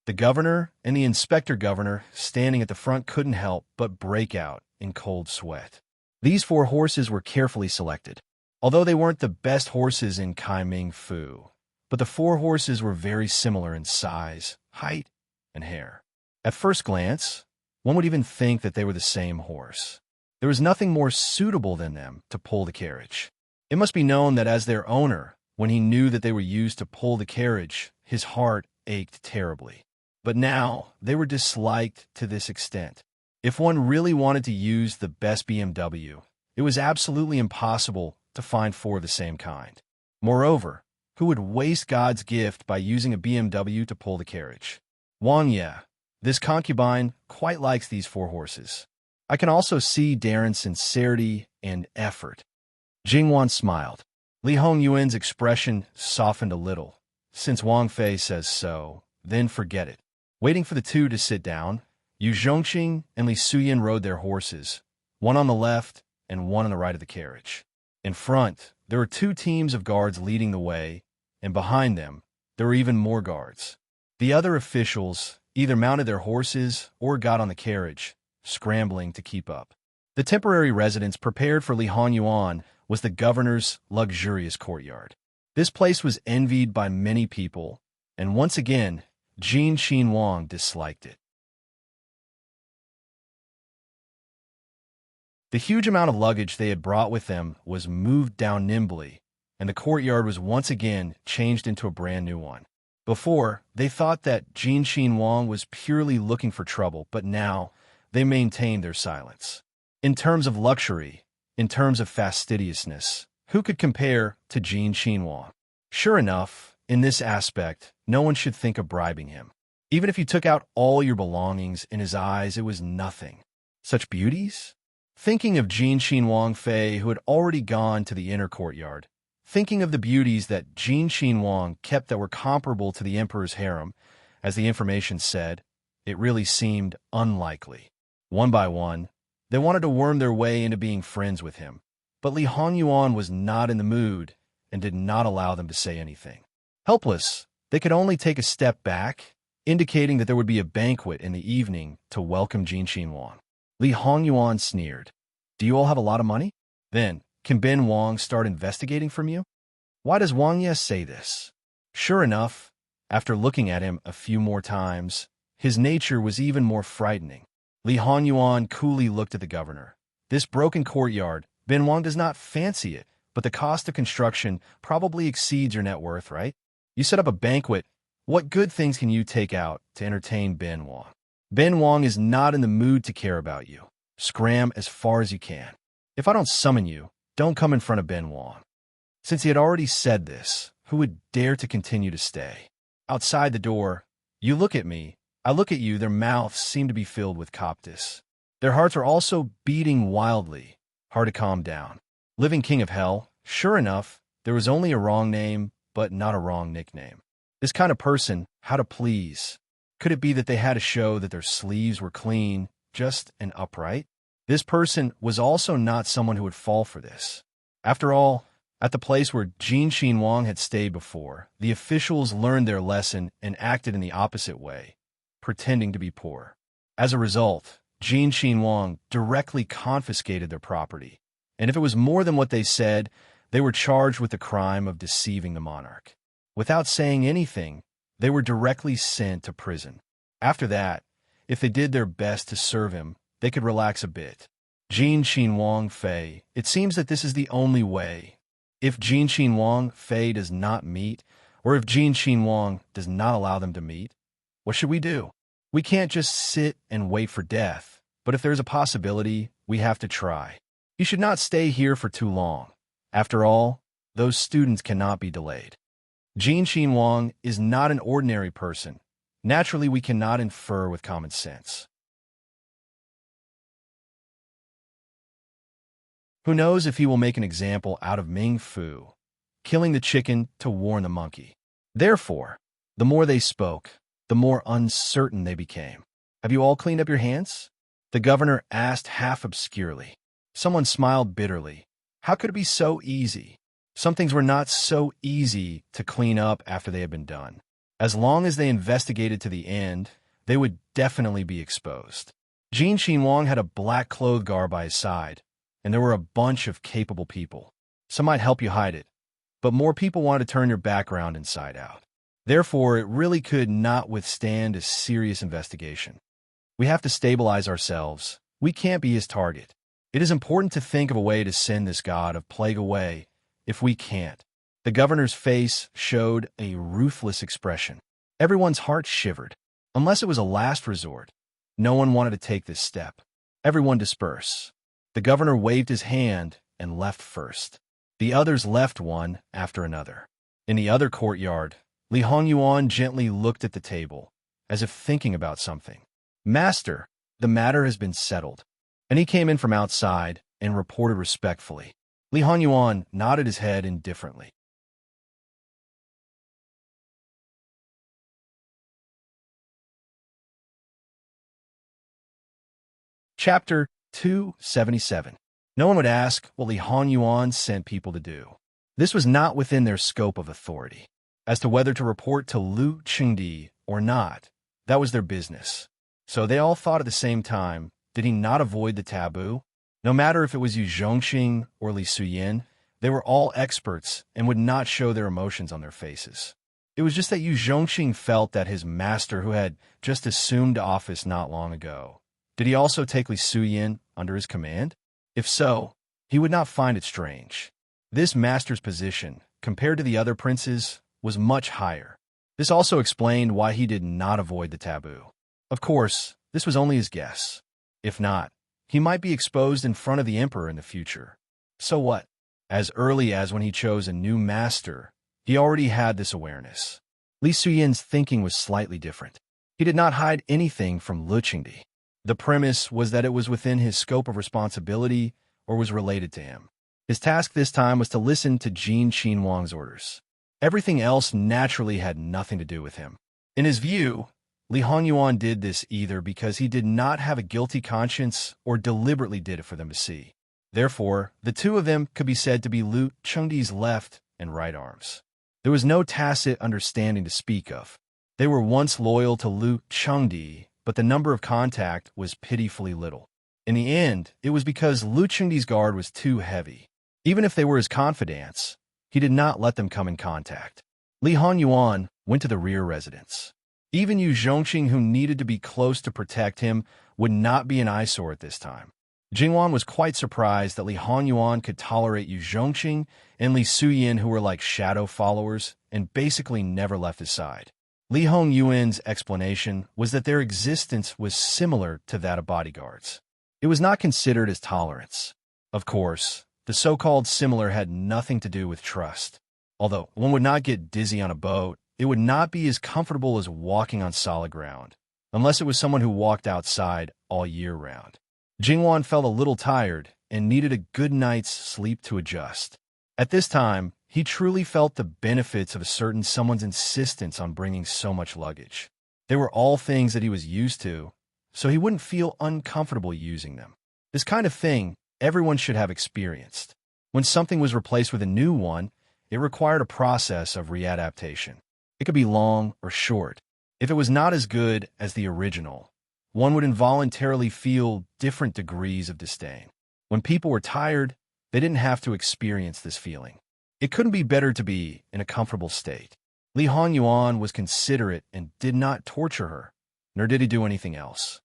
The governor and the inspector governor standing at the front couldn't help but break out in cold sweat. These 4 horses were carefully selected, although they weren't the best horses in Kai Ming Fu. But the 4 horses were very similar in size, height, and hair. At first glance, one would even think that they were the same horse. There was nothing more suitable than them to pull the carriage. It must be known that as their owner, when he knew that they were used to pull the carriage, his heart ached terribly. But now they were disliked to this extent. If one really wanted to use the best BMW, it was absolutely impossible to find 4 of the same kind. Moreover, who would waste God's gift by using a BMW to pull the carriage? Wang Ye, this concubine, quite likes these 4 horses. I can also see Darren's sincerity and effort. Jingwan smiled. Li Hongyuan's expression softened a little. Since Wang Fei says so, then forget it. Waiting for the two to sit down, Yu Zhongxing and Li Suyin rode their horses, one on the left and one on the right of the carriage. In front, there were two teams of guards leading the way, and behind them, there were even more guards. The other officials either mounted their horses or got on the carriage, scrambling to keep up. The temporary residence prepared for Li Hongyuan was the governor's luxurious courtyard. This place was envied by many people, and once again, Jin Xinhuang disliked it. The huge amount of luggage they had brought with them was moved down nimbly, and the courtyard was once again changed into a brand new one. Before, they thought that Jin Xinhuang was purely looking for trouble, but now they maintained their silence. In terms of luxury, in terms of fastidiousness, who could compare to Jin Xinhuang? Sure enough, in this aspect, no one should think of bribing him. Even if you took out all your belongings, in his eyes it was nothing. Such beauties? Thinking of Jin Xinhuang Fei, who had already gone to the inner courtyard, thinking of the beauties that Jin Xinhuang kept that were comparable to the emperor's harem, as the information said, it really seemed unlikely. One by one, they wanted to worm their way into being friends with him, but Li Hongyuan was not in the mood and did not allow them to say anything. Helpless, they could only take a step back, indicating that there would be a banquet in the evening to welcome Jin Xinhuang. Li Hongyuan sneered. Do you all have a lot of money? Then, can Ben Wang start investigating from you? Why does Wang Ye say this? Sure enough, after looking at him a few more times, his nature was even more frightening. Li Hongyuan coolly looked at the governor. This broken courtyard, Ben Wang does not fancy it, but the cost of construction probably exceeds your net worth, right? You set up a banquet. What good things can you take out to entertain Ben Wang? Ben Wang is not in the mood to care about you. Scram as far as you can. If I don't summon you, don't come in front of Ben Wang. Since he had already said this, who would dare to continue to stay? Outside the door, you look at me, I look at you, their mouths seem to be filled with coptis. Their hearts are also beating wildly, hard to calm down. Living king of hell, sure enough, there was only a wrong name, but not a wrong nickname. This kind of person, how to please? Could it be that they had to show that their sleeves were clean, just and upright? This person was also not someone who would fall for this. After all, at the place where Jin Xinhuang had stayed before, the officials learned their lesson and acted in the opposite way, pretending to be poor. As a result, Jin Xinhuang directly confiscated their property, and if it was more than what they said, they were charged with the crime of deceiving the monarch. Without saying anything, they were directly sent to prison. After that, if they did their best to serve him, they could relax a bit. Jin Xinhuang Fei, it seems that this is the only way. If Jin Xinhuang Fei does not meet, or if Jin Xinhuang does not allow them to meet, what should we do? We can't just sit and wait for death, but if there's a possibility, we have to try. You should not stay here for too long. After all, those students cannot be delayed. Jin Xinhuang is not an ordinary person. Naturally, we cannot infer with common sense. Who knows if he will make an example out of Ming Fu, killing the chicken to warn the monkey. Therefore, the more they spoke, the more uncertain they became. Have you all cleaned up your hands? The governor asked half obscurely. Someone smiled bitterly. How could it be so easy? Some things were not so easy to clean up after they had been done. As long as they investigated to the end, they would definitely be exposed. Jin Xinhuang had a black cloth guard by his side, and there were a bunch of capable people. Some might help you hide it, but more people wanted to turn your background inside out. Therefore, it really could not withstand a serious investigation. We have to stabilize ourselves. We can't be his target. It is important to think of a way to send this god of plague away if we can't. The governor's face showed a ruthless expression. Everyone's heart shivered. Unless it was a last resort, no one wanted to take this step. Everyone disperse. The governor waved his hand and left first. The others left one after another. In the other courtyard, Li Hongyuan gently looked at the table, as if thinking about something. Master, the matter has been settled. And he came in from outside and reported respectfully. Li Honyuan nodded his head indifferently. Chapter 277. No one would ask what Li Honyuan sent people to do. This was not within their scope of authority. As to whether to report to Lu Qingdi or not, that was their business. So they all thought at the same time, did he not avoid the taboo? No matter if it was Yu Zhongxing or Li Suyin, they were all experts and would not show their emotions on their faces. It was just that Yu Zhongxing felt that his master, who had just assumed office not long ago, did he also take Li Suyin under his command? If so, he would not find it strange. This master's position, compared to the other princes, was much higher. This also explained why he did not avoid the taboo. Of course, this was only his guess. If not, he might be exposed in front of the emperor in the future. So what? As early as when he chose a new master, he already had this awareness. Li Suyin's thinking was slightly different. He did not hide anything from Lu Qingdi. The premise was that it was within his scope of responsibility or was related to him. His task this time was to listen to Jin Qinhuang's orders. Everything else naturally had nothing to do with him. In his view, Li Honyuan did this either because he did not have a guilty conscience or deliberately did it for them to see. Therefore, the two of them could be said to be Lu Chengdi's left and right arms. There was no tacit understanding to speak of. They were once loyal to Lu Chengdi, but the number of contact was pitifully little. In the end, it was because Lu Chengdi's guard was too heavy. Even if they were his confidants, he did not let them come in contact. Li Honyuan went to the rear residence. Even Yu Zhongxing, who needed to be close to protect him, would not be an eyesore at this time. Jingwan was quite surprised that Li Honyuan could tolerate Yu Zhongxing and Li Suyin, who were like shadow followers and basically never left his side. Li Hongyuan's explanation was that their existence was similar to that of bodyguards. It was not considered as tolerance. Of course, the so-called similar had nothing to do with trust. Although one would not get dizzy on a boat, it would not be as comfortable as walking on solid ground, unless it was someone who walked outside all year round. Jingwan felt a little tired and needed a good night's sleep to adjust. At this time, he truly felt the benefits of a certain someone's insistence on bringing so much luggage. They were all things that he was used to, so he wouldn't feel uncomfortable using them. This kind of thing everyone should have experienced. When something was replaced with a new one, it required a process of readaptation. It could be long or short. If it was not as good as the original, one would involuntarily feel different degrees of disdain. When people were tired, they didn't have to experience this feeling. It couldn't be better to be in a comfortable state. Li Honyuan was considerate and did not torture her, nor did he do anything else.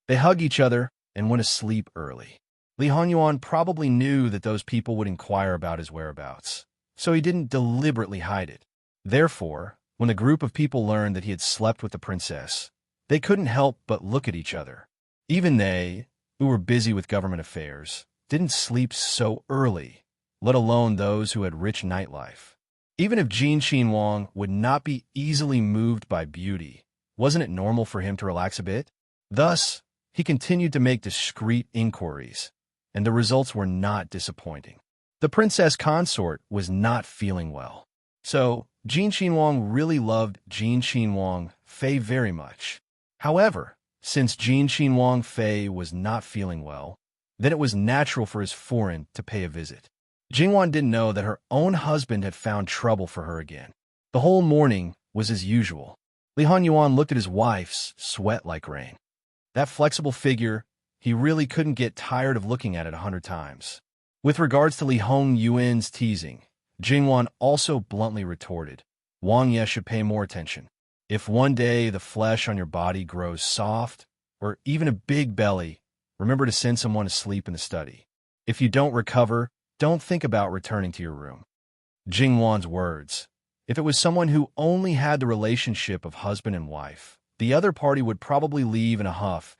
They hugged each other and went to sleep early. Li Honyuan probably knew that those people would inquire about his whereabouts, so he didn't deliberately hide it. Therefore, when the group of people learned that he had slept with the princess, they couldn't help but look at each other. Even they, who were busy with government affairs, didn't sleep so early, let alone those who had rich nightlife. Even if Jin Qinhuang would not be easily moved by beauty, wasn't it normal for him to relax a bit? Thus, he continued to make discreet inquiries, and the results were not disappointing. The princess consort was not feeling well. So, Jin Qinhuang really loved Jin Qinhuang Fei very much. However, since Jin Qinhuang Fei was not feeling well, then it was natural for his foreign to pay a visit. Jingwan didn't know that her own husband had found trouble for her again. The whole morning was as usual. Li Honyuan looked at his wife's sweat like rain. That flexible figure, he really couldn't get tired of looking at it 100 times. With regards to Li Hongyuan's teasing, Jingwan also bluntly retorted, Wang Ye should pay more attention. If one day the flesh on your body grows soft, or even a big belly, remember to send someone to sleep in the study. If you don't recover, don't think about returning to your room. Jingwan's words. If it was someone who only had the relationship of husband and wife, the other party would probably leave in a huff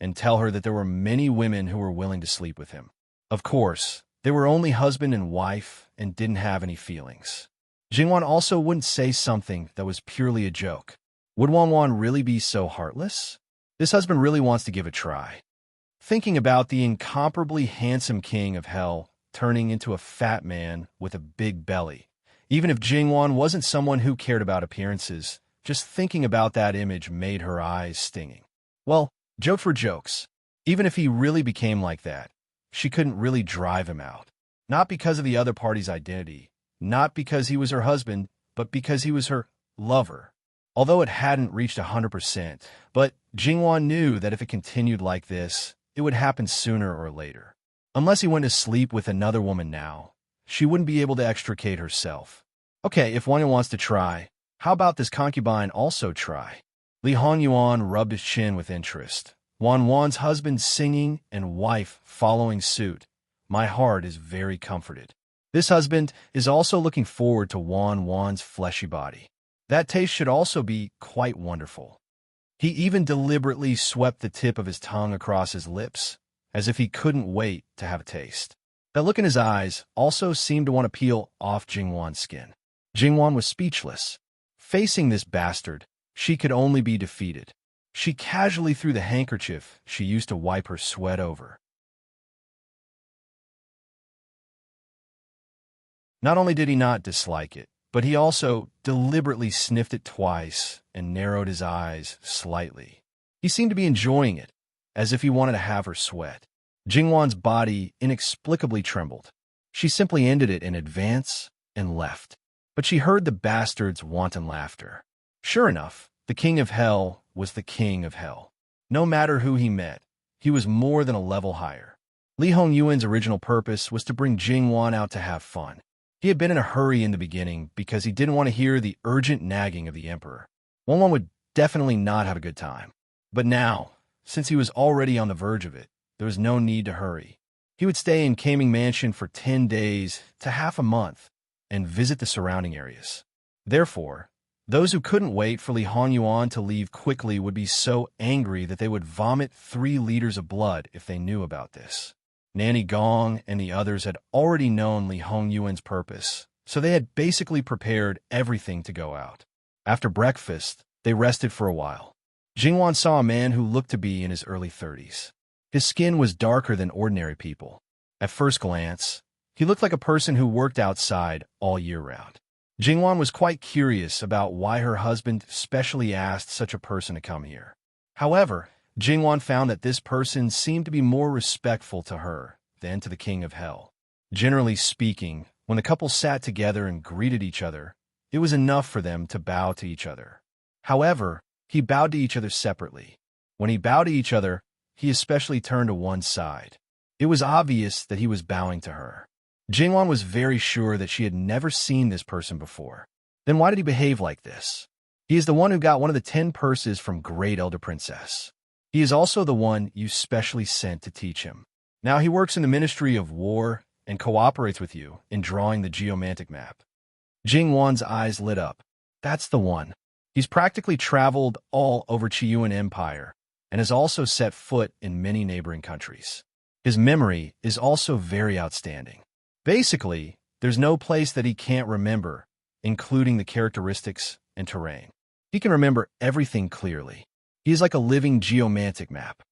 and tell her that there were many women who were willing to sleep with him. Of course, they were only husband and wife and didn't have any feelings. Jingwan also wouldn't say something that was purely a joke. Would Wangwan really be so heartless? This husband really wants to give a try. thinking about the incomparably handsome king of hell turning into a fat man with a big belly. Even if Jingwan wasn't someone who cared about appearances, just thinking about that image made her eyes stinging. Well, joke for jokes. Even if he really became like that, she couldn't really drive him out. Not because of the other party's identity, not because he was her husband, but because he was her lover. Although it hadn't reached 100%, but Jingwan knew that if it continued like this, it would happen sooner or later. Unless he went to sleep with another woman now, she wouldn't be able to extricate herself. Okay, if Wang wants to try, how about this concubine also try? Li Hongyuan rubbed his chin with interest. Wan's husband singing and wife following suit. My heart is very comforted. This husband is also looking forward to Wan's fleshy body. That taste should also be quite wonderful. He even deliberately swept the tip of his tongue across his lips, as if he couldn't wait to have a taste. That look in his eyes also seemed to want to peel off Jingwan's skin. Jingwan was speechless. Facing this bastard, she could only be defeated. She casually threw the handkerchief she used to wipe her sweat over. Not only did he not dislike it, but he also deliberately sniffed it twice and narrowed his eyes slightly. He seemed to be enjoying it, as if he wanted to have her sweat. Jingwan's body inexplicably trembled. She simply ended it in advance and left. But she heard the bastard's wanton laughter. Sure enough, the king of hell was the king of hell. No matter who he met, he was more than a level higher. Li Hongyuan's original purpose was to bring Jingwan out to have fun. He had been in a hurry in the beginning because he didn't want to hear the urgent nagging of the emperor. Wang would definitely not have a good time. But now, since he was already on the verge of it, there was no need to hurry. He would stay in Kaming Mansion for 10 days to half a month and visit the surrounding areas. Therefore, those who couldn't wait for Li Hongyuan to leave quickly would be so angry that they would vomit 3 liters of blood if they knew about this. Nanny Gong and the others had already known Li Hongyuan's purpose, so they had basically prepared everything to go out. After breakfast, they rested for a while. Jingwan saw a man who looked to be in his early 30s. His skin was darker than ordinary people. At first glance, he looked like a person who worked outside all year round. Jingwan was quite curious about why her husband specially asked such a person to come here. However, Jingwan found that this person seemed to be more respectful to her than to the king of hell. Generally speaking, when the couple sat together and greeted each other, it was enough for them to bow to each other. However, he bowed to each other separately. When he bowed to each other, he especially turned to one side. It was obvious that he was bowing to her. Jingwan was very sure that she had never seen this person before. Then why did he behave like this? He is the one who got one of the 10 purses from Great Elder Princess. He is also the one you specially sent to teach him. Now he works in the Ministry of War and cooperates with you in drawing the geomantic map. Jingwan's eyes lit up. That's the one. He's practically traveled all over Qiyuan Empire and has also set foot in many neighboring countries. His memory is also very outstanding. Basically, there's no place that he can't remember, including the characteristics and terrain. He can remember everything clearly. He is like a living geomantic map.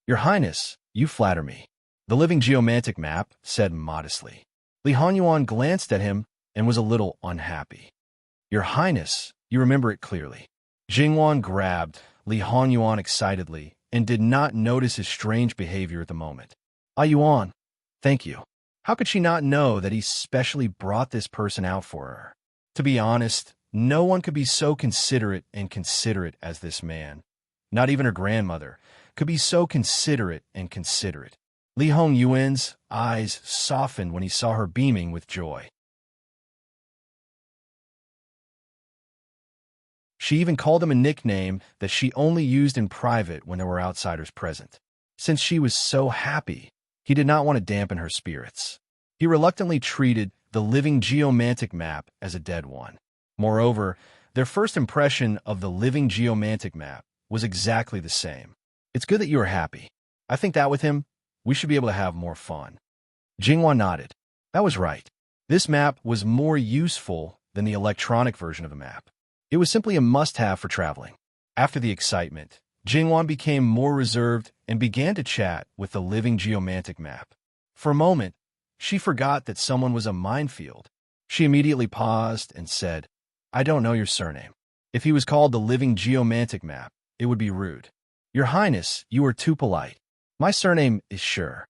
Your Highness, you flatter me. The living geomantic map said modestly. Li Hongyuan glanced at him and was a little unhappy. Your Highness, you remember it clearly. Jingwan grabbed Li Hongyuan excitedly and did not notice his strange behavior at the moment. Ah Yuan, thank you. How could she not know that he specially brought this person out for her? To be honest, no one could be so considerate and considerate as this man. Not even her grandmother could be so considerate and considerate. Li Hongyuan's eyes softened when he saw her beaming with joy. She even called him a nickname that she only used in private when there were outsiders present. Since she was so happy, he did not want to dampen her spirits. He reluctantly treated the living geomantic map as a dead one. Moreover, their first impression of the living geomantic map was exactly the same. It's good that you are happy. I think that with him, we should be able to have more fun. Jingwan nodded. That was right. This map was more useful than the electronic version of the map. It was simply a must-have for traveling. After the excitement, Jingwan became more reserved and began to chat with the living geomantic map. For a moment, she forgot that someone was a minefield. She immediately paused and said, "I don't know your surname. If he was called the living geomantic map, it would be rude. Your Highness, you are too polite. My surname is Sure."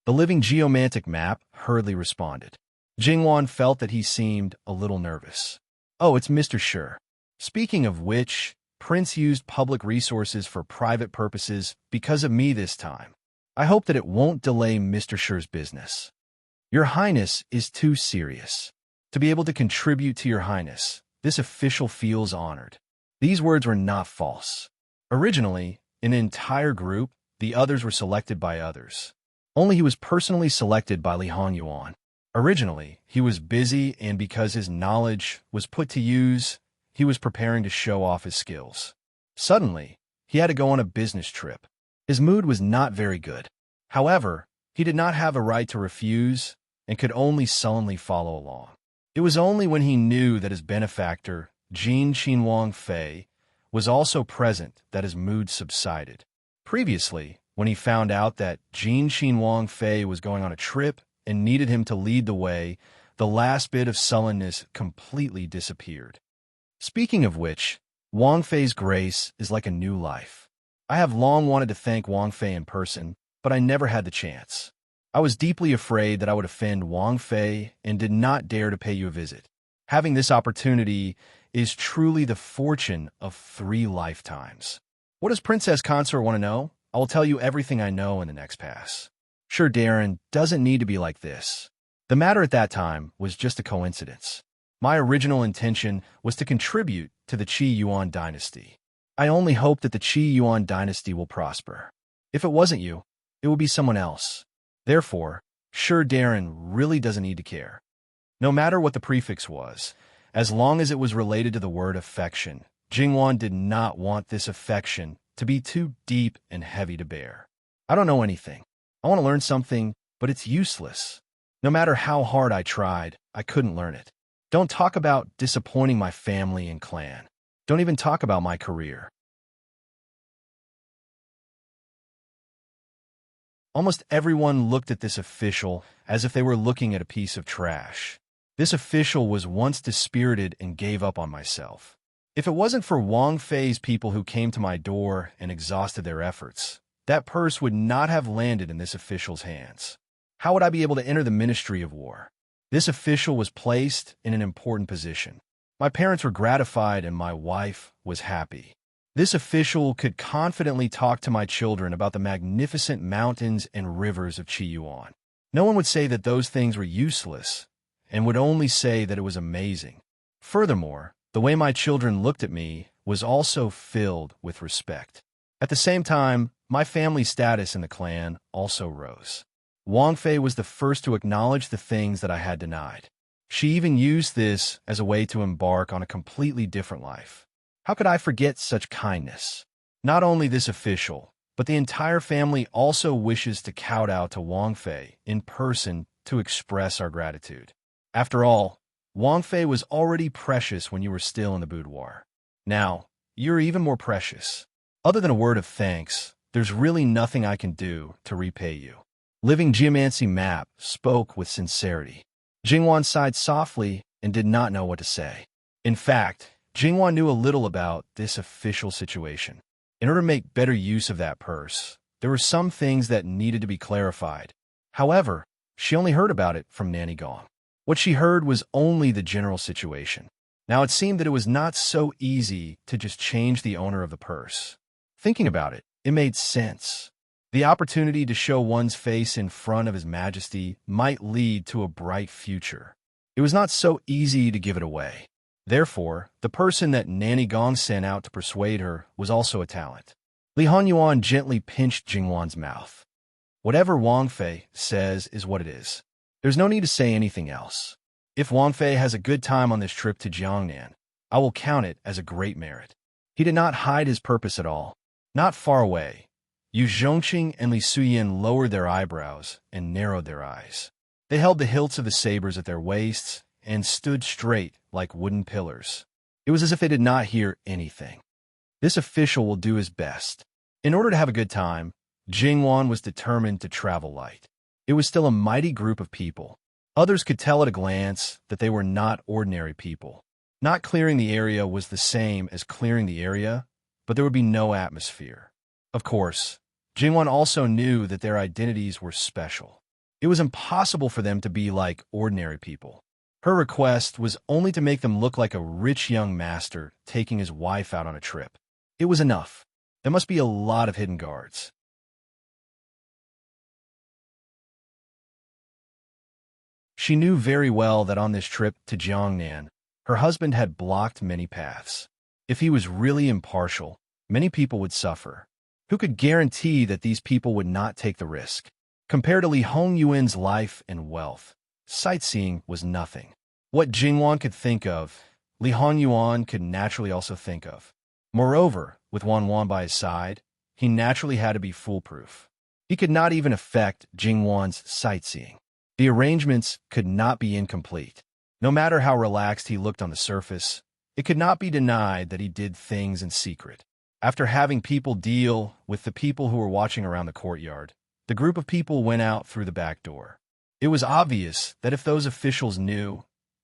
The living geomantic map hurriedly responded. Jingwan felt that he seemed a little nervous. "Oh, it's Mr. Sure. Speaking of which, Prince used public resources for private purposes because of me this time. I hope that it won't delay Mr. Sure's business. Your Highness is too serious. To be able to contribute to your Highness, this official feels honored." These words were not false. Originally, in an entire group, the others were selected by others. Only he was personally selected by Li Hanyuan. Originally, he was busy, and because his knowledge was put to use, he was preparing to show off his skills. Suddenly, he had to go on a business trip. His mood was not very good. However, he did not have a right to refuse and could only sullenly follow along. It was only when he knew that his benefactor, Jin Qinhuang Fei, was also present that his mood subsided. Previously, when he found out that Jin Qinhuang Fei was going on a trip and needed him to lead the way, the last bit of sullenness completely disappeared. Speaking of which, Wang Fei's grace is like a new life. I have long wanted to thank Wang Fei in person, but I never had the chance. I was deeply afraid that I would offend Wang Fei and did not dare to pay you a visit. Having this opportunity is truly the fortune of 3 lifetimes. What does Princess Consort want to know? I will tell you everything I know in the next pass. Sure, Darren, doesn't need to be like this. The matter at that time was just a coincidence. My original intention was to contribute to the Qi Yuan dynasty. I only hope that the Qi Yuan dynasty will prosper. If it wasn't you, it would be someone else. Therefore, Sure Darren really doesn't need to care. No matter what the prefix was, as long as it was related to the word affection, Jingwan did not want this affection to be too deep and heavy to bear. I don't know anything. I want to learn something, but it's useless. No matter how hard I tried, I couldn't learn it. Don't talk about disappointing my family and clan. Don't even talk about my career. Almost everyone looked at this official as if they were looking at a piece of trash. This official was once dispirited and gave up on myself. If it wasn't for Wang Fei's people who came to my door and exhausted their efforts, that purse would not have landed in this official's hands. How would I be able to enter the Ministry of War? This official was placed in an important position. My parents were gratified and my wife was happy. This official could confidently talk to my children about the magnificent mountains and rivers of Qi Yuan. No one would say that those things were useless, and would only say that it was amazing. Furthermore, the way my children looked at me was also filled with respect. At the same time, my family's status in the clan also rose. Wang Fei was the first to acknowledge the things that I had denied. She even used this as a way to embark on a completely different life. How could I forget such kindness? Not only this official, but the entire family also wishes to kowtow to Wang Fei in person to express our gratitude. After all, Wang Fei was already precious when you were still in the boudoir. Now, you're even more precious. Other than a word of thanks, there's really nothing I can do to repay you. Living Geomancy Map spoke with sincerity. Jingwan sighed softly and did not know what to say. In fact, Jingwan knew a little about this official situation. In order to make better use of that purse, there were some things that needed to be clarified. However, she only heard about it from Nanny Gong. What she heard was only the general situation. Now it seemed that it was not so easy to just change the owner of the purse. Thinking about it, it made sense. The opportunity to show one's face in front of His Majesty might lead to a bright future. It was not so easy to give it away. Therefore, the person that Nanny Gong sent out to persuade her was also a talent. Li Hanyuan gently pinched Jingwan's mouth. Whatever Wang Fei says is what it is. There's no need to say anything else. If Wang Fei has a good time on this trip to Jiangnan, I will count it as a great merit. He did not hide his purpose at all. Not far away, Yu Zhongqing and Li Suyin lowered their eyebrows and narrowed their eyes. They held the hilts of the sabers at their waists and stood straight like wooden pillars. It was as if they did not hear anything. This official will do his best. In order to have a good time, Jingwan was determined to travel light. It was still a mighty group of people. Others could tell at a glance that they were not ordinary people. Not clearing the area was the same as clearing the area, but there would be no atmosphere. Of course, Jingwan also knew that their identities were special. It was impossible for them to be like ordinary people. Her request was only to make them look like a rich young master taking his wife out on a trip. It was enough. There must be a lot of hidden guards. She knew very well that on this trip to Jiangnan, her husband had blocked many paths. If he was really impartial, many people would suffer. Who could guarantee that these people would not take the risk? Compared to Li Hongyuan's life and wealth, sightseeing was nothing. What Jingwan could think of, Li Hongyuan could naturally also think of. Moreover, with Wanwan by his side, he naturally had to be foolproof. He could not even affect Jingwan's sightseeing. The arrangements could not be incomplete. No matter how relaxed he looked on the surface, it could not be denied that he did things in secret. After having people deal with the people who were watching around the courtyard, the group of people went out through the back door. It was obvious that if those officials knew,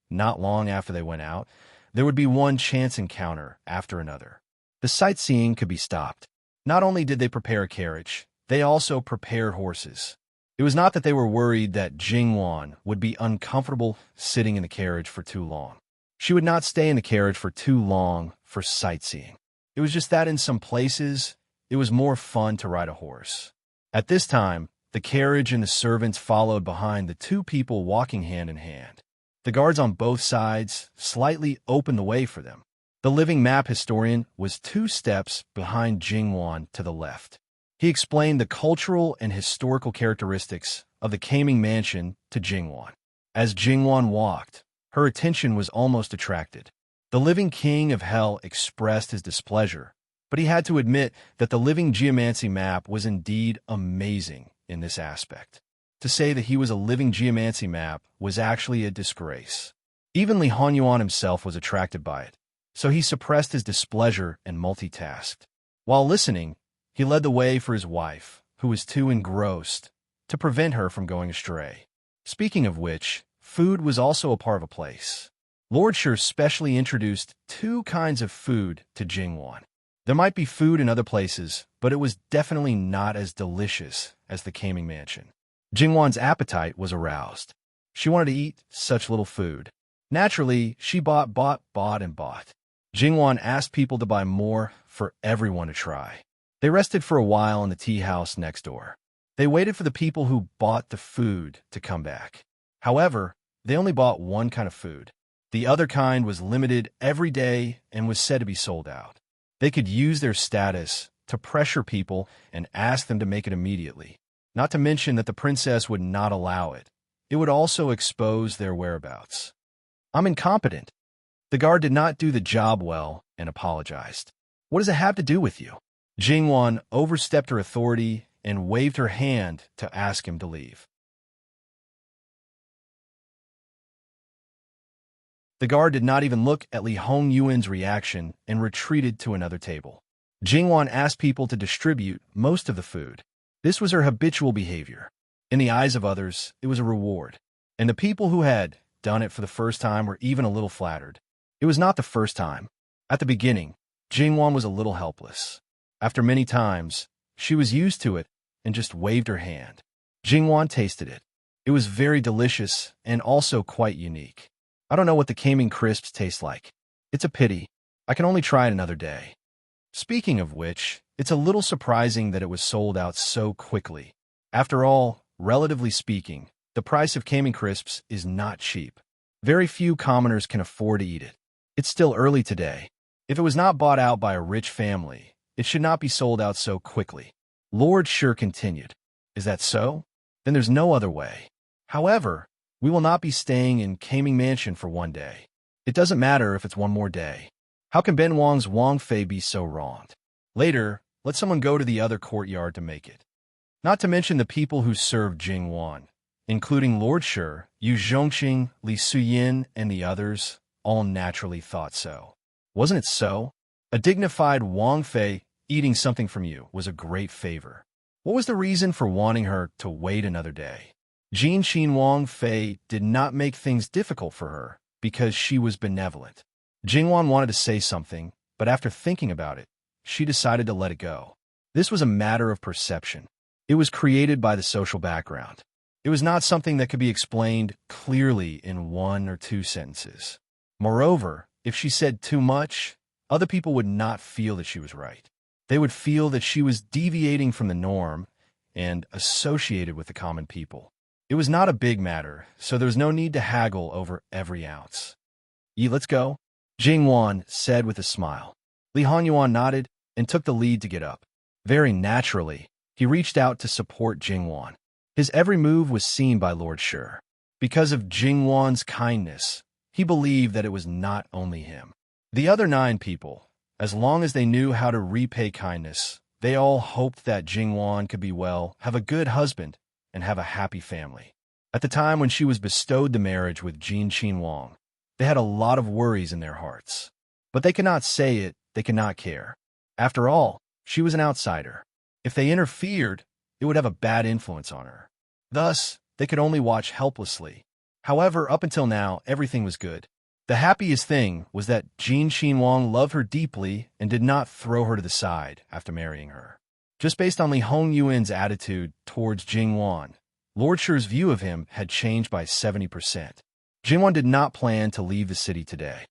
not long after they went out, there would be one chance encounter after another. The sightseeing could be stopped. Not only did they prepare a carriage, they also prepared horses. It was not that they were worried that Jingwan would be uncomfortable sitting in the carriage for too long. She would not stay in the carriage for too long for sightseeing. It was just that in some places, it was more fun to ride a horse. At this time, the carriage and the servants followed behind the two people walking hand in hand. The guards on both sides slightly opened the way for them. The living map historian was 2 steps behind Jingwan to the left. He explained the cultural and historical characteristics of the Kaming mansion to Jingwan. As Jingwan walked, her attention was almost attracted. The living king of hell expressed his displeasure, but he had to admit that the living geomancy map was indeed amazing in this aspect. To say that he was a living geomancy map was actually a disgrace. Even Li Honyuan himself was attracted by it, so he suppressed his displeasure and multitasked. While listening, he led the way for his wife, who was too engrossed to prevent her from going astray. Speaking of which, food was also a part of a place. Lord Shi specially introduced 2 kinds of food to Jingwan. There might be food in other places, but it was definitely not as delicious as the Kaming mansion. Jingwan's appetite was aroused. She wanted to eat such little food. Naturally, she bought. Jingwan asked people to buy more for everyone to try. They rested for a while in the tea house next door. They waited for the people who bought the food to come back. However, they only bought one kind of food. The other kind was limited every day and was said to be sold out. They could use their status to pressure people and ask them to make it immediately. Not to mention that the princess would not allow it. It would also expose their whereabouts. I'm incompetent. The guard did not do the job well and apologized. What does it have to do with you? Jingwan overstepped her authority and waved her hand to ask him to leave. The guard did not even look at Li Hongyuan's reaction and retreated to another table. Jingwan asked people to distribute most of the food. This was her habitual behavior. In the eyes of others, it was a reward. And the people who had done it for the first time were even a little flattered. It was not the first time. At the beginning, Jingwan was a little helpless. After many times, she was used to it and just waved her hand. Jingwan tasted it. It was very delicious and also quite unique. I don't know what the Kaming crisps taste like. It's a pity. I can only try it another day. Speaking of which, it's a little surprising that it was sold out so quickly. After all, relatively speaking, the price of Kaming crisps is not cheap. Very few commoners can afford to eat it. It's still early today. If it was not bought out by a rich family, it should not be sold out so quickly. Lord Shi continued. Is that so? Then there's no other way. However, we will not be staying in Kaming Mansion for one day. It doesn't matter if it's one more day. How can Ben Wang's Wang Fei be so wronged? Later, let someone go to the other courtyard to make it. Not to mention the people who served Jingwan, including Lord Shi, Yu Zhongqing, Li Suyin, and the others, all naturally thought so. Wasn't it so? A dignified Wang Fei eating something from you was a great favor. What was the reason for wanting her to wait another day? Jin Qinhuang Fei did not make things difficult for her because she was benevolent. Jingwan wanted to say something, but after thinking about it, she decided to let it go. This was a matter of perception. It was created by the social background. It was not something that could be explained clearly in 1 or 2 sentences. Moreover, if she said too much, other people would not feel that she was right. They would feel that she was deviating from the norm and associated with the common people. It was not a big matter, so there was no need to haggle over every ounce. Let's go," Jingwan said with a smile. Li Hanyuan nodded and took the lead to get up. Very naturally, he reached out to support Jingwan. His every move was seen by Lord Shi. Because of Jingwan's kindness, he believed that it was not only him. The other 9 people, as long as they knew how to repay kindness, they all hoped that Jingwan could be well, have a good husband, and have a happy family. At the time when she was bestowed the marriage with Jin Qinhuang, they had a lot of worries in their hearts. But they could not say it, they could not care. After all, she was an outsider. If they interfered, it would have a bad influence on her. Thus, they could only watch helplessly. However, up until now, everything was good. The happiest thing was that Jin Qinhuang loved her deeply and did not throw her to the side after marrying her. Just based on Li Hongyuan's attitude towards Jingwan, Lord Shi's view of him had changed by 70%. Jingwan did not plan to leave the city today.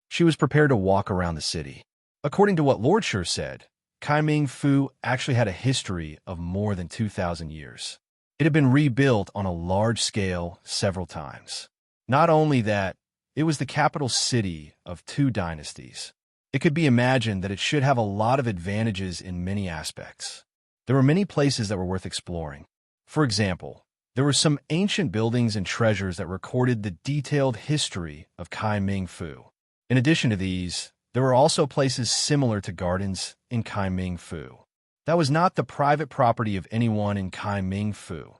She was prepared to walk around the city. According to what Lord Shi said, Kaiming Fu actually had a history of more than 2,000 years. It had been rebuilt on a large scale several times. Not only that, it was the capital city of 2 dynasties. It could be imagined that it should have a lot of advantages in many aspects. There were many places that were worth exploring. For example, there were some ancient buildings and treasures that recorded the detailed history of Kaiming Fu. In addition to these, there were also places similar to gardens in Kaiming Fu. That was not the private property of anyone in Kaiming Fu.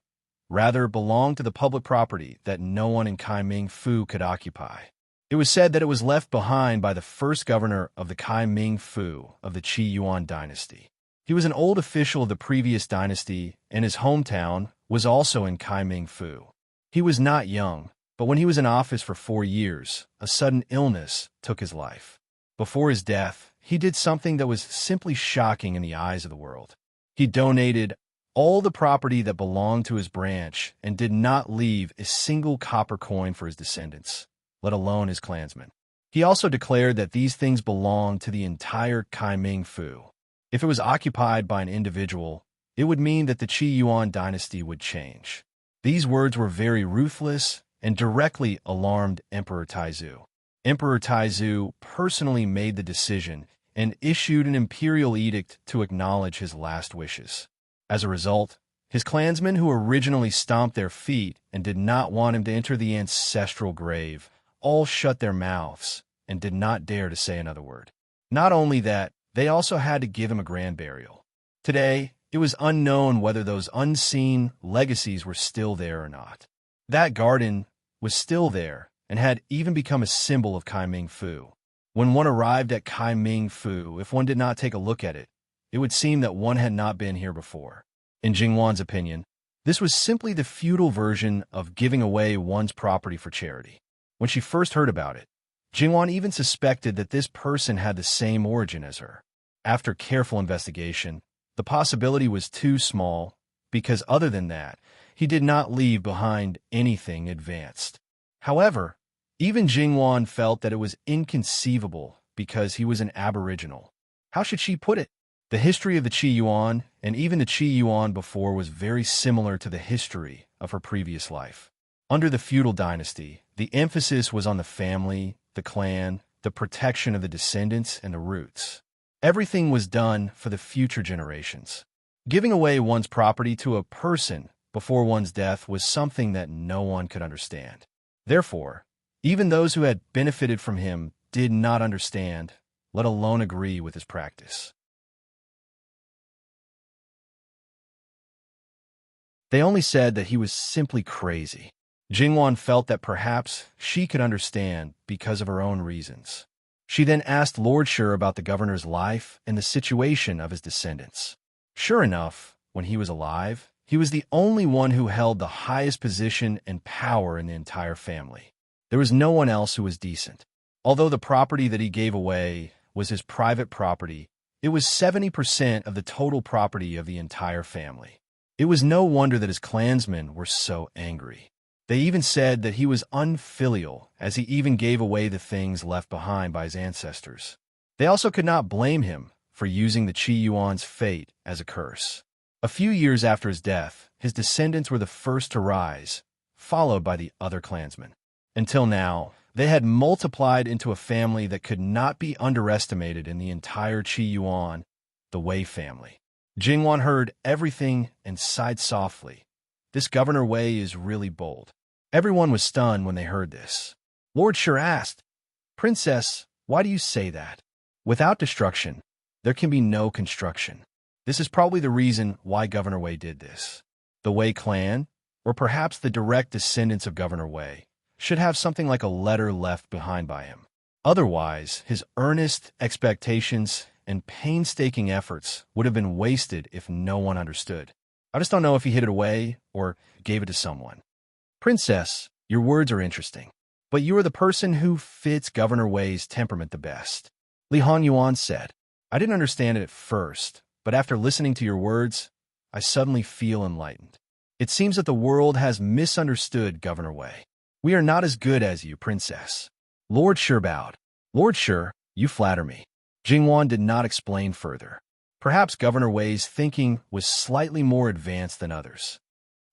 Rather, belonged to the public property that no one in Kaiming Fu could occupy. It was said that it was left behind by the first governor of the Kaiming Fu of the Qi Yuan dynasty. He was an old official of the previous dynasty, and his hometown was also in Kaiming Fu. He was not young, but when he was in office for 4 years, a sudden illness took his life. Before his death, he did something that was simply shocking in the eyes of the world. He donated all the property that belonged to his branch and did not leave a single copper coin for his descendants, let alone his clansmen. He also declared that these things belonged to the entire Kaiming Fu. If it was occupied by an individual, it would mean that the Qi Yuan dynasty would change. These words were very ruthless and directly alarmed Emperor Taizu. Emperor Taizu personally made the decision and issued an imperial edict to acknowledge his last wishes. As a result, his clansmen who originally stomped their feet and did not want him to enter the ancestral grave all shut their mouths and did not dare to say another word. Not only that, they also had to give him a grand burial. Today, it was unknown whether those unseen legacies were still there or not. That garden was still there and had even become a symbol of Kaiming Fu. When one arrived at Kaiming Fu, if one did not take a look at it, it would seem that one had not been here before. In Jingwan's opinion, this was simply the feudal version of giving away one's property for charity. When she first heard about it, Jingwan even suspected that this person had the same origin as her. After careful investigation, the possibility was too small because other than that, he did not leave behind anything advanced. However, even Jingwan felt that it was inconceivable because he was an aboriginal. How should she put it? The history of the Qi Yuan, and even the Qi Yuan before, was very similar to the history of her previous life. Under the feudal dynasty, the emphasis was on the family, the clan, the protection of the descendants, and the roots. Everything was done for the future generations. Giving away one's property to a person before one's death was something that no one could understand. Therefore, even those who had benefited from him did not understand, let alone agree with his practice. They only said that he was simply crazy. Jingwan felt that perhaps she could understand because of her own reasons. She then asked Lord Sher about the governor's life and the situation of his descendants. Sure enough, when he was alive, he was the only one who held the highest position and power in the entire family. There was no one else who was decent. Although the property that he gave away was his private property, it was 70% of the total property of the entire family. It was no wonder that his clansmen were so angry. They even said that he was unfilial, as he even gave away the things left behind by his ancestors. They also could not blame him for using the Qi Yuan's fate as a curse. A few years after his death, his descendants were the first to rise, followed by the other clansmen. Until now, they had multiplied into a family that could not be underestimated in the entire Qi Yuan, the Wei family. Jingwan heard everything and sighed softly. This Governor Wei is really bold. Everyone was stunned when they heard this. Lord Sher asked, "Princess, why do you say that? Without destruction, there can be no construction. This is probably the reason why Governor Wei did this. The Wei clan, or perhaps the direct descendants of Governor Wei, should have something like a letter left behind by him. Otherwise, his earnest expectations and painstaking efforts would have been wasted if no one understood. I just don't know if he hid it away or gave it to someone." Princess, your words are interesting, but you are the person who fits Governor Wei's temperament the best. Li Hanyuan said, "I didn't understand it at first, but after listening to your words, I suddenly feel enlightened. It seems that the world has misunderstood Governor Wei. We are not as good as you, Princess." Lord Sher bowed. "Lord Sher, you flatter me." Jingwan did not explain further. Perhaps Governor Wei's thinking was slightly more advanced than others.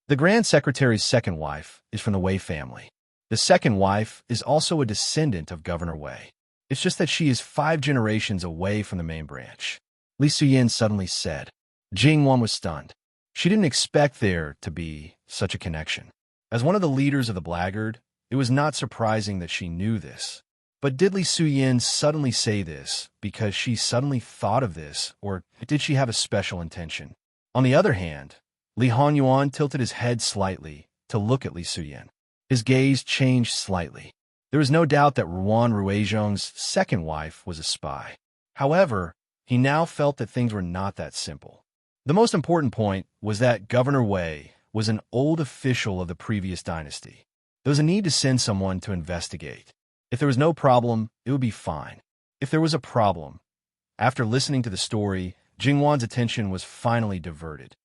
The Grand Secretary's second wife is from the Wei family. The second wife is also a descendant of Governor Wei. It's just that she is 5 generations away from the main branch. Li Suyin suddenly said. Jingwan was stunned. She didn't expect there to be such a connection. As one of the leaders of the Blackguard, it was not surprising that she knew this. But did Li Suyin suddenly say this because she suddenly thought of this, or did she have a special intention? On the other hand, Li Hanyuan tilted his head slightly to look at Li Suyin. His gaze changed slightly. There was no doubt that Ruan Ruizhong's second wife was a spy. However, he now felt that things were not that simple. The most important point was that Governor Wei was an old official of the previous dynasty. There was a need to send someone to investigate. If there was no problem, it would be fine. If there was a problem, after listening to the story, Jingwan's attention was finally diverted.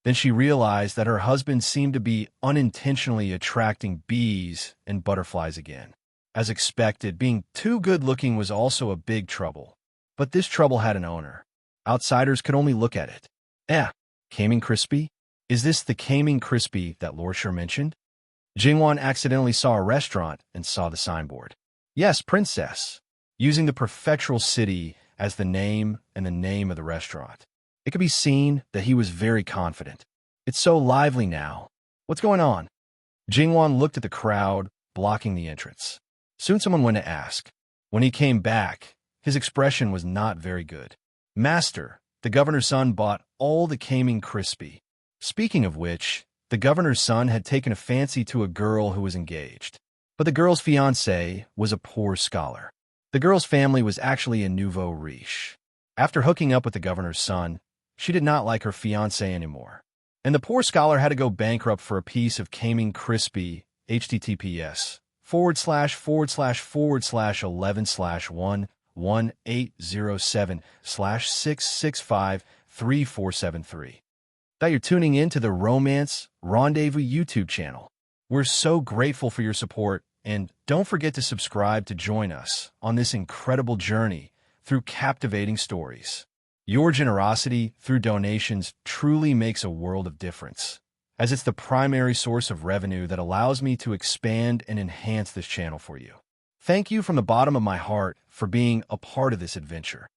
Then she realized that her husband seemed to be unintentionally attracting bees and butterflies again. As expected, being too good-looking was also a big trouble. But this trouble had an owner. Outsiders could only look at it. Caming Crispy? Is this the Caming Crispy that Lord Sher mentioned? Jingwan accidentally saw a restaurant and saw the signboard. Yes, Princess, using the prefectural city as the name and the name of the restaurant. It could be seen that he was very confident. It's so lively now. What's going on? Jingwan looked at the crowd blocking the entrance. Soon someone went to ask. When he came back, his expression was not very good. Master, the governor's son bought all the Caming Crispy. Speaking of which, the governor's son had taken a fancy to a girl who was engaged. But the girl's fiancé was a poor scholar. The girl's family was actually a nouveau riche. After hooking up with the governor's son, she did not like her fiancé anymore. And the poor scholar had to go bankrupt for a piece of Caming Crispy, https://11//11/1807/6653473. That you're tuning in to the Romance Rendezvous YouTube channel. We're so grateful for your support, and don't forget to subscribe to join us on this incredible journey through captivating stories. Your generosity through donations truly makes a world of difference, as it's the primary source of revenue that allows me to expand and enhance this channel for you. Thank you from the bottom of my heart for being a part of this adventure.